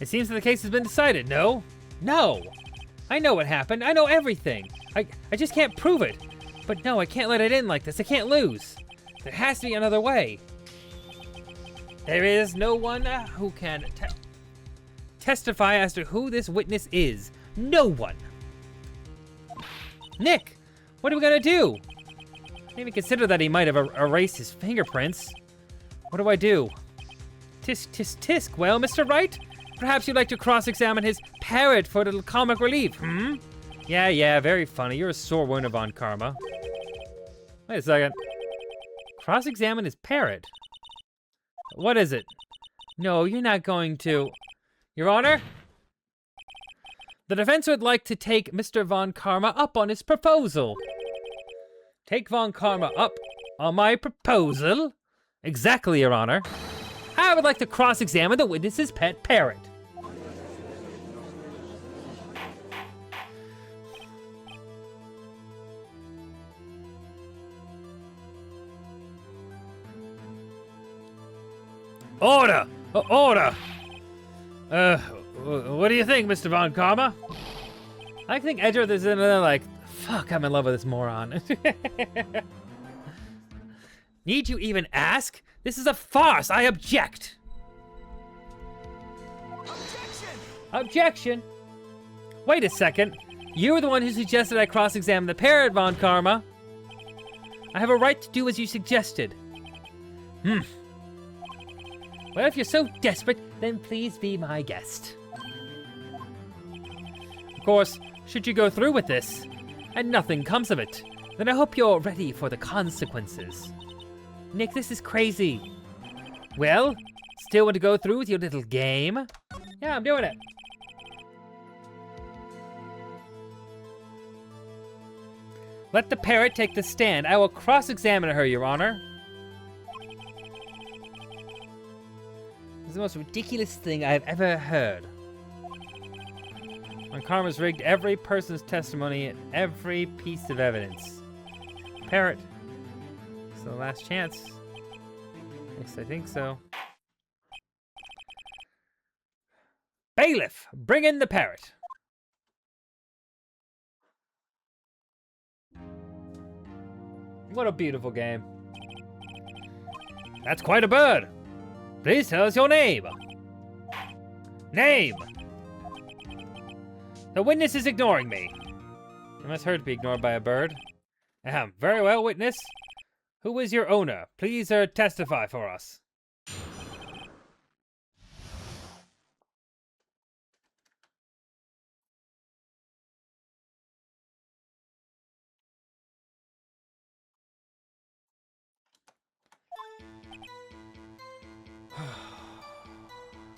It seems that the case has been decided, no? No! I know what happened. I know everything. I just can't prove it. But no, I can't let it in like this. I can't lose. There has to be another way. There is no one who can testify as to who this witness is. No one. Nick, what are we gonna do? I didn't even consider that he might have erased his fingerprints. What do I do? Tisk, tisk, tisk. Well, Mr. Wright, perhaps you'd like to cross-examine his parrot for a little comic relief, hmm? Yeah, very funny. You're a sore winner, Von Karma. Wait a second. Cross-examine his parrot? What is it? No, you're not going to. Your Honor? The defense would like to take Mr. Von Karma up on his proposal. Take Von Karma up on my proposal? Exactly, Your Honor. I would like to cross-examine the witness's pet parrot. Order! Order! What do you think, Mr. Von Karma? I think Edgeworth is another, like, fuck, I'm in love with this moron. Need you even ask? This is a farce. I object. Objection. Wait a second. You were the one who suggested I cross-examine the parrot, Von Karma. I have a right to do as you suggested. Well, if you're so desperate, then please be my guest. Of course, should you go through with this, and nothing comes of it, then I hope you're ready for the consequences. Nick, this is crazy. Well, still want to go through with your little game? Yeah, I'm doing it. Let the parrot take the stand. I will cross-examine her, Your Honor. This is the most ridiculous thing I have ever heard. Von Karma's rigged every person's testimony and every piece of evidence. Parrot. It's the last chance. At least I think so. Bailiff, bring in the parrot. What a beautiful game. That's quite a bird. Please tell us your name. Name. The witness is ignoring me. I must hurt to be ignored by a bird. Ahem. Very well, witness. Who is your owner? Please testify for us.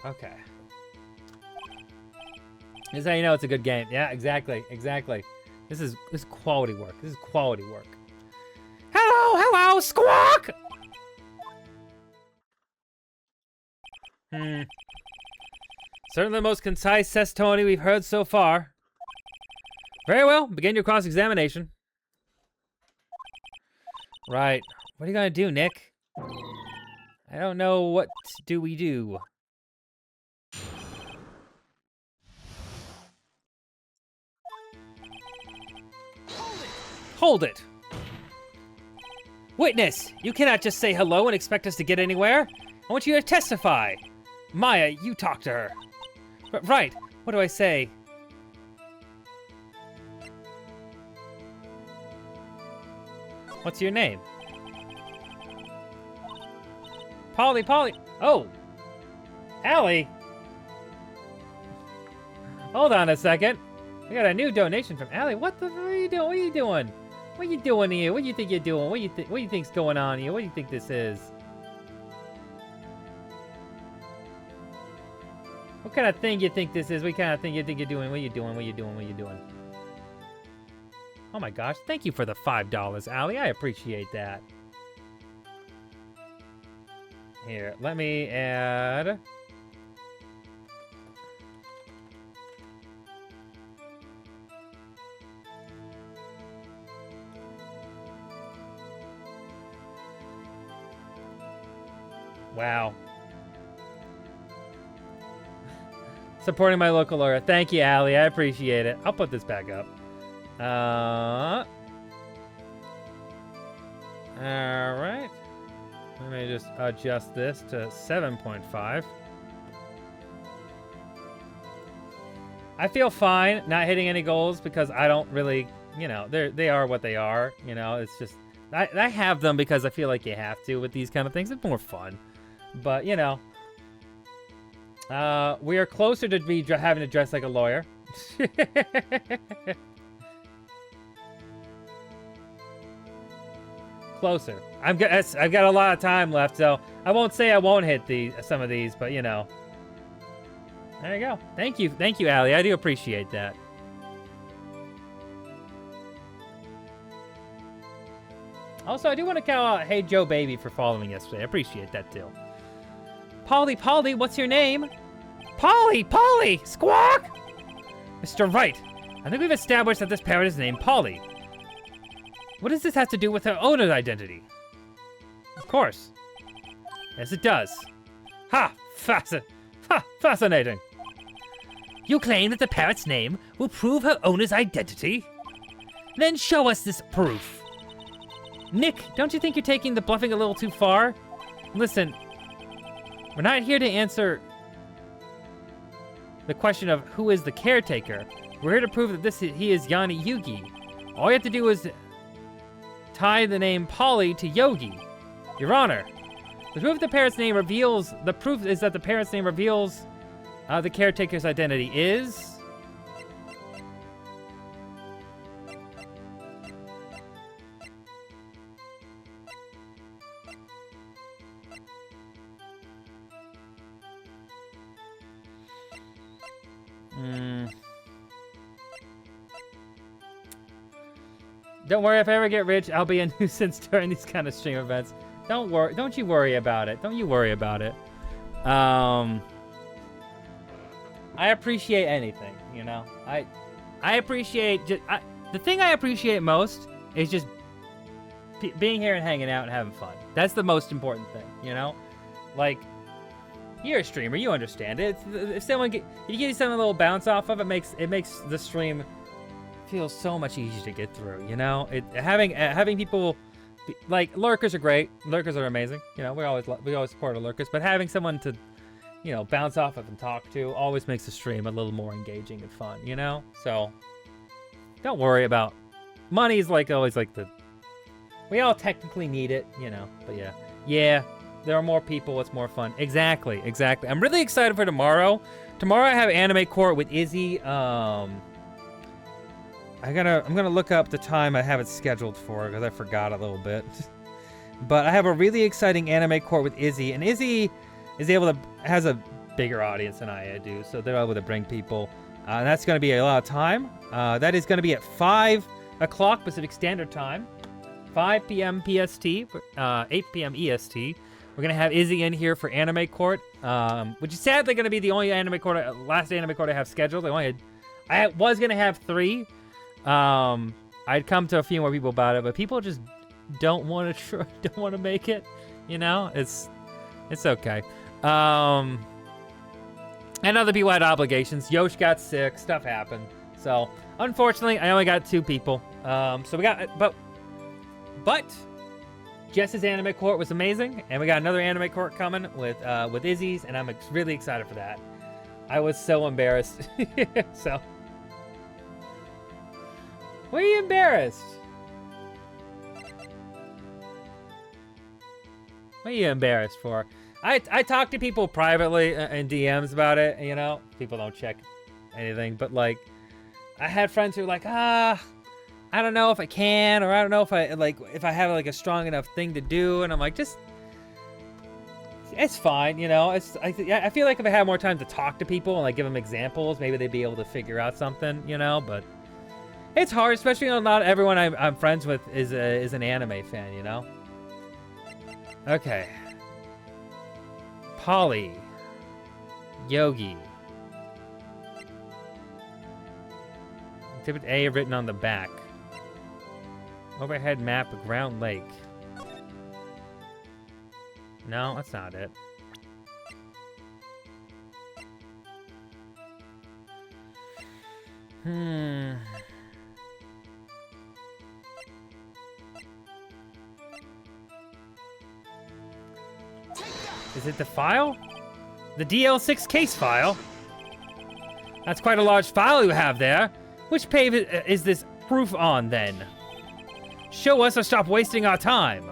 Okay. This is how you know it's a good game. Yeah, exactly. This is quality work. This is quality work. Hello, squawk! Certainly the most concise testimony we've heard so far. Very well, begin your cross-examination. Right. What are you gonna do, Nick? I don't know. What do we do? Hold it! Witness, you cannot just say hello and expect us to get anywhere. I want you to testify. Maya, you talk to her. Right, what do I say? What's your name? Polly. Oh! Allie! Hold on a second. We got a new donation from Allie. What are you doing? What are you doing? What are you doing here? What do you think you're doing? What do you think's going on here? What do you think this is? What kind of thing you think this is? What kind of thing you think you're doing? What are you doing? What are you doing? What are you doing? Oh my gosh, thank you for the $5, Allie. I appreciate that. Here, let me add... Wow. Supporting my local lawyer. Thank you, Allie. I appreciate it. I'll put this back up. Alright. Let me just adjust this to 7.5. I feel fine not hitting any goals because I don't really, you know, they are what they are. You know, it's just, I have them because I feel like you have to with these kind of things. It's more fun. But, you know, we are closer to me having to dress like a lawyer. Closer. I've got a lot of time left, so I won't say I won't hit some of these, but, you know. There you go. Thank you, Allie. I do appreciate that. Also, I do want to call out Hey Joe Baby for following yesterday. I appreciate that, too. Polly, what's your name? Polly, squawk! Mr. Wright, I think we've established that this parrot is named Polly. What does this have to do with her owner's identity? Of course. Yes, it does. Fascinating. You claim that the parrot's name will prove her owner's identity? Then show us this proof. Nick, don't you think you're taking the bluffing a little too far? Listen, we're not here to answer the question of who is the caretaker. We're here to prove that he is Yanni Yugi. All you have to do is tie the name Polly to Yogi. Your Honor, the proof is that the parrot's name reveals the caretaker's identity is... Don't worry, if I ever get rich, I'll be a nuisance during these kind of stream events. Don't worry. Don't you worry about it. Don't you worry about it. I appreciate anything, you know. I appreciate the thing I appreciate most is just being here and hanging out and having fun. That's the most important thing, you know. Like, you're a streamer, you understand it. If someone you get something a little bounce off of, it makes the stream feel so much easier to get through, you know. Having people like lurkers are great. Lurkers are amazing. You know, we always support our lurkers, but having someone to, you know, bounce off of and talk to always makes the stream a little more engaging and fun, you know? So don't worry about money's like always like we all technically need it, you know, but yeah, there are more people, it's more fun. Exactly. I'm really excited for tomorrow. Tomorrow I have Anime Court with Izzy. I'm gonna look up the time I have it scheduled for because I forgot a little bit. But I have a really exciting Anime Court with Izzy, and Izzy has a bigger audience than I do, so they're able to bring people. And that's gonna be a lot of time. That is gonna be at 5 o'clock Pacific Standard Time, 5 p.m. PST, 8 p.m. EST, We're gonna have Izzy in here for Anime Court, which is sadly gonna be the only Anime Court, last Anime Court I have scheduled. I was gonna have 3. I'd come to a few more people about it, but people just don't want to make it. You know, it's okay. And other people had obligations. Yosh got sick. Stuff happened. So unfortunately, I only got 2 people. So we got, but Jess's Anime Court was amazing, and we got another Anime Court coming with Izzy's, and I'm really excited for that. I was so embarrassed. So, what are you embarrassed? What are you embarrassed for? I talk to people privately in DMs about it, you know? People don't check anything, but like, I had friends who were like, I don't know if I can, or I don't know if I have like a strong enough thing to do, and I'm like, it's fine, you know. I feel like if I had more time to talk to people and like give them examples, maybe they'd be able to figure out something, you know. But it's hard, especially when not everyone I'm friends with is an anime fan, you know. Okay. Polly. Yogi. Exhibit A written on the back. Overhead map of Ground Lake. No, that's not it. Is it the file? The DL6 case file? That's quite a large file you have there. Which page is this proof on, then? Show us or stop wasting our time.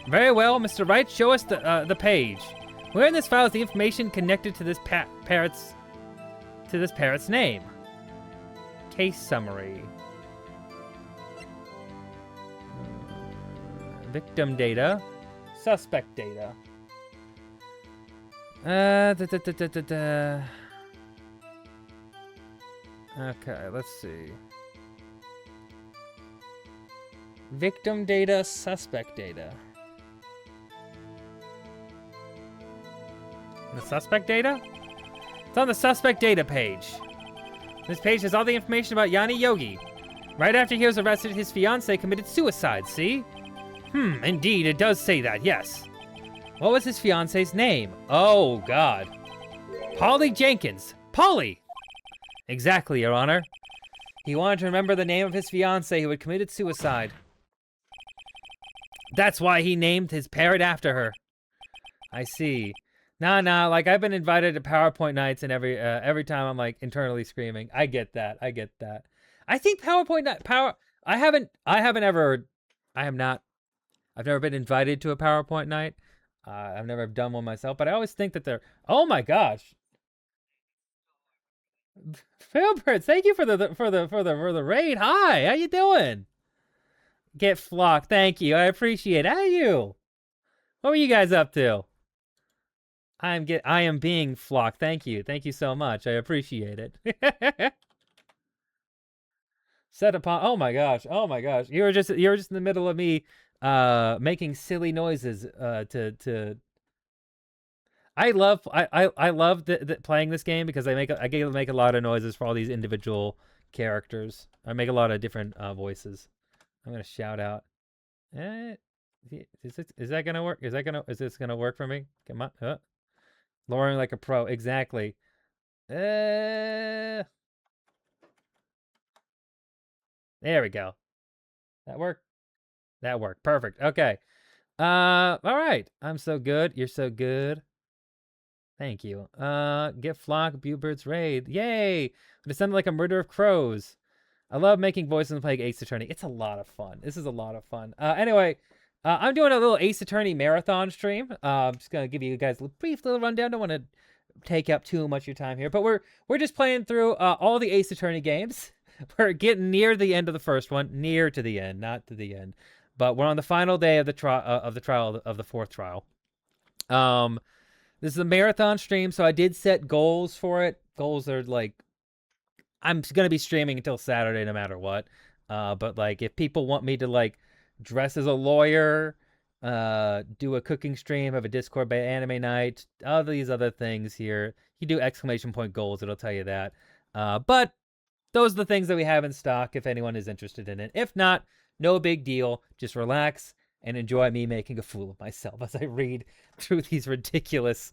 Very well, Mr. Wright, show us the page. Where in this file is the information connected to this parrot's name? Case summary. Victim data. Suspect data. Okay, let's see. Victim data, suspect data. The suspect data? It's on the suspect data page. This page has all the information about Yanni Yogi. Right after he was arrested, his fiancée committed suicide, see? Indeed, it does say that, yes. What was his fiancée's name? Oh, God. Polly Jenkins. Polly! Exactly, Your Honor. He wanted to remember the name of his fiancée who had committed suicide. That's why he named his parrot after her. I see. Nah, like I've been invited to PowerPoint nights, and every time I'm like internally screaming. I get that. I think PowerPoint night, I've never been invited to a PowerPoint night. I've never done one myself, but I always think that they're, oh my gosh. Philbert, thank you for the raid. Hi, how you doing? Get flocked, thank you. I appreciate it. How are you? What were you guys up to? I am being flocked. Thank you so much. I appreciate it. Set upon. Oh my gosh. You were just in the middle of me making silly noises to. I love playing this game because I get to make a lot of noises for all these individual characters. I make a lot of different voices. I'm gonna shout out. Is that gonna work? Is this gonna work for me? Come on. Lowering like a pro. Exactly. There we go. That worked. Perfect. Okay. All right. I'm so good. You're so good. Thank you. Get flock, Bubert's raid. Yay! It sounded like a murder of crows. I love making voices and playing Ace Attorney. It's a lot of fun. This is a lot of fun. Anyway, I'm doing a little Ace Attorney marathon stream. I'm just gonna give you guys a brief little rundown. Don't want to take up too much of your time here, but we're just playing through all the Ace Attorney games. We're getting near the end of the first one, near to the end, not to the end, but we're on the final day of the trial of the fourth trial. This is a marathon stream, so I did set goals for it. Goals are like, I'm gonna be streaming until Saturday, no matter what. But like, if people want me to like dress as a lawyer do a cooking stream, have a Discord by anime night, all these other things here. You do exclamation point goals, it'll tell you that. But those are the things that we have in stock if anyone is interested in it. If not, no big deal. Just relax and enjoy me making a fool of myself as I read through these ridiculous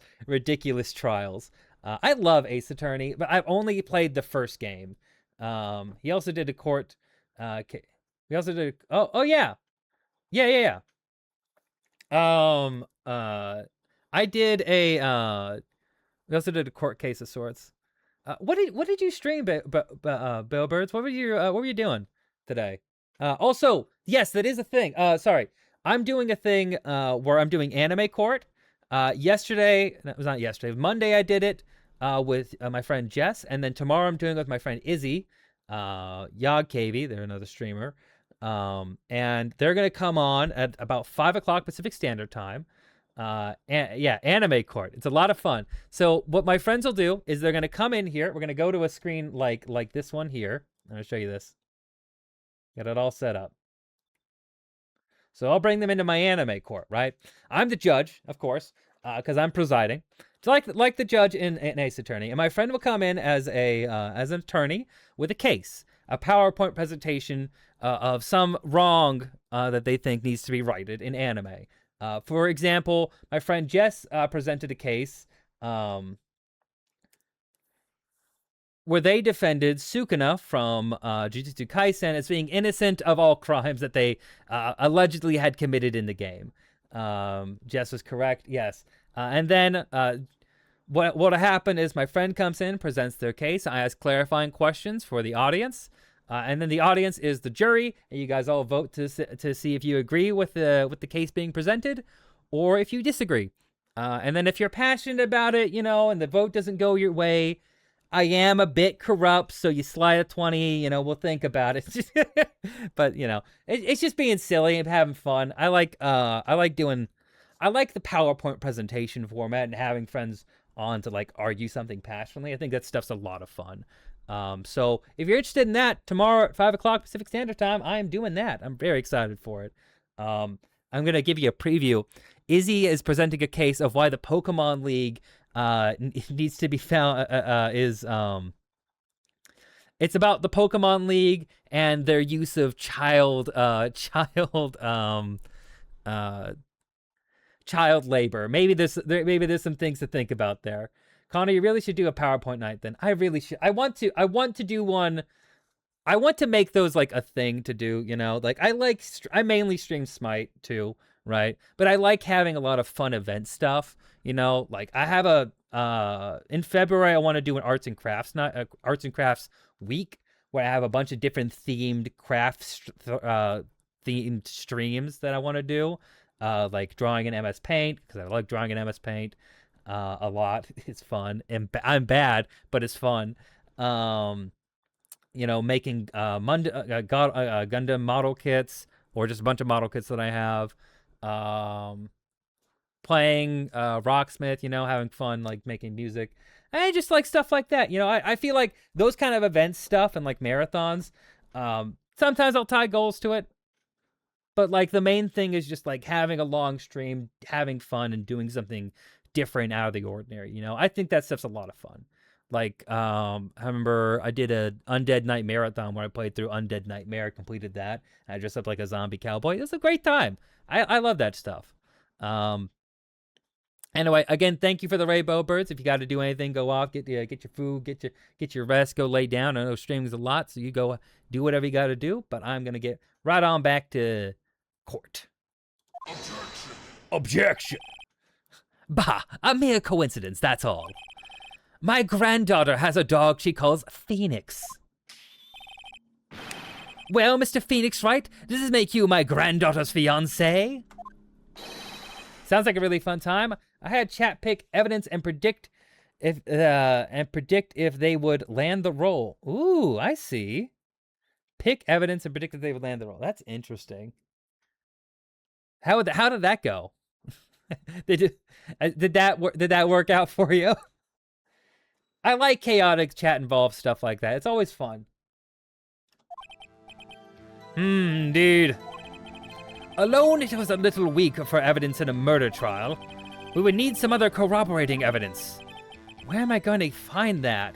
trials. I love Ace Attorney, but I've only played the first game. He also did a court. We also did. Oh yeah. I did a. We also did a court case of sorts. What did you stream, Bill Birds? What were you doing today? Also, yes, that is a thing. Sorry, I'm doing a thing where I'm doing anime court. Yesterday, that was not yesterday. Monday, I did it with my friend Jess, and then tomorrow I'm doing it with my friend Izzy, Yogkavi. They're another streamer, and they're gonna come on at about 5 o'clock Pacific Standard Time. Anime court. It's a lot of fun. So what my friends will do is they're gonna come in here. We're gonna go to a screen like this one here. I'm gonna show you this. Got it all set up. So I'll bring them into my anime court, right? I'm the judge, of course, because I'm presiding. It's like the judge in Ace Attorney, and my friend will come in as an attorney with a case, a PowerPoint presentation of some wrong that they think needs to be righted in anime. For example, my friend Jess presented a case where they defended Sukuna from Jujutsu Kaisen as being innocent of all crimes that they allegedly had committed in the game. Jess was correct, yes. And then what happened is my friend comes in, presents their case. I ask clarifying questions for the audience. And then the audience is the jury, and you guys all vote to see if you agree with the case being presented, or if you disagree. And then if you're passionate about it, and the vote doesn't go your way, I am a bit corrupt, so you slide a 20. We'll think about it. But it's just being silly and having fun. I like the PowerPoint presentation format and having friends on to argue something passionately. I think that stuff's a lot of fun. So if you're interested in that, tomorrow at 5 o'clock Pacific Standard Time, I am doing that. I'm very excited for it. I'm going to give you a preview. Izzy is presenting a case of why the Pokemon League needs to be found. It's about the Pokemon League and their use of child labor. Maybe there's some things to think about there. Connor, you really should do a PowerPoint night then. I really should. I want to do one. I want to make those a thing to do, I mainly stream Smite too, right? But I like having a lot of fun event stuff, I have in February I want to do an arts and crafts week where I have a bunch of different themed themed streams that I want to do, like drawing in MS Paint, because I like drawing in MS Paint. A lot. It's fun, and I'm bad, but it's fun. Making Gundam model kits, or just a bunch of model kits that I have. Playing Rocksmith, having fun, making music, and just stuff like that. I feel like those kind of events stuff and marathons. Sometimes I'll tie goals to it, but the main thing is just having a long stream, having fun, and doing something different out of the ordinary. I think that stuff's a lot of fun. I remember I did a Undead Night Marathon where I played through Undead Nightmare, completed that. I dressed up like a zombie cowboy. It was a great time. I love that stuff. Anyway, again, thank you for the Rainbow Birds. If you got to do anything, go off, get your food, get your rest, go lay down. I know streaming's a lot, so you go do whatever you got to do. But I'm gonna get right on back to court. Objection. Bah, a mere coincidence, that's all. My granddaughter has a dog she calls Phoenix. Well, Mr. Phoenix Wright, does this make you my granddaughter's fiancé? Sounds like a really fun time. I had chat pick evidence and predict if they would land the role. Ooh, I see. Pick evidence and predict if they would land the role. That's interesting. How did that go? Did that work out for you? I like chaotic chat involved stuff like that. It's always fun. Dude. Alone, it was a little weak for evidence in a murder trial. We would need some other corroborating evidence. Where am I going to find that?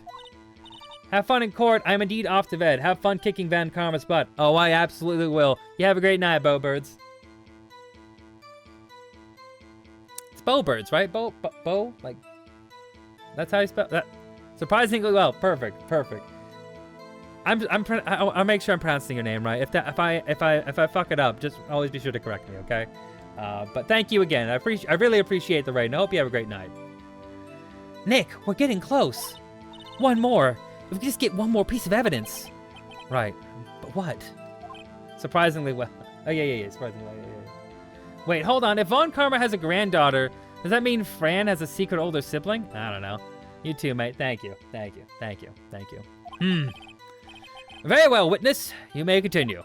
Have fun in court. I'm indeed off to bed. Have fun kicking Van Karma's butt. Oh, I absolutely will. You have a great night, Bowbirds. It's Bowbirds, right? Bow? Like, that's how you spell that. Surprisingly well. Perfect. Perfect. I'll make sure I'm pronouncing your name right. If I fuck it up, just always be sure to correct me, okay? But thank you again. I really appreciate the raid, and I hope you have a great night. Nick, we're getting close. One more. If we could just get one more piece of evidence. Right. But what? Surprisingly well. Oh, yeah. Surprisingly well. Yeah. Wait, hold on. If Von Karma has a granddaughter, does that mean Fran has a secret older sibling? I don't know. You too, mate. Thank you. Very well, witness. You may continue.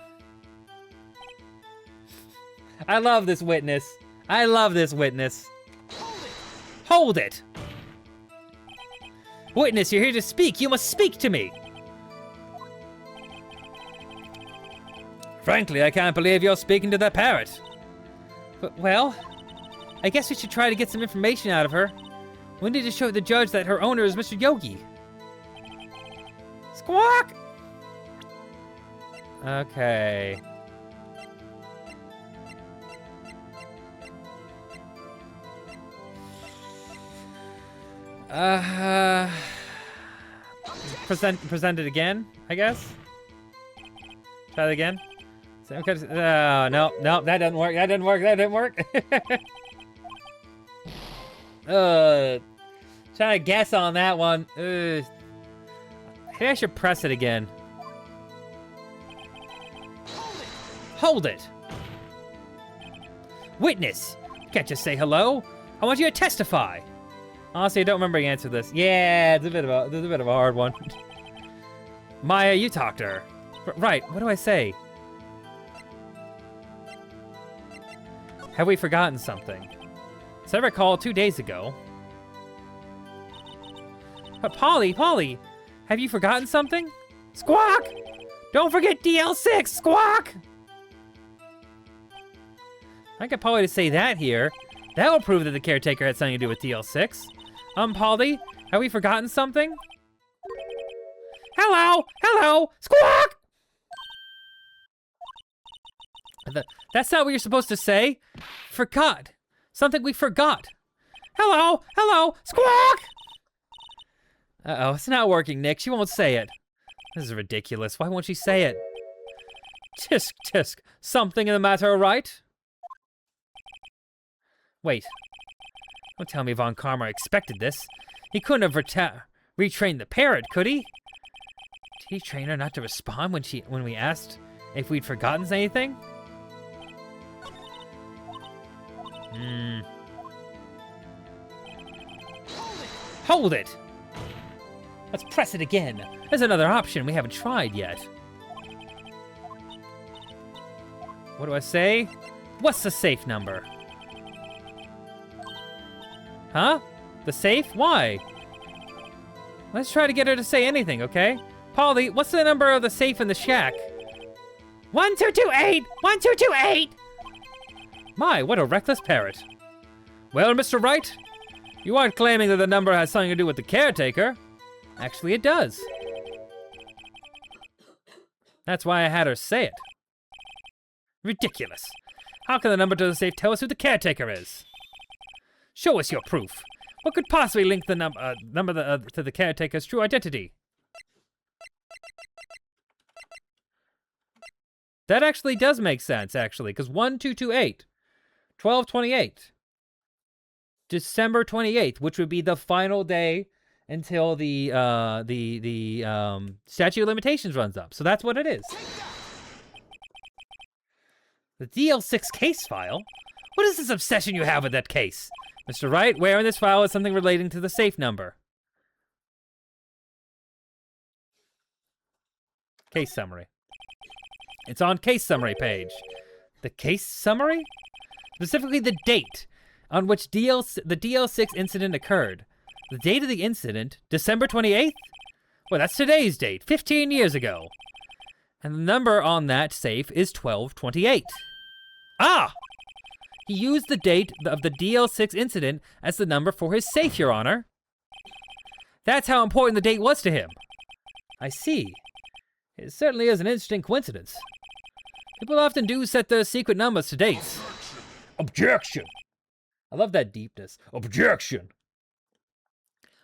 I love this witness. Hold it! Witness, you're here to speak. You must speak to me. Frankly, I can't believe you're speaking to that parrot. But, well, I guess we should try to get some information out of her. We need to show the judge that her owner is Mr. Yogi. Squawk! Okay. Present it again, I guess. Try it again. No, that doesn't work. Trying to guess on that one. Maybe I should press it again. Hold it! Witness! Can't just say hello. I want you to testify. Honestly, I don't remember the answer to this. Yeah, it's a bit of a hard one. Maya, you talked to her. Right, what do I say? Have we forgotten something? As I recall, 2 days ago. But Polly, have you forgotten something? Squawk! Don't forget DL6, squawk! I got Polly to say that here. That will prove that the caretaker had something to do with DL6. Polly, have we forgotten something? Hello, squawk! That's not what you're supposed to say. Forgot. Something we forgot. Hello, squawk! Uh-oh, it's not working, Nick. She won't say it. This is ridiculous. Why won't she say it? Tisk. Something in the matter, right? Wait. Don't tell me Von Karma expected this. He couldn't have retrained the parrot, could he? Did he train her not to respond when we asked if we'd forgotten anything? Hold it! Let's press it again. There's another option we haven't tried yet. What do I say? What's the safe number? Huh? The safe? Why? Let's try to get her to say anything, okay? Polly, what's the number of the safe in the shack? 1228! 1228! My, what a reckless parrot. Well, Mr. Wright, you aren't claiming that the number has something to do with the caretaker. Actually, it does. That's why I had her say it. Ridiculous. How can the number to the safe tell us who the caretaker is? Show us your proof. What could possibly link the number to the caretaker's true identity? That actually does make sense, actually, because 1228, 1228, December 28th, which would be the final day until the statute of limitations runs up. So that's what it is. The DL6 case file? What is this obsession you have with that case? Mr. Wright, where in this file is something relating to the safe number? Case summary. It's on case summary page. The case summary? Specifically the date on which the DL6 incident occurred. The date of the incident, December 28th? Well, that's today's date, 15 years ago. And the number on that safe is 1228. Ah! He used the date of the DL6 incident as the number for his safe, Your Honor. That's how important the date was to him. I see. It certainly is an interesting coincidence. People often do set their secret numbers to dates. Objection! I love that deepness. Objection!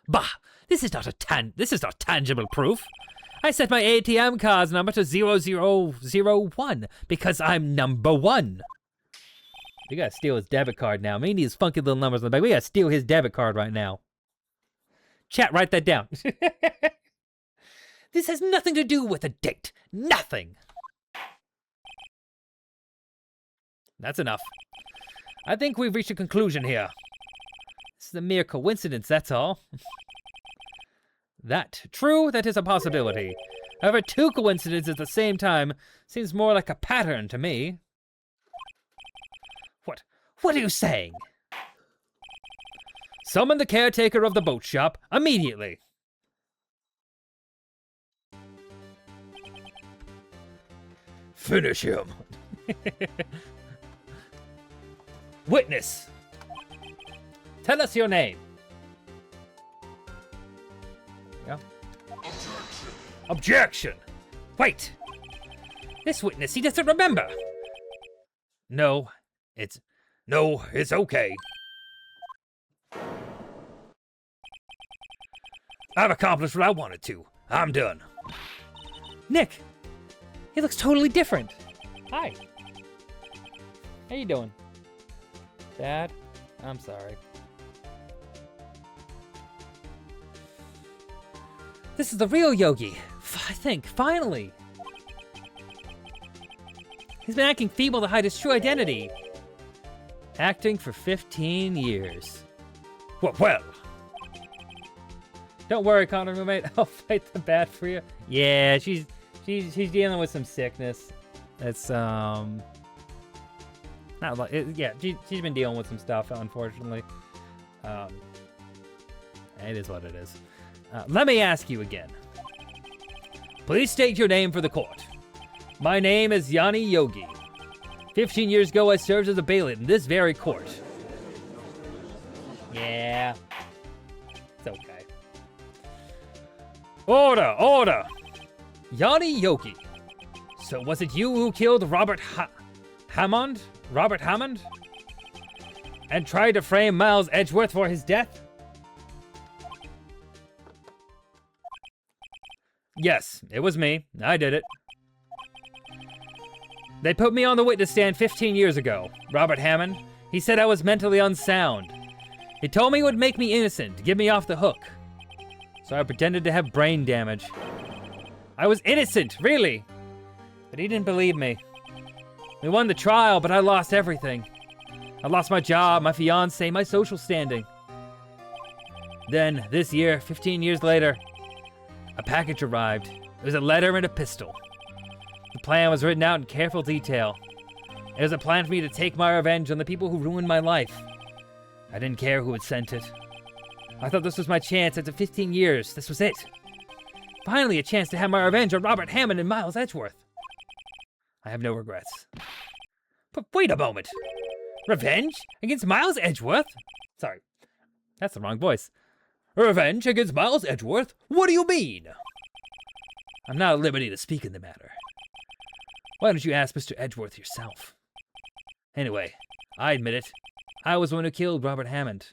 Bah! This is not tangible proof. I set my ATM card's number to 0001 because I'm number one. We gotta steal his debit card now. Me and these funky little numbers on the back. We gotta steal his debit card right now. Chat, write that down. This has nothing to do with a date. Nothing. That's enough. I think we've reached a conclusion here. This is a mere coincidence, that's all. True, that is a possibility. However, two coincidences at the same time seems more like a pattern to me. What are you saying? Summon the caretaker of the boat shop immediately. Finish him. Witness. Tell us your name. Yeah. Objection! Wait. This witness, he doesn't remember. No, it's okay. I've accomplished what I wanted to. I'm done. Nick, he looks totally different. Hi. How you doing? Dad, I'm sorry. This is the real Yogi. I think, finally. He's been acting feeble to hide his true identity. Acting for 15 years. Well. Don't worry, Connor, roommate. I'll fight the bat for you. Yeah, she's dealing with some sickness. It's not like she's been dealing with some stuff, unfortunately. It is what it is. Let me ask you again. Please state your name for the court. My name is Yanni Yogi. 15 years ago, I served as a bailiff in this very court. Yeah. It's okay. Order! Yanni Yogi. So was it you who killed Robert Hammond? Robert Hammond? And tried to frame Miles Edgeworth for his death? Yes, it was me. I did it. They put me on the witness stand 15 years ago. Robert Hammond, he said I was mentally unsound. He told me it would make me innocent, to get me off the hook. So I pretended to have brain damage. I was innocent, really. But he didn't believe me. We won the trial, but I lost everything. I lost my job, my fiance, my social standing. Then, this year, 15 years later, a package arrived. It was a letter and a pistol. The plan was written out in careful detail. It was a plan for me to take my revenge on the people who ruined my life. I didn't care who had sent it. I thought this was my chance after 15 years. This was it. Finally, a chance to have my revenge on Robert Hammond and Miles Edgeworth. I have no regrets. But wait a moment. Revenge against Miles Edgeworth? Sorry, that's the wrong voice. Revenge against Miles Edgeworth? What do you mean? I'm not at liberty to speak in the matter. Why don't you ask Mr. Edgeworth yourself? Anyway, I admit it. I was the one who killed Robert Hammond.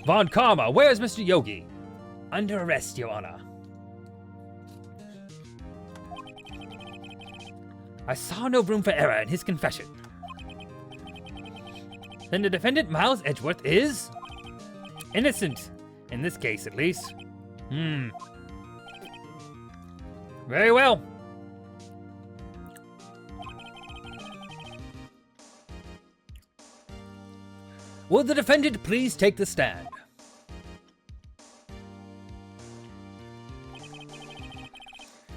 Von Karma, where's Mr. Yogi? Under arrest, Your Honor. I saw no room for error in his confession. Then the defendant, Miles Edgeworth, is innocent. In this case, at least. Very well. Will the defendant please take the stand?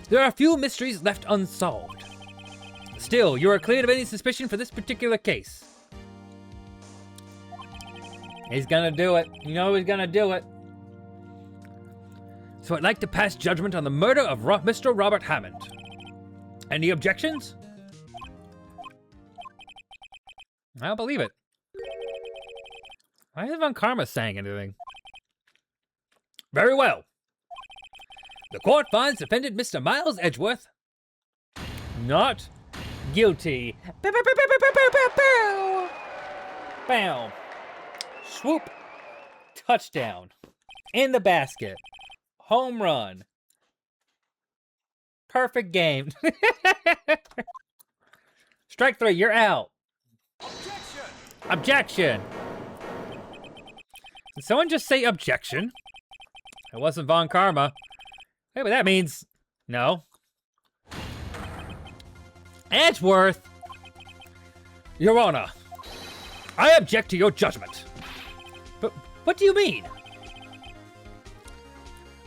There are a few mysteries left unsolved. Still, you are cleared of any suspicion for this particular case. He's gonna do it. You know he's gonna do it. So I'd like to pass judgment on the murder of Mr. Robert Hammond. Any objections? I don't believe it. Why isn't Von Karma saying anything? Very well. The court finds defendant Mr. Miles Edgeworth Not guilty. Bow, bow, bow, bow, bow, bow, bow, bow. Bow. Swoop. Touchdown. In the basket. Home run. Perfect game. Strike 3, you're out. Objection. Did someone just say objection? It wasn't Von Karma. Hey, but that means no. Edgeworth. Your Honor, I object to your judgment. But what do you mean?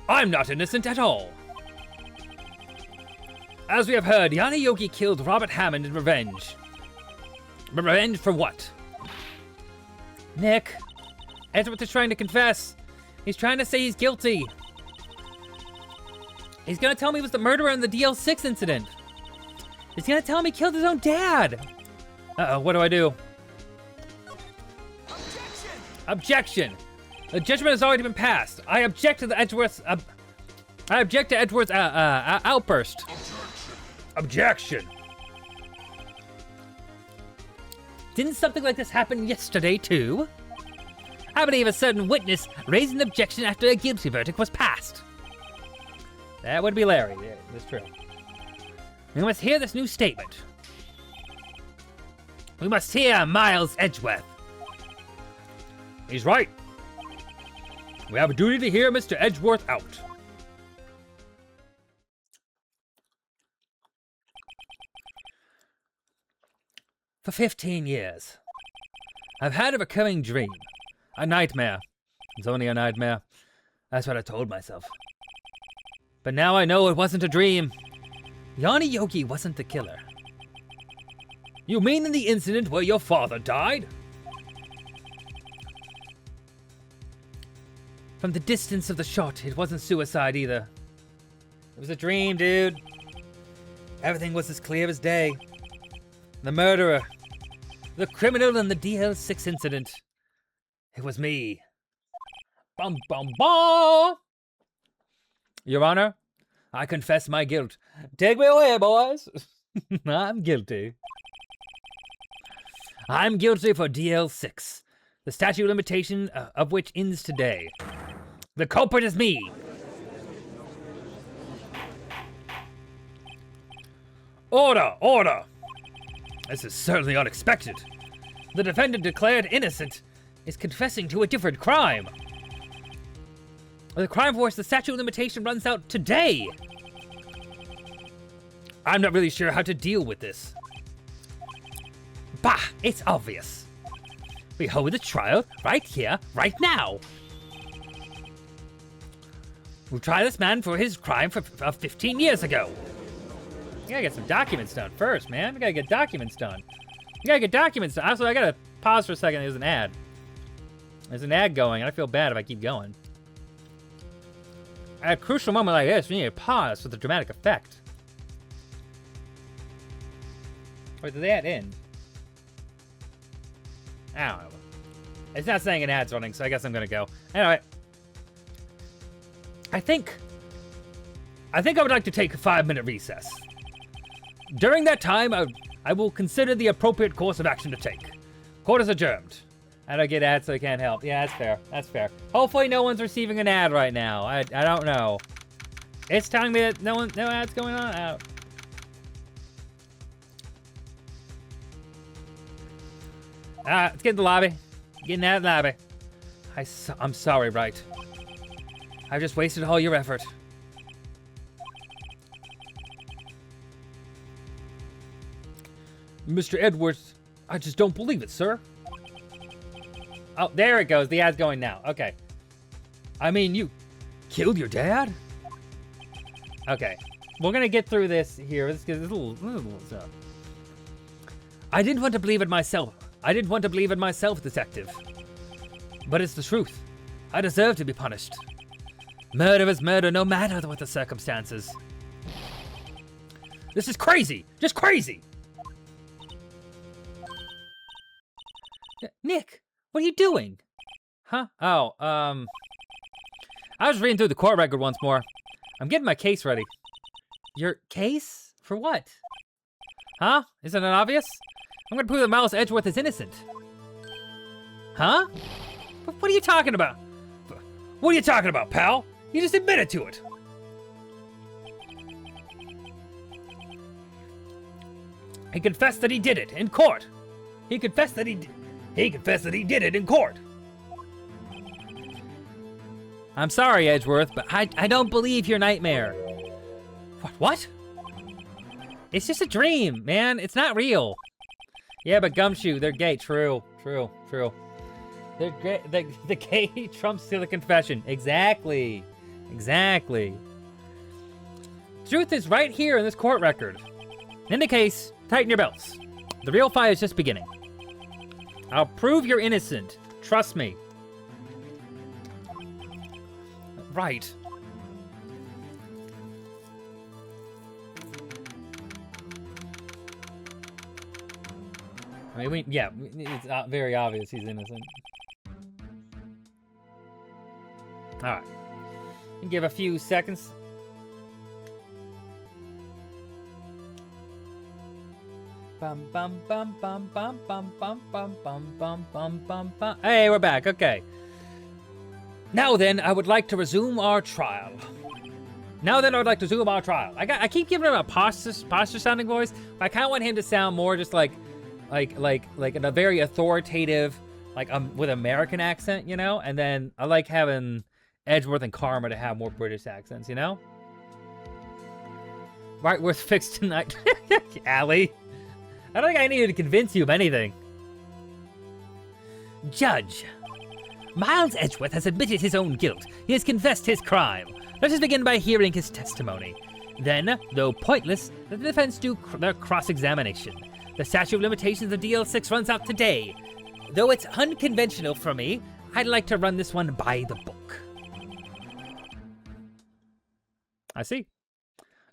I'm not innocent at all. As we have heard, Yanni Yogi killed Robert Hammond in revenge. But revenge for what? Nick, Edgeworth is trying to confess. He's trying to say he's guilty. He's gonna tell me he was the murderer in the DL6 incident. He's gonna tell me he killed his own dad. Uh-oh, what do I do? Objection! The judgment has already been passed. I object to the Edgeworth's, I object to Edgeworth's, outburst. Objection! Didn't something like this happen yesterday, too? I believe a certain witness raised an objection after a guilty verdict was passed. That would be Larry, yeah, that's true. We must hear this new statement. We must hear Miles Edgeworth. He's right. We have a duty to hear Mr. Edgeworth out. For 15 years, I've had a recurring dream. A nightmare. It's only a nightmare. That's what I told myself. But now I know it wasn't a dream. Yanni Yogi wasn't the killer. You mean in the incident where your father died? From the distance of the shot, it wasn't suicide either. It was a dream, dude. Everything was as clear as day. The murderer, the criminal in the DL6 incident. It was me. Bum, bum, bum! Your Honor, I confess my guilt. Take me away, boys. I'm guilty. I'm guilty for DL6, the statute of limitation of which ends today. The culprit is me. Order! Order! This is certainly unexpected. The defendant declared innocent is confessing to a different crime. The crime for which the statute of limitation runs out today. I'm not really sure how to deal with this. Bah, it's obvious. We hold the trial right here, right now. We'll try this man for his crime of 15 years ago. You gotta get some documents done first, man. We gotta get documents done. You gotta get documents done. Also, I gotta pause for a second. There's an ad. There's an ad going, and I feel bad if I keep going. At a crucial moment like this, we need to pause for the dramatic effect. Or did the ad end? I don't know. It's not saying an ad's running, so I guess I'm gonna go. Anyway. I think I would like to take a 5-minute recess. During that time, I will consider the appropriate course of action to take. Court is adjourned. I don't get ads, so I can't help. Yeah, that's fair. That's fair. Hopefully no one's receiving an ad right now. I don't know. It's telling me that no ads going on. Let's get in the lobby. Get in that lobby. I'm sorry, Wright. I've just wasted all your effort. Mr. Edgeworth, I just don't believe it, sir. Oh, there it goes. The ad's going now. Okay. I mean, you killed your dad? Okay. We're gonna get through this here. This is a little stuff. I didn't want to believe it myself. Detective. But it's the truth. I deserve to be punished. Murder is murder, no matter what the circumstances. This is crazy! Just crazy! Nick, what are you doing? Huh? Oh, I was reading through the court record once more. I'm getting my case ready. Your case? For what? Huh? Isn't it obvious? I'm gonna prove that Miles Edgeworth is innocent. Huh? What are you talking about? What are you talking about, pal? You just admitted to it. He confessed that he did it in court. He confessed that he did it in court. I'm sorry, Edgeworth, but I don't believe your nightmare. What? It's just a dream, man. It's not real. Yeah, but Gumshoe, they're gay. True. They're gay. The gay trumps to the confession. Exactly. Truth is right here in this court record. In the case, tighten your belts. The real fight is just beginning. I'll prove you're innocent. Trust me. Right. I mean, it's very obvious he's innocent. All right. Give a few seconds. Bum bum bum bum bum bum bum bum bum bum bum bum bum. Hey, we're back. Okay. Now then, I would like to resume our trial. I keep giving him a posture sounding voice, but I kind of want him to sound more just like in a very authoritative, with American accent, you know? And then I like having Edgeworth and Karma to have more British accents, you know? Wrightworth fixed tonight. Allie. I don't think I needed to convince you of anything. Judge. Miles Edgeworth has admitted his own guilt. He has confessed his crime. Let us begin by hearing his testimony. Then, though pointless, let the defense do their cross-examination. The statute of limitations of DL6 runs out today. Though it's unconventional for me, I'd like to run this one by the book. I see.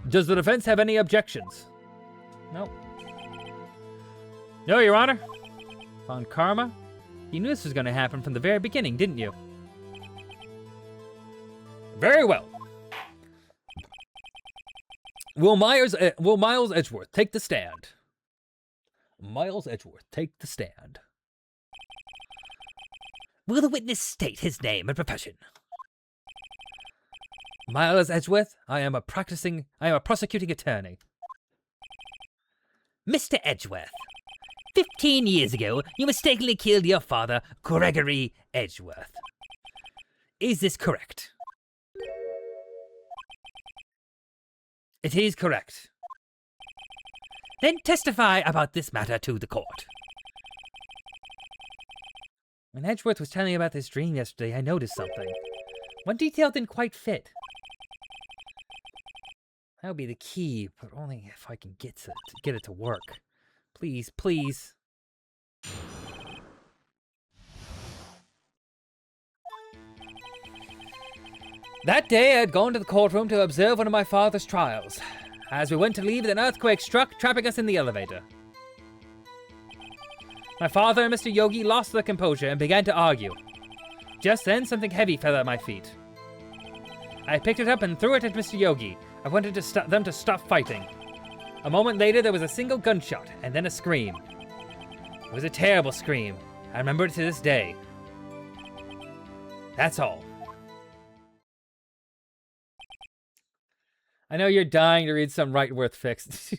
Does the defense have any objections? Nope. No, Your Honor. On Karma, you knew this was going to happen from the very beginning, didn't you? Very well. Will Miles Edgeworth take the stand? Miles Edgeworth, take the stand. Will the witness state his name and profession? Miles Edgeworth, I am a prosecuting attorney. Mr. Edgeworth, 15 years ago, you mistakenly killed your father, Gregory Edgeworth. Is this correct? It is correct. Then testify about this matter to the court. When Edgeworth was telling me about this dream yesterday, I noticed something. One detail didn't quite fit. That would be the key, but only if I can get it to work. Please, please. That day, I had gone to the courtroom to observe one of my father's trials. As we went to leave, an earthquake struck, trapping us in the elevator. My father and Mr. Yogi lost their composure and began to argue. Just then, something heavy fell at my feet. I picked it up and threw it at Mr. Yogi. I wanted them to stop fighting. A moment later, there was a single gunshot, and then a scream. It was a terrible scream. I remember it to this day. That's all. I know you're dying to read some Wrightworth fix.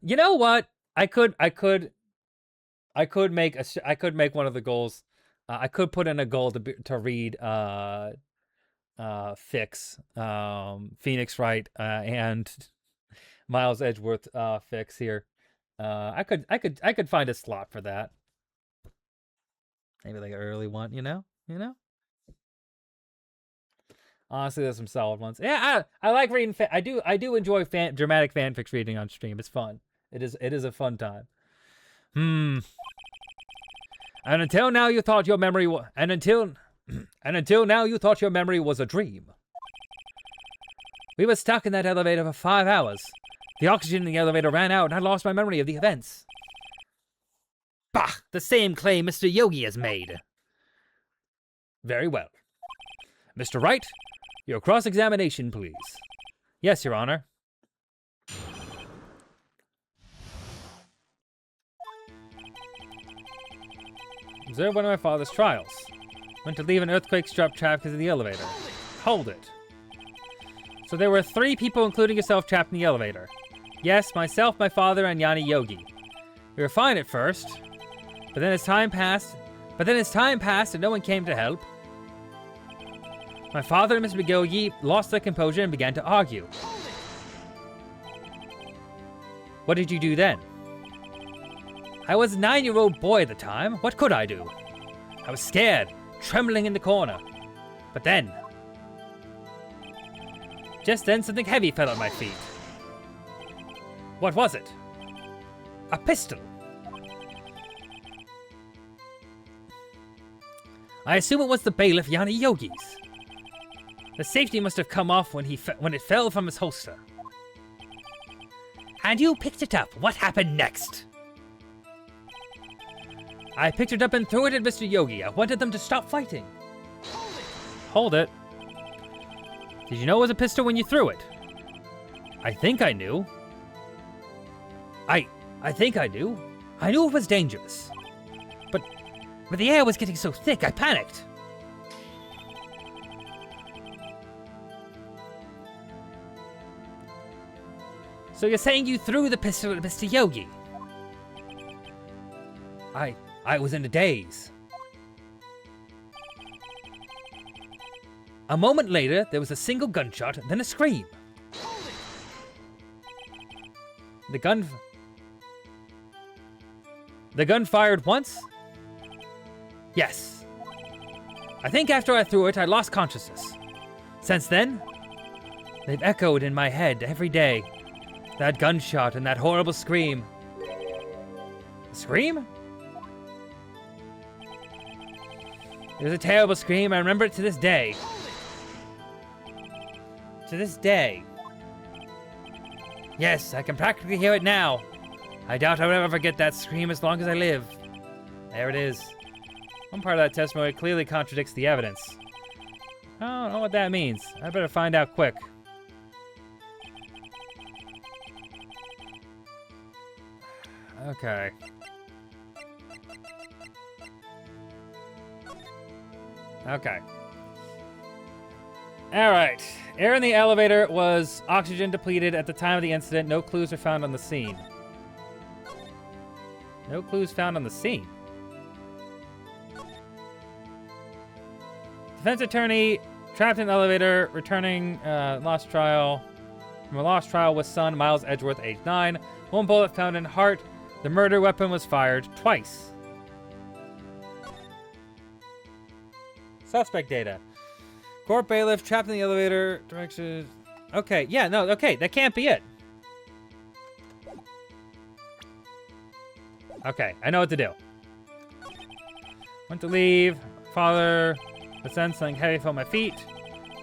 You know what? I could make one of the goals. I could put in a goal to read fix Phoenix Wright and Miles Edgeworth fix here. I could find a slot for that. Maybe like an early one, you know? Honestly, there's some solid ones. Yeah, I like reading. I do enjoy dramatic fanfics reading on stream. It's fun. It is a fun time. And until now, you thought your memory And until now, you thought your memory was a dream. We were stuck in that elevator for 5 hours. The oxygen in the elevator ran out, and I lost my memory of the events. Bah! The same claim Mr. Yogi has made. Very well. Mr. Wright, your cross-examination, please. Yes, Your Honor. Observe one of my father's trials. Went to leave an earthquake-struck trap because of the elevator. Hold it. So there were 3 people, including yourself, trapped in the elevator. Yes, myself, my father, and Yanni Yogi. We were fine at first, but then as time passed and no one came to help, my father and Mr. Yogi lost their composure and began to argue. What did you do then? I was a 9-year-old boy at the time. What could I do? I was scared, trembling in the corner. But then, just then, something heavy fell at my feet. What was it? A pistol. I assume it was the bailiff Yanni Yogi's. The safety must have come off when it fell from his holster. And you picked it up. What happened next? I picked it up and threw it at Mr. Yogi. I wanted them to stop fighting. Hold it. Did you know it was a pistol when you threw it? I think I knew. I think I knew. I knew it was dangerous. But the air was getting so thick, I panicked. So you're saying you threw the pistol at Mr. Yogi? I was in a daze. A moment later, there was a single gunshot, then a scream. The gun fired once? Yes. I think after I threw it, I lost consciousness. Since then, they've echoed in my head every day. That gunshot and that horrible scream. Scream? It was a terrible scream. I remember it to this day. To this day. Yes, I can practically hear it now. I doubt I will ever forget that scream as long as I live. There it is. One part of that testimony clearly contradicts the evidence. I don't know what that means. I better find out quick. Okay. Okay. Alright. Air in the elevator was oxygen depleted at the time of the incident. No clues were found on the scene. No clues found on the scene. Defense attorney trapped in the elevator, returning lost trial. From a lost trial with son Miles Edgeworth, age 9. 1 bullet found in heart. The murder weapon was fired twice. Suspect data. Court bailiff trapped in the elevator. Directions. Okay, yeah, no, okay, that can't be it. Okay, I know what to do. Went to leave. Father, the sense something heavy fell at my feet.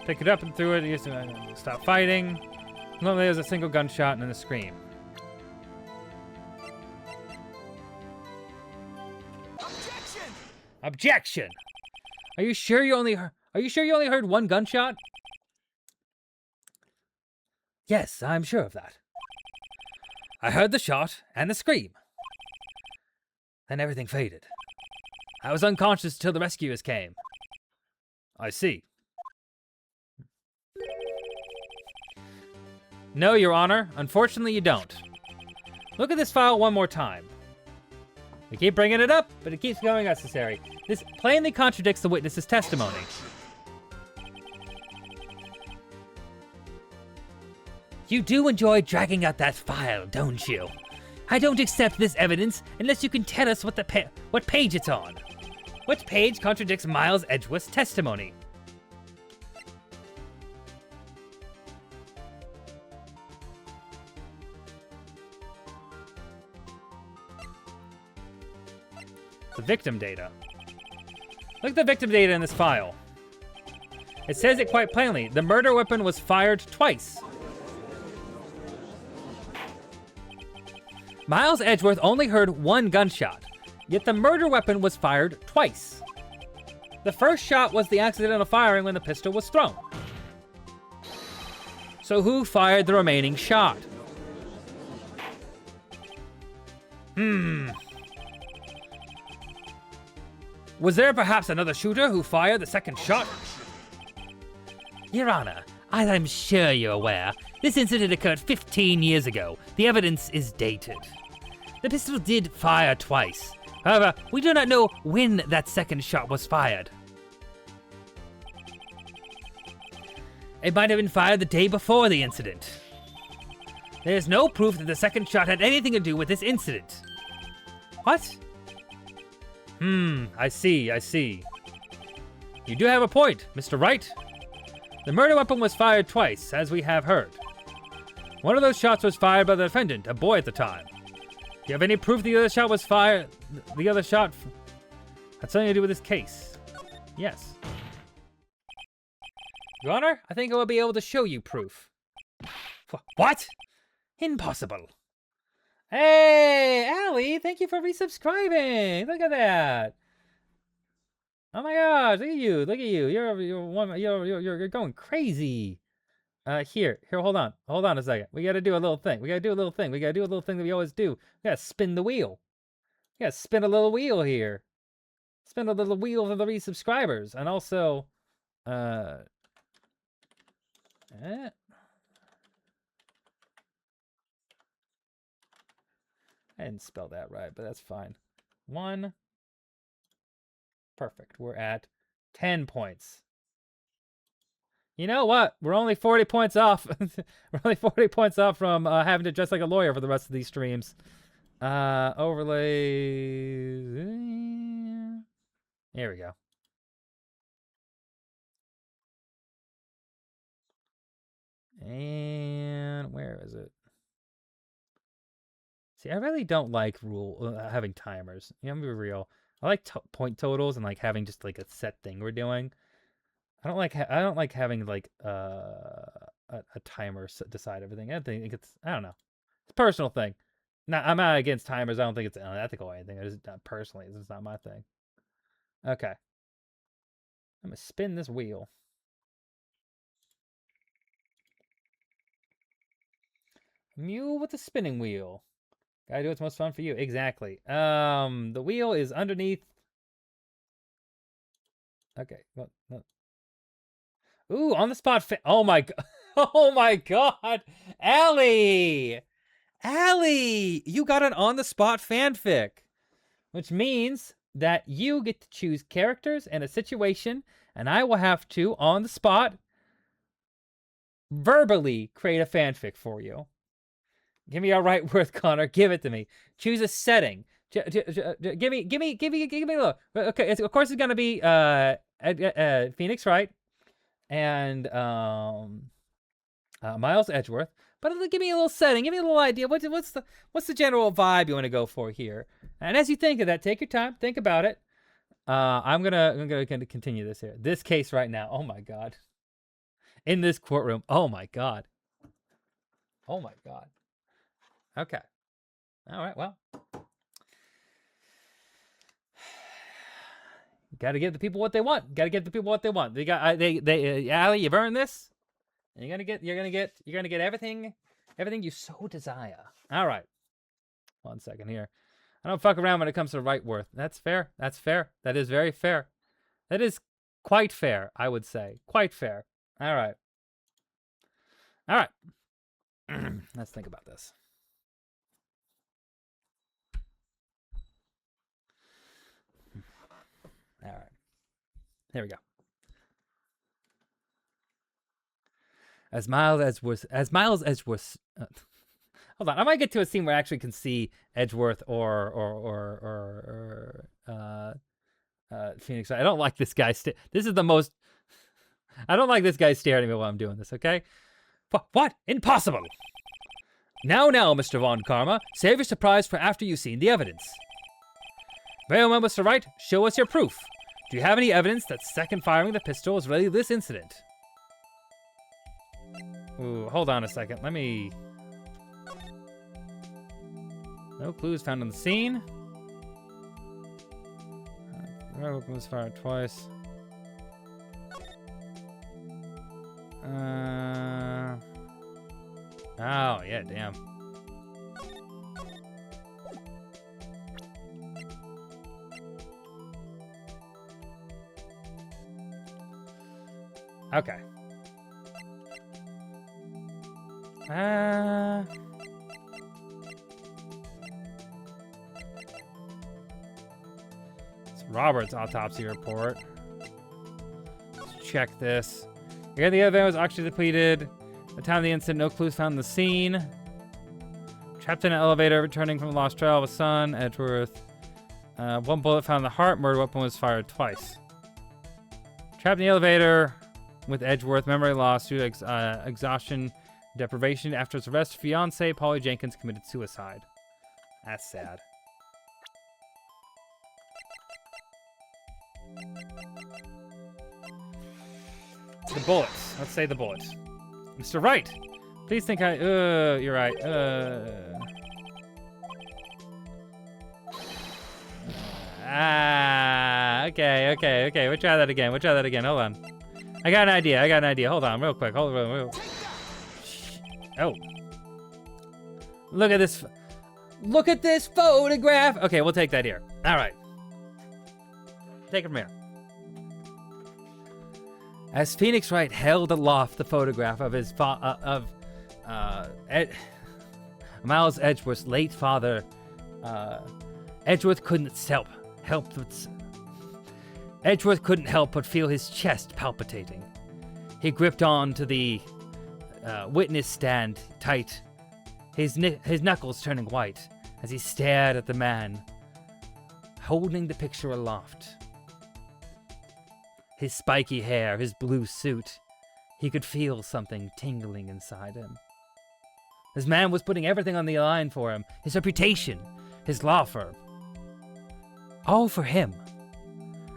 Picked it up and threw it. Used to stop fighting. Normally there was a single gunshot and then a scream. Objection! Objection! Are you sure you only heard 1 gunshot? Yes, I'm sure of that. I heard the shot and the scream. Then everything faded. I was unconscious till the rescuers came. I see. No, Your Honor. Unfortunately, you don't. Look at this file one more time. We keep bringing it up, but it keeps going unnecessary. This plainly contradicts the witness's testimony. You do enjoy dragging out that file, don't you? I don't accept this evidence unless you can tell us what page it's on. Which page contradicts Miles Edgeworth's testimony? The victim data. Look at the victim data in this file. It says it quite plainly. The murder weapon was fired twice. Miles Edgeworth only heard one gunshot, yet the murder weapon was fired twice. The first shot was the accidental firing when the pistol was thrown. So who fired the remaining shot? Was there perhaps another shooter who fired the second shot? Your Honor, as I'm sure you're aware, this incident occurred 15 years ago. The evidence is dated. The pistol did fire twice. However, we do not know when that second shot was fired. It might have been fired the day before the incident. There's no proof that the second shot had anything to do with this incident. What? I see. You do have a point, Mr. Wright. The murder weapon was fired twice, as we have heard. One of those shots was fired by the defendant, a boy at the time. Do you have any proof the other shot was fired? The other shot had something to do with this case? Yes. Your Honor, I think I will be able to show you proof. What? Impossible. Hey, Allie, thank you for resubscribing. Look at that. Oh my gosh, look at you. You're going crazy. Here, hold on a second. We gotta do a little thing. We gotta do a little thing that we always do. We gotta spin the wheel. We gotta spin a little wheel here. Spin a little wheel for the resubscribers. And also, I didn't spell that right, but that's fine. 1. Perfect. We're at 10 points. You know what? We're only 40 points off. We're only 40 points off from having to dress like a lawyer for the rest of these streams. Overlay. Here we go. And where is it? See, I really don't like having timers. You know, I'm gonna be real. I like point totals and like having just like a set thing we're doing. I don't like having like a timer decide everything. I don't know. It's a personal thing. I'm not against timers. I don't think it's unethical or anything. It's not personally. It's not my thing. Okay. I'm gonna spin this wheel. Mule with the spinning wheel. Gotta do what's most fun for you. Exactly. The wheel is underneath. Okay. Well, no. Ooh, on the spot. Oh my god. Oh my god. Allie, you got an on the spot fanfic, which means that you get to choose characters and a situation, and I will have to on the spot verbally create a fanfic for you. Give me a right word, Connor. Give it to me. Choose a setting. Give me a look. Okay, of course it's gonna be Phoenix Wright and Miles Edgeworth. But give me a little setting. Give me a little idea. What's the general vibe you want to go for here? And as you think of that, take your time. Think about it. I'm gonna continue this here. This case right now. Oh my god. In this courtroom. Oh my god. Oh my god. Okay. All right. Well, got to give the people what they want. Got to give the people what they want. Allie, you've earned this, and you're gonna get everything you so desire. All right. 1 second here. I don't fuck around when it comes to right worth. That's fair. That's fair. That is very fair. That is quite fair, I would say. Quite fair. All right. All right. Let's think about this. All right. There we go. As Miles Edgeworth. Hold on, I might get to a scene where I actually can see Edgeworth or Phoenix. I don't like this guy. This is the most. I don't like this guy staring at me while I'm doing this. Okay. What? Impossible. Now, Mr. Von Karma, save your surprise for after you've seen the evidence. Very well, Mr. Wright, show us your proof. Do you have any evidence that second firing of the pistol is related to this incident? Ooh, hold on a second. Let me... No clues found on the scene. The weapon was fired twice. Oh, yeah, damn. Okay. It's Robert's autopsy report. Let's check this. Here, the event was actually depleted. At the time of the incident, no clues found in the scene. Trapped in an elevator, returning from a lost trail of a son, Edgeworth. One bullet found in the heart. Murder weapon was fired twice. Trapped in the elevator with Edgeworth. Memory loss due to exhaustion, deprivation. After his arrest, fiance Polly Jenkins committed suicide. That's sad. The bullets. Let's say the bullets. Mr. Wright, please think you're right. Okay. We'll try that again. Hold on. I got an idea. Hold on, real quick. Oh. Look at this photograph. Okay, we'll take that here. All right. Take it from here. As Phoenix Wright held aloft the photograph of his Miles Edgeworth's late father, Edgeworth couldn't help but feel his chest palpitating. He gripped on to the witness stand tight, his knuckles turning white as he stared at the man holding the picture aloft. His spiky hair, his blue suit, he could feel something tingling inside him. This man was putting everything on the line for him, his reputation, his law firm. All for him.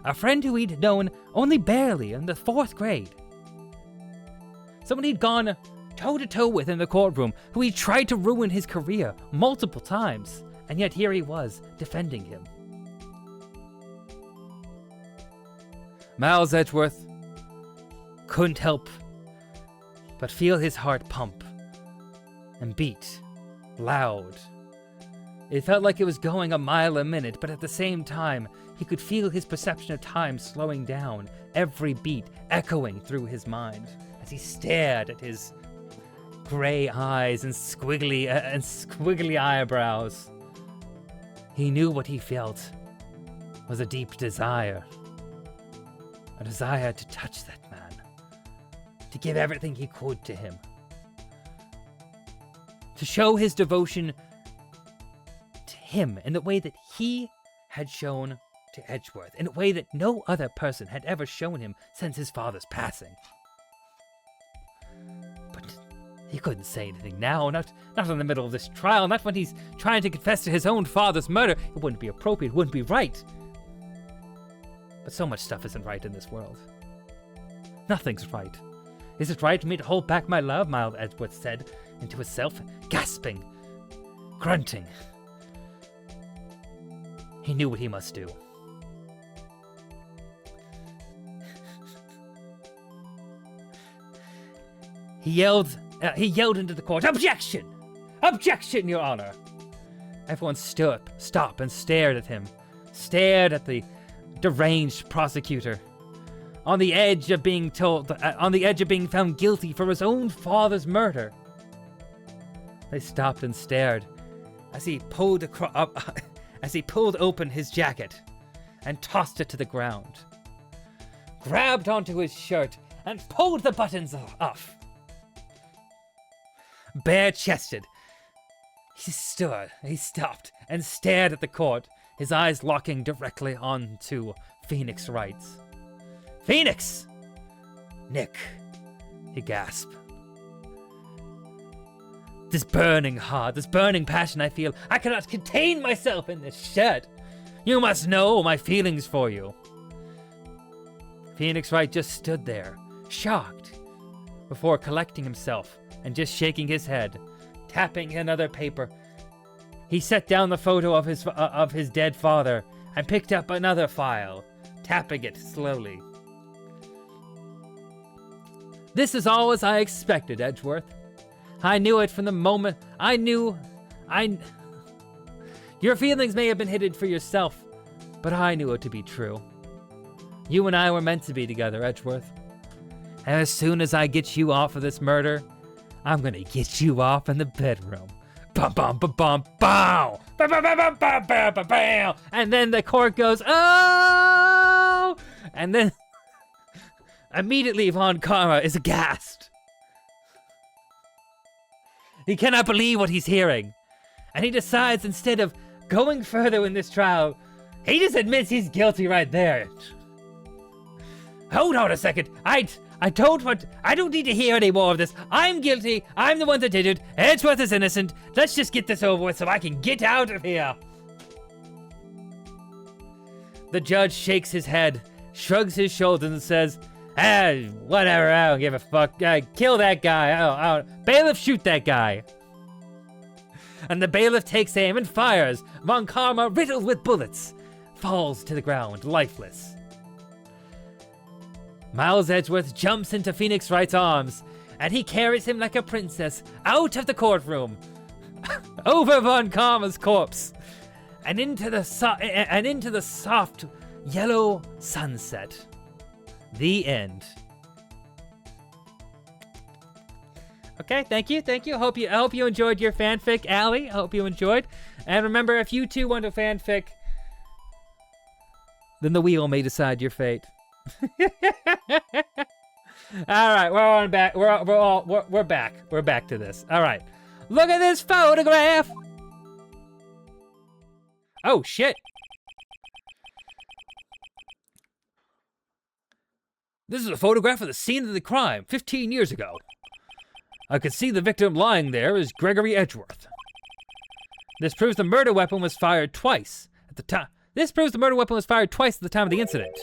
A friend who he'd known only barely in the 4th grade. Someone he'd gone toe-to-toe with in the courtroom, who he'd tried to ruin his career multiple times, and yet here he was, defending him. Miles Edgeworth couldn't help but feel his heart pump and beat loud. It felt like it was going a mile a minute, but at the same time, he could feel his perception of time slowing down, every beat echoing through his mind as he stared at his gray eyes and squiggly eyebrows. He knew what he felt was a deep desire. A desire to touch that man, to give everything he could to him, to show his devotion to him in the way that he had shown to Edgeworth, in a way that no other person had ever shown him since his father's passing. But he couldn't say anything now, not in the middle of this trial, not when he's trying to confess to his own father's murder. It wouldn't be appropriate, it wouldn't be right. But so much stuff isn't right in this world. Nothing's right. Is it right for me to hold back my love? Miles Edgeworth said into himself, gasping, grunting. He knew what he must do. He yelled into the court, "Objection! Objection, Your Honor!" Everyone stopped and stared at him, stared at the deranged prosecutor, on the edge of being found guilty for his own father's murder. They stopped and stared as he pulled open his jacket and tossed it to the ground, grabbed onto his shirt and pulled the buttons off. Bare-chested, he stopped and stared at the court, his eyes locking directly onto Phoenix Wright's. "Phoenix! Nick," he gasped. "This burning heart, this burning passion I feel, I cannot contain myself in this shirt. You must know my feelings for you. Phoenix Wright just stood there, shocked, before collecting himself and just shaking his head, tapping another paper. He set down the photo of his dead father and picked up another file, tapping it slowly. This is all as I expected, Edgeworth. I knew it from the moment Your feelings may have been hidden for yourself, but I knew it to be true. You and I were meant to be together, Edgeworth. And as soon as I get you off of this murder, I'm gonna get you off in the bedroom. Bum bum bum bum bow! Bum bum bum bum bum bum bum bam! And then the court goes, oh! And then immediately Von Karma is aghast. He cannot believe what he's hearing. And he decides, instead of going further in this trial, he just admits he's guilty right there. Hold on a second. I don't need to hear any more of this. I'm guilty. I'm the one that did it. Edgeworth is innocent. Let's just get this over with so I can get out of here. The judge shakes his head, shrugs his shoulders, and says, whatever, I don't give a fuck. Kill that guy. Bailiff, shoot that guy. And the bailiff takes aim and fires. Von Karma, riddled with bullets, falls to the ground, lifeless. Miles Edgeworth jumps into Phoenix Wright's arms, and he carries him like a princess out of the courtroom, over Von Karma's corpse, and into the soft yellow sunset. The end. Okay, thank you. I hope you enjoyed your fanfic, Allie. I hope you enjoyed. And remember, if you too want a fanfic, then the wheel may decide your fate. All right, we're back. We're back. We're back to this. All right, look at this photograph. Oh shit! This is a photograph of the scene of the crime 15 years ago. I could see the victim lying there as Gregory Edgeworth. This proves the murder weapon was fired twice at the time. This proves the murder weapon was fired twice at the time of the incident.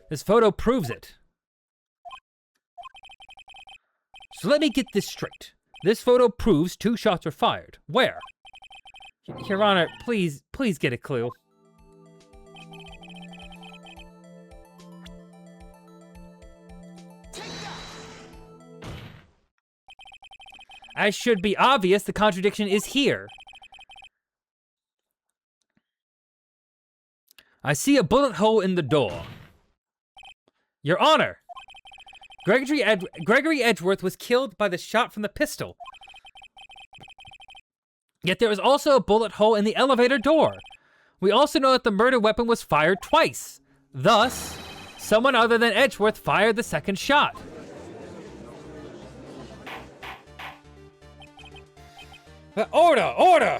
This photo proves it. So let me get this straight. This photo proves 2 shots were fired. Where? Your Honor, please get a clue. As should be obvious, the contradiction is here. I see a bullet hole in the door. Your Honor, Gregory Edgeworth was killed by the shot from the pistol. Yet there was also a bullet hole in the elevator door. We also know that the murder weapon was fired twice. Thus, someone other than Edgeworth fired the second shot. Order!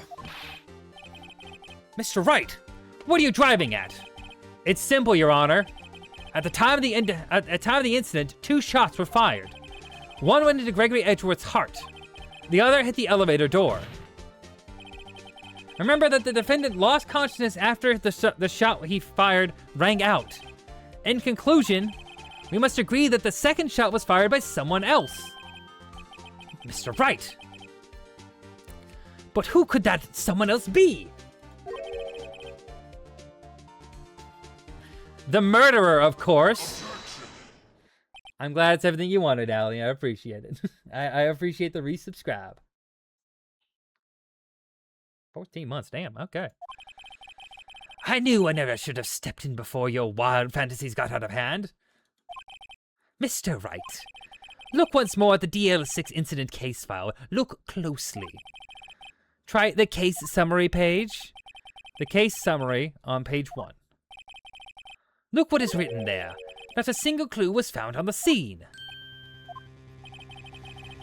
Mr. Wright, what are you driving at? It's simple, Your Honor. At the time of the incident, 2 shots were fired. One went into Gregory Edgeworth's heart. The other hit the elevator door. Remember that the defendant lost consciousness after the shot he fired rang out. In conclusion, we must agree that the second shot was fired by someone else. Mr. Wright. But who could that someone else be? The murderer, of course. I'm glad it's everything you wanted, Allie. I appreciate it. I appreciate the resubscribe. 14 months, damn, okay. I knew I never should have stepped in before your wild fantasies got out of hand. Mr. Wright, look once more at the DL6 incident case file. Look closely. Try the case summary page. The case summary on page 1. Look what is written there. Not a single clue was found on the scene.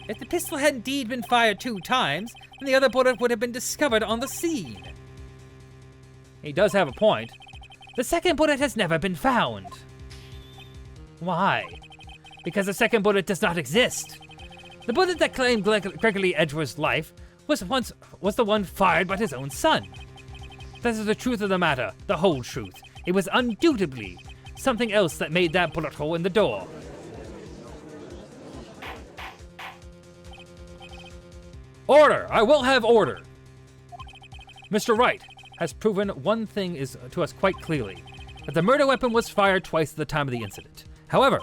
If the pistol had indeed been fired 2 times, then the other bullet would have been discovered on the scene. He does have a point. The second bullet has never been found. Why? Because the second bullet does not exist. The bullet that claimed Gregory Edgeworth's life was the one fired by his own son. This is the truth of the matter, the whole truth. It was undoubtedly something else that made that bullet hole in the door. Order! I will have order! Mr. Wright has proven one thing is to us quite clearly, that the murder weapon was fired twice at the time of the incident. However,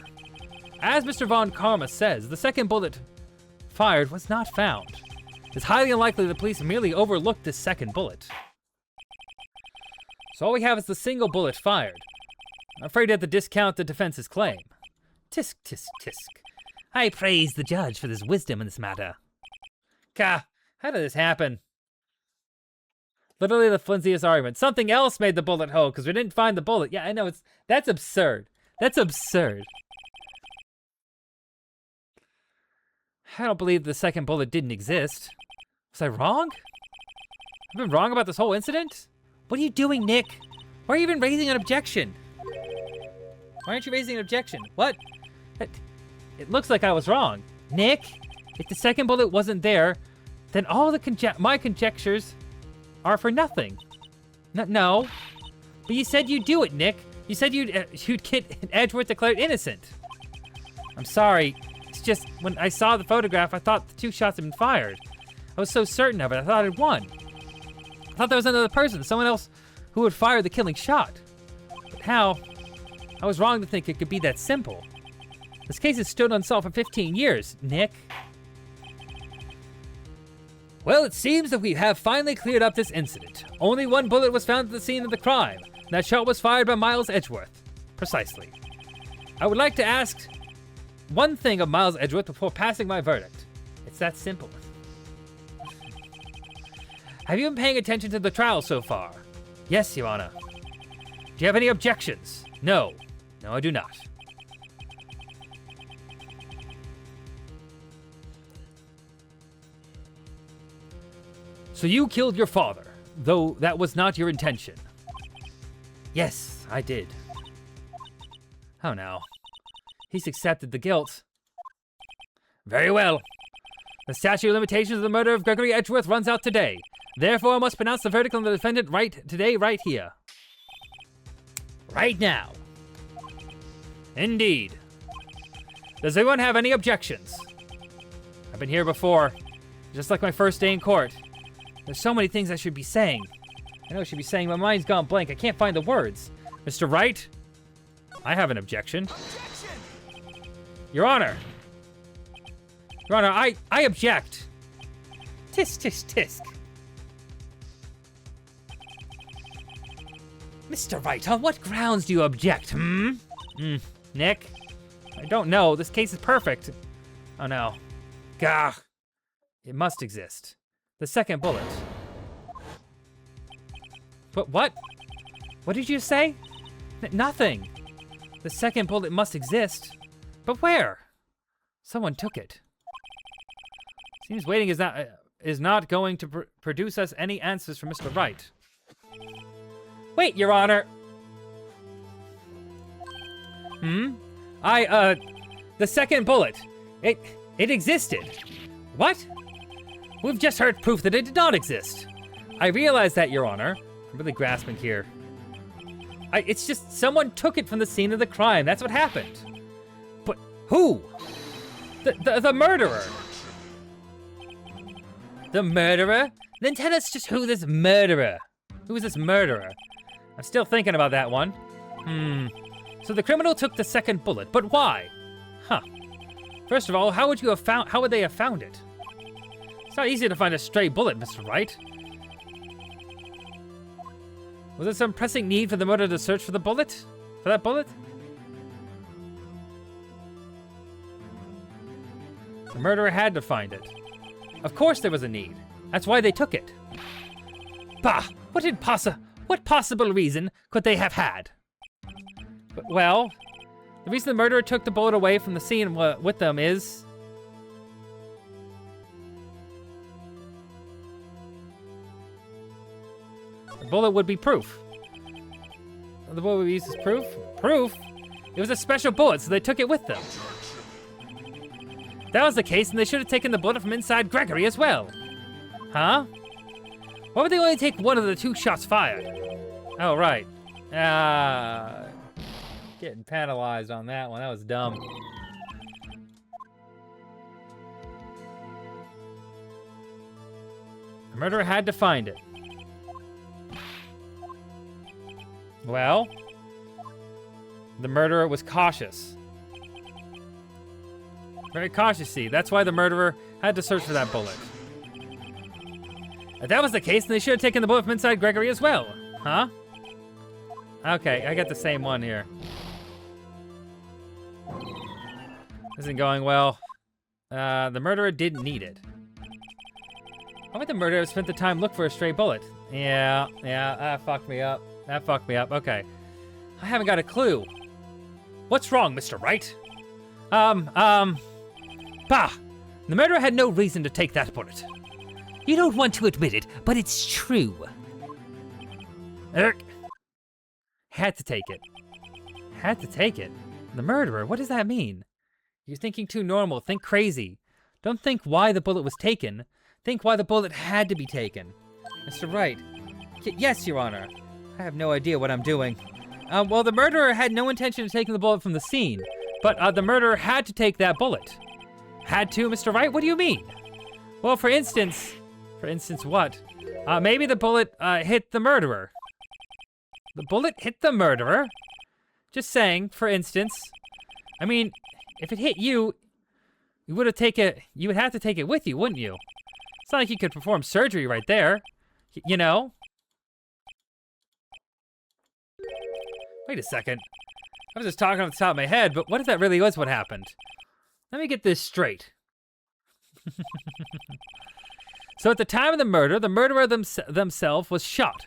as Mr. Von Karma says, the second bullet fired was not found. It's highly unlikely the police merely overlooked this second bullet. So all we have is the single bullet fired. I'm afraid I have to discount the defense's claim. Tisk, tisk, tisk. I praise the judge for his wisdom in this matter. Gah, how did this happen? Literally the flimsiest argument. Something else made the bullet hole because we didn't find the bullet. Yeah, I know, that's absurd. That's absurd. I don't believe the second bullet didn't exist. Was I wrong? I've been wrong about this whole incident? What are you doing, Nick? Why are you even raising an objection? Why aren't you raising an objection? What? It looks like I was wrong. Nick, if the second bullet wasn't there, then all the my conjectures are for nothing. No. But you said you'd do it, Nick. You said you'd get Edgeworth declared innocent. I'm sorry. It's just, when I saw the photograph, I thought the 2 shots had been fired. I was so certain of it, I thought I'd won. I thought there was another person, someone else who would fire the killing shot. But how? I was wrong to think it could be that simple. This case has stood unsolved for 15 years, Nick. Well, it seems that we have finally cleared up this incident. Only 1 bullet was found at the scene of the crime. And that shot was fired by Miles Edgeworth. Precisely. I would like to ask one thing of Miles Edgeworth before passing my verdict. It's that simple. Have you been paying attention to the trial so far? Yes, Your Honor. Do you have any objections? No. No, I do not. So you killed your father, though that was not your intention. Yes, I did. Oh no. He's accepted the guilt. Very well. The statute of limitations of the murder of Gregory Edgeworth runs out today. Therefore, I must pronounce the verdict on the defendant right here. Right now. Indeed. Does anyone have any objections? I've been here before, just like my first day in court. There's so many things I should be saying. I know I should be saying, my mind's gone blank. I can't find the words. Mr. Wright? I have an objection. Objection! Your Honor. Your Honor, I object. Tisk, tisk, tisk. Mr. Wright, on what grounds do you object, Nick? I don't know. This case is perfect. Oh, no. Gah. It must exist. The second bullet. But what? What did you say? Nothing. The second bullet must exist. But where? Someone took it. Seems waiting is not going to produce us any answers from Mr. Wright. Wait, Your Honor. The second bullet. It existed. What? We've just heard proof that it did not exist. I realize that, Your Honor. I'm really grasping here. It's just someone took it from the scene of the crime. That's what happened. But who? The murderer. The murderer? Then tell us just who this murderer. Who is this murderer? I'm still thinking about that one. So the criminal took the second bullet, but why? Huh. First of all, how would they have found it? It's not easy to find a stray bullet, Mr. Wright. Was there some pressing need for the murderer to search for the bullet? For that bullet? The murderer had to find it. Of course there was a need. That's why they took it. Bah! What possible reason could they have had? Well, the reason the murderer took the bullet away from the scene with them is... the bullet would be proof. The bullet would be used as proof? Proof? It was a special bullet, so they took it with them. If that was the case, then they should have taken the bullet from inside Gregory as well. Huh? Why would they only take one of the 2 shots fired? Oh, right. Getting penalized on that one. That was dumb. The murderer had to find it. Well, the murderer was cautious. Very cautious, see. That's why the murderer had to search for that bullet. If that was the case, then they should have taken the bullet from inside Gregory as well. Huh? Okay, I got the same one here. Isn't going well. The murderer didn't need it. Why would the murderer have spent the time looking for a stray bullet? Yeah, that fucked me up. That fucked me up. Okay. I haven't got a clue. What's wrong, Mr. Wright? Bah! The murderer had no reason to take that bullet. You don't want to admit it, but it's true. Eric. Had to take it. Had to take it. The murderer, what does that mean? You're thinking too normal. Think crazy. Don't think why the bullet was taken. Think why the bullet had to be taken. Mr. Wright. Yes, Your Honor. I have no idea what I'm doing. Well, the murderer had no intention of taking the bullet from the scene, but the murderer had to take that bullet. Had to, Mr. Wright? What do you mean? Well, for instance what? Maybe the bullet hit the murderer. The bullet hit the murderer? Just saying, for instance. I mean, if it hit you, you would have you would have to take it with you, wouldn't you? It's not like you could perform surgery right there, you know? Wait a second. I was just talking off the top of my head, but what if that really was what happened? Let me get this straight. So at the time of the murder, the murderer themselves was shot,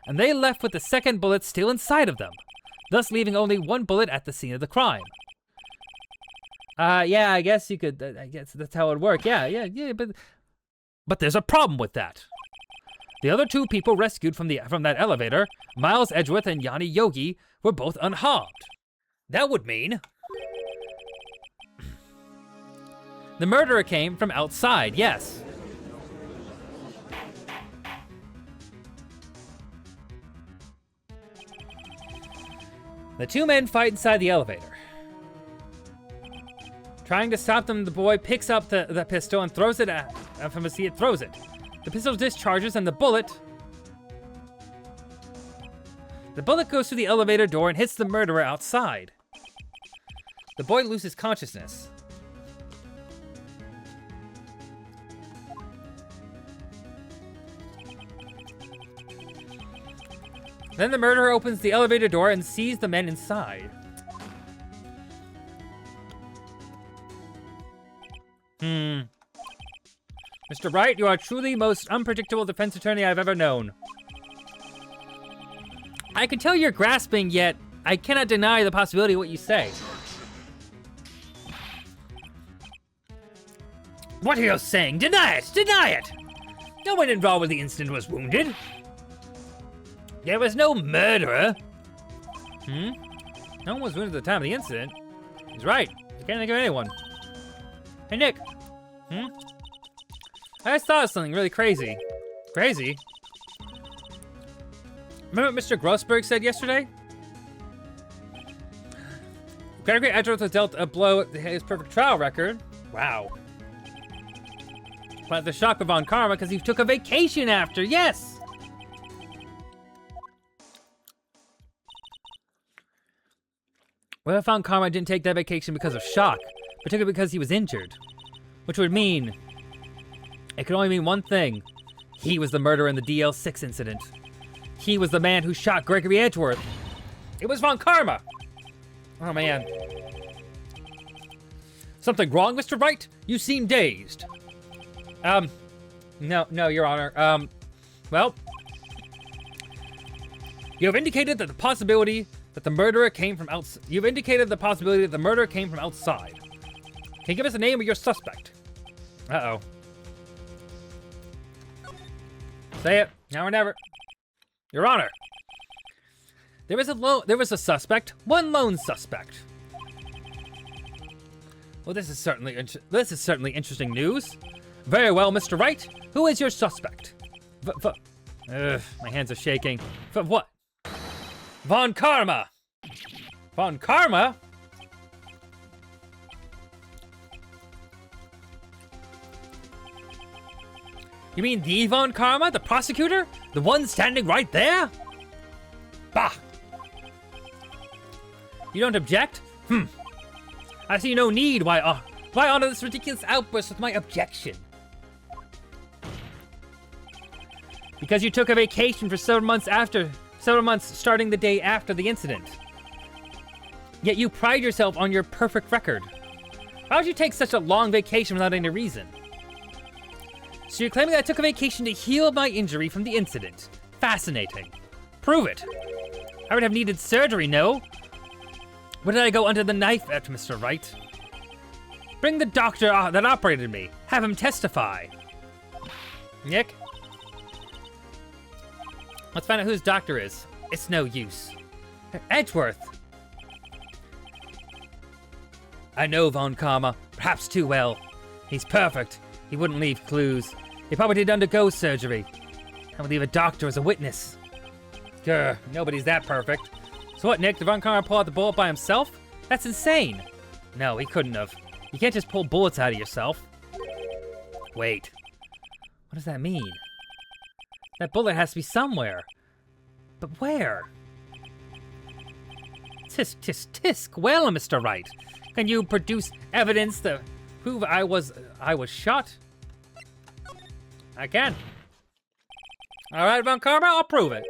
and they left with the second bullet still inside of them, thus leaving only one bullet at the scene of the crime. Yeah, I guess you could, I guess that's how it would work. Yeah, but there's a problem with that. The other two people rescued from that elevator, Miles Edgeworth and Yanni Yogi, were both unharmed. That would mean... The murderer came from outside, yes. The two men fight inside the elevator. Trying to stop them, the boy picks up the pistol and throws it at from a seat. Throws it. The pistol discharges and the bullet goes through the elevator door and hits the murderer outside. The boy loses consciousness. Then the murderer opens the elevator door and sees the men inside. Mr. Wright, you are truly the most unpredictable defense attorney I've ever known. I can tell you're grasping, yet I cannot deny the possibility of what you say. What are you saying? Deny it! Deny it! No one involved with the incident was wounded. There was no murderer. No one was wounded at the time of the incident. He's right. I can't think of anyone. Hey, Nick. I just thought of something really crazy. Crazy? Remember what Mr. Grossberg said yesterday? Gregory Edgeworth was dealt a blow at his perfect trial record. Wow. But the shock of Von Karma because he took a vacation after. Yes! What if Von Karma didn't take that vacation because of shock, but took it because he was injured? Which would mean... It could only mean one thing. He was the murderer in the DL6 incident. He was the man who shot Gregory Edgeworth. It was Von Karma! Oh, man. Something wrong, Mr. Wright? You seem dazed. No, Your Honor. Well... You have indicated that the possibility that the murderer came from outside. You've indicated the possibility that the murderer came from outside. Can you give us the name of your suspect? Uh-oh. Say it, now or never. Your Honor. There was a suspect, one lone suspect. Well, this is certainly interesting news. Very well, Mr. Wright. Who is your suspect? My hands are shaking. For what? Von Karma! Von Karma? You mean the Von Karma, the prosecutor? The one standing right there? Bah! You don't object? I see no need. Why honor this ridiculous outburst with my objection? Because you took a vacation for several months starting the day after the incident. Yet you pride yourself on your perfect record. Why would you take such a long vacation without any reason? So you're claiming that I took a vacation to heal my injury from the incident. Fascinating. Prove it. I would have needed surgery, no? Where did I go under the knife at, Mr. Wright? Bring the doctor that operated me. Have him testify. Nick? Let's find out who his doctor is. It's no use. Edgeworth. I know Von Karma, perhaps too well. He's perfect. He wouldn't leave clues. He probably did undergo surgery. I would leave a doctor as a witness. Grr, nobody's that perfect. So what, Nick? Did Von Karma pull out the bullet by himself? That's insane. No, he couldn't have. You can't just pull bullets out of yourself. Wait. What does that mean? That bullet has to be somewhere. But where? Tisk, tisk, tisk. Well, Mr. Wright, can you produce evidence to prove I was shot? I can. All right, Von Karma, I'll prove it.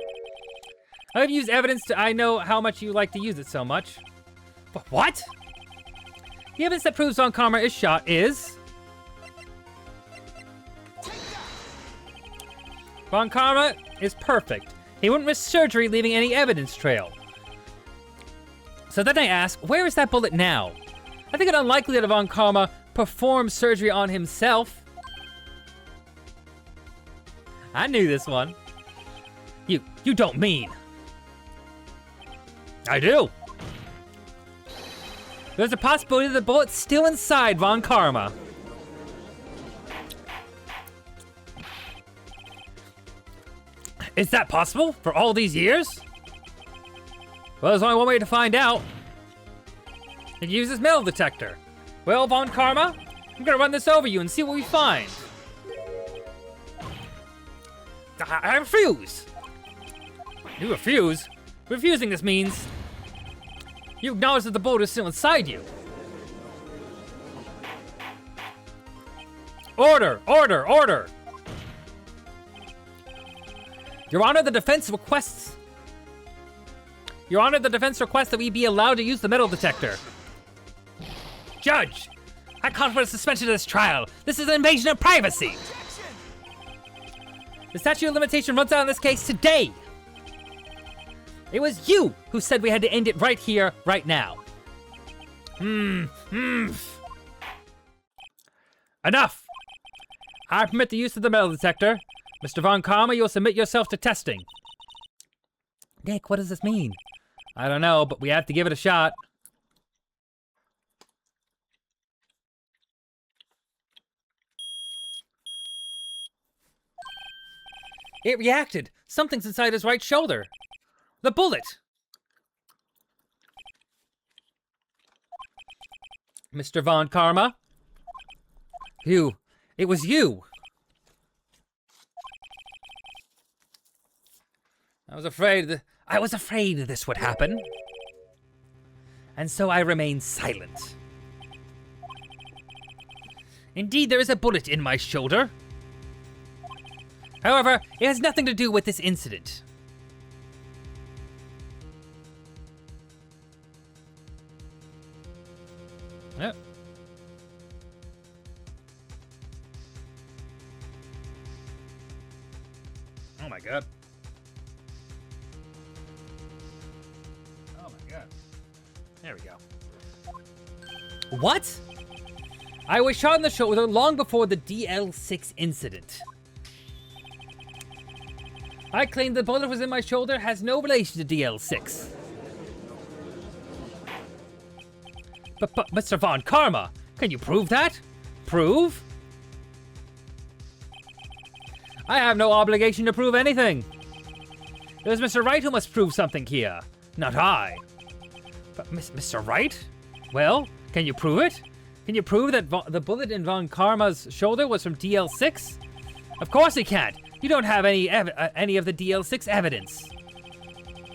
I've used evidence I know how much you like to use it so much. But what? The evidence that proves Von Karma is shot is... Von Karma is perfect. He wouldn't risk surgery leaving any evidence trail. So then I ask, where is that bullet now? I think it unlikely that Von Karma performed surgery on himself. I knew this one. You don't mean. I do. There's a possibility that the bullet's still inside Von Karma. Is that possible for all these years? Well, there's only one way to find out. You can use this metal detector. Well, Von Karma, I'm gonna run this over you and see what we find. I refuse. You refuse? Refusing this means you acknowledge that the bullet is still inside you. Order, order, order. Your Honor, the defense requests... Your Honor, the defense requests that we be allowed to use the metal detector. Judge, I call for a suspension of this trial. This is an invasion of privacy. The statute of limitation runs out in this case today. It was you who said we had to end it right here, right now. Enough. I permit the use of the metal detector. Mr. Von Karma, you'll submit yourself to testing. Nick, what does this mean? I don't know, but we have to give it a shot. It reacted. Something's inside his right shoulder. The bullet. Mr. Von Karma. You. It was you. I was afraid this would happen. And so I remained silent. Indeed, there is a bullet in my shoulder. However, it has nothing to do with this incident. Yep. Oh my god. Oh my god. There we go. What? I was shot in the shoulder long before the DL6 incident. I claim the bullet was in my shoulder has no relation to DL6. But Mr. Von Karma, can you prove that? Prove? I have no obligation to prove anything. It was Mr. Wright who must prove something here, not I. But Mr. Wright? Well, can you prove it? Can you prove that the bullet in Von Karma's shoulder was from DL6? Of course he can't. You don't have any of the DL6 evidence.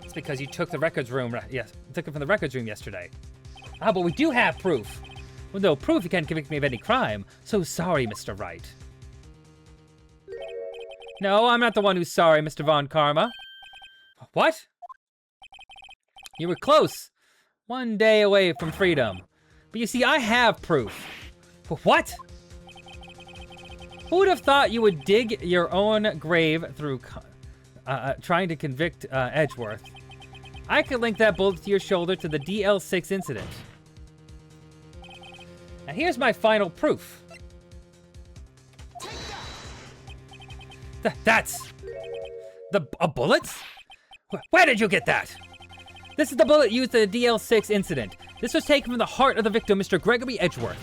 It's because you took the records room. Yes, took it from the records room yesterday. Ah, but we do have proof. With no proof, you can't convict me of any crime. So sorry, Mr. Wright. No, I'm not the one who's sorry, Mr. Von Karma. What? You were close. 1 day away from freedom. But you see, I have proof. What? Who would have thought you would dig your own grave through trying to convict Edgeworth? I could link that bullet to your shoulder to the DL6 incident. Now here's my final proof. That's... a bullet? Where did you get that? This is the bullet used in the DL6 incident. This was taken from the heart of the victim, Mr. Gregory Edgeworth.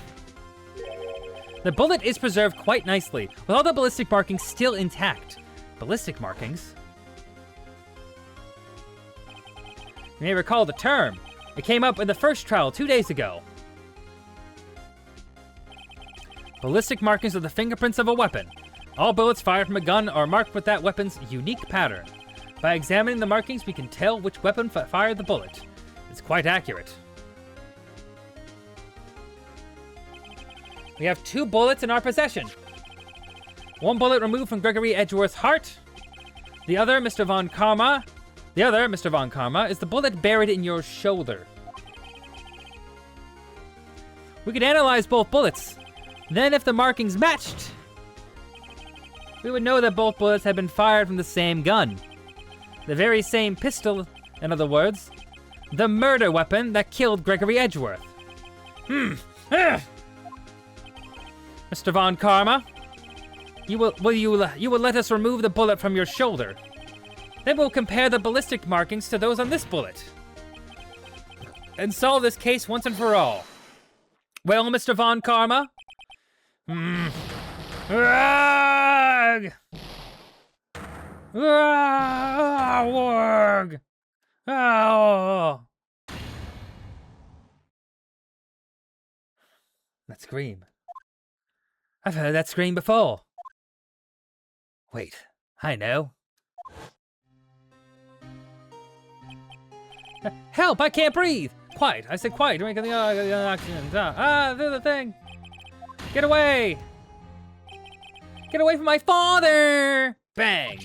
The bullet is preserved quite nicely, with all the ballistic markings still intact. Ballistic markings? You may recall the term. It came up in the first trial 2 days ago. Ballistic markings are the fingerprints of a weapon. All bullets fired from a gun are marked with that weapon's unique pattern. By examining the markings, we can tell which weapon fired the bullet. It's quite accurate. We have 2 bullets in our possession. 1 bullet removed from Gregory Edgeworth's heart. The other, Mr. Von Karma, is the bullet buried in your shoulder. We could analyze both bullets. Then if the markings matched, we would know that both bullets had been fired from the same gun. The very same pistol, in other words. The murder weapon that killed Gregory Edgeworth. Mr. Von Karma, you will let us remove the bullet from your shoulder. Then we'll compare the ballistic markings to those on this bullet. And solve this case once and for all. Well, Mr. Von Karma? Warg! Warg! Oh! That scream. I've heard that scream before. Wait, I know. Help, I can't breathe! Quiet, I said quiet. Don't make the oxygen. Do the thing. Get away! Get away from my father! Bang!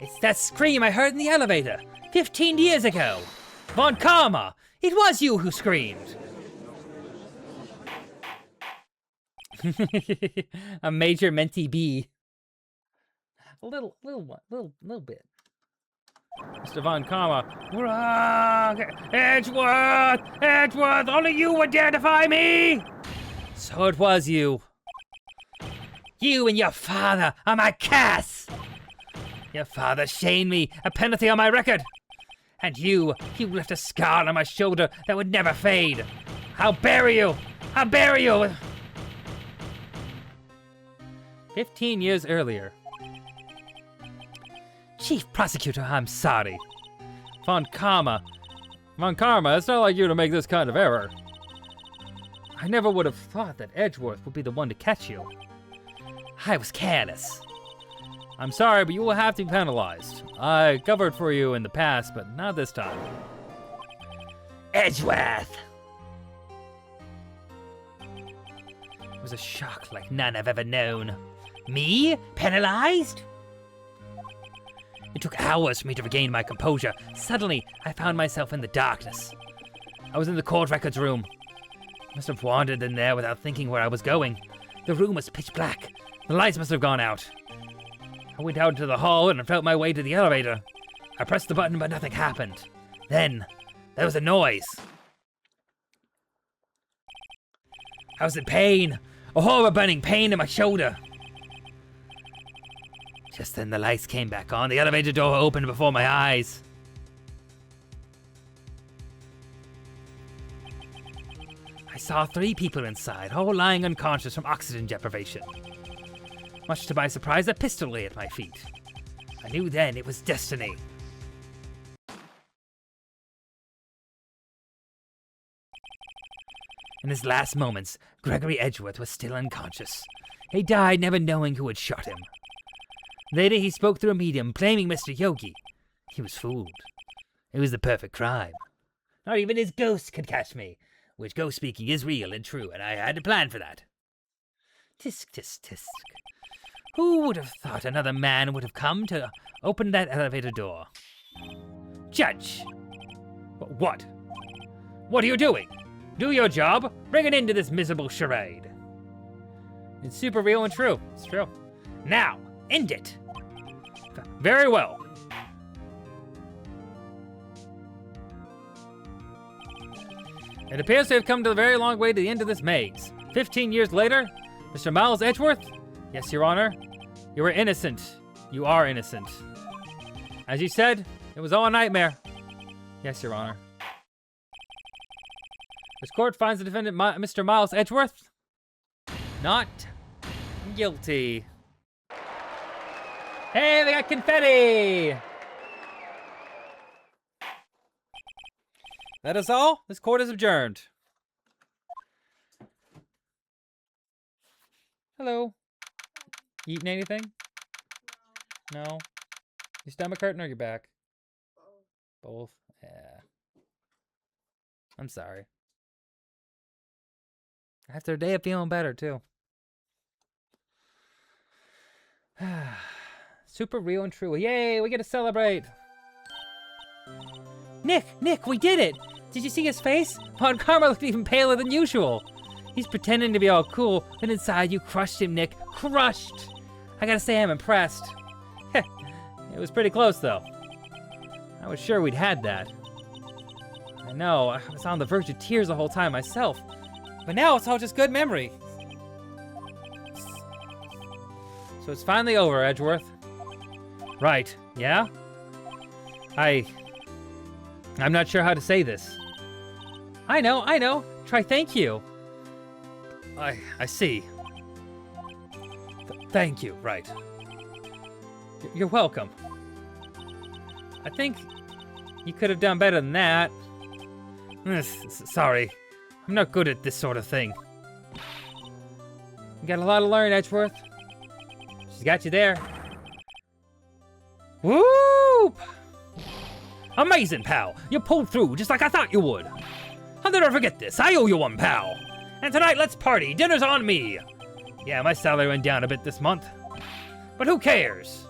It's that scream I heard in the elevator 15 years ago. Von Karma, it was you who screamed. A major mentee B. A little bit. Mr. Von Karma. Edgeworth, only you would dare defy me! So it was you. You and your father are my cast. Your father shamed me, a penalty on my record. And you left a scar on my shoulder that would never fade. I'll bury you. 15 years earlier. Chief Prosecutor, I'm sorry. Von Karma, it's not like you to make this kind of error. I never would have thought that Edgeworth would be the one to catch you. I was careless. I'm sorry, but you will have to be penalized. I covered for you in the past, but not this time. Edgeworth! It was a shock like none I've ever known. Me? Penalized? It took hours for me to regain my composure. Suddenly, I found myself in the darkness. I was in the court records room. I must have wandered in there without thinking where I was going. The room was pitch black. The lights must have gone out. I went out into the hall and felt my way to the elevator. I pressed the button, but nothing happened. Then, there was a noise. I was in pain. A horrible burning pain in my shoulder. Just then the lights came back on. The elevator door opened before my eyes. I saw 3 people inside, all lying unconscious from oxygen deprivation. Much to my surprise, a pistol lay at my feet. I knew then it was destiny. In his last moments, Gregory Edgeworth was still unconscious. He died never knowing who had shot him. Later, he spoke through a medium, blaming Mr. Yogi. He was fooled. It was the perfect crime. Not even his ghost could catch me, which ghost speaking is real and true, and I had to plan for that. Tisk, tisk, tisk. Who would have thought another man would have come to open that elevator door? Judge! What? What are you doing? Do your job. Bring it into this miserable charade. It's super real and true. It's true. Now, end it. Very well. It appears to have come to a very long way to the end of this maze. 15 years later, Mr. Miles Edgeworth? Yes, Your Honor. You were innocent. You are innocent. As you said, it was all a nightmare. Yes, Your Honor. This court finds the defendant, Mr. Miles Edgeworth, not guilty. Hey, they got confetti! That is all. This court is adjourned. Hello. You eating anything? No. Your stomach hurting or your back? Both. Yeah. I'm sorry. After a day of feeling better, too. Super real and true. Yay, we get to celebrate. Nick, we did it! Did you see his face? Oh, Karma looked even paler than usual. He's pretending to be all cool, but inside you crushed him, Nick. Crushed! I gotta say I'm impressed. It was pretty close, though. I was sure we'd had that. I know, I was on the verge of tears the whole time myself. But now it's all just good memory. So it's finally over, Edgeworth. Right, yeah? I'm not sure how to say this. I know. Try thank you. I see. Thank you, right. You're welcome. I think you could have done better than that. Sorry. I'm not good at this sort of thing. You got a lot to learn, Edgeworth. She's got you there. Whoop! Amazing, pal. You pulled through just like I thought you would. I'll never forget this. I owe you one, pal. And tonight, let's party. Dinner's on me. Yeah, my salary went down a bit this month. But who cares?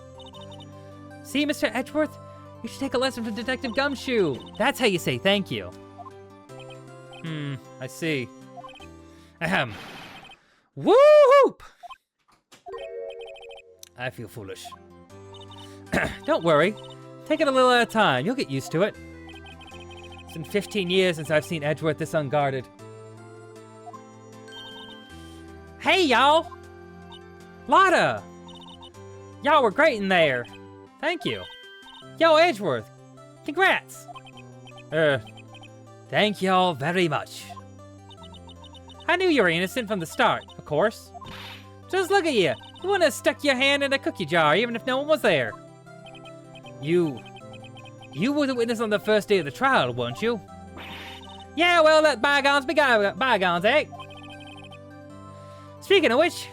See, Mr. Edgeworth? You should take a lesson from Detective Gumshoe. That's how you say thank you. I see. Ahem. Whoop! I feel foolish. Don't worry. Take it a little at a time. You'll get used to it. It's been 15 years since I've seen Edgeworth this unguarded. Hey, y'all! Lotta! Y'all were great in there. Thank you. Yo, Edgeworth. Congrats. Thank y'all very much. I knew you were innocent from the start, of course. Just look at you. You wouldn't have stuck your hand in a cookie jar even if no one was there. You were the witness on the first day of the trial, weren't you? Yeah, well, let bygones be bygones, eh? Speaking of which,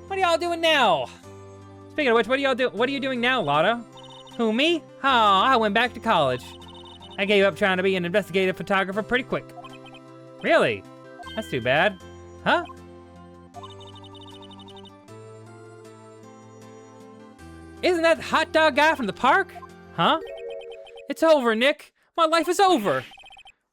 what are y'all doing now? Speaking of which, what are you doing now, Lotta? Who, me? Oh, I went back to college. I gave up trying to be an investigative photographer pretty quick. Really? That's too bad. Huh? Isn't that hot dog guy from the park? Huh? It's over, Nick. My life is over.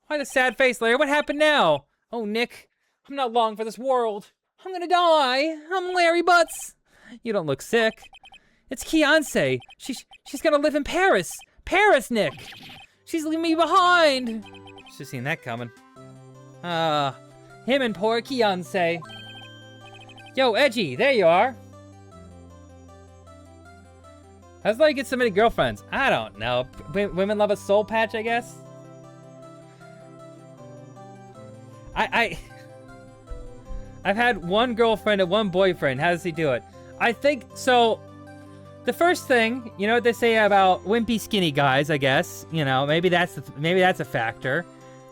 Why the sad face, Larry? What happened now? Oh, Nick, I'm not long for this world. I'm gonna die. I'm Larry Butts. You don't look sick. It's Kianse. She's gonna live in Paris. Paris, Nick. She's leaving me behind. Should have seen that coming. Him and poor Kianse. Yo, Edgy, there you are. How's it like you get so many girlfriends? I don't know. Women love a soul patch, I guess? I've had one girlfriend and one boyfriend. How does he do it? I think so. The first thing, you know what they say about wimpy, skinny guys, I guess. You know, maybe that's a factor.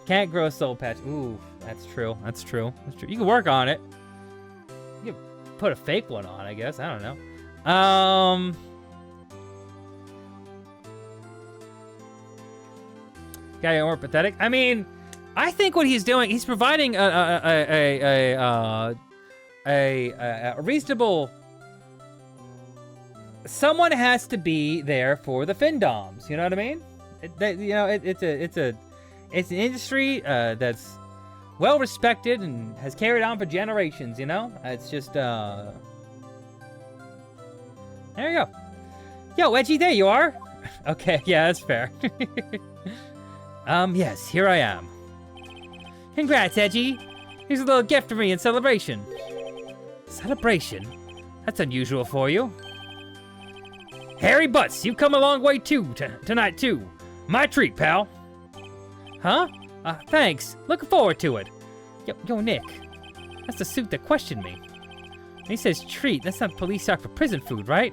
Can't grow a soul patch. Ooh, that's true. That's true. That's true. You can work on it. You can put a fake one on, I guess. I don't know. Guy more pathetic. I mean, I think what he's doing, he's providing a reasonable. Someone has to be there for the Findoms. You know what I mean? It's an industry that's well respected and has carried on for generations. You know, it's just there you go. Yo, Edgy, there you are. Okay, yeah, that's fair. Yes, here I am. Congrats, Edgy. Here's a little gift for me in celebration. Celebration? That's unusual for you. Harry Butts, you come a long way too tonight too. My treat, pal. Huh? Thanks. Looking forward to it. Yo, Nick. That's the suit that questioned me. When he says treat, that's not police talk for prison food, right?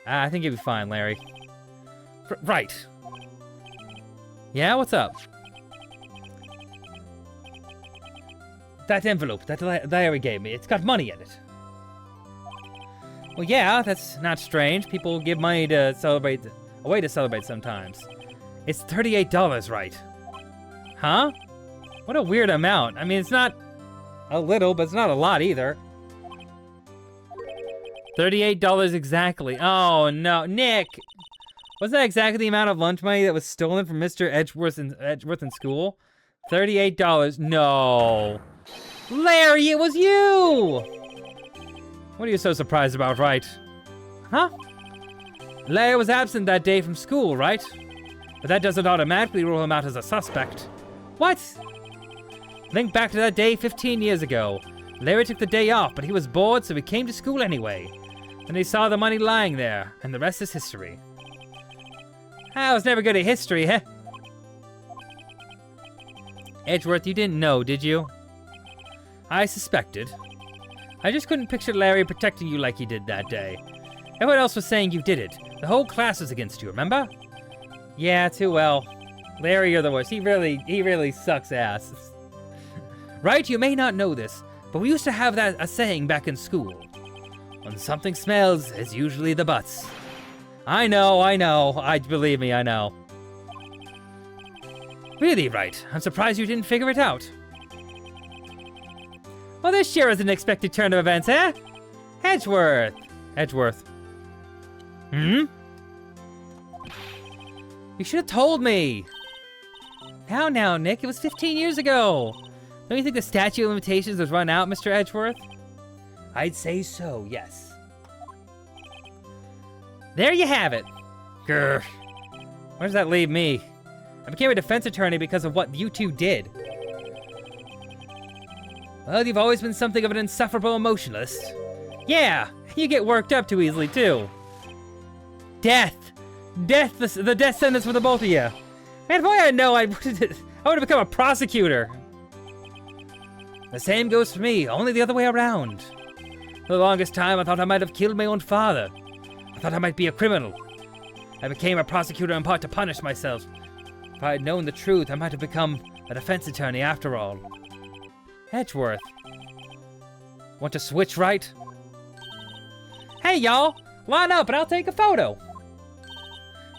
I think you'll be fine, Larry. Right. Yeah, what's up? That envelope that Larry gave me, it's got money in it. Well, yeah, that's not strange. People give money to celebrate, a way to celebrate sometimes. It's $38, right? Huh? What a weird amount. I mean, it's not a little, but it's not a lot either. $38 exactly. Oh, no. Nick! Was that exactly the amount of lunch money that was stolen from Mr. Edgeworth in school? $38. No. Larry, it was you! What are you so surprised about, right? Huh? Larry was absent that day from school, right? But that doesn't automatically rule him out as a suspect. What? Think back to that day 15 years ago. Larry took the day off, but he was bored, so he came to school anyway. Then he saw the money lying there, and the rest is history. I was never good at history, huh? Edgeworth, you didn't know, did you? I suspected. I just couldn't picture Larry protecting you like he did that day. Everyone else was saying you did it. The whole class was against you, remember? Yeah, too well. Larry, you're the worst. He really sucks ass. Right? You may not know this, but we used to have a saying back in school. When something smells, it's usually the butts. I know. Believe me, I know. Really, right. I'm surprised you didn't figure it out. Well, this sure is an unexpected turn of events, eh? Edgeworth. Hmm? You should have told me. Now, Nick, it was 15 years ago. Don't you think the statute of limitations has run out, Mr. Edgeworth? I'd say so, yes. There you have it. Grr. Where does that leave me? I became a defense attorney because of what you two did. Well, you've always been something of an insufferable emotionalist. Yeah, you get worked up too easily, too. Death, the death sentence for the both of you. Man, if I had known, I would have become a prosecutor. The same goes for me, only the other way around. For the longest time, I thought I might have killed my own father. I thought I might be a criminal. I became a prosecutor in part to punish myself. If I had known the truth, I might have become a defense attorney after all. Edgeworth. Want to switch right? Hey, y'all! Line up and I'll take a photo!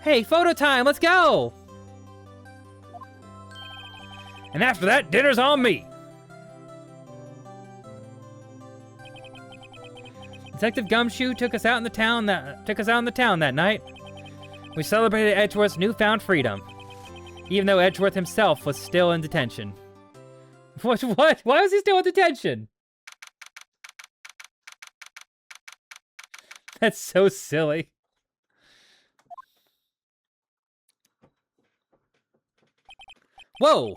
Hey, photo time, let's go! And after that, dinner's on me. Detective Gumshoe took us out in the town that night. We celebrated Edgeworth's newfound freedom, even though Edgeworth himself was still in detention. What? Why was he still in detention? That's so silly. Whoa!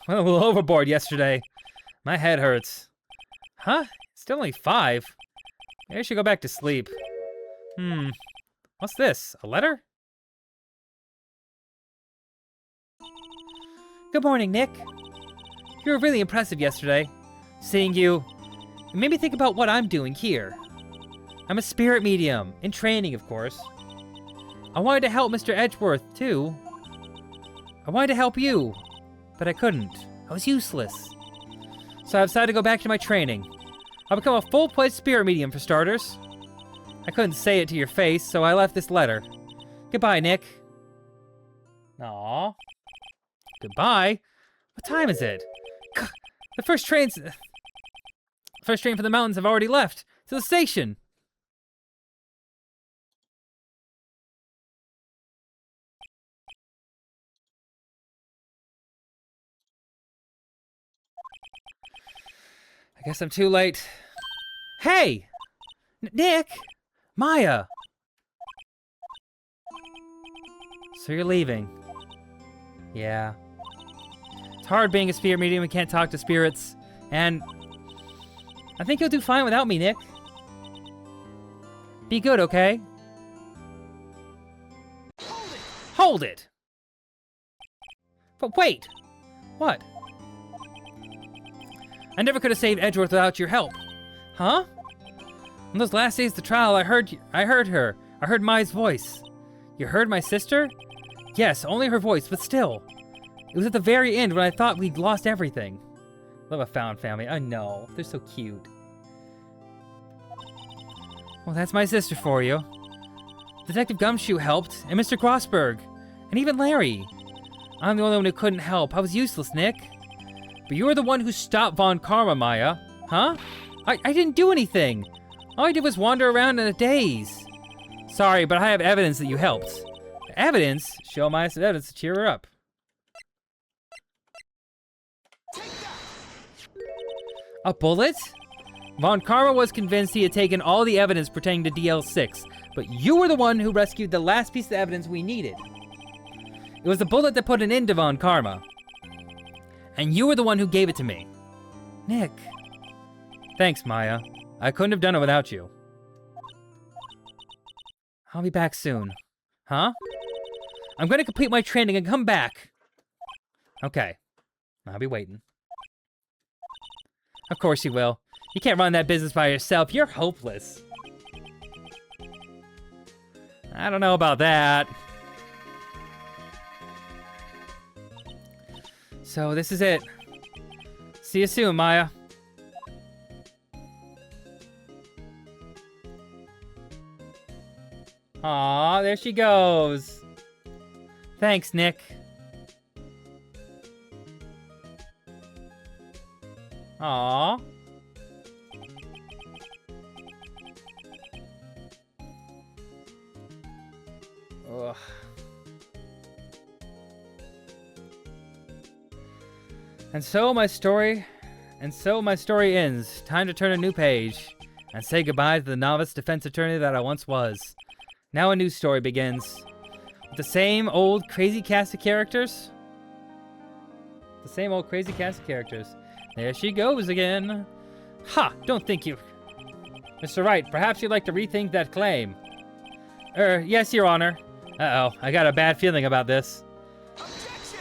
Went a little overboard yesterday. My head hurts. Huh? It's still only 5. Maybe I should go back to sleep. What's this? A letter? Good morning, Nick. You were really impressive yesterday. Seeing you, it made me think about what I'm doing here. I'm a spirit medium. In training, of course. I wanted to help Mr. Edgeworth, too. I wanted to help you, but I couldn't. I was useless. So I decided to go back to my training. I'll become a full-fledged spirit medium, for starters. I couldn't say it to your face, so I left this letter. Goodbye, Nick. Aww. Goodbye? What time is it? The first train for the mountains have already left. To the station. I guess I'm too late. Hey! Nick! Maya! So you're leaving. Yeah. It's hard being a spirit medium and can't talk to spirits. And I think you'll do fine without me, Nick. Be good, okay? Hold it! But wait! What? I never could have saved Edgeworth without your help. Huh? On those last days of the trial, I heard her. I heard Maya's voice. You heard my sister? Yes, only her voice, but still. It was at the very end when I thought we'd lost everything. Love a found family. I know. They're so cute. Well, that's my sister for you. Detective Gumshoe helped, and Mr. Grossberg, and even Larry. I'm the only one who couldn't help. I was useless, Nick. But you were the one who stopped Von Karma, Maya. Huh? I didn't do anything. All I did was wander around in a daze. Sorry, but I have evidence that you helped. Evidence? Show Maya some evidence to cheer her up. A bullet? Von Karma was convinced he had taken all the evidence pertaining to DL6, but you were the one who rescued the last piece of evidence we needed. It was the bullet that put an end to Von Karma. And you were the one who gave it to me. Nick. Thanks, Maya. I couldn't have done it without you. I'll be back soon. Huh? I'm gonna complete my training and come back. Okay. I'll be waiting. Of course you will. You can't run that business by yourself. You're hopeless. I don't know about that. So this is it. See you soon, Maya. Aw, there she goes. Thanks, Nick. Aw. Ugh. And so my story ends. Time to turn a new page and say goodbye to the novice defense attorney that I once was. Now a new story begins. With the same old crazy cast of characters. There she goes again. Ha! Don't think you... Mr. Wright, perhaps you'd like to rethink that claim. Yes, Your Honor. Uh-oh, I got a bad feeling about this. Objection!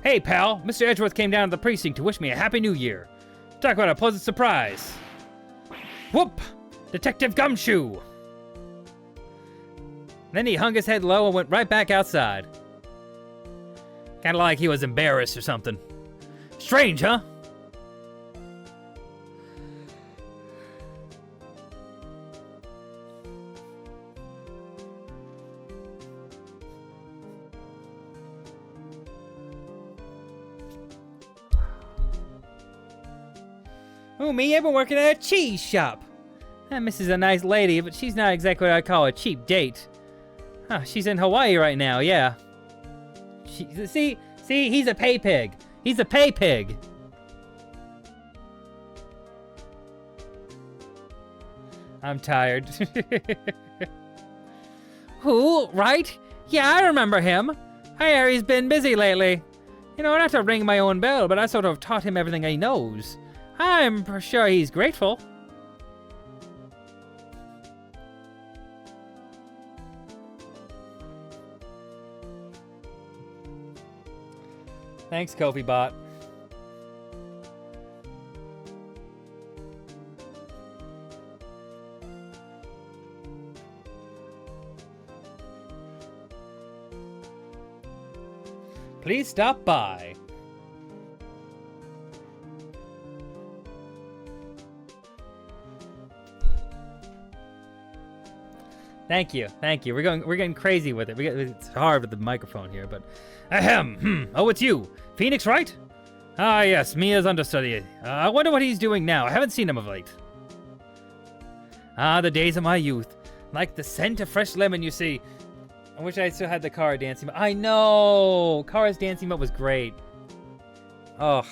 Hey, pal. Mr. Edgeworth came down to the precinct to wish me a Happy New Year. Talk about a pleasant surprise. Whoop! Detective Gumshoe! Then he hung his head low and went right back outside. Kinda like he was embarrassed or something. Strange, huh? Who, me? I've been working at a cheese shop. That miss is a nice lady, but she's not exactly what I'd call a cheap date. Huh, she's in Hawaii right now, yeah. See, he's a pay pig. He's a pay pig. I'm tired. Who, right? Yeah, I remember him. I hear he's been busy lately. You know, not to ring my own bell, but I sort of taught him everything he knows. I'm sure he's grateful. Thanks, Kofi Bot. Please stop by. Thank you, thank you. We're getting crazy with it. It's hard with the microphone here, but ahem. Oh, it's you, Phoenix Wright? Ah, yes, Mia's understudy. I wonder what he's doing now. I haven't seen him of late. Ah, the days of my youth, like the scent of fresh lemon. You see, I wish I still had the Kara dancing. I know, Kara's dancing emote was great. Oh,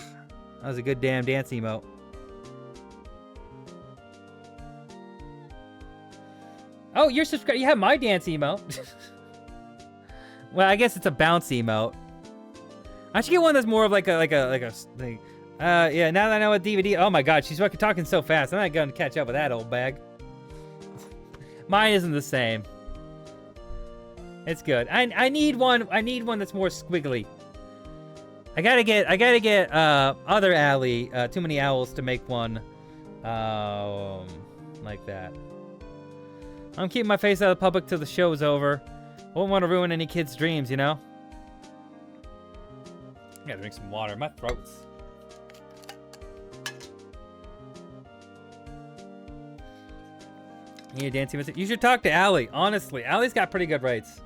that was a good damn dance emote. Oh, you're subscribed. You have my dance emote. Well, I guess it's a bounce emote. I should get one that's more of like a thing. Yeah. Now that I know what DVD. Oh my God, she's fucking talking so fast. I'm not going to catch up with that old bag. Mine isn't the same. It's good. I need one. I need one that's more squiggly. I gotta get other alley. Too many owls to make one. Like that. I'm keeping my face out of the public till the show's over. Won't want to ruin any kid's dreams, you know? I gotta drink some water. My throat's... You dancing with it? You should talk to Allie, honestly. Allie's got pretty good rates.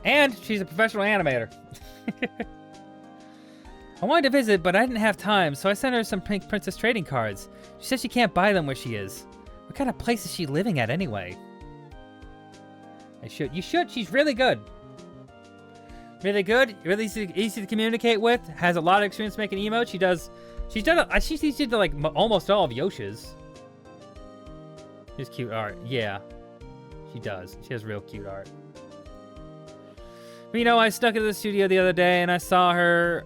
And she's a professional animator. I wanted to visit, but I didn't have time, so I sent her some Pink Princess trading cards. She said she can't buy them where she is. What kind of place is she living at anyway? You should. She's really good. Really good. Really easy to communicate with. Has a lot of experience making emotes. She's did like almost all of Yoshi's. She's cute art. Yeah, she does. She has real cute art. But, you know, I snuck into the studio the other day and I saw her,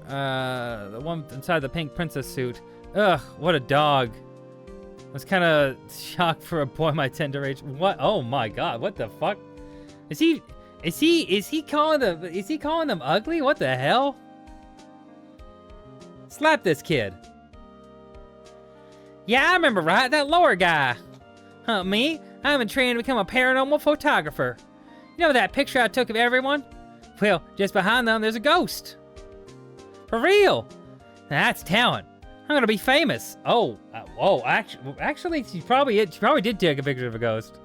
the one inside the Pink Princess suit. Ugh, what a dog. I was kind of shocked for a boy my tender age. What? Oh my God! What the fuck? Is he calling them ugly? What the hell? Slap this kid. Yeah, I remember, right? That lower guy. Huh, me? I'm in training to become a paranormal photographer. You know that picture I took of everyone? Well, just behind them, there's a ghost. For real? That's talent. I'm gonna be famous. Oh, actually, she probably did take a picture of a ghost.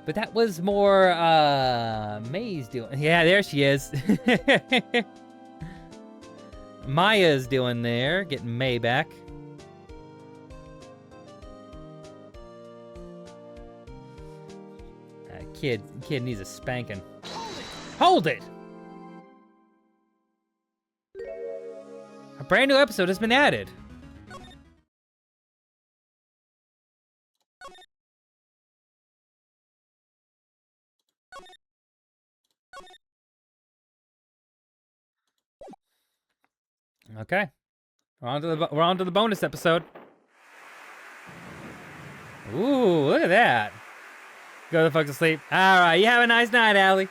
But that was more, May's doing. Yeah, there she is. Maya's doing there, getting May back. Kid needs a spanking. Hold it! A brand new episode has been added. Okay. We're on to the bonus episode. Ooh, look at that. Go the fuck to sleep. All right, you have a nice night, Allie.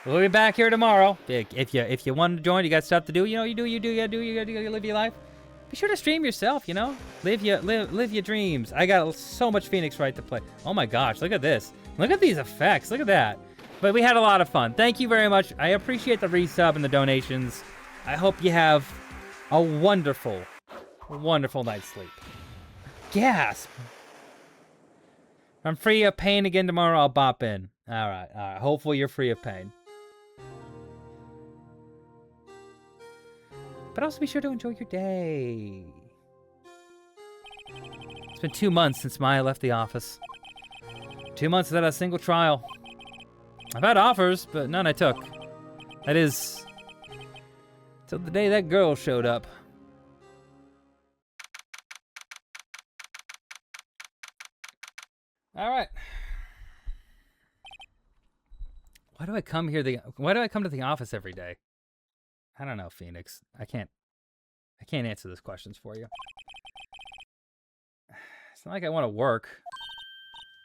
We'll be back here tomorrow. If you want to join, you got stuff to do. You know, you gotta live your life. Be sure to stream yourself. You know, live your dreams. I got so much Phoenix Wright to play. Oh my gosh, look at this. Look at these effects. Look at that. But we had a lot of fun. Thank you very much. I appreciate the resub and the donations. I hope you have a wonderful, wonderful night's sleep. Gasp. If I'm free of pain again tomorrow, I'll bop in. All right. Hopefully you're free of pain. But also be sure to enjoy your day. It's been 2 months since Maya left the office. 2 months without a single trial. I've had offers, but none I took. That is, till the day that girl showed up. All right. Why do I come to the office every day? I don't know, Phoenix. I can't answer those questions for you. It's not like I want to work.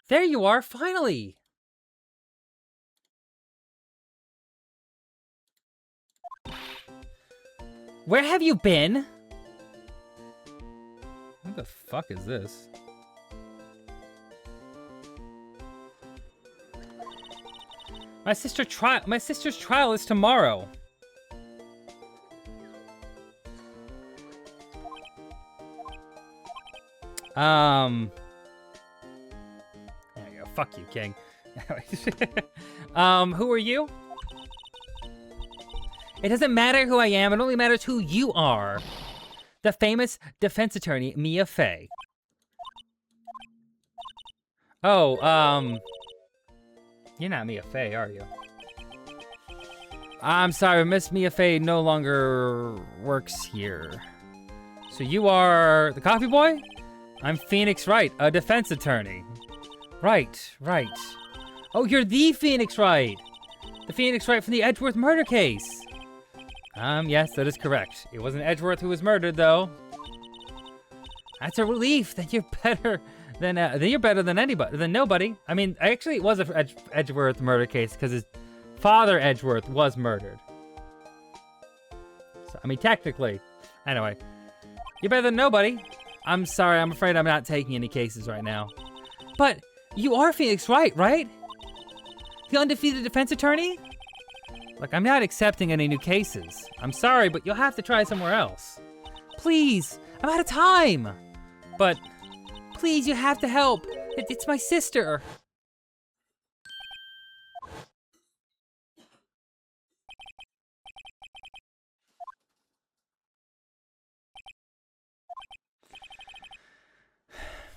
There you are, finally. Where have you been? What the fuck is this? My sister's trial is tomorrow. There you go. Fuck you, King. Who are you? It doesn't matter who I am. It only matters who you are. The famous defense attorney, Mia Fey. Oh, you're not Mia Fey, are you? I'm sorry, Miss Mia Fey no longer works here. So you are the coffee boy? I'm Phoenix Wright, a defense attorney. Right. Oh, you're the Phoenix Wright. The Phoenix Wright from the Edgeworth murder case. Yes, that is correct. It wasn't Edgeworth who was murdered, though. That's a relief. Then you're better than anybody, than nobody. I mean, actually, it was a Edgeworth murder case because his father Edgeworth was murdered. So, I mean, technically. Anyway, you're better than nobody. I'm sorry. I'm afraid I'm not taking any cases right now. But you are Phoenix Wright, right? The undefeated defense attorney? Look, I'm not accepting any new cases. I'm sorry, but you'll have to try somewhere else. Please, I'm out of time. But please, you have to help. It's my sister.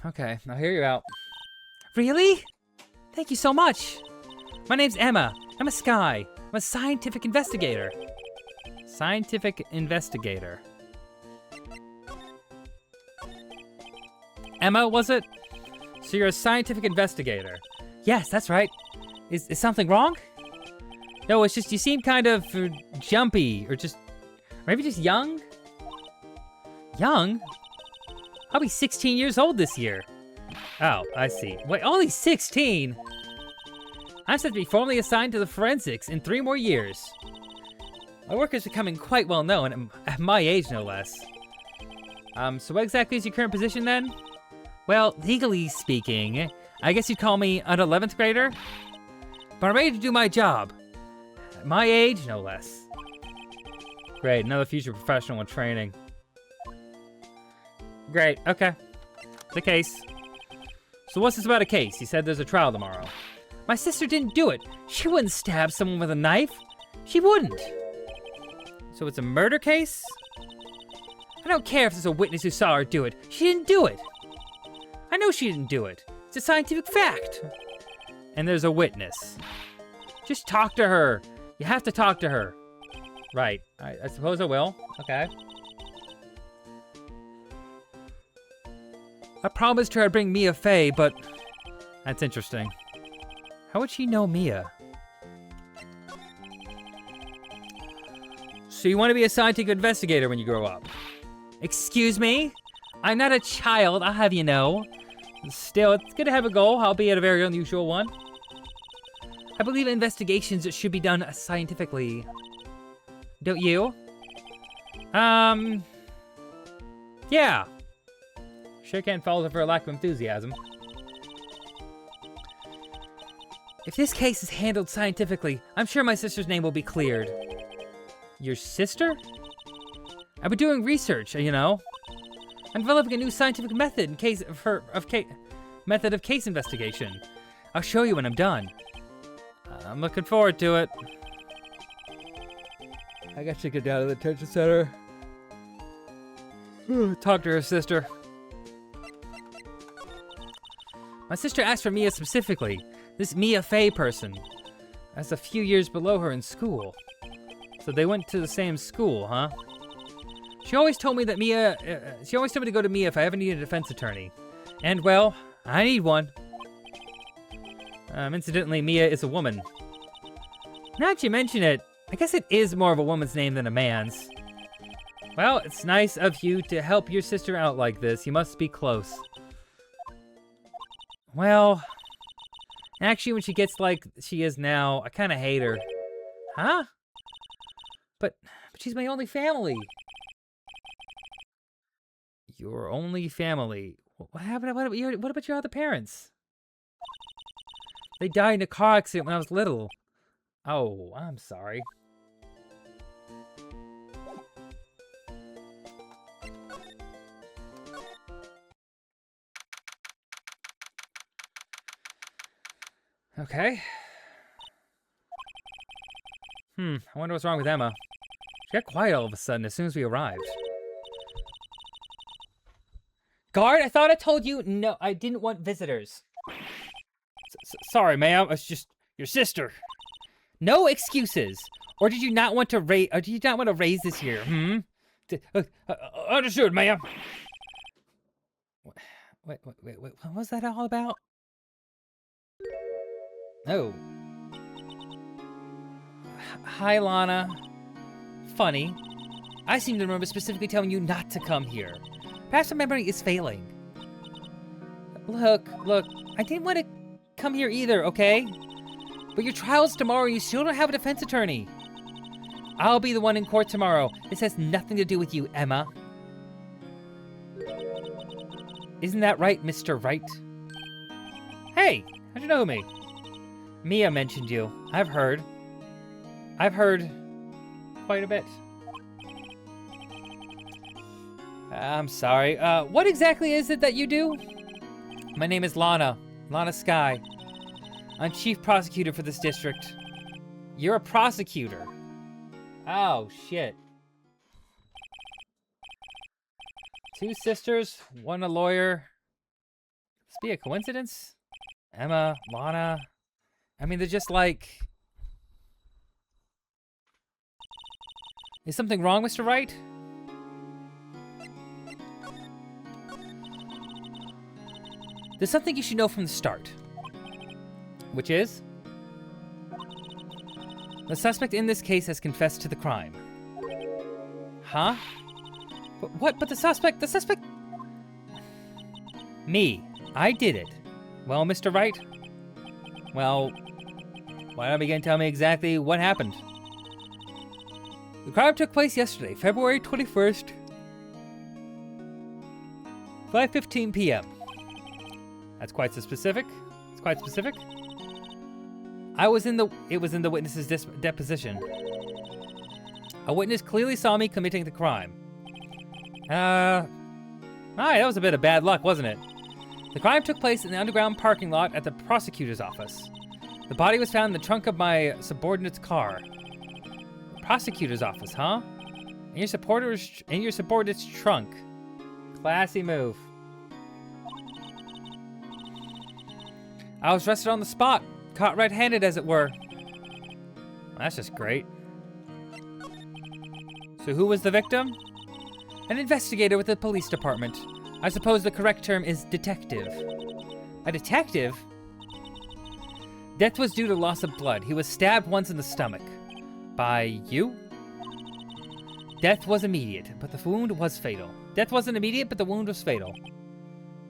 Okay, I'll hear you out. Really? Thank you so much. My name's Emma. Emma Sky. I'm a scientific investigator. Scientific investigator. Emma, was it? So you're a scientific investigator. Yes, that's right. Is something wrong? No, it's just you seem kind of jumpy, or maybe just young? Young? I'll be 16 years old this year. Oh, I see. Wait, only 16? I'm set to be formally assigned to the forensics in 3 more years. My work is becoming quite well known, at my age no less. So what exactly is your current position then? Well, legally speaking, I guess you'd call me an 11th grader. But I'm ready to do my job. At my age, no less. Great, another future professional in training. Great, okay. The case. So what's this about a case? You said there's a trial tomorrow. My sister didn't do it. She wouldn't stab someone with a knife. She wouldn't. So it's a murder case? I don't care if there's a witness who saw her do it. She didn't do it. I know she didn't do it. It's a scientific fact. And there's a witness. Just talk to her. You have to talk to her. Right. I suppose I will. Okay. I promised her I'd bring Mia Fey, but that's interesting. How would she know Mia? So you want to be a scientific investigator when you grow up? Excuse me? I'm not a child, I'll have you know. Still, it's good to have a goal, albeit a very unusual one. I believe investigations should be done scientifically. Don't you? Yeah. Sure can't fault her for a lack of enthusiasm. If this case is handled scientifically, I'm sure my sister's name will be cleared. Your sister? I've been doing research, you know. I'm developing a new scientific method in case of case investigation. I'll show you when I'm done. I'm looking forward to it. I got to get down to the detention center. Talk to her sister. My sister asked for Mia specifically. This Mia Fey person. That's a few years below her in school. So they went to the same school, huh? She always told me that she always told me to go to Mia if I ever needed a defense attorney. And well, I need one. Incidentally, Mia is a woman. Now that you mention it, I guess it is more of a woman's name than a man's. Well, it's nice of you to help your sister out like this. You must be close. Well, actually, when she gets like she is now, I kind of hate her. Huh? But she's my only family. your only family. What happened? What about your other parents? They died in a car accident when I was little. Oh, I'm sorry. Okay. I wonder what's wrong with Emma. She got quiet all of a sudden as soon as we arrived. Guard, I thought I told you no, I didn't want visitors. Sorry, ma'am. It's just your sister. No excuses. Or did you not want to raise? Or did you not want to raise this here? Understood, ma'am. Wait. What was that all about? Oh. Hi, Lana. Funny. I seem to remember specifically telling you not to come here. Perhaps my memory is failing. Look, I didn't want to come here either, okay? But your trial's tomorrow and you still don't have a defense attorney. I'll be the one in court tomorrow. This has nothing to do with you, Emma. Isn't that right, Mr. Wright? Hey, how'd you know me? Mia mentioned you. I've heard quite a bit. I'm sorry. What exactly is it that you do? My name is Lana Sky. I'm chief prosecutor for this district. You're a prosecutor. Oh, shit. 2 sisters, 1 a lawyer. This be a coincidence? Emma, Lana. I mean, they're just like... Is something wrong, Mr. Wright? There's something you should know from the start. Which is? The suspect in this case has confessed to the crime. Huh? What? But the suspect... Me. I did it. Well, Mr. Wright? Well, why don't you begin to tell me exactly what happened? The crime took place yesterday, February 21st, 5:15 p.m. That's quite specific. It's quite specific. It was in the witness's deposition. A witness clearly saw me committing the crime. Alright, that was a bit of bad luck, wasn't it? The crime took place in the underground parking lot at the prosecutor's office. The body was found in the trunk of my subordinate's car. The prosecutor's office, huh? In your subordinate's trunk. Classy move. I was arrested on the spot, caught red-handed as it were. Well, that's just great. So who was the victim? An investigator with the police department. I suppose the correct term is detective. A detective? Death was due to loss of blood. He was stabbed once in the stomach. By you? Death was immediate, but the wound was fatal. Death wasn't immediate, but the wound was fatal.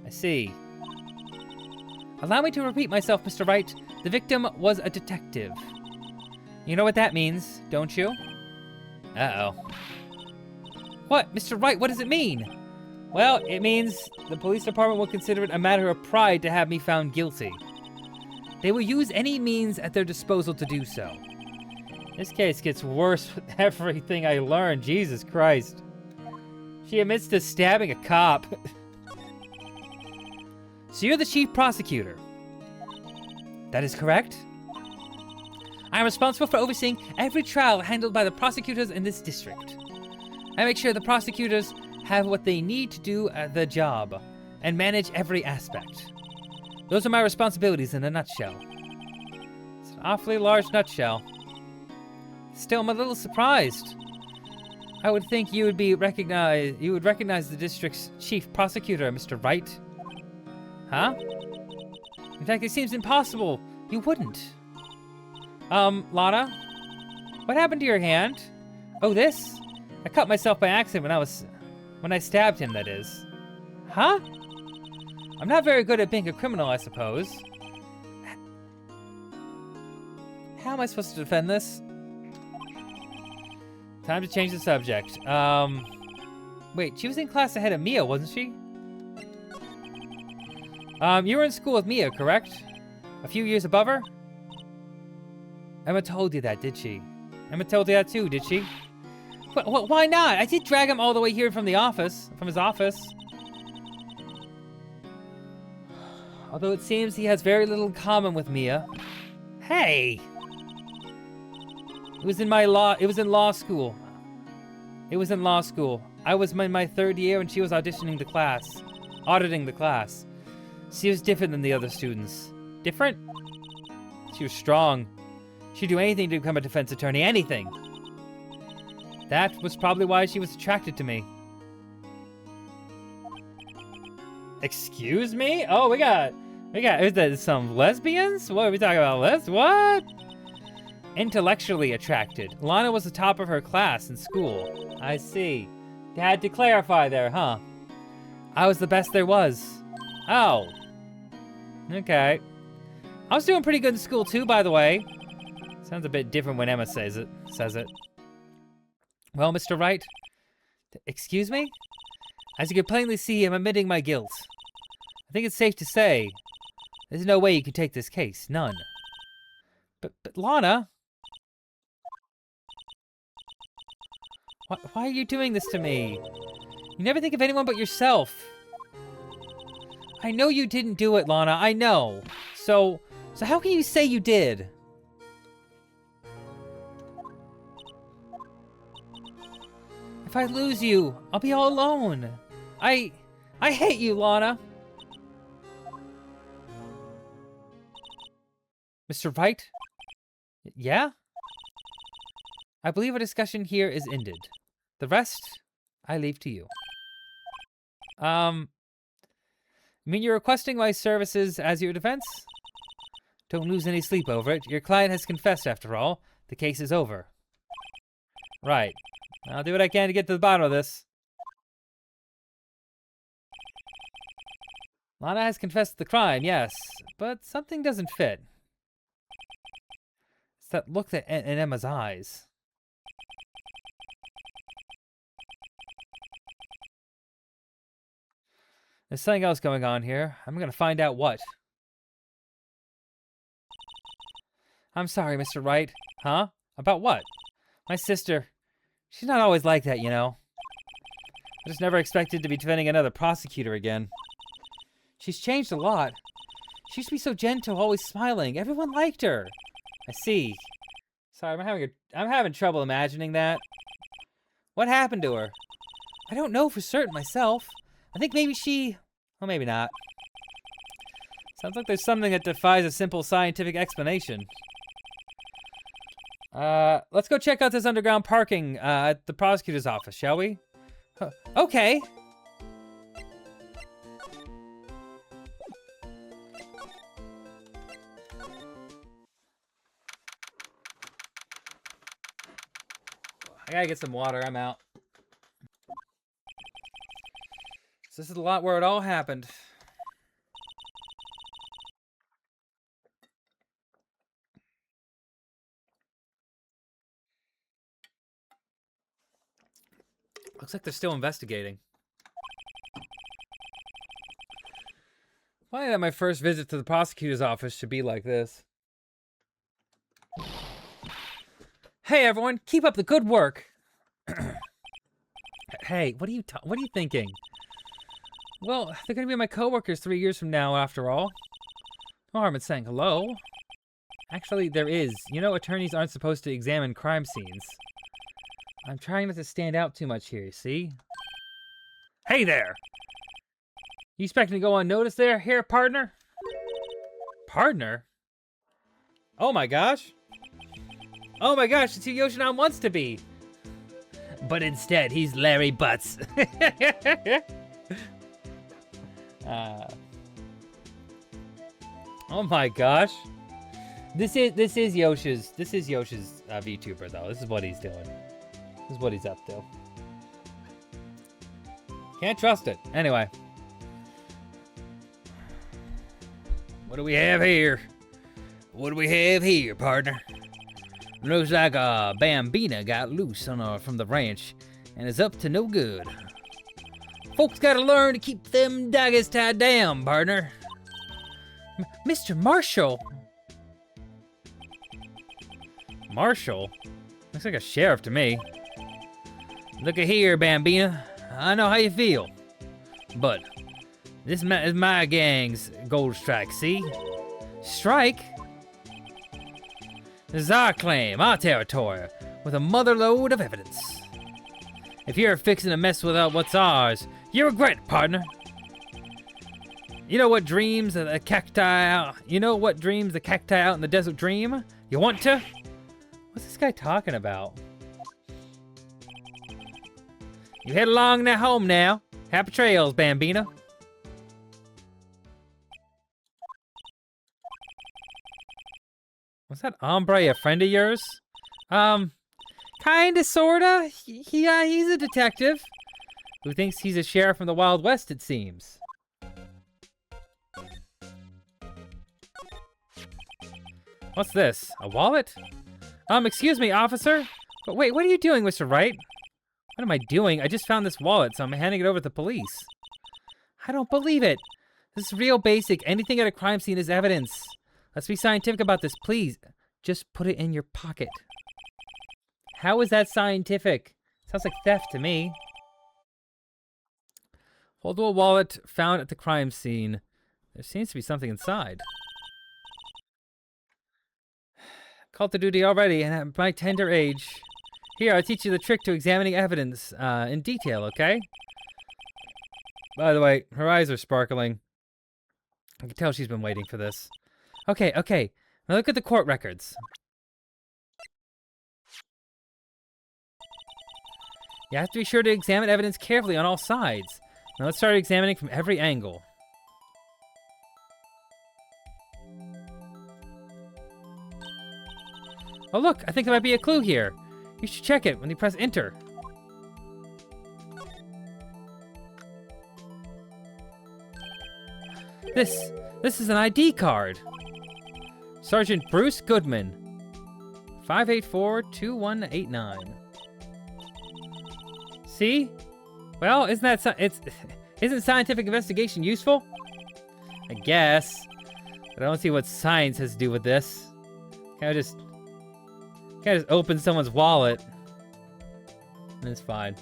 I see. Allow me to repeat myself, Mr. Wright. The victim was a detective. You know what that means, don't you? Uh-oh. What? Mr. Wright, what does it mean? Well, it means the police department will consider it a matter of pride to have me found guilty. They will use any means at their disposal to do so. This case gets worse with everything I learn. Jesus Christ. She admits to stabbing a cop. So you're the chief prosecutor? That is correct. I am responsible for overseeing every trial handled by the prosecutors in this district. I make sure the prosecutors have what they need to do the job and manage every aspect. Those are my responsibilities in a nutshell. It's an awfully large nutshell. Still, I'm a little surprised. I would think you would recognize the district's chief prosecutor, Mr. Wright. Huh? In fact, it seems impossible. You wouldn't. Lana? What happened to your hand? Oh, this? I cut myself by accident when I stabbed him, that is. Huh? I'm not very good at being a criminal, I suppose. How am I supposed to defend this? Time to change the subject. Wait, she was in class ahead of Mia, wasn't she? You were in school with Mia, correct? A few years above her? Emma told you that, did she? Emma told you that too, did she? Why not? I did drag him all the way here from the office, from his office. Although it seems he has very little in common with Mia. Hey! It was in law school. It was in law school. I was in my 3rd year and she was auditing the class. She was different than the other students. Different? She was strong. She'd do anything to become a defense attorney, anything. That was probably why she was attracted to me. Excuse me? Oh, we got, is that some lesbians? What are we talking about? What? Intellectually attracted. Lana was the top of her class in school. I see. You had to clarify there, huh? I was the best there was. Oh. Okay. I was doing pretty good in school too, by the way. Sounds a bit different when Emma says it. Well, Mr. Wright? Excuse me? As you can plainly see, I'm admitting my guilt. I think it's safe to say there's no way you can take this case. None. But Lana? Why are you doing this to me? You never think of anyone but yourself. I know you didn't do it, Lana. I know. So how can you say you did? If I lose you, I'll be all alone. I hate you, Lana. Mr. Wright? Yeah? I believe our discussion here is ended. The rest, I leave to you. You mean you're requesting my services as your defense? Don't lose any sleep over it. Your client has confessed, after all. The case is over. Right. I'll do what I can to get to the bottom of this. Lana has confessed the crime, yes, but something doesn't fit. It's that look in Emma's eyes. There's something else going on here. I'm gonna find out what. I'm sorry, Mr. Wright. Huh? About what? My sister. She's not always like that, you know. I just never expected to be defending another prosecutor again. She's changed a lot. She used to be so gentle, always smiling. Everyone liked her. I see. Sorry, I'm having trouble imagining that. What happened to her? I don't know for certain myself. I think maybe well, maybe not. Sounds like there's something that defies a simple scientific explanation. Let's go check out this underground parking at the prosecutor's office, shall we? Okay. I gotta get some water, I'm out. So this is the lot where it all happened. Looks like they're still investigating. Funny that my first visit to the prosecutor's office should be like this. Hey everyone, keep up the good work. Hey, what are you thinking? Well, they're gonna be my coworkers 3 years from now, after all. No harm in saying hello. Actually, there is. You know, attorneys aren't supposed to examine crime scenes. I'm trying not to stand out too much here, see? Hey there! You expecting to go unnoticed here, partner? Partner? Oh my gosh! Oh my gosh, it's who Yoshinan wants to be! But instead, he's Larry Butts. Oh my gosh. This is Yoshi's VTuber though. This is what he's doing. This is what he's up to. Can't trust it. Anyway. What do we have here? What do we have here, partner? Looks like a Bambina got loose from the ranch and is up to no good. Folks gotta learn to keep them daggers tied down, partner. Mr. Marshall! Marshall? Looks like a sheriff to me. Look at here, Bambina. I know how you feel. But this is my gang's gold strike, see? Strike? This is our claim, our territory, with a motherload of evidence. If you're fixing to mess with what's ours, you regret it, partner. You know what dreams the cacti out in the desert dream? You want to? What's this guy talking about? You head along now home now. Happy trails, Bambino. Was that hombre a friend of yours? Kinda, sorta. He's a detective who thinks he's a sheriff from the Wild West, it seems. What's this? A wallet? Excuse me, officer. But wait, what are you doing, Mr. Wright? What am I doing? I just found this wallet, so I'm handing it over to the police. I don't believe it. This is real basic. Anything at a crime scene is evidence. Let's be scientific about this, please. Just put it in your pocket. How is that scientific? Sounds like theft to me. Foldable wallet found at the crime scene. There seems to be something inside. Called to duty already, and at my tender age. Here, I'll teach you the trick to examining evidence in detail, okay? By the way, her eyes are sparkling. I can tell she's been waiting for this. Okay. Now look at the court records. You have to be sure to examine evidence carefully on all sides. Now let's start examining from every angle. Oh look, I think there might be a clue here. You should check it when you press enter. This is an ID card. Sergeant Bruce Goodman, 584-2189. See? Well, isn't scientific investigation useful? I guess. But I don't see what science has to do with this. Can't I just open someone's wallet. And it's fine.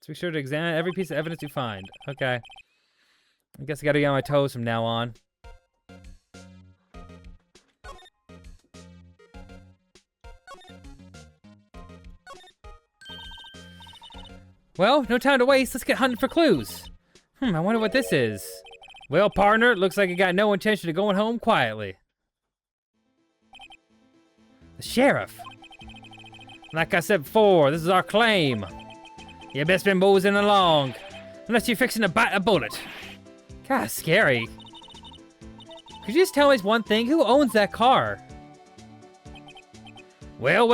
So be sure to examine every piece of evidence you find. Okay. I guess I gotta be on my toes from now on. Well, no time to waste. Let's get hunting for clues. I wonder what this is. Well, partner, it looks like you got no intention of going home quietly. The sheriff. Like I said before, this is our claim. You best been moseying along, unless you're fixing to bite a bullet. God, scary. Could you just tell me one thing? Who owns that car? Well,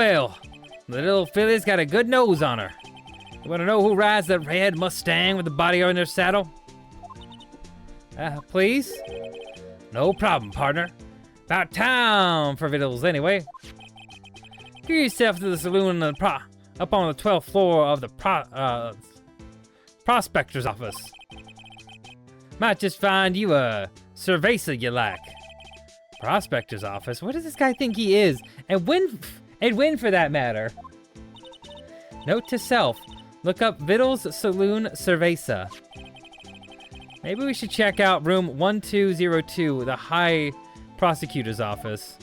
the little filly's got a good nose on her. You wanna know who rides that red Mustang with the body on their saddle? Please? No problem, partner. About time for victuals, anyway. Get yourself to the saloon up on the 12th floor of the prospector's office. Might just find you a cerveza you like. Prospector's office? What does this guy think he is? And when for that matter? Note to self. Look up Vittles Saloon Cerveza. Maybe we should check out room 1202, the High Prosecutor's office.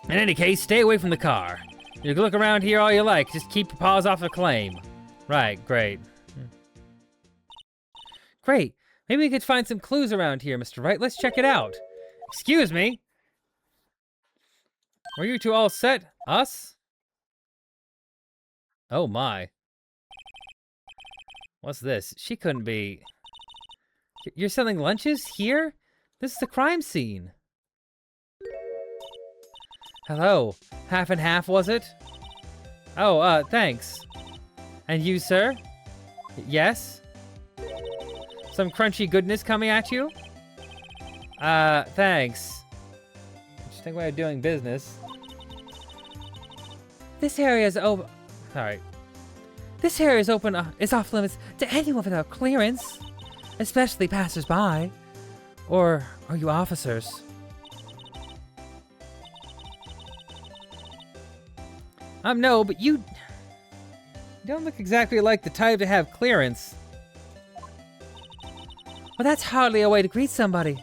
In any case, stay away from the car. You can look around here all you like, just keep your paws off the claim. Right, great. Great. Maybe we could find some clues around here, Mr. Wright. Let's check it out. Excuse me? Were you two all set? Us? Oh my. What's this? She couldn't be... You're selling lunches here? This is the crime scene. Hello. Half and half, was it? Oh, thanks. And you, sir? Yes? Some crunchy goodness coming at you? Thanks. Interesting way of doing business. This area is open. Sorry. This area is open. Is off limits to anyone without clearance, especially passers-by, or are you officers? No, but you don't look exactly like the type to have clearance. Well, that's hardly a way to greet somebody.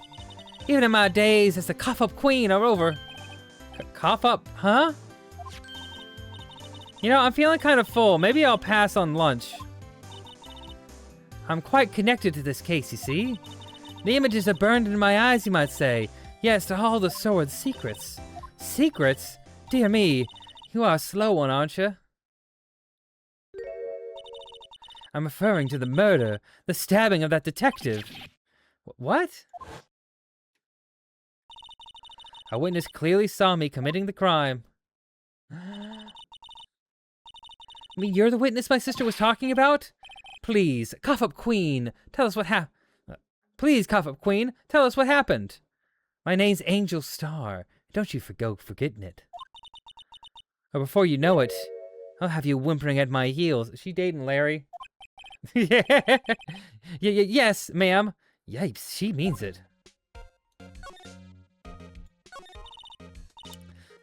Even in my days as the cough-up queen are over. Cough up, huh? You know, I'm feeling kind of full. Maybe I'll pass on lunch. I'm quite connected to this case, you see? The images are burned in my eyes, you might say. Yes, to all the sword's secrets. Secrets? Dear me, you are a slow one, aren't you? I'm referring to the murder, the stabbing of that detective. What? A witness clearly saw me committing the crime. I mean, you're the witness my sister was talking about? Please, cough-up queen, tell us what happened. Please, cough-up queen, tell us what happened. My name's Angel Star. Don't you go forgetting it. Or before you know it, I'll have you whimpering at my heels. Is she dating Larry? Yeah. Yes, ma'am. Yipes, she means it.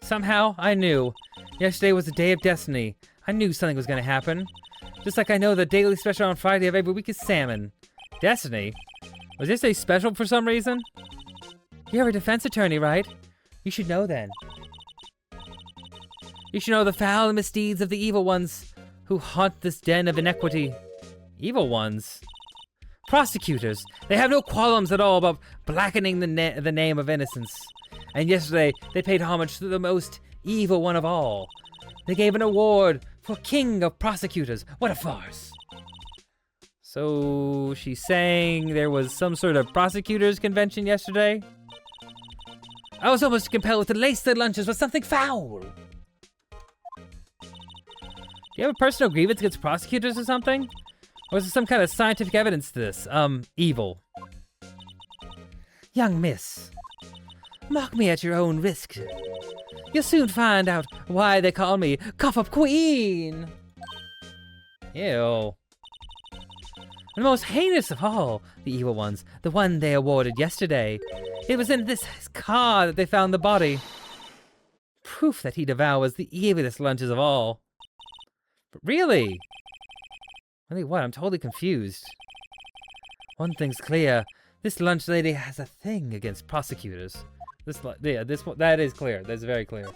Somehow, I knew. Yesterday was the day of destiny. I knew something was going to happen. Just like I know the daily special on Friday of every week is salmon. Destiny? Was this a special for some reason? You're a defense attorney, right? You should know then. You should know the foul misdeeds of the evil ones who haunt this den of iniquity. Evil ones? Prosecutors. They have no qualms at all about blackening the name of innocence. And yesterday, they paid homage to the most evil one of all. They gave an award for King of Prosecutors. What a farce. So, she's saying there was some sort of prosecutors convention yesterday? I was almost compelled to lace their lunches with something foul. Do you have a personal grievance against prosecutors or something? Or is there some kind of scientific evidence to this? Evil. Young miss, mock me at your own risk. You'll soon find out why they call me Cough-Up Queen. Ew. And the most heinous of all the evil ones, the one they awarded yesterday. It was in this car that they found the body. Proof that he devours the evilest lunches of all. But really? Really what? I'm totally confused. One thing's clear. This lunch lady has a thing against prosecutors. That is clear. That's very clear.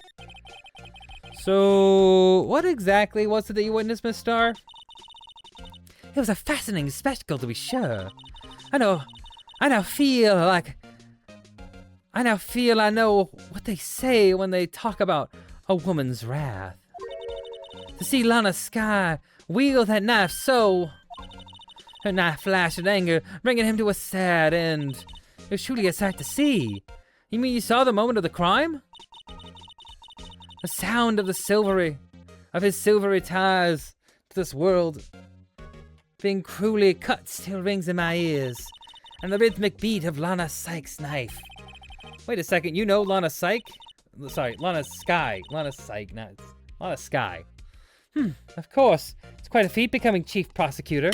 So, what exactly was it that you witnessed, Miss Star? It was a fascinating spectacle, to be sure. I now feel I know what they say when they talk about a woman's wrath. To see Lana Skye wield that knife so... Her knife flashed in anger, bringing him to a sad end. It was truly a sight to see. You mean you saw the moment of the crime? The sound of his silvery ties to this world being cruelly cut still rings in my ears, and the rhythmic beat of Lana Sykes' knife. Wait a second, you know Lana Syke? Sorry, Lana Skye. Lana Syke, not Lana Skye. Of course. It's quite a feat becoming chief prosecutor.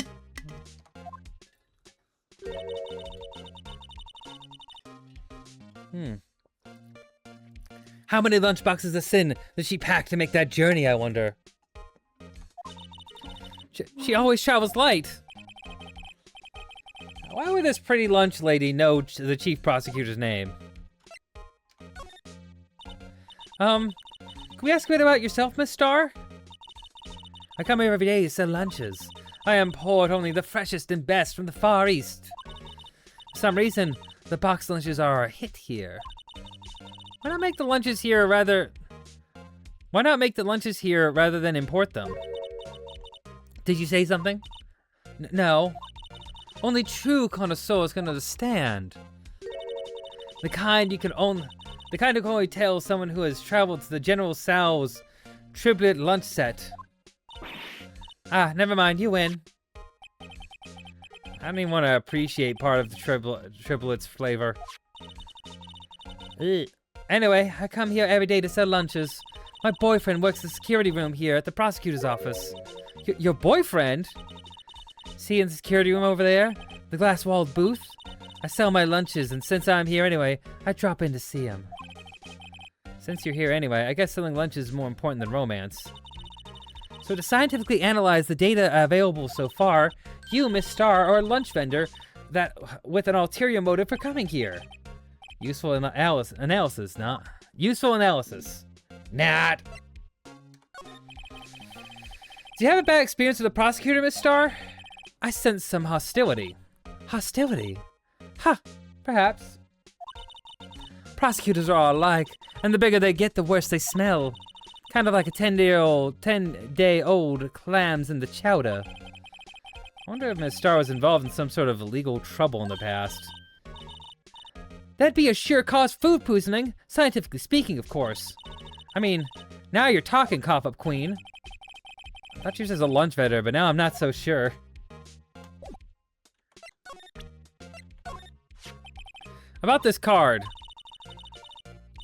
How many lunchboxes of sin did she pack to make that journey, I wonder? She always travels light. Why would this pretty lunch lady know the chief prosecutor's name? Can we ask a bit about yourself, Miss Star? I come here every day to sell lunches. I import only the freshest and best from the Far East. For some reason, the box lunches are a hit here. Why not make the lunches here rather than import them? Did you say something? No. Only true connoisseurs can understand. The kind who can only tell someone who has traveled to the General Sal's triplet lunch set. Ah, never mind, you win. I don't even want to appreciate part of the triplet's flavor. Ugh. Anyway, I come here every day to sell lunches. My boyfriend works the security room here at the prosecutor's office. Your boyfriend? See in the security room over there? The glass-walled booth? I sell my lunches, and since I'm here anyway, I drop in to see him. Since you're here anyway, I guess selling lunches is more important than romance. So to scientifically analyze the data available so far, you, Miss Star, are a lunch vendor that with an ulterior motive for coming here. Useful analysis, not. Useful analysis. Not. Do you have a bad experience with the prosecutor, Miss Star? I sense some hostility. Hostility? Ha, perhaps. Prosecutors are all alike, and the bigger they get, the worse they smell. Kind of like a 10-day-old clams in the chowder. I wonder if Miss Star was involved in some sort of illegal trouble in the past. That'd be a sure cause food poisoning, scientifically speaking, of course. I mean, now you're talking, cough-up queen. I thought she was just a lunch vendor, but now I'm not so sure. About this card.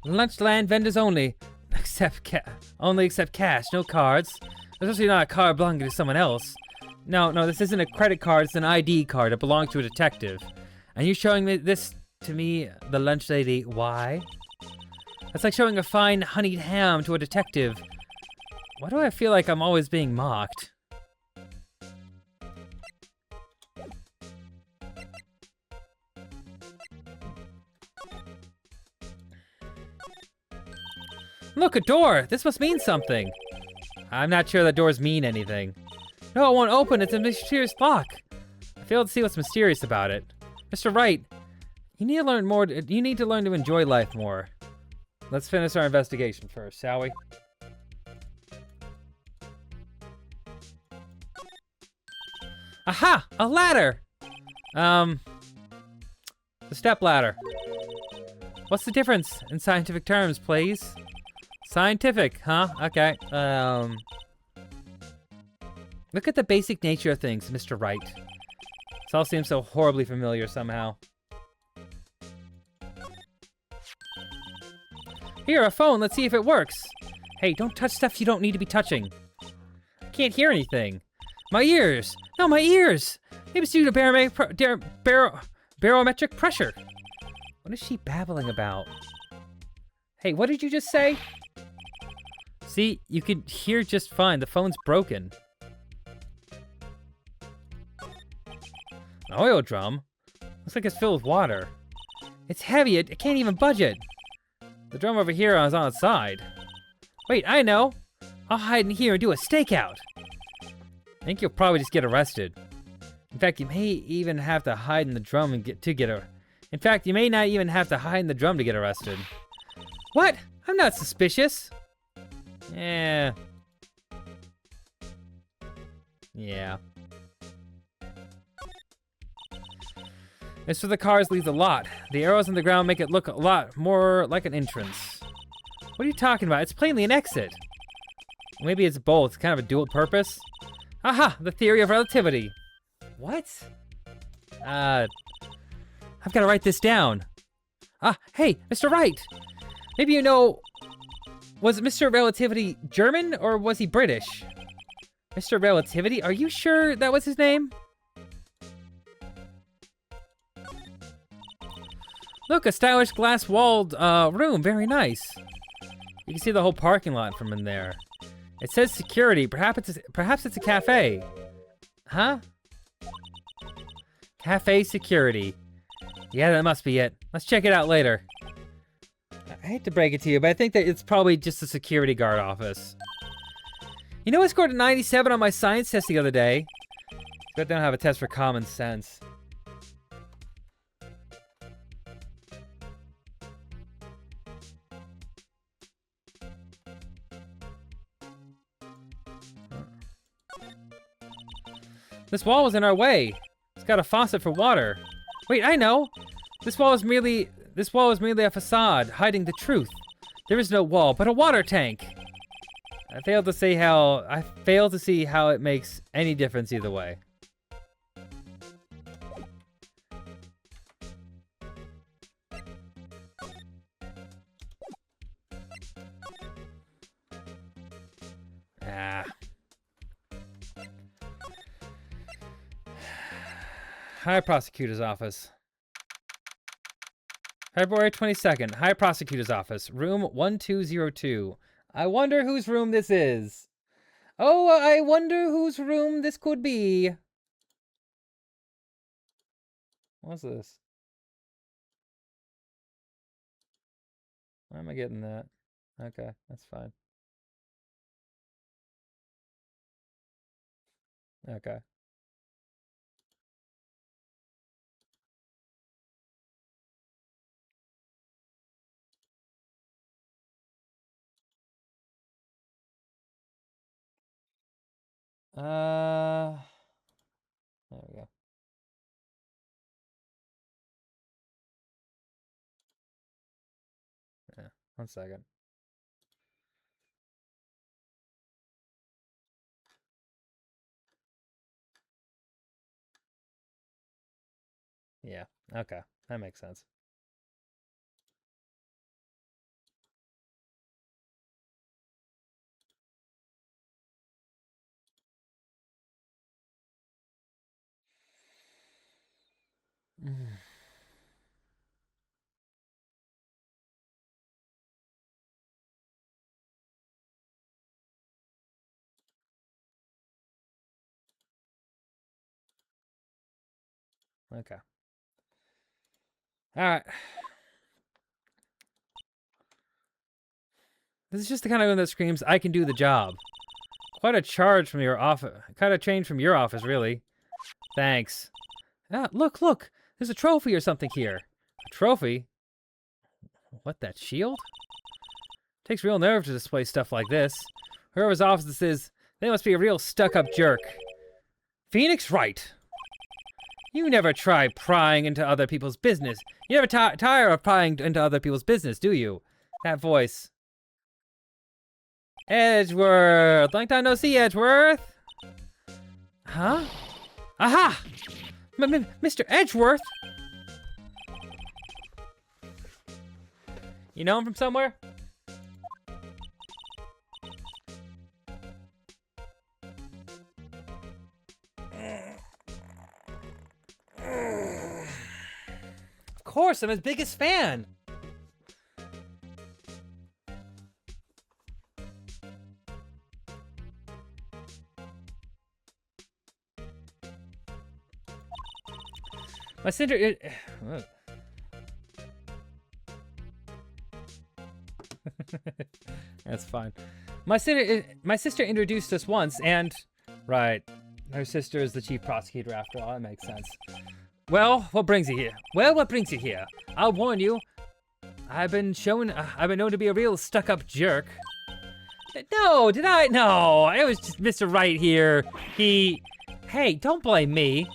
Lunchland vendors only. Accept cash, no cards. Especially not a card belonging to someone else. No, this isn't a credit card, it's an ID card. It belongs to a detective. And you're showing me this to me, the lunch lady, why? It's like showing a fine honeyed ham to a detective. Why do I feel like I'm always being mocked? Look, a door! This must mean something. I'm not sure that doors mean anything. No, it won't open. It's a mysterious lock. I fail to see what's mysterious about it. Mr. Wright, you need to learn more. You need to learn to enjoy life more. Let's finish our investigation first, shall we? Aha! A ladder! The step ladder. What's the difference in scientific terms, please? Scientific, huh? Okay. Look at the basic nature of things, Mr. Wright. This all seems so horribly familiar somehow. Here, a phone. Let's see if it works. Hey, don't touch stuff you don't need to be touching. I can't hear anything. My ears. No, my ears. Maybe it's due to barometric pressure. What is she babbling about? Hey, what did you just say? See, you can hear just fine. The phone's broken. An oil drum? Looks like it's filled with water. It's heavy. It can't even budge it. The drum over here is on its side. Wait, I know. I'll hide in here and do a stakeout. I think you'll probably just get arrested. In fact, you may even have to hide in the drum and In fact, you may not even have to hide in the drum to get arrested. What? I'm not suspicious. Yeah. As for the cars, leaves a lot. The arrows on the ground make it look a lot more like an entrance. What are you talking about? It's plainly an exit. Maybe it's both. It's kind of a dual purpose. Aha! The theory of relativity. What? I've got to write this down. Ah, hey, Mr. Wright. Maybe you know... Was Mr. Relativity German or was he British? Mr. Relativity? Are you sure that was his name? Look, a stylish glass-walled room. Very nice. You can see the whole parking lot from in there. It says security. Perhaps it's a cafe. Huh? Cafe security. Yeah, that must be it. Let's check it out later. I hate to break it to you, but I think that it's probably just a security guard office. You know, I scored a 97 on my science test the other day. But I don't have a test for common sense. This wall was in our way. It's got a faucet for water. Wait, I know. This wall is merely a facade, hiding the truth. There is no wall, but a water tank. I failed to see how it makes any difference either way. Nah. High Prosecutor's Office. February 22nd, High Prosecutor's Office, room 1202. I wonder whose room this is. Oh, I wonder whose room this could be. What's this? Why am I getting that? Okay, that's fine. Okay. There we go. Yeah, 1 second. Yeah, okay. That makes sense. Okay. All right. This is just the kind of one that screams, I can do the job. Quite a charge from your office. Quite a change from your office, really. Thanks. Ah, look, look. There's a trophy or something here. A trophy? What, that shield? Takes real nerve to display stuff like this. Whoever's office this is, they must be a real stuck-up jerk. Phoenix Wright. You never try prying into other people's business. You never tire of prying into other people's business, do you? That voice. Edgeworth! Long time no see, Edgeworth! Huh? Aha! Mr. Edgeworth! You know him from somewhere? Of course, I'm his biggest fan! My sister... That's fine. My sister introduced us once, and... Right. Her sister is the chief prosecutor after all. That makes sense. Well, what brings you here? Well, what brings you here? I'll warn you. I've been known to be a real stuck-up jerk. No, did I? No, it was just Mr. Wright here. Hey, don't blame me.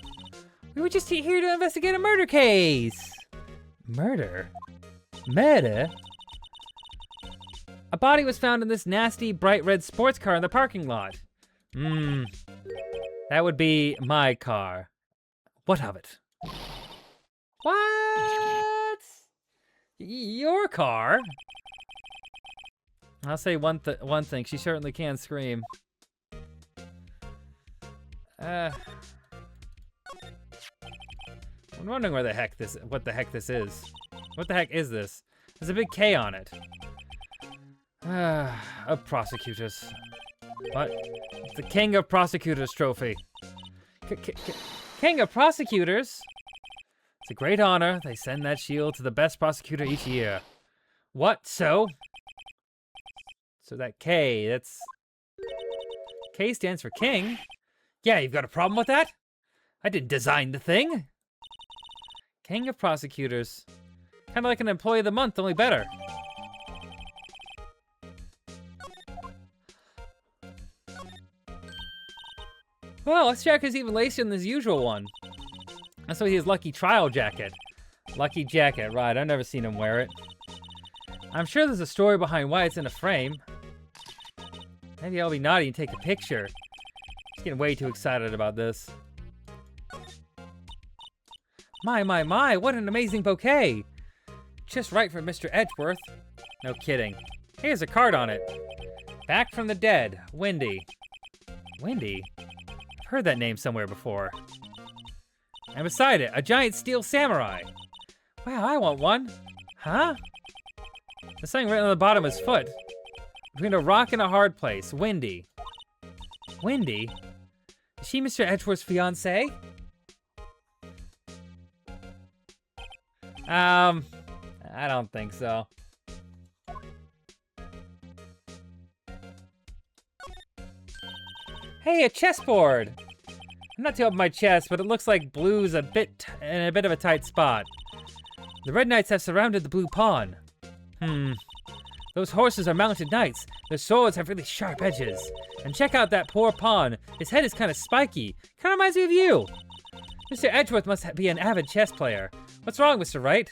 We were just here to investigate a murder case. Murder? Murder? A body was found in this nasty, bright red sports car in the parking lot. That would be my car. What of it? What? Your car? I'll say one thing. She certainly can scream. I'm wondering what the heck this is. What the heck is this? There's a big K on it. Of prosecutors. What? It's the King of Prosecutors trophy. King of Prosecutors? It's a great honor. They send that shield to the best prosecutor each year. What? So that K, that's... K stands for King? Yeah, you've got a problem with that? I didn't design the thing. King of Prosecutors. Kind of like an Employee of the Month, only better. Well, this jacket's even lacier than his usual one. That's why his lucky trial jacket. Lucky jacket, right, I've never seen him wear it. I'm sure there's a story behind why it's in a frame. Maybe I'll be naughty and take a picture. Just getting way too excited about this. My, what an amazing bouquet. Just right for Mr. Edgeworth. No kidding. Here's a card on it. Back from the dead, Wendy. Wendy? I've heard that name somewhere before. And beside it, a giant steel samurai. Wow, I want one. Huh? There's something right on the bottom of his foot. Between a rock and a hard place, Wendy. Wendy? Is she Mr. Edgeworth's fiancée? I don't think so. Hey, a chessboard! I'm not too up my chest, but it looks like blue's in a bit of a tight spot. The red knights have surrounded the blue pawn. Those horses are mounted knights. Their swords have really sharp edges. And check out that poor pawn. His head is kind of spiky. Kind of reminds me of you. Mr. Edgeworth must be an avid chess player. What's wrong, Mr. Wright?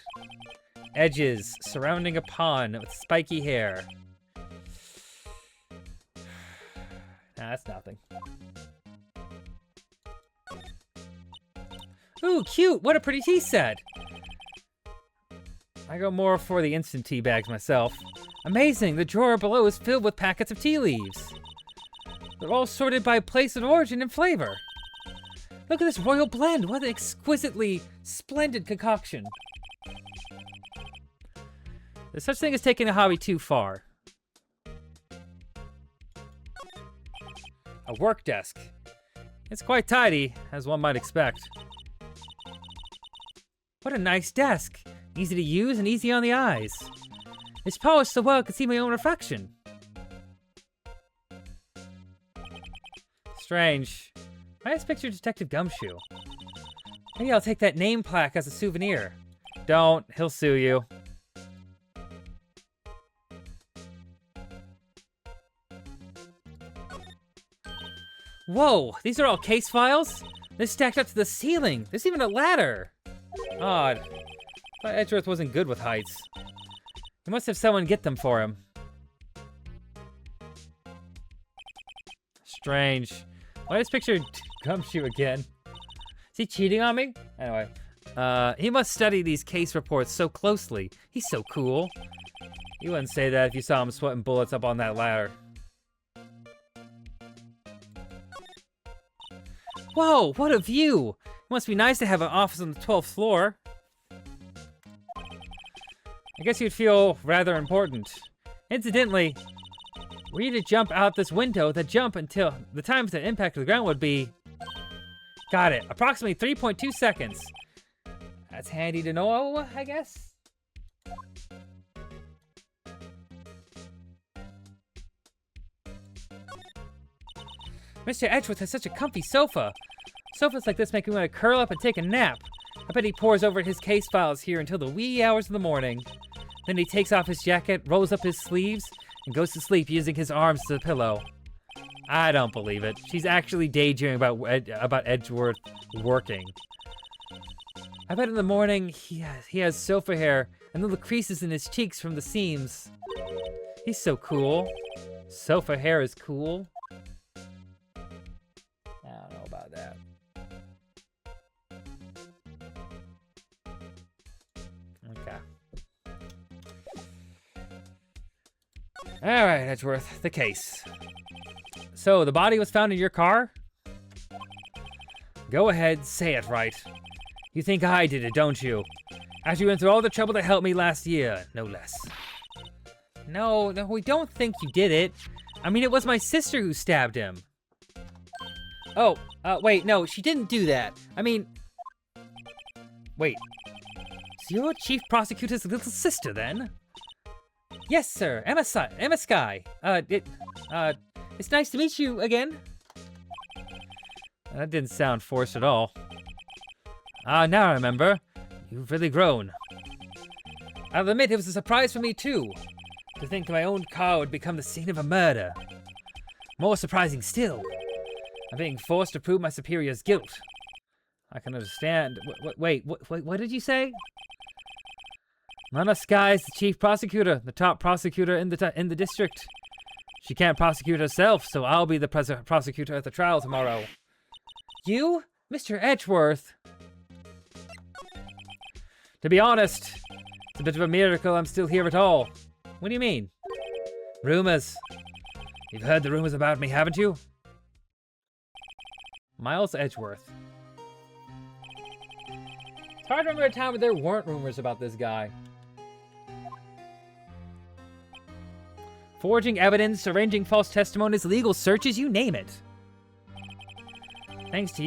Edges surrounding a pawn with spiky hair. Nah, that's nothing. Ooh, cute! What a pretty tea set! I go more for the instant tea bags myself. Amazing! The drawer below is filled with packets of tea leaves. They're all sorted by place of origin and flavor. Look at this royal blend! What an exquisitely splendid concoction! There's such thing as taking a hobby too far. A work desk. It's quite tidy, as one might expect. What a nice desk. Easy to use and easy on the eyes. It's polished so well I can see my own reflection. Strange. I just pictured Detective Gumshoe. Maybe I'll take that name plaque as a souvenir. Don't, he'll sue you. Whoa, these are all case files? They're stacked up to the ceiling. There's even a ladder. Odd. Thought Edgeworth wasn't good with heights. He must have someone get them for him. Strange. Why just picture Gumshoe again? Is he cheating on me? Anyway. He must study these case reports so closely. He's so cool. You wouldn't say that if you saw him sweating bullets up on that ladder. Whoa, what a view! It must be nice to have an office on the 12th floor. I guess you'd feel rather important. Incidentally, were you to jump out this window, the jump until the time to impact the ground would be... Got it, approximately 3.2 seconds. That's handy to know, I guess. Mr. Edgeworth has such a comfy sofa. Sofas like this make me want to curl up and take a nap. I bet he pores over his case files here until the wee hours of the morning. Then he takes off his jacket, rolls up his sleeves, and goes to sleep using his arms as a pillow. I don't believe it. She's actually daydreaming about Edgeworth working. I bet in the morning he has sofa hair and little creases in his cheeks from the seams. He's so cool. Sofa hair is cool. I don't know about that. Okay. All right, Edgeworth, the case. So, the body was found in your car? Go ahead, say it right. You think I did it, don't you? After you went through all the trouble to help me last year, no less. No, we don't think you did it. I mean, it was my sister who stabbed him. Oh, wait, no, she didn't do that. I mean... Wait. So you're Chief Prosecutor's little sister, then? Yes, sir. Emma Skye. It's nice to meet you again. That didn't sound forced at all. Now I remember. You've really grown. I'll admit it was a surprise for me, too. To think my own car would become the scene of a murder. More surprising still, I'm being forced to prove my superior's guilt. I can understand. Wait, what did you say? Emma Skye is the chief prosecutor, the top prosecutor in the district. She can't prosecute herself, so I'll be the prosecutor at the trial tomorrow. You? Mr. Edgeworth? To be honest, it's a bit of a miracle I'm still here at all. What do you mean? Rumors. You've heard the rumors about me, haven't you? Miles Edgeworth. It's hard to remember a time where there weren't rumors about this guy. Forging evidence, arranging false testimonies, legal searches, you name it. Thanks to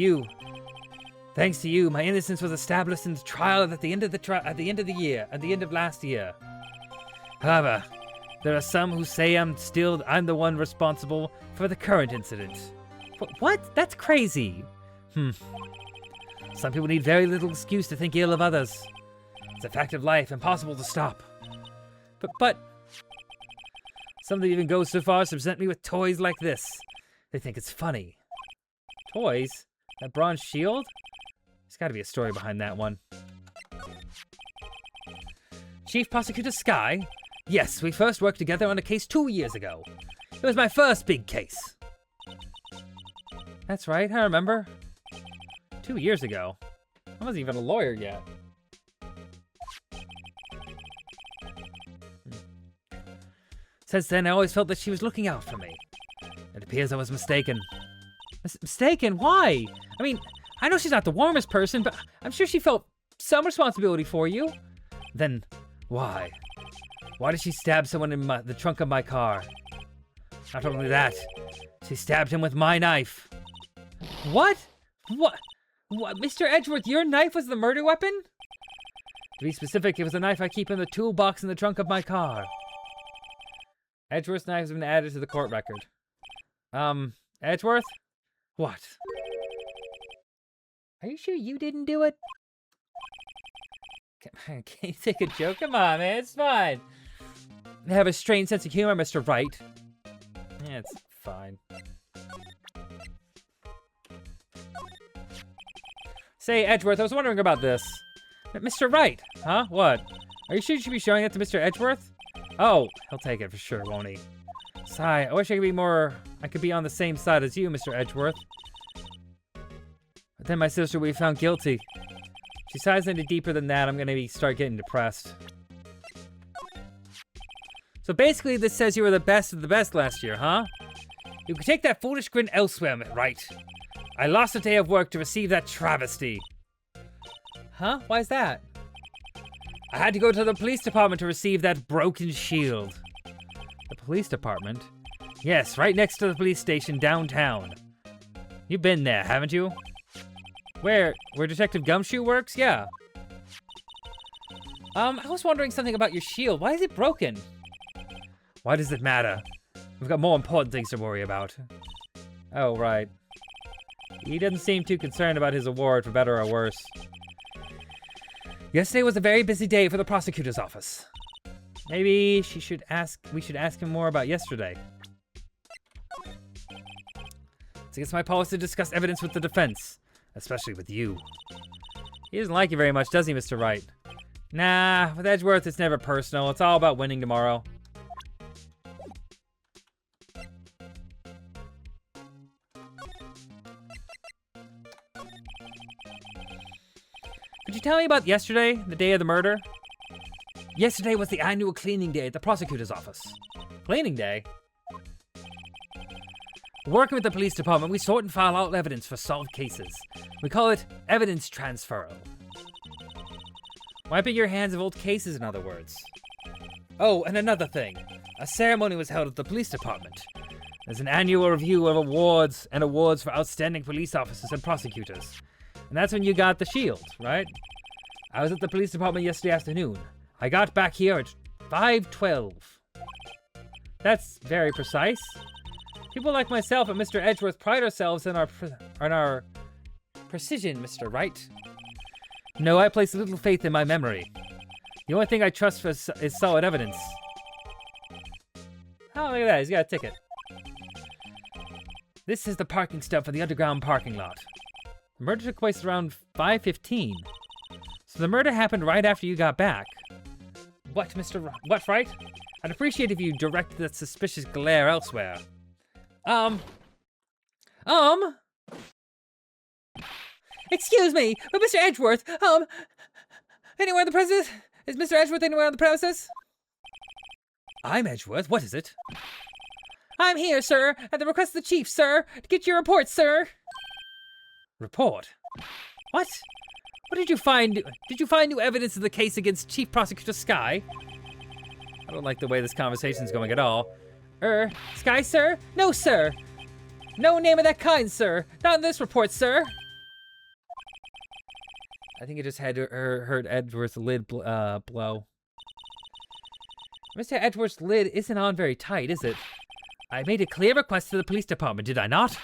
you, my innocence was established in the trial at the end of last year. However, there are some who say I'm the one responsible for the current incident. What? That's crazy. Some people need very little excuse to think ill of others. It's a fact of life, impossible to stop. But some even go so far as to present me with toys like this. They think it's funny. Toys? That bronze shield? There's got to be a story behind that one. Chief Prosecutor Skye? Yes, we first worked together on a case 2 years ago. It was my first big case. That's right, I remember. 2 years ago. I wasn't even a lawyer yet. Since then, I always felt that she was looking out for me. It appears I was mistaken. Mistaken? Why? I mean, I know she's not the warmest person, but I'm sure she felt some responsibility for you. Then, why? Why did she stab someone in the trunk of my car? Not only that, she stabbed him with my knife. What? What? Mr. Edgeworth, your knife was the murder weapon? To be specific, it was the knife I keep in the toolbox in the trunk of my car. Edgeworth's knife has been added to the court record. Edgeworth? What? Are you sure you didn't do it? Can you take a joke? Come on, man, it's fine. I have a strange sense of humor, Mr. Wright. Yeah, it's fine. Say, Edgeworth, I was wondering about this. Mr. Wright? Huh? What? Are you sure you should be showing it to Mr. Edgeworth? Oh, he'll take it for sure, won't he? Sigh, I wish I could be on the same side as you, Mr. Edgeworth. But then my sister will be found guilty. If she sighs any deeper than that, I'm gonna start getting depressed. So basically, this says you were the best of the best last year, huh? You can take that foolish grin elsewhere, Wright. I lost a day of work to receive that travesty. Huh? Why is that? I had to go to the police department to receive that broken shield. The police department? Yes, right next to the police station downtown. You've been there, haven't you? Where Detective Gumshoe works? Yeah. I was wondering something about your shield. Why is it broken? Why does it matter? We've got more important things to worry about. Oh, right. He doesn't seem too concerned about his award, for better or worse. Yesterday was a very busy day for the prosecutor's office. Maybe we should ask him more about yesterday. It's against my policy to discuss evidence with the defense, especially with you. He doesn't like you very much, does he, Mr. Wright? Nah, with Edgeworth, it's never personal. It's all about winning tomorrow. Could you tell me about yesterday, the day of the murder? Yesterday was the annual cleaning day at the prosecutor's office. Cleaning day? Working with the police department, we sort and file all evidence for solved cases. We call it evidence transferal. Wiping your hands of old cases, in other words. Oh, and another thing. A ceremony was held at the police department. There's an annual review of awards for outstanding police officers and prosecutors. And that's when you got the shield, right? I was at the police department yesterday afternoon. I got back here at 5:12. That's very precise. People like myself and Mr. Edgeworth pride ourselves in our precision, Mr. Wright. No, I place little faith in my memory. The only thing I trust for is solid evidence. Oh, look at that, he's got a ticket. This is the parking stub for the underground parking lot. The murder took place around 5:15. So the murder happened right after you got back. What, what, Wright? I'd appreciate if you directed that suspicious glare elsewhere. Excuse me, but Mr. Edgeworth, anywhere on the premises? Is Mr. Edgeworth anywhere on the premises? I'm Edgeworth, what is it? I'm here, sir, at the request of the chief, sir, to get your report, sir. Report? What? What did you find? Did you find new evidence of the case against Chief Prosecutor Sky? I don't like the way this conversation's going at all. Sky, sir? No, sir. No name of that kind, sir. Not in this report, sir. I think it just had heard Edgeworth's lid blow. Mr. Edgeworth's lid isn't on very tight, is it? I made a clear request to the police department, did I not?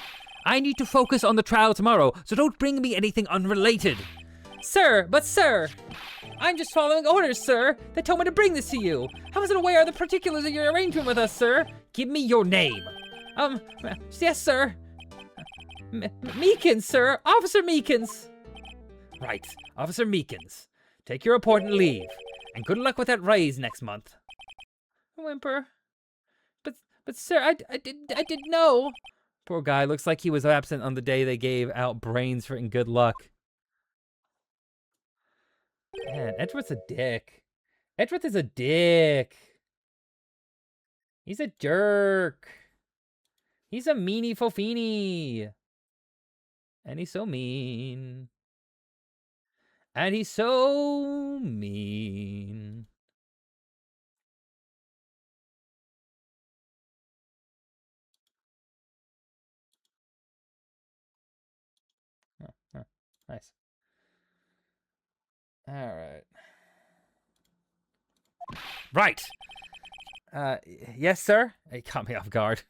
I need to focus on the trial tomorrow, so don't bring me anything unrelated. Sir, I'm just following orders, sir. They told me to bring this to you. I wasn't aware of the particulars of your arrangement with us, sir. Give me your name. Yes, sir. Meekins, sir. Officer Meekins. Right, Officer Meekins. Take your report and leave. And good luck with that raise next month. Whimper. But sir, I didn't know. Poor guy, looks like he was absent on the day they gave out brains for and good luck. Man, Edgeworth's a dick. Edgeworth is a dick. He's a jerk. He's a meanie fofini. And he's so mean. And he's so mean. Nice. All right. Right. Yes, sir? It caught me off guard.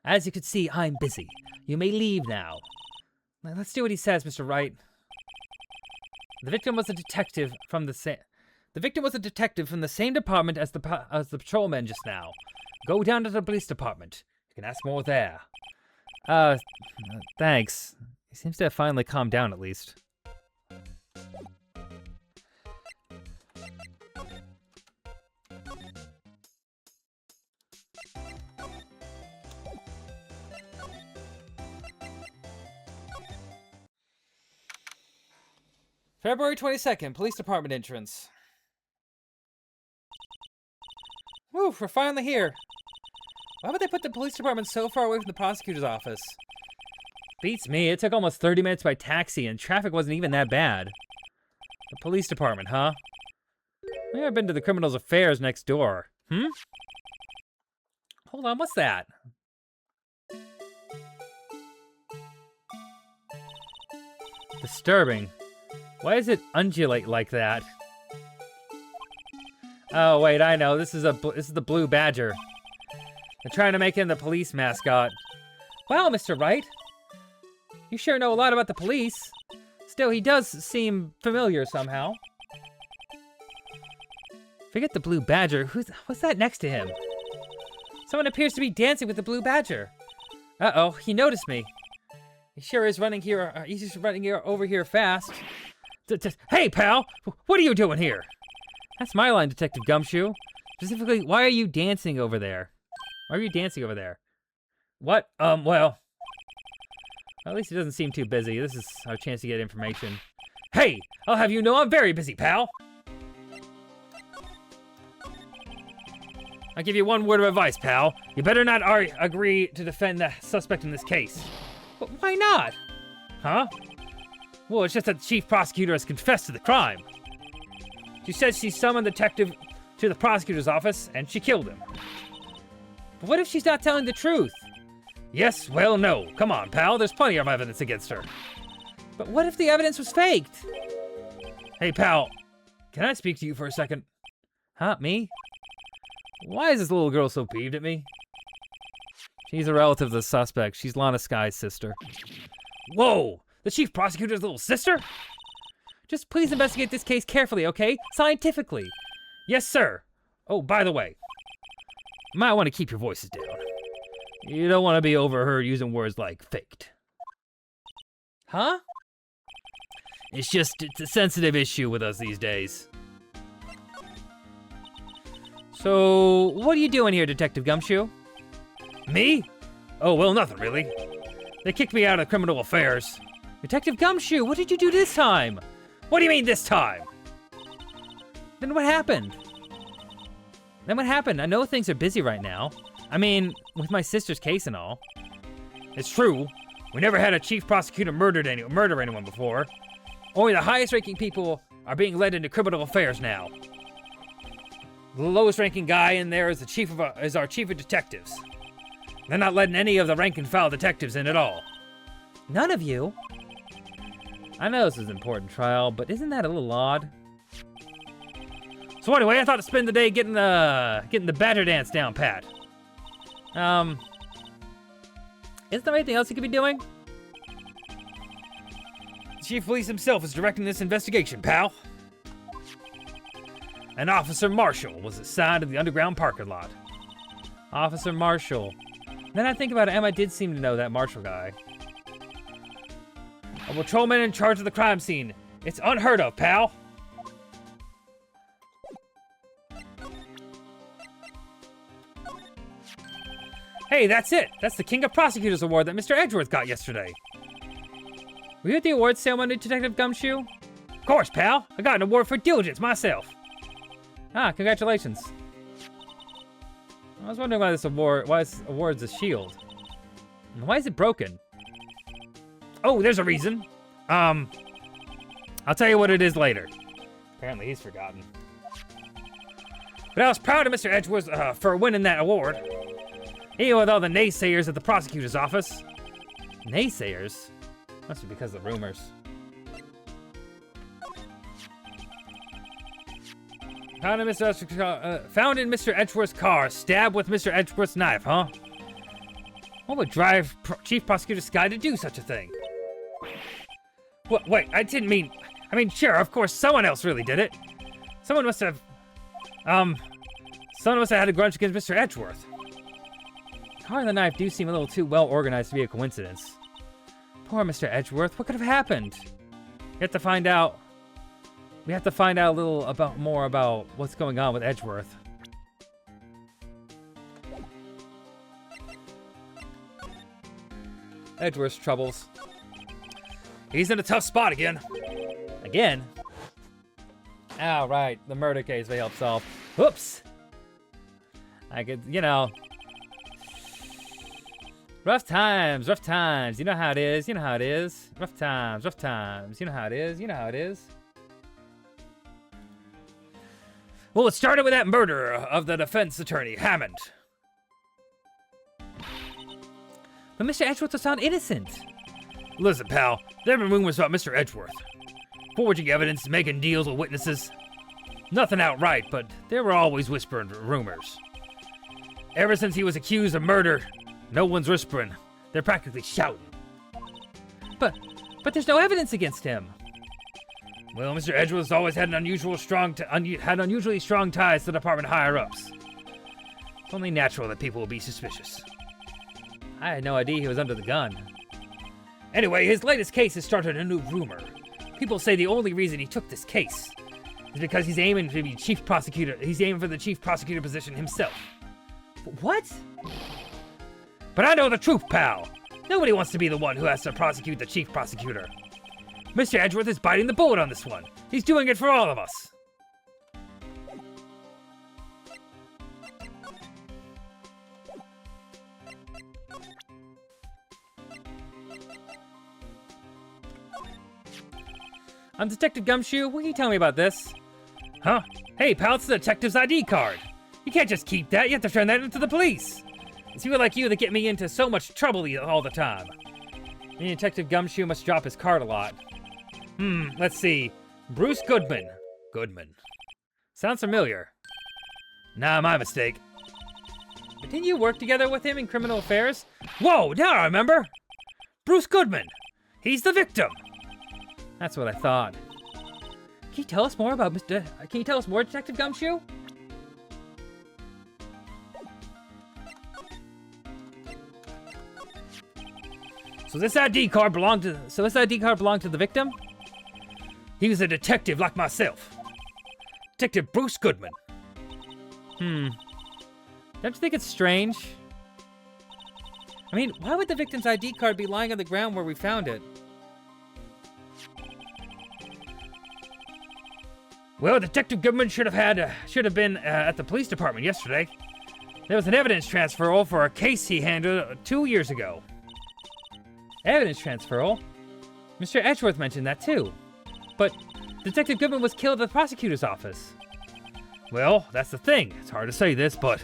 As you can see, I'm busy. You may leave now. Let's do what he says, Mr. Wright. The victim was a detective from the same. The victim was a detective from the same department as the patrolman just now. Go down to the police department. You can ask more there. Thanks. He seems to have finally calmed down, at least. February 22nd, police department entrance. Woo, we're finally here. Why would they put the police department so far away from the prosecutor's office? Beats me, it took almost 30 minutes by taxi and traffic wasn't even that bad. The police department, huh? Maybe I've been to the criminal's affairs next door. Hold on, what's that? Disturbing. Why does it undulate like that? Oh wait, I know. This is the blue badger. They're trying to make him the police mascot. Wow, Mr. Wright. You sure know a lot about the police. Still, he does seem familiar somehow. Forget the blue badger. What's that next to him? Someone appears to be dancing with the blue badger. Uh-oh, he noticed me. He sure is running here. He's just running over here fast. Hey, pal! What are you doing here? That's my line, Detective Gumshoe. Specifically, why are you dancing over there? Why are you dancing over there? What? Well... At least he doesn't seem too busy. This is our chance to get information. Hey! I'll have you know I'm very busy, pal! I'll give you one word of advice, pal. You better not agree to defend the suspect in this case. But why not? Huh? Well, it's just that the chief prosecutor has confessed to the crime. She said she summoned the detective to the prosecutor's office, and she killed him. But what if she's not telling the truth? Yes, well, no. Come on, pal. There's plenty of evidence against her. But what if the evidence was faked? Hey, pal. Can I speak to you for a second? Huh, me? Why is this little girl so peeved at me? She's a relative of the suspect. She's Lana Sky's sister. Whoa! The chief prosecutor's little sister? Just please investigate this case carefully, okay? Scientifically. Yes, sir. Oh, by the way, you might want to keep your voices down. You don't want to be overheard using words like faked. Huh? It's a sensitive issue with us these days. So, what are you doing here, Detective Gumshoe? Me? Oh, well, nothing really. They kicked me out of criminal affairs. Detective Gumshoe, what did you do this time? What do you mean this time? Then what happened? I know things are busy right now. I mean, with my sister's case and all. It's true. We never had a chief prosecutor murder anyone before. Only the highest-ranking people are being led into criminal affairs now. The lowest-ranking guy in there is our chief of detectives. They're not letting any of the rank-and-file detectives in at all. None of you? I know this is an important trial, but isn't that a little odd? So anyway, I thought to spend the day getting the badger dance down pat. Isn't there anything else you could be doing? The chief of police himself is directing this investigation, pal. An Officer Marshall was assigned to the underground parking lot. Officer Marshall. Then I think about it, Emma did seem to know that Marshall guy. A patrolman in charge of the crime scene. It's unheard of, pal. Hey, that's it. That's the King of Prosecutors Award that Mr. Edgeworth got yesterday. Were you at the awards ceremony, Detective Gumshoe? Of course, pal. I got an award for diligence myself. Ah, congratulations. I was wondering why this award's a shield. And why is it broken? Oh, there's a reason. I'll tell you what it is later. Apparently he's forgotten. But I was proud of Mr. Edgeworth for winning that award. Even with all the naysayers at the prosecutor's office. Naysayers? Must be because of the rumors. Found in Mr. Edgeworth's car, stabbed with Mr. Edgeworth's knife, huh? What would drive Chief Prosecutor Sky to do such a thing? What? Wait, I mean, sure, of course, someone else really did it. Someone must have had a grudge against Mr. Edgeworth. The car and the knife do seem a little too well organized to be a coincidence. Poor Mr. Edgeworth, what could have happened? We have to find out a little more about what's going on with Edgeworth. Edgeworth's troubles. He's in a tough spot again. Again? Oh, right. The murder case they helped solve. Whoops! I could, rough times, rough times. You know how it is, you know how it is. Rough times, rough times. You know how it is, you know how it is. Well, it started with that murder of the defense attorney, Hammond. But Mr. Edgeworth was found innocent. Listen, pal, there have been rumors about Mr. Edgeworth. Forging evidence, making deals with witnesses. Nothing outright, but there were always whispering rumors. Ever since he was accused of murder, no one's whispering. They're practically shouting. But there's no evidence against him. Well, Mr. Edgeworth's always had unusually strong ties to department higher-ups. It's only natural that people will be suspicious. I had no idea he was under the gun. Anyway, his latest case has started a new rumor. People say the only reason he took this case is because he's aiming to be chief prosecutor. He's aiming for the chief prosecutor position himself. What? But I know the truth, pal. Nobody wants to be the one who has to prosecute the chief prosecutor. Mr. Edgeworth is biting the bullet on this one. He's doing it for all of us. I'm Detective Gumshoe. What can you tell me about this? Huh? Hey, pal, it's the detective's ID card. You can't just keep that. You have to turn that into the police. It's people like you that get me into so much trouble all the time. Me and Detective Gumshoe must drop his card a lot. Let's see. Bruce Goodman. Sounds familiar. Nah, my mistake. But didn't you work together with him in criminal affairs? Whoa, now I remember. Bruce Goodman. He's the victim. That's what I thought. Can you tell us more about Detective Gumshoe? So this ID card belonged to the victim? He was a detective like myself. Detective Bruce Goodman. Don't you think it's strange? I mean, why would the victim's ID card be lying on the ground where we found it? Well, Detective Goodman should have been at the police department yesterday. There was an evidence transferal for a case he handled 2 years ago. Evidence transferal? Mr. Edgeworth mentioned that too. But Detective Goodman was killed at the prosecutor's office. Well, that's the thing. It's hard to say this, but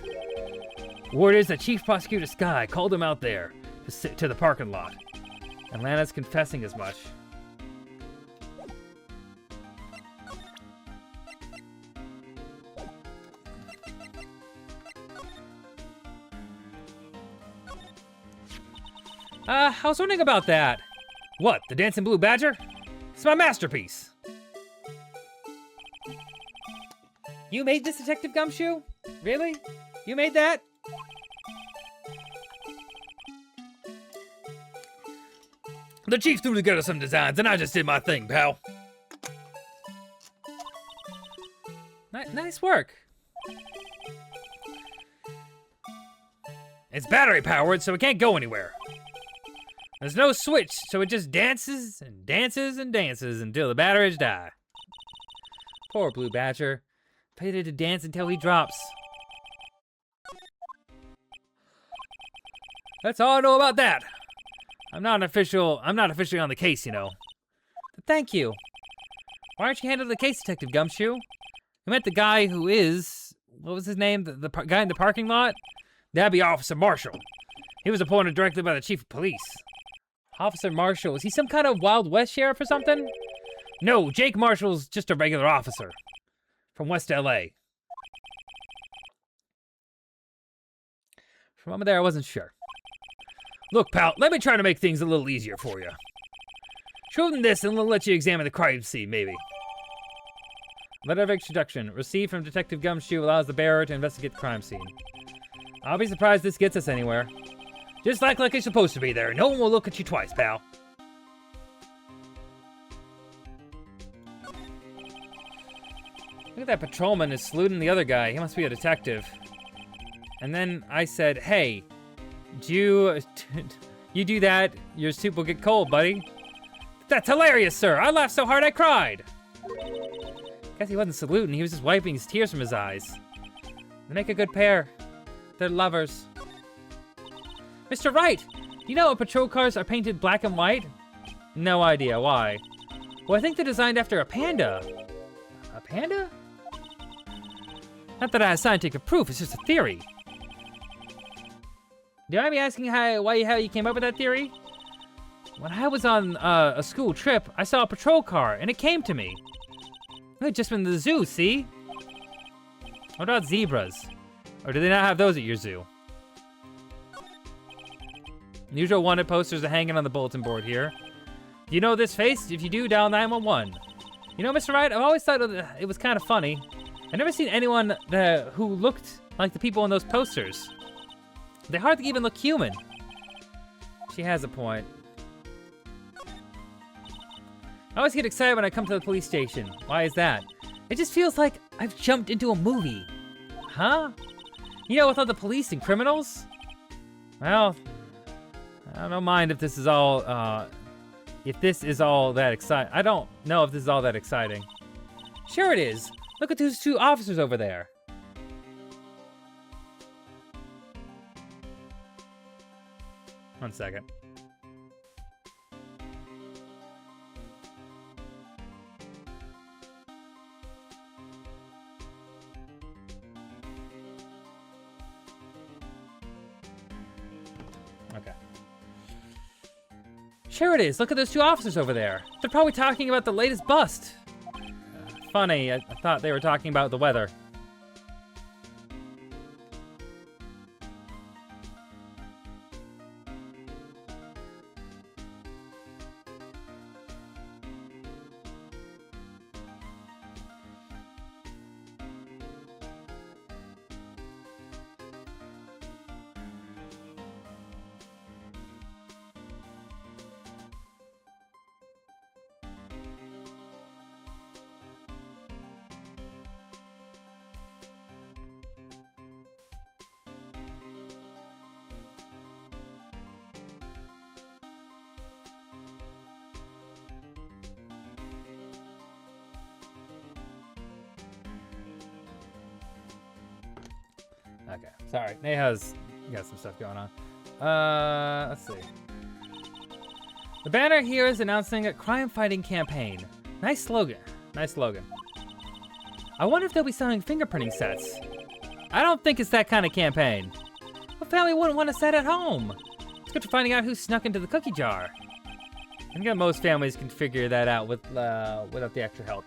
word is that Chief Prosecutor Sky called him out there to the parking lot. Atlanta's confessing as much. I was wondering about that. What, the Dancing Blue Badger? It's my masterpiece. You made this, Detective Gumshoe? Really? You made that? The chief threw together some designs, and I just did my thing, pal. Nice work. It's battery powered, so it can't go anywhere. There's no switch, so it just dances and dances and dances until the batteries die. Poor Blue Badger. Fated to dance until he drops. That's all I know about that. I'm not officially on the case, you know. Thank you. Why aren't you handling the case, Detective Gumshoe? I meant the guy who is... What was his name? The guy in the parking lot? That'd be Officer Marshall. He was appointed directly by the chief of police. Officer Marshall, is he some kind of Wild West sheriff or something? No, Jake Marshall's just a regular officer. From West LA. For a moment there, I wasn't sure. Look, pal, let me try to make things a little easier for you. Show them this and we'll let you examine the crime scene, maybe. Letter of introduction. Received from Detective Gumshoe allows the bearer to investigate the crime scene. I'll be surprised this gets us anywhere. Just like it's supposed to be there. No one will look at you twice, pal. Look at that patrolman is saluting the other guy. He must be a detective. And then I said, hey, you do that, your soup will get cold, buddy. That's hilarious, sir. I laughed so hard I cried. Guess he wasn't saluting, he was just wiping his tears from his eyes. They make a good pair. They're lovers. Mr. Wright, do you know patrol cars are painted black and white? No idea, why? Well, I think they're designed after a panda. A panda? Not that I have scientific proof, it's just a theory. Do you mind me asking how you came up with that theory? When I was on a school trip, I saw a patrol car, and it came to me. It had just been in the zoo, see? What about zebras? Or do they not have those at your zoo? The usual wanted posters are hanging on the bulletin board here. Do you know this face? If you do, dial 911. You know, Mr. Wright, I've always thought it was kind of funny. I've never seen anyone who looked like the people in those posters. They hardly even look human. She has a point. I always get excited when I come to the police station. Why is that? It just feels like I've jumped into a movie. Huh? You know, with all the police and criminals? Well, I don't mind if this is all, that exciting. I don't know if this is all that exciting. Sure it is. Look at those two officers over there. One second. Okay. Sure it is. Look at those two officers over there. They're probably talking about the latest bust. Funny, I thought they were talking about the weather. Okay, sorry. Neha's got some stuff going on. Let's see. The banner here is announcing a crime-fighting campaign. Nice slogan. Nice slogan. I wonder if they'll be selling fingerprinting sets. I don't think it's that kind of campaign. What family wouldn't want a set at home? It's good for finding out who snuck into the cookie jar. I think that most families can figure that out without the extra help.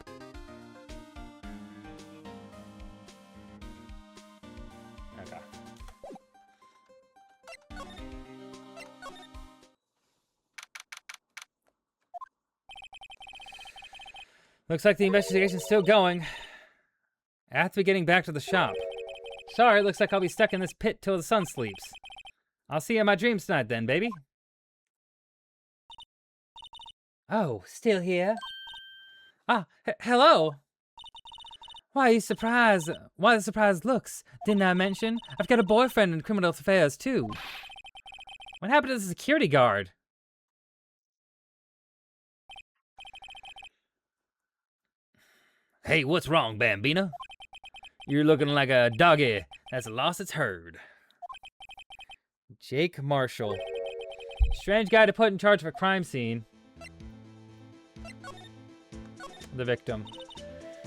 Okay. Looks like the investigation's still going. I have to be getting back to the shop. Sorry, looks like I'll be stuck in this pit till the sun sleeps. I'll see you in my dreams tonight then, baby. Oh, still here? Ah, hello. Why are you surprised? Why the surprised looks? Didn't I mention? I've got a boyfriend in criminal affairs, too. What happened to the security guard? Hey, what's wrong, Bambina? You're looking like a doggy that's lost its herd. Jake Marshall. Strange guy to put in charge of a crime scene. The victim.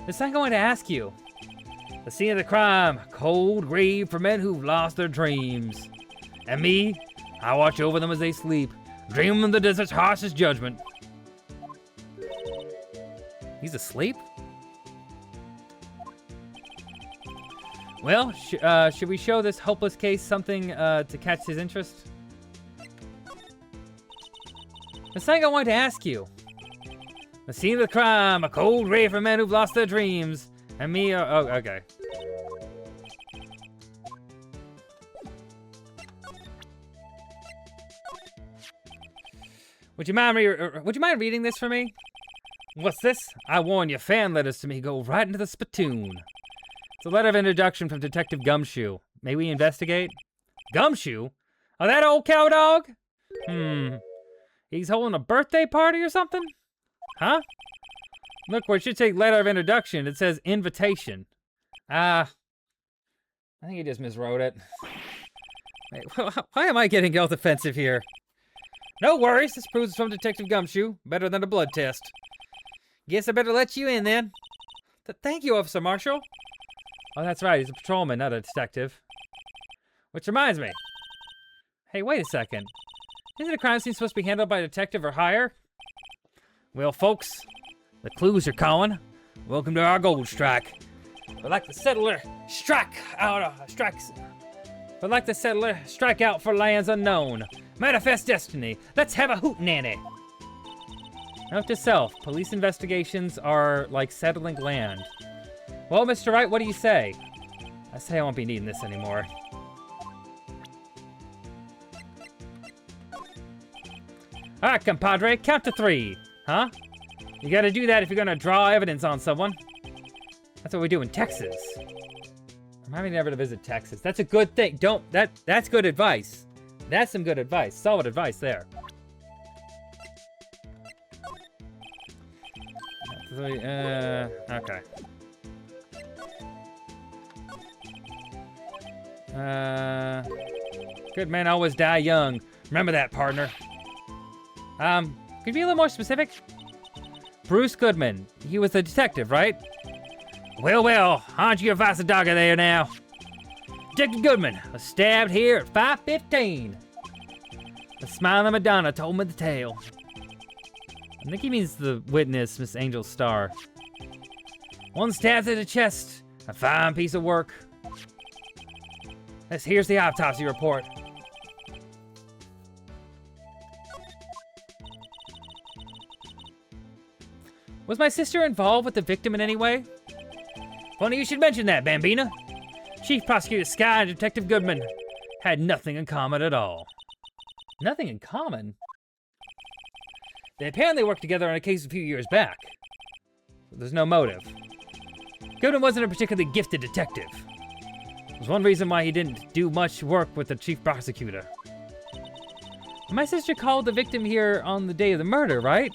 This I'm going to ask you. The scene of the crime, cold grave for men who've lost their dreams. And me, I watch over them as they sleep, dreaming of the desert's harshest judgment. He's asleep? Well, Should we show this hopeless case something to catch his interest? There's something I wanted to ask you. the scene of the crime, a cold grave for men who've lost their dreams. And me, oh, okay. Would you mind reading this for me? What's this? I warn you, fan letters to me go right into the spittoon. It's a letter of introduction from Detective Gumshoe. May we investigate? Gumshoe? Oh, that old cow dog? He's holding a birthday party or something? Huh? Look, where it should say letter of introduction, it says invitation. I think he just miswrote it. Wait, why am I getting all defensive here? No worries, this proves it's from Detective Gumshoe. Better than a blood test. Guess I better let you in then. Thank you, Officer Marshall. Oh, that's right, he's a patrolman, not a detective. Which reminds me. Hey, wait a second. Isn't a crime scene supposed to be handled by a detective or higher? Well, folks, the clues are calling. Welcome to our gold strike. But like the settler, strike out for lands unknown. Manifest destiny. Let's have a hootenanny. Note to self, police investigations are like settling land. Well, Mr. Wright, what do you say? I say I won't be needing this anymore. All right, compadre, count to 3. Huh? You gotta do that if you're gonna draw evidence on someone. That's what we do in Texas. I'm having never to visit Texas. That's a good thing. That's good advice. That's some good advice. Solid advice there. Okay. Good men always die young. Remember that, partner. Could you be a little more specific? Bruce Goodman. He was the detective, right? Well, aren't you a vice dogger there now? Detective Goodman was stabbed here at 5:15. The smiling Madonna told me the tale. I think he means the witness, Miss Angel Starr. One stab to the chest. A fine piece of work. Here's the autopsy report. Was my sister involved with the victim in any way? Funny you should mention that, Bambina. Chief Prosecutor Sky and Detective Goodman had nothing in common at all. Nothing in common? They apparently worked together on a case a few years back. There's no motive. Goodman wasn't a particularly gifted detective. There's one reason why he didn't do much work with the chief prosecutor. My sister called the victim here on the day of the murder, right?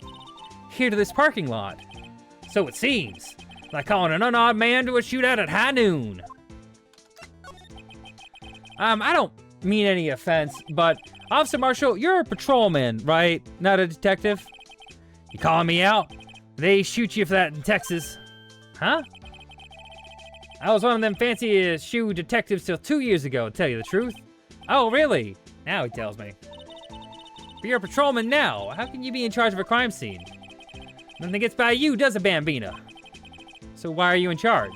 Here to this parking lot. So it seems. Like calling an unarmed man to a shootout at high noon. I don't mean any offense, but Officer Marshall, you're a patrolman, right? Not a detective? You calling me out? They shoot you for that in Texas. Huh? I was one of them fancy shoe detectives till 2 years ago, to tell you the truth. Oh, really? Now he tells me. But you're a patrolman now. How can you be in charge of a crime scene? Nothing gets by you, does a Bambina? So why are you in charge?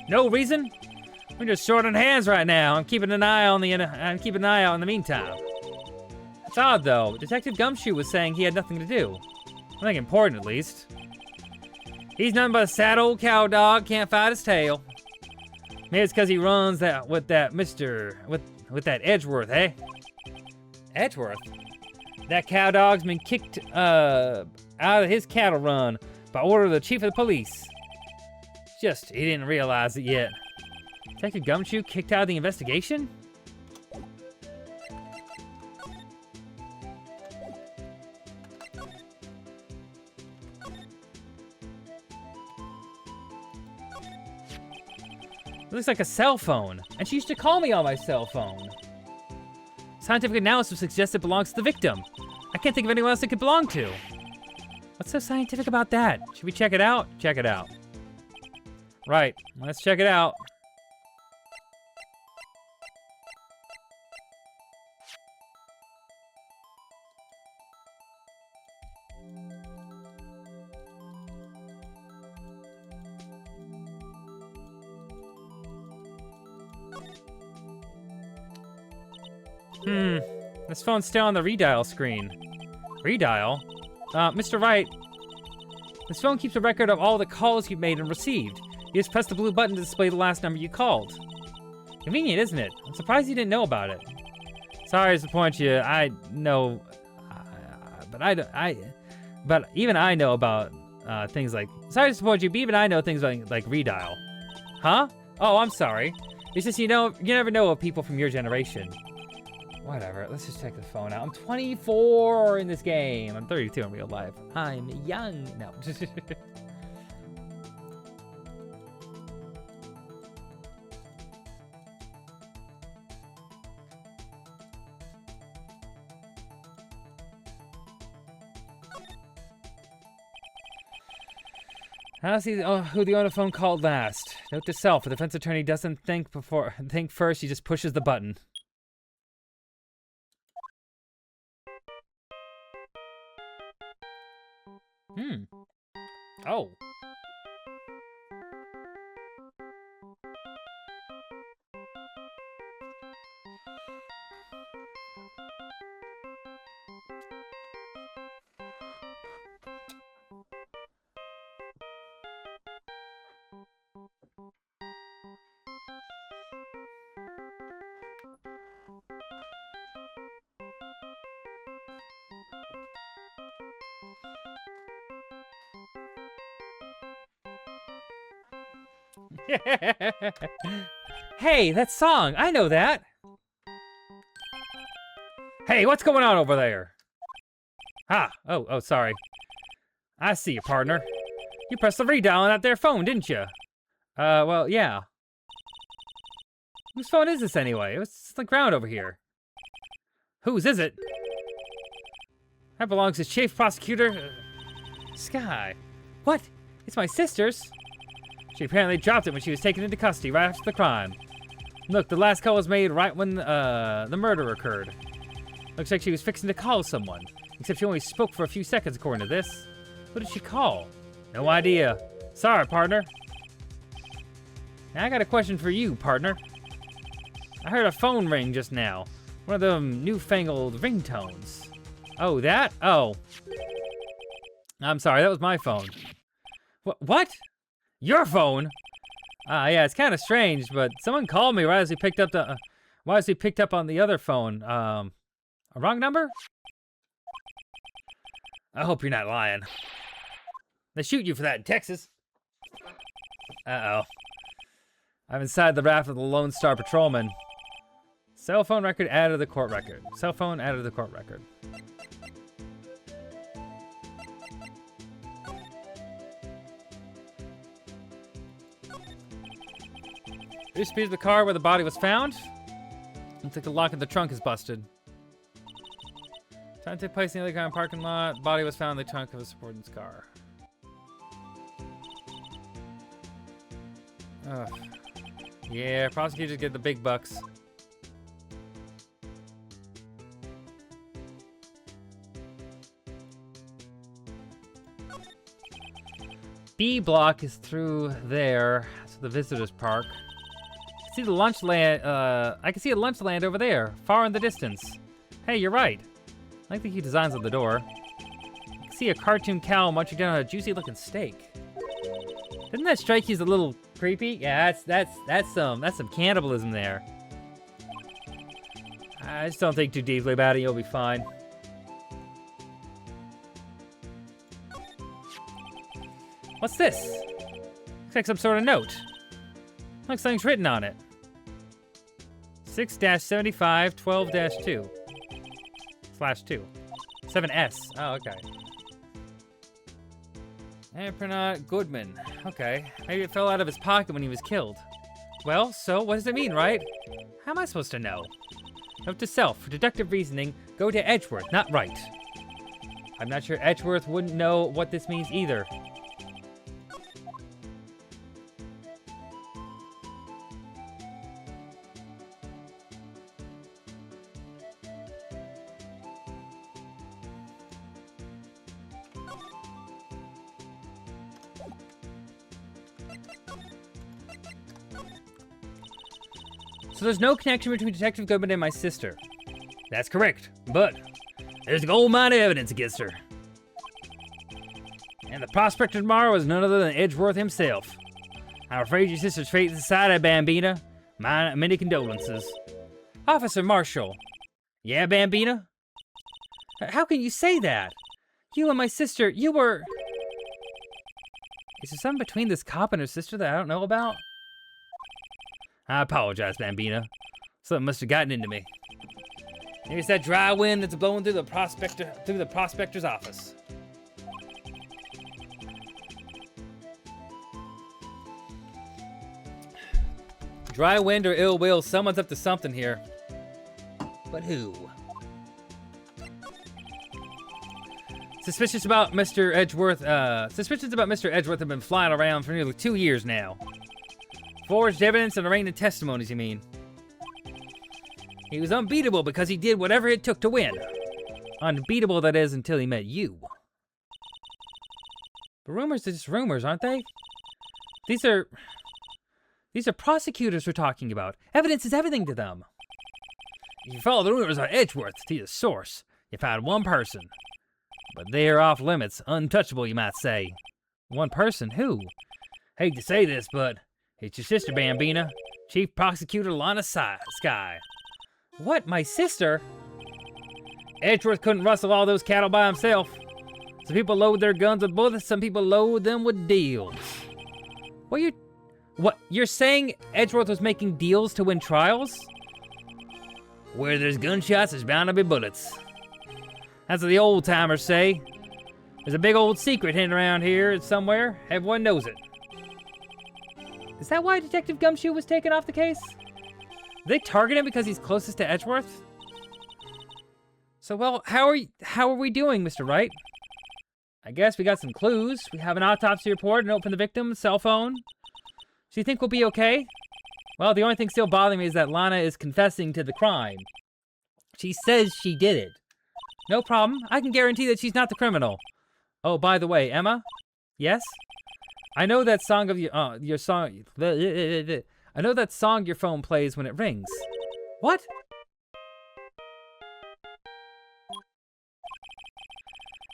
No reason? We're just short on hands right now. I'm keeping an eye out in the meantime. It's odd though. Detective Gumshoe was saying he had nothing to do. Nothing important, at least. He's nothing but a sad old cow dog, can't fight his tail. Maybe it's because he runs with that Edgeworth, eh? Edgeworth? That cow dog's been kicked out of his cattle run by order of the chief of the police. Just, he didn't realize it yet. Detective Gumshoe kicked out of the investigation? It looks like a cell phone, and she used to call me on my cell phone. Scientific analysis suggests it belongs to the victim. I can't think of anyone else it could belong to. What's so scientific about that? Should we check it out? Check it out. Right, let's check it out. This phone's still on the redial screen. Redial? Mr. Wright, this phone keeps a record of all the calls you've made and received. You just press the blue button to display the last number you called. Convenient, isn't it? I'm surprised you didn't know about it. Sorry to disappoint you. I know, but even I know about things like. Sorry to disappoint you, but even I know things like redial. Huh? Oh, I'm sorry. It's just you never know of people from your generation. Whatever, let's just check the phone out. I'm 24 in this game. I'm 32 in real life. I'm young. No. I'll see who the owner phone called last. Note to self, the defense attorney doesn't think first, he just pushes the button. Oh. Hey, that song! I know that! Hey, what's going on over there? Ah, oh, sorry. I see you, partner. You pressed the redial on that there phone, didn't you? Well, yeah. Whose phone is this anyway? It's the ground over here. Whose is it? That belongs to Chief Prosecutor Sky. What? It's my sister's. She apparently dropped it when she was taken into custody right after the crime. Look, the last call was made right when the murder occurred. Looks like she was fixing to call someone. Except she only spoke for a few seconds according to this. Who did she call? No idea. Sorry, partner. Now I got a question for you, partner. I heard a phone ring just now. One of them newfangled ringtones. Oh, that? Oh. I'm sorry, that was my phone. What? Your phone? Yeah, it's kind of strange, but someone called me right as we picked up on the other phone. A wrong number? I hope you're not lying. They shoot you for that in Texas. Uh-oh. I'm inside the raft of the Lone Star Patrolman. Cell phone record added to the court record. Cell phone added to the court record. This is the car where the body was found. Looks like the lock of the trunk is busted. Time to take place in the underground parking lot. Body was found in the trunk of a subordinate's car. Ugh. Yeah, prosecutors get the big bucks. B block is through there. That's the visitors park. I can see the lunch land. I can see a lunch land over there, far in the distance. Hey, you're right. I like the cute designs on the door. I can see a cartoon cow munching down a juicy-looking steak. Doesn't that strike you as a little creepy? Yeah, that's some cannibalism there. I just don't think too deeply about it. You'll be fine. What's this? Looks like some sort of note. Looks like something's written on it. 6-75 12-2 /2 7S. Oh, okay. Ampernaut Goodman. Okay. Maybe it fell out of his pocket when he was killed. Well, so what does it mean, right? How am I supposed to know? Note to self, for deductive reasoning, go to Edgeworth, not Wright. I'm not sure Edgeworth wouldn't know what this means either. So there's no connection between Detective Goodman and my sister. That's correct, but there's gold mine evidence against her. And the prospector tomorrow is none other than Edgeworth himself. I'm afraid your sister's fate is decided, Bambina. Many condolences. Officer Marshall. Yeah, Bambina? How can you say that? You and my sister, you were... Is there something between this cop and her sister that I don't know about? I apologize, Bambina. Something must have gotten into me. Maybe it's that dry wind that's blowing through the prospector's office. Dry wind or ill will, someone's up to something here. But who? Suspicions about Mr. Edgeworth have been flying around for nearly 2 years now. Forged evidence and arraigned testimonies, you mean? He was unbeatable because he did whatever it took to win. Unbeatable, that is, until he met you. But rumors are just rumors, aren't they? These are prosecutors we're talking about. Evidence is everything to them. If you follow the rumors on Edgeworth to the source, you find one person. But they are off limits, untouchable, you might say. One person? Who? Hate to say this, but it's your sister, Bambina. Chief Prosecutor Lana Sky. What? My sister? Edgeworth couldn't rustle all those cattle by himself. Some people load their guns with bullets, some people load them with deals. What? You're saying Edgeworth was making deals to win trials? Where there's gunshots, there's bound to be bullets. That's what the old-timers say. There's a big old secret hidden around here somewhere. Everyone knows it. Is that why Detective Gumshoe was taken off the case? Did they target him because he's closest to Edgeworth? So, well, how are we doing, Mr. Wright? I guess we got some clues. We have an autopsy report, a note from the victim, cell phone. So you think we'll be okay? Well, the only thing still bothering me is that Lana is confessing to the crime. She says she did it. No problem. I can guarantee that she's not the criminal. Oh, by the way, Emma? Yes? I know that song of your song. I know that song your phone plays when it rings. What?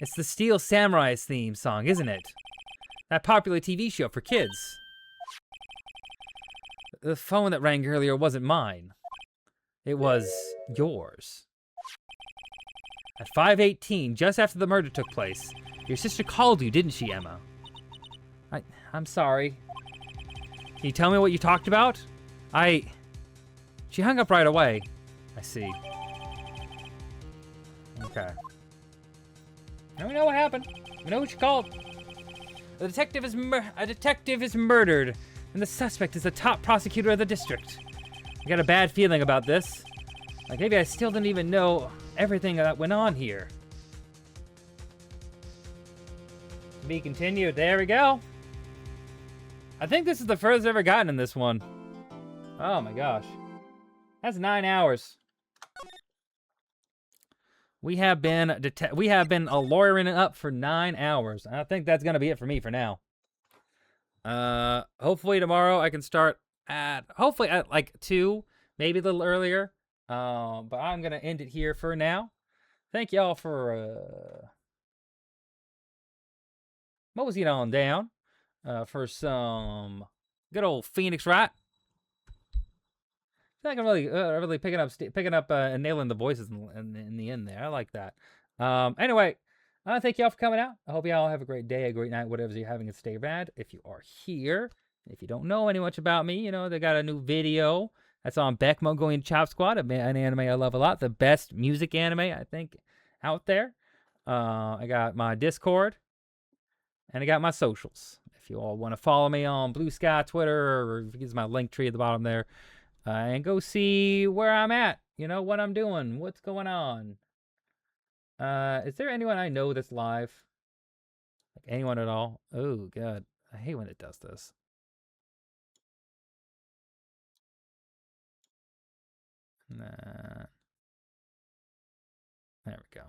It's the Steel Samurai's theme song, isn't it? That popular TV show for kids. The phone that rang earlier wasn't mine. It was yours. At 5:18, just after the murder took place, your sister called you, didn't she, Emma? I'm sorry. Can you tell me what you talked about? She hung up right away. I see. Okay. Now we know what happened. We know what you called. A detective is murdered, and the suspect is the top prosecutor of the district. I got a bad feeling about this. Like, maybe I still didn't even know everything that went on here. To be continued. There we go. I think this is the furthest I've ever gotten in this one. Oh my gosh. That's 9 hours. We have been lawyering it up for 9 hours. I think that's gonna be it for me for now. Hopefully tomorrow I can start at like 2, maybe a little earlier. But I'm gonna end it here for now. Thank y'all for moseying on down for some good old Phoenix Wright. I feel like I'm really picking up and nailing the voices in the end there. I like that. Anyway, thank y'all for coming out. I hope y'all have a great day, a great night, whatever you're having, and stay rad. If you are here, if you don't know any much about me, you know, they got a new video that's on Beck Mongolian Chop Squad, an anime I love a lot. The best music anime, I think, out there. I got my Discord, and I got my socials. If you all want to follow me on Blue Sky, Twitter, or use my link tree at the bottom there. And go see where I'm at, you know, what I'm doing, what's going on. Is there anyone I know that's live? Like anyone at all? Oh, God. I hate when it does this. Nah. There we go.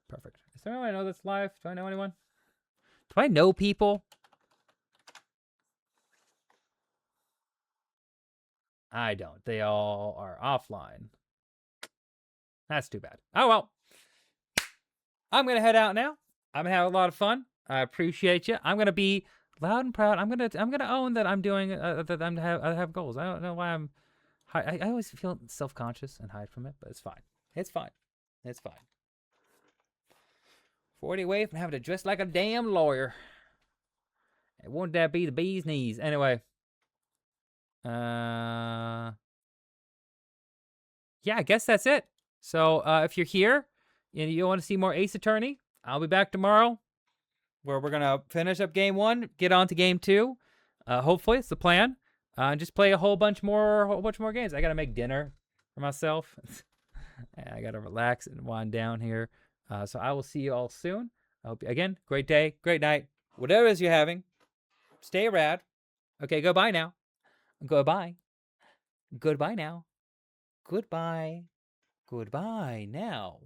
Perfect. Is there anyone I know that's live? Do I know anyone? Do I know people? I don't. They all are offline. That's too bad. Oh, well. I'm going to head out now. I'm going to have a lot of fun. I appreciate you. I'm going to be loud and proud. I'm going to own that I'm doing, that I have goals. I don't know why I always feel self-conscious and hide from it, but it's fine. It's fine. It's fine. 40 away from having to dress like a damn lawyer. And wouldn't that be the bee's knees? Anyway. Yeah, I guess that's it. So, if you're here and you want to see more Ace Attorney, I'll be back tomorrow where we're going to finish up game 1, get on to game 2. Hopefully, it's the plan. Just play a whole bunch more games. I got to make dinner for myself. I got to relax and wind down here. So I will see you all soon. I hope, again, great day, great night. Whatever it is you're having, stay rad. Okay, goodbye now. Goodbye. Goodbye now. Goodbye. Goodbye now.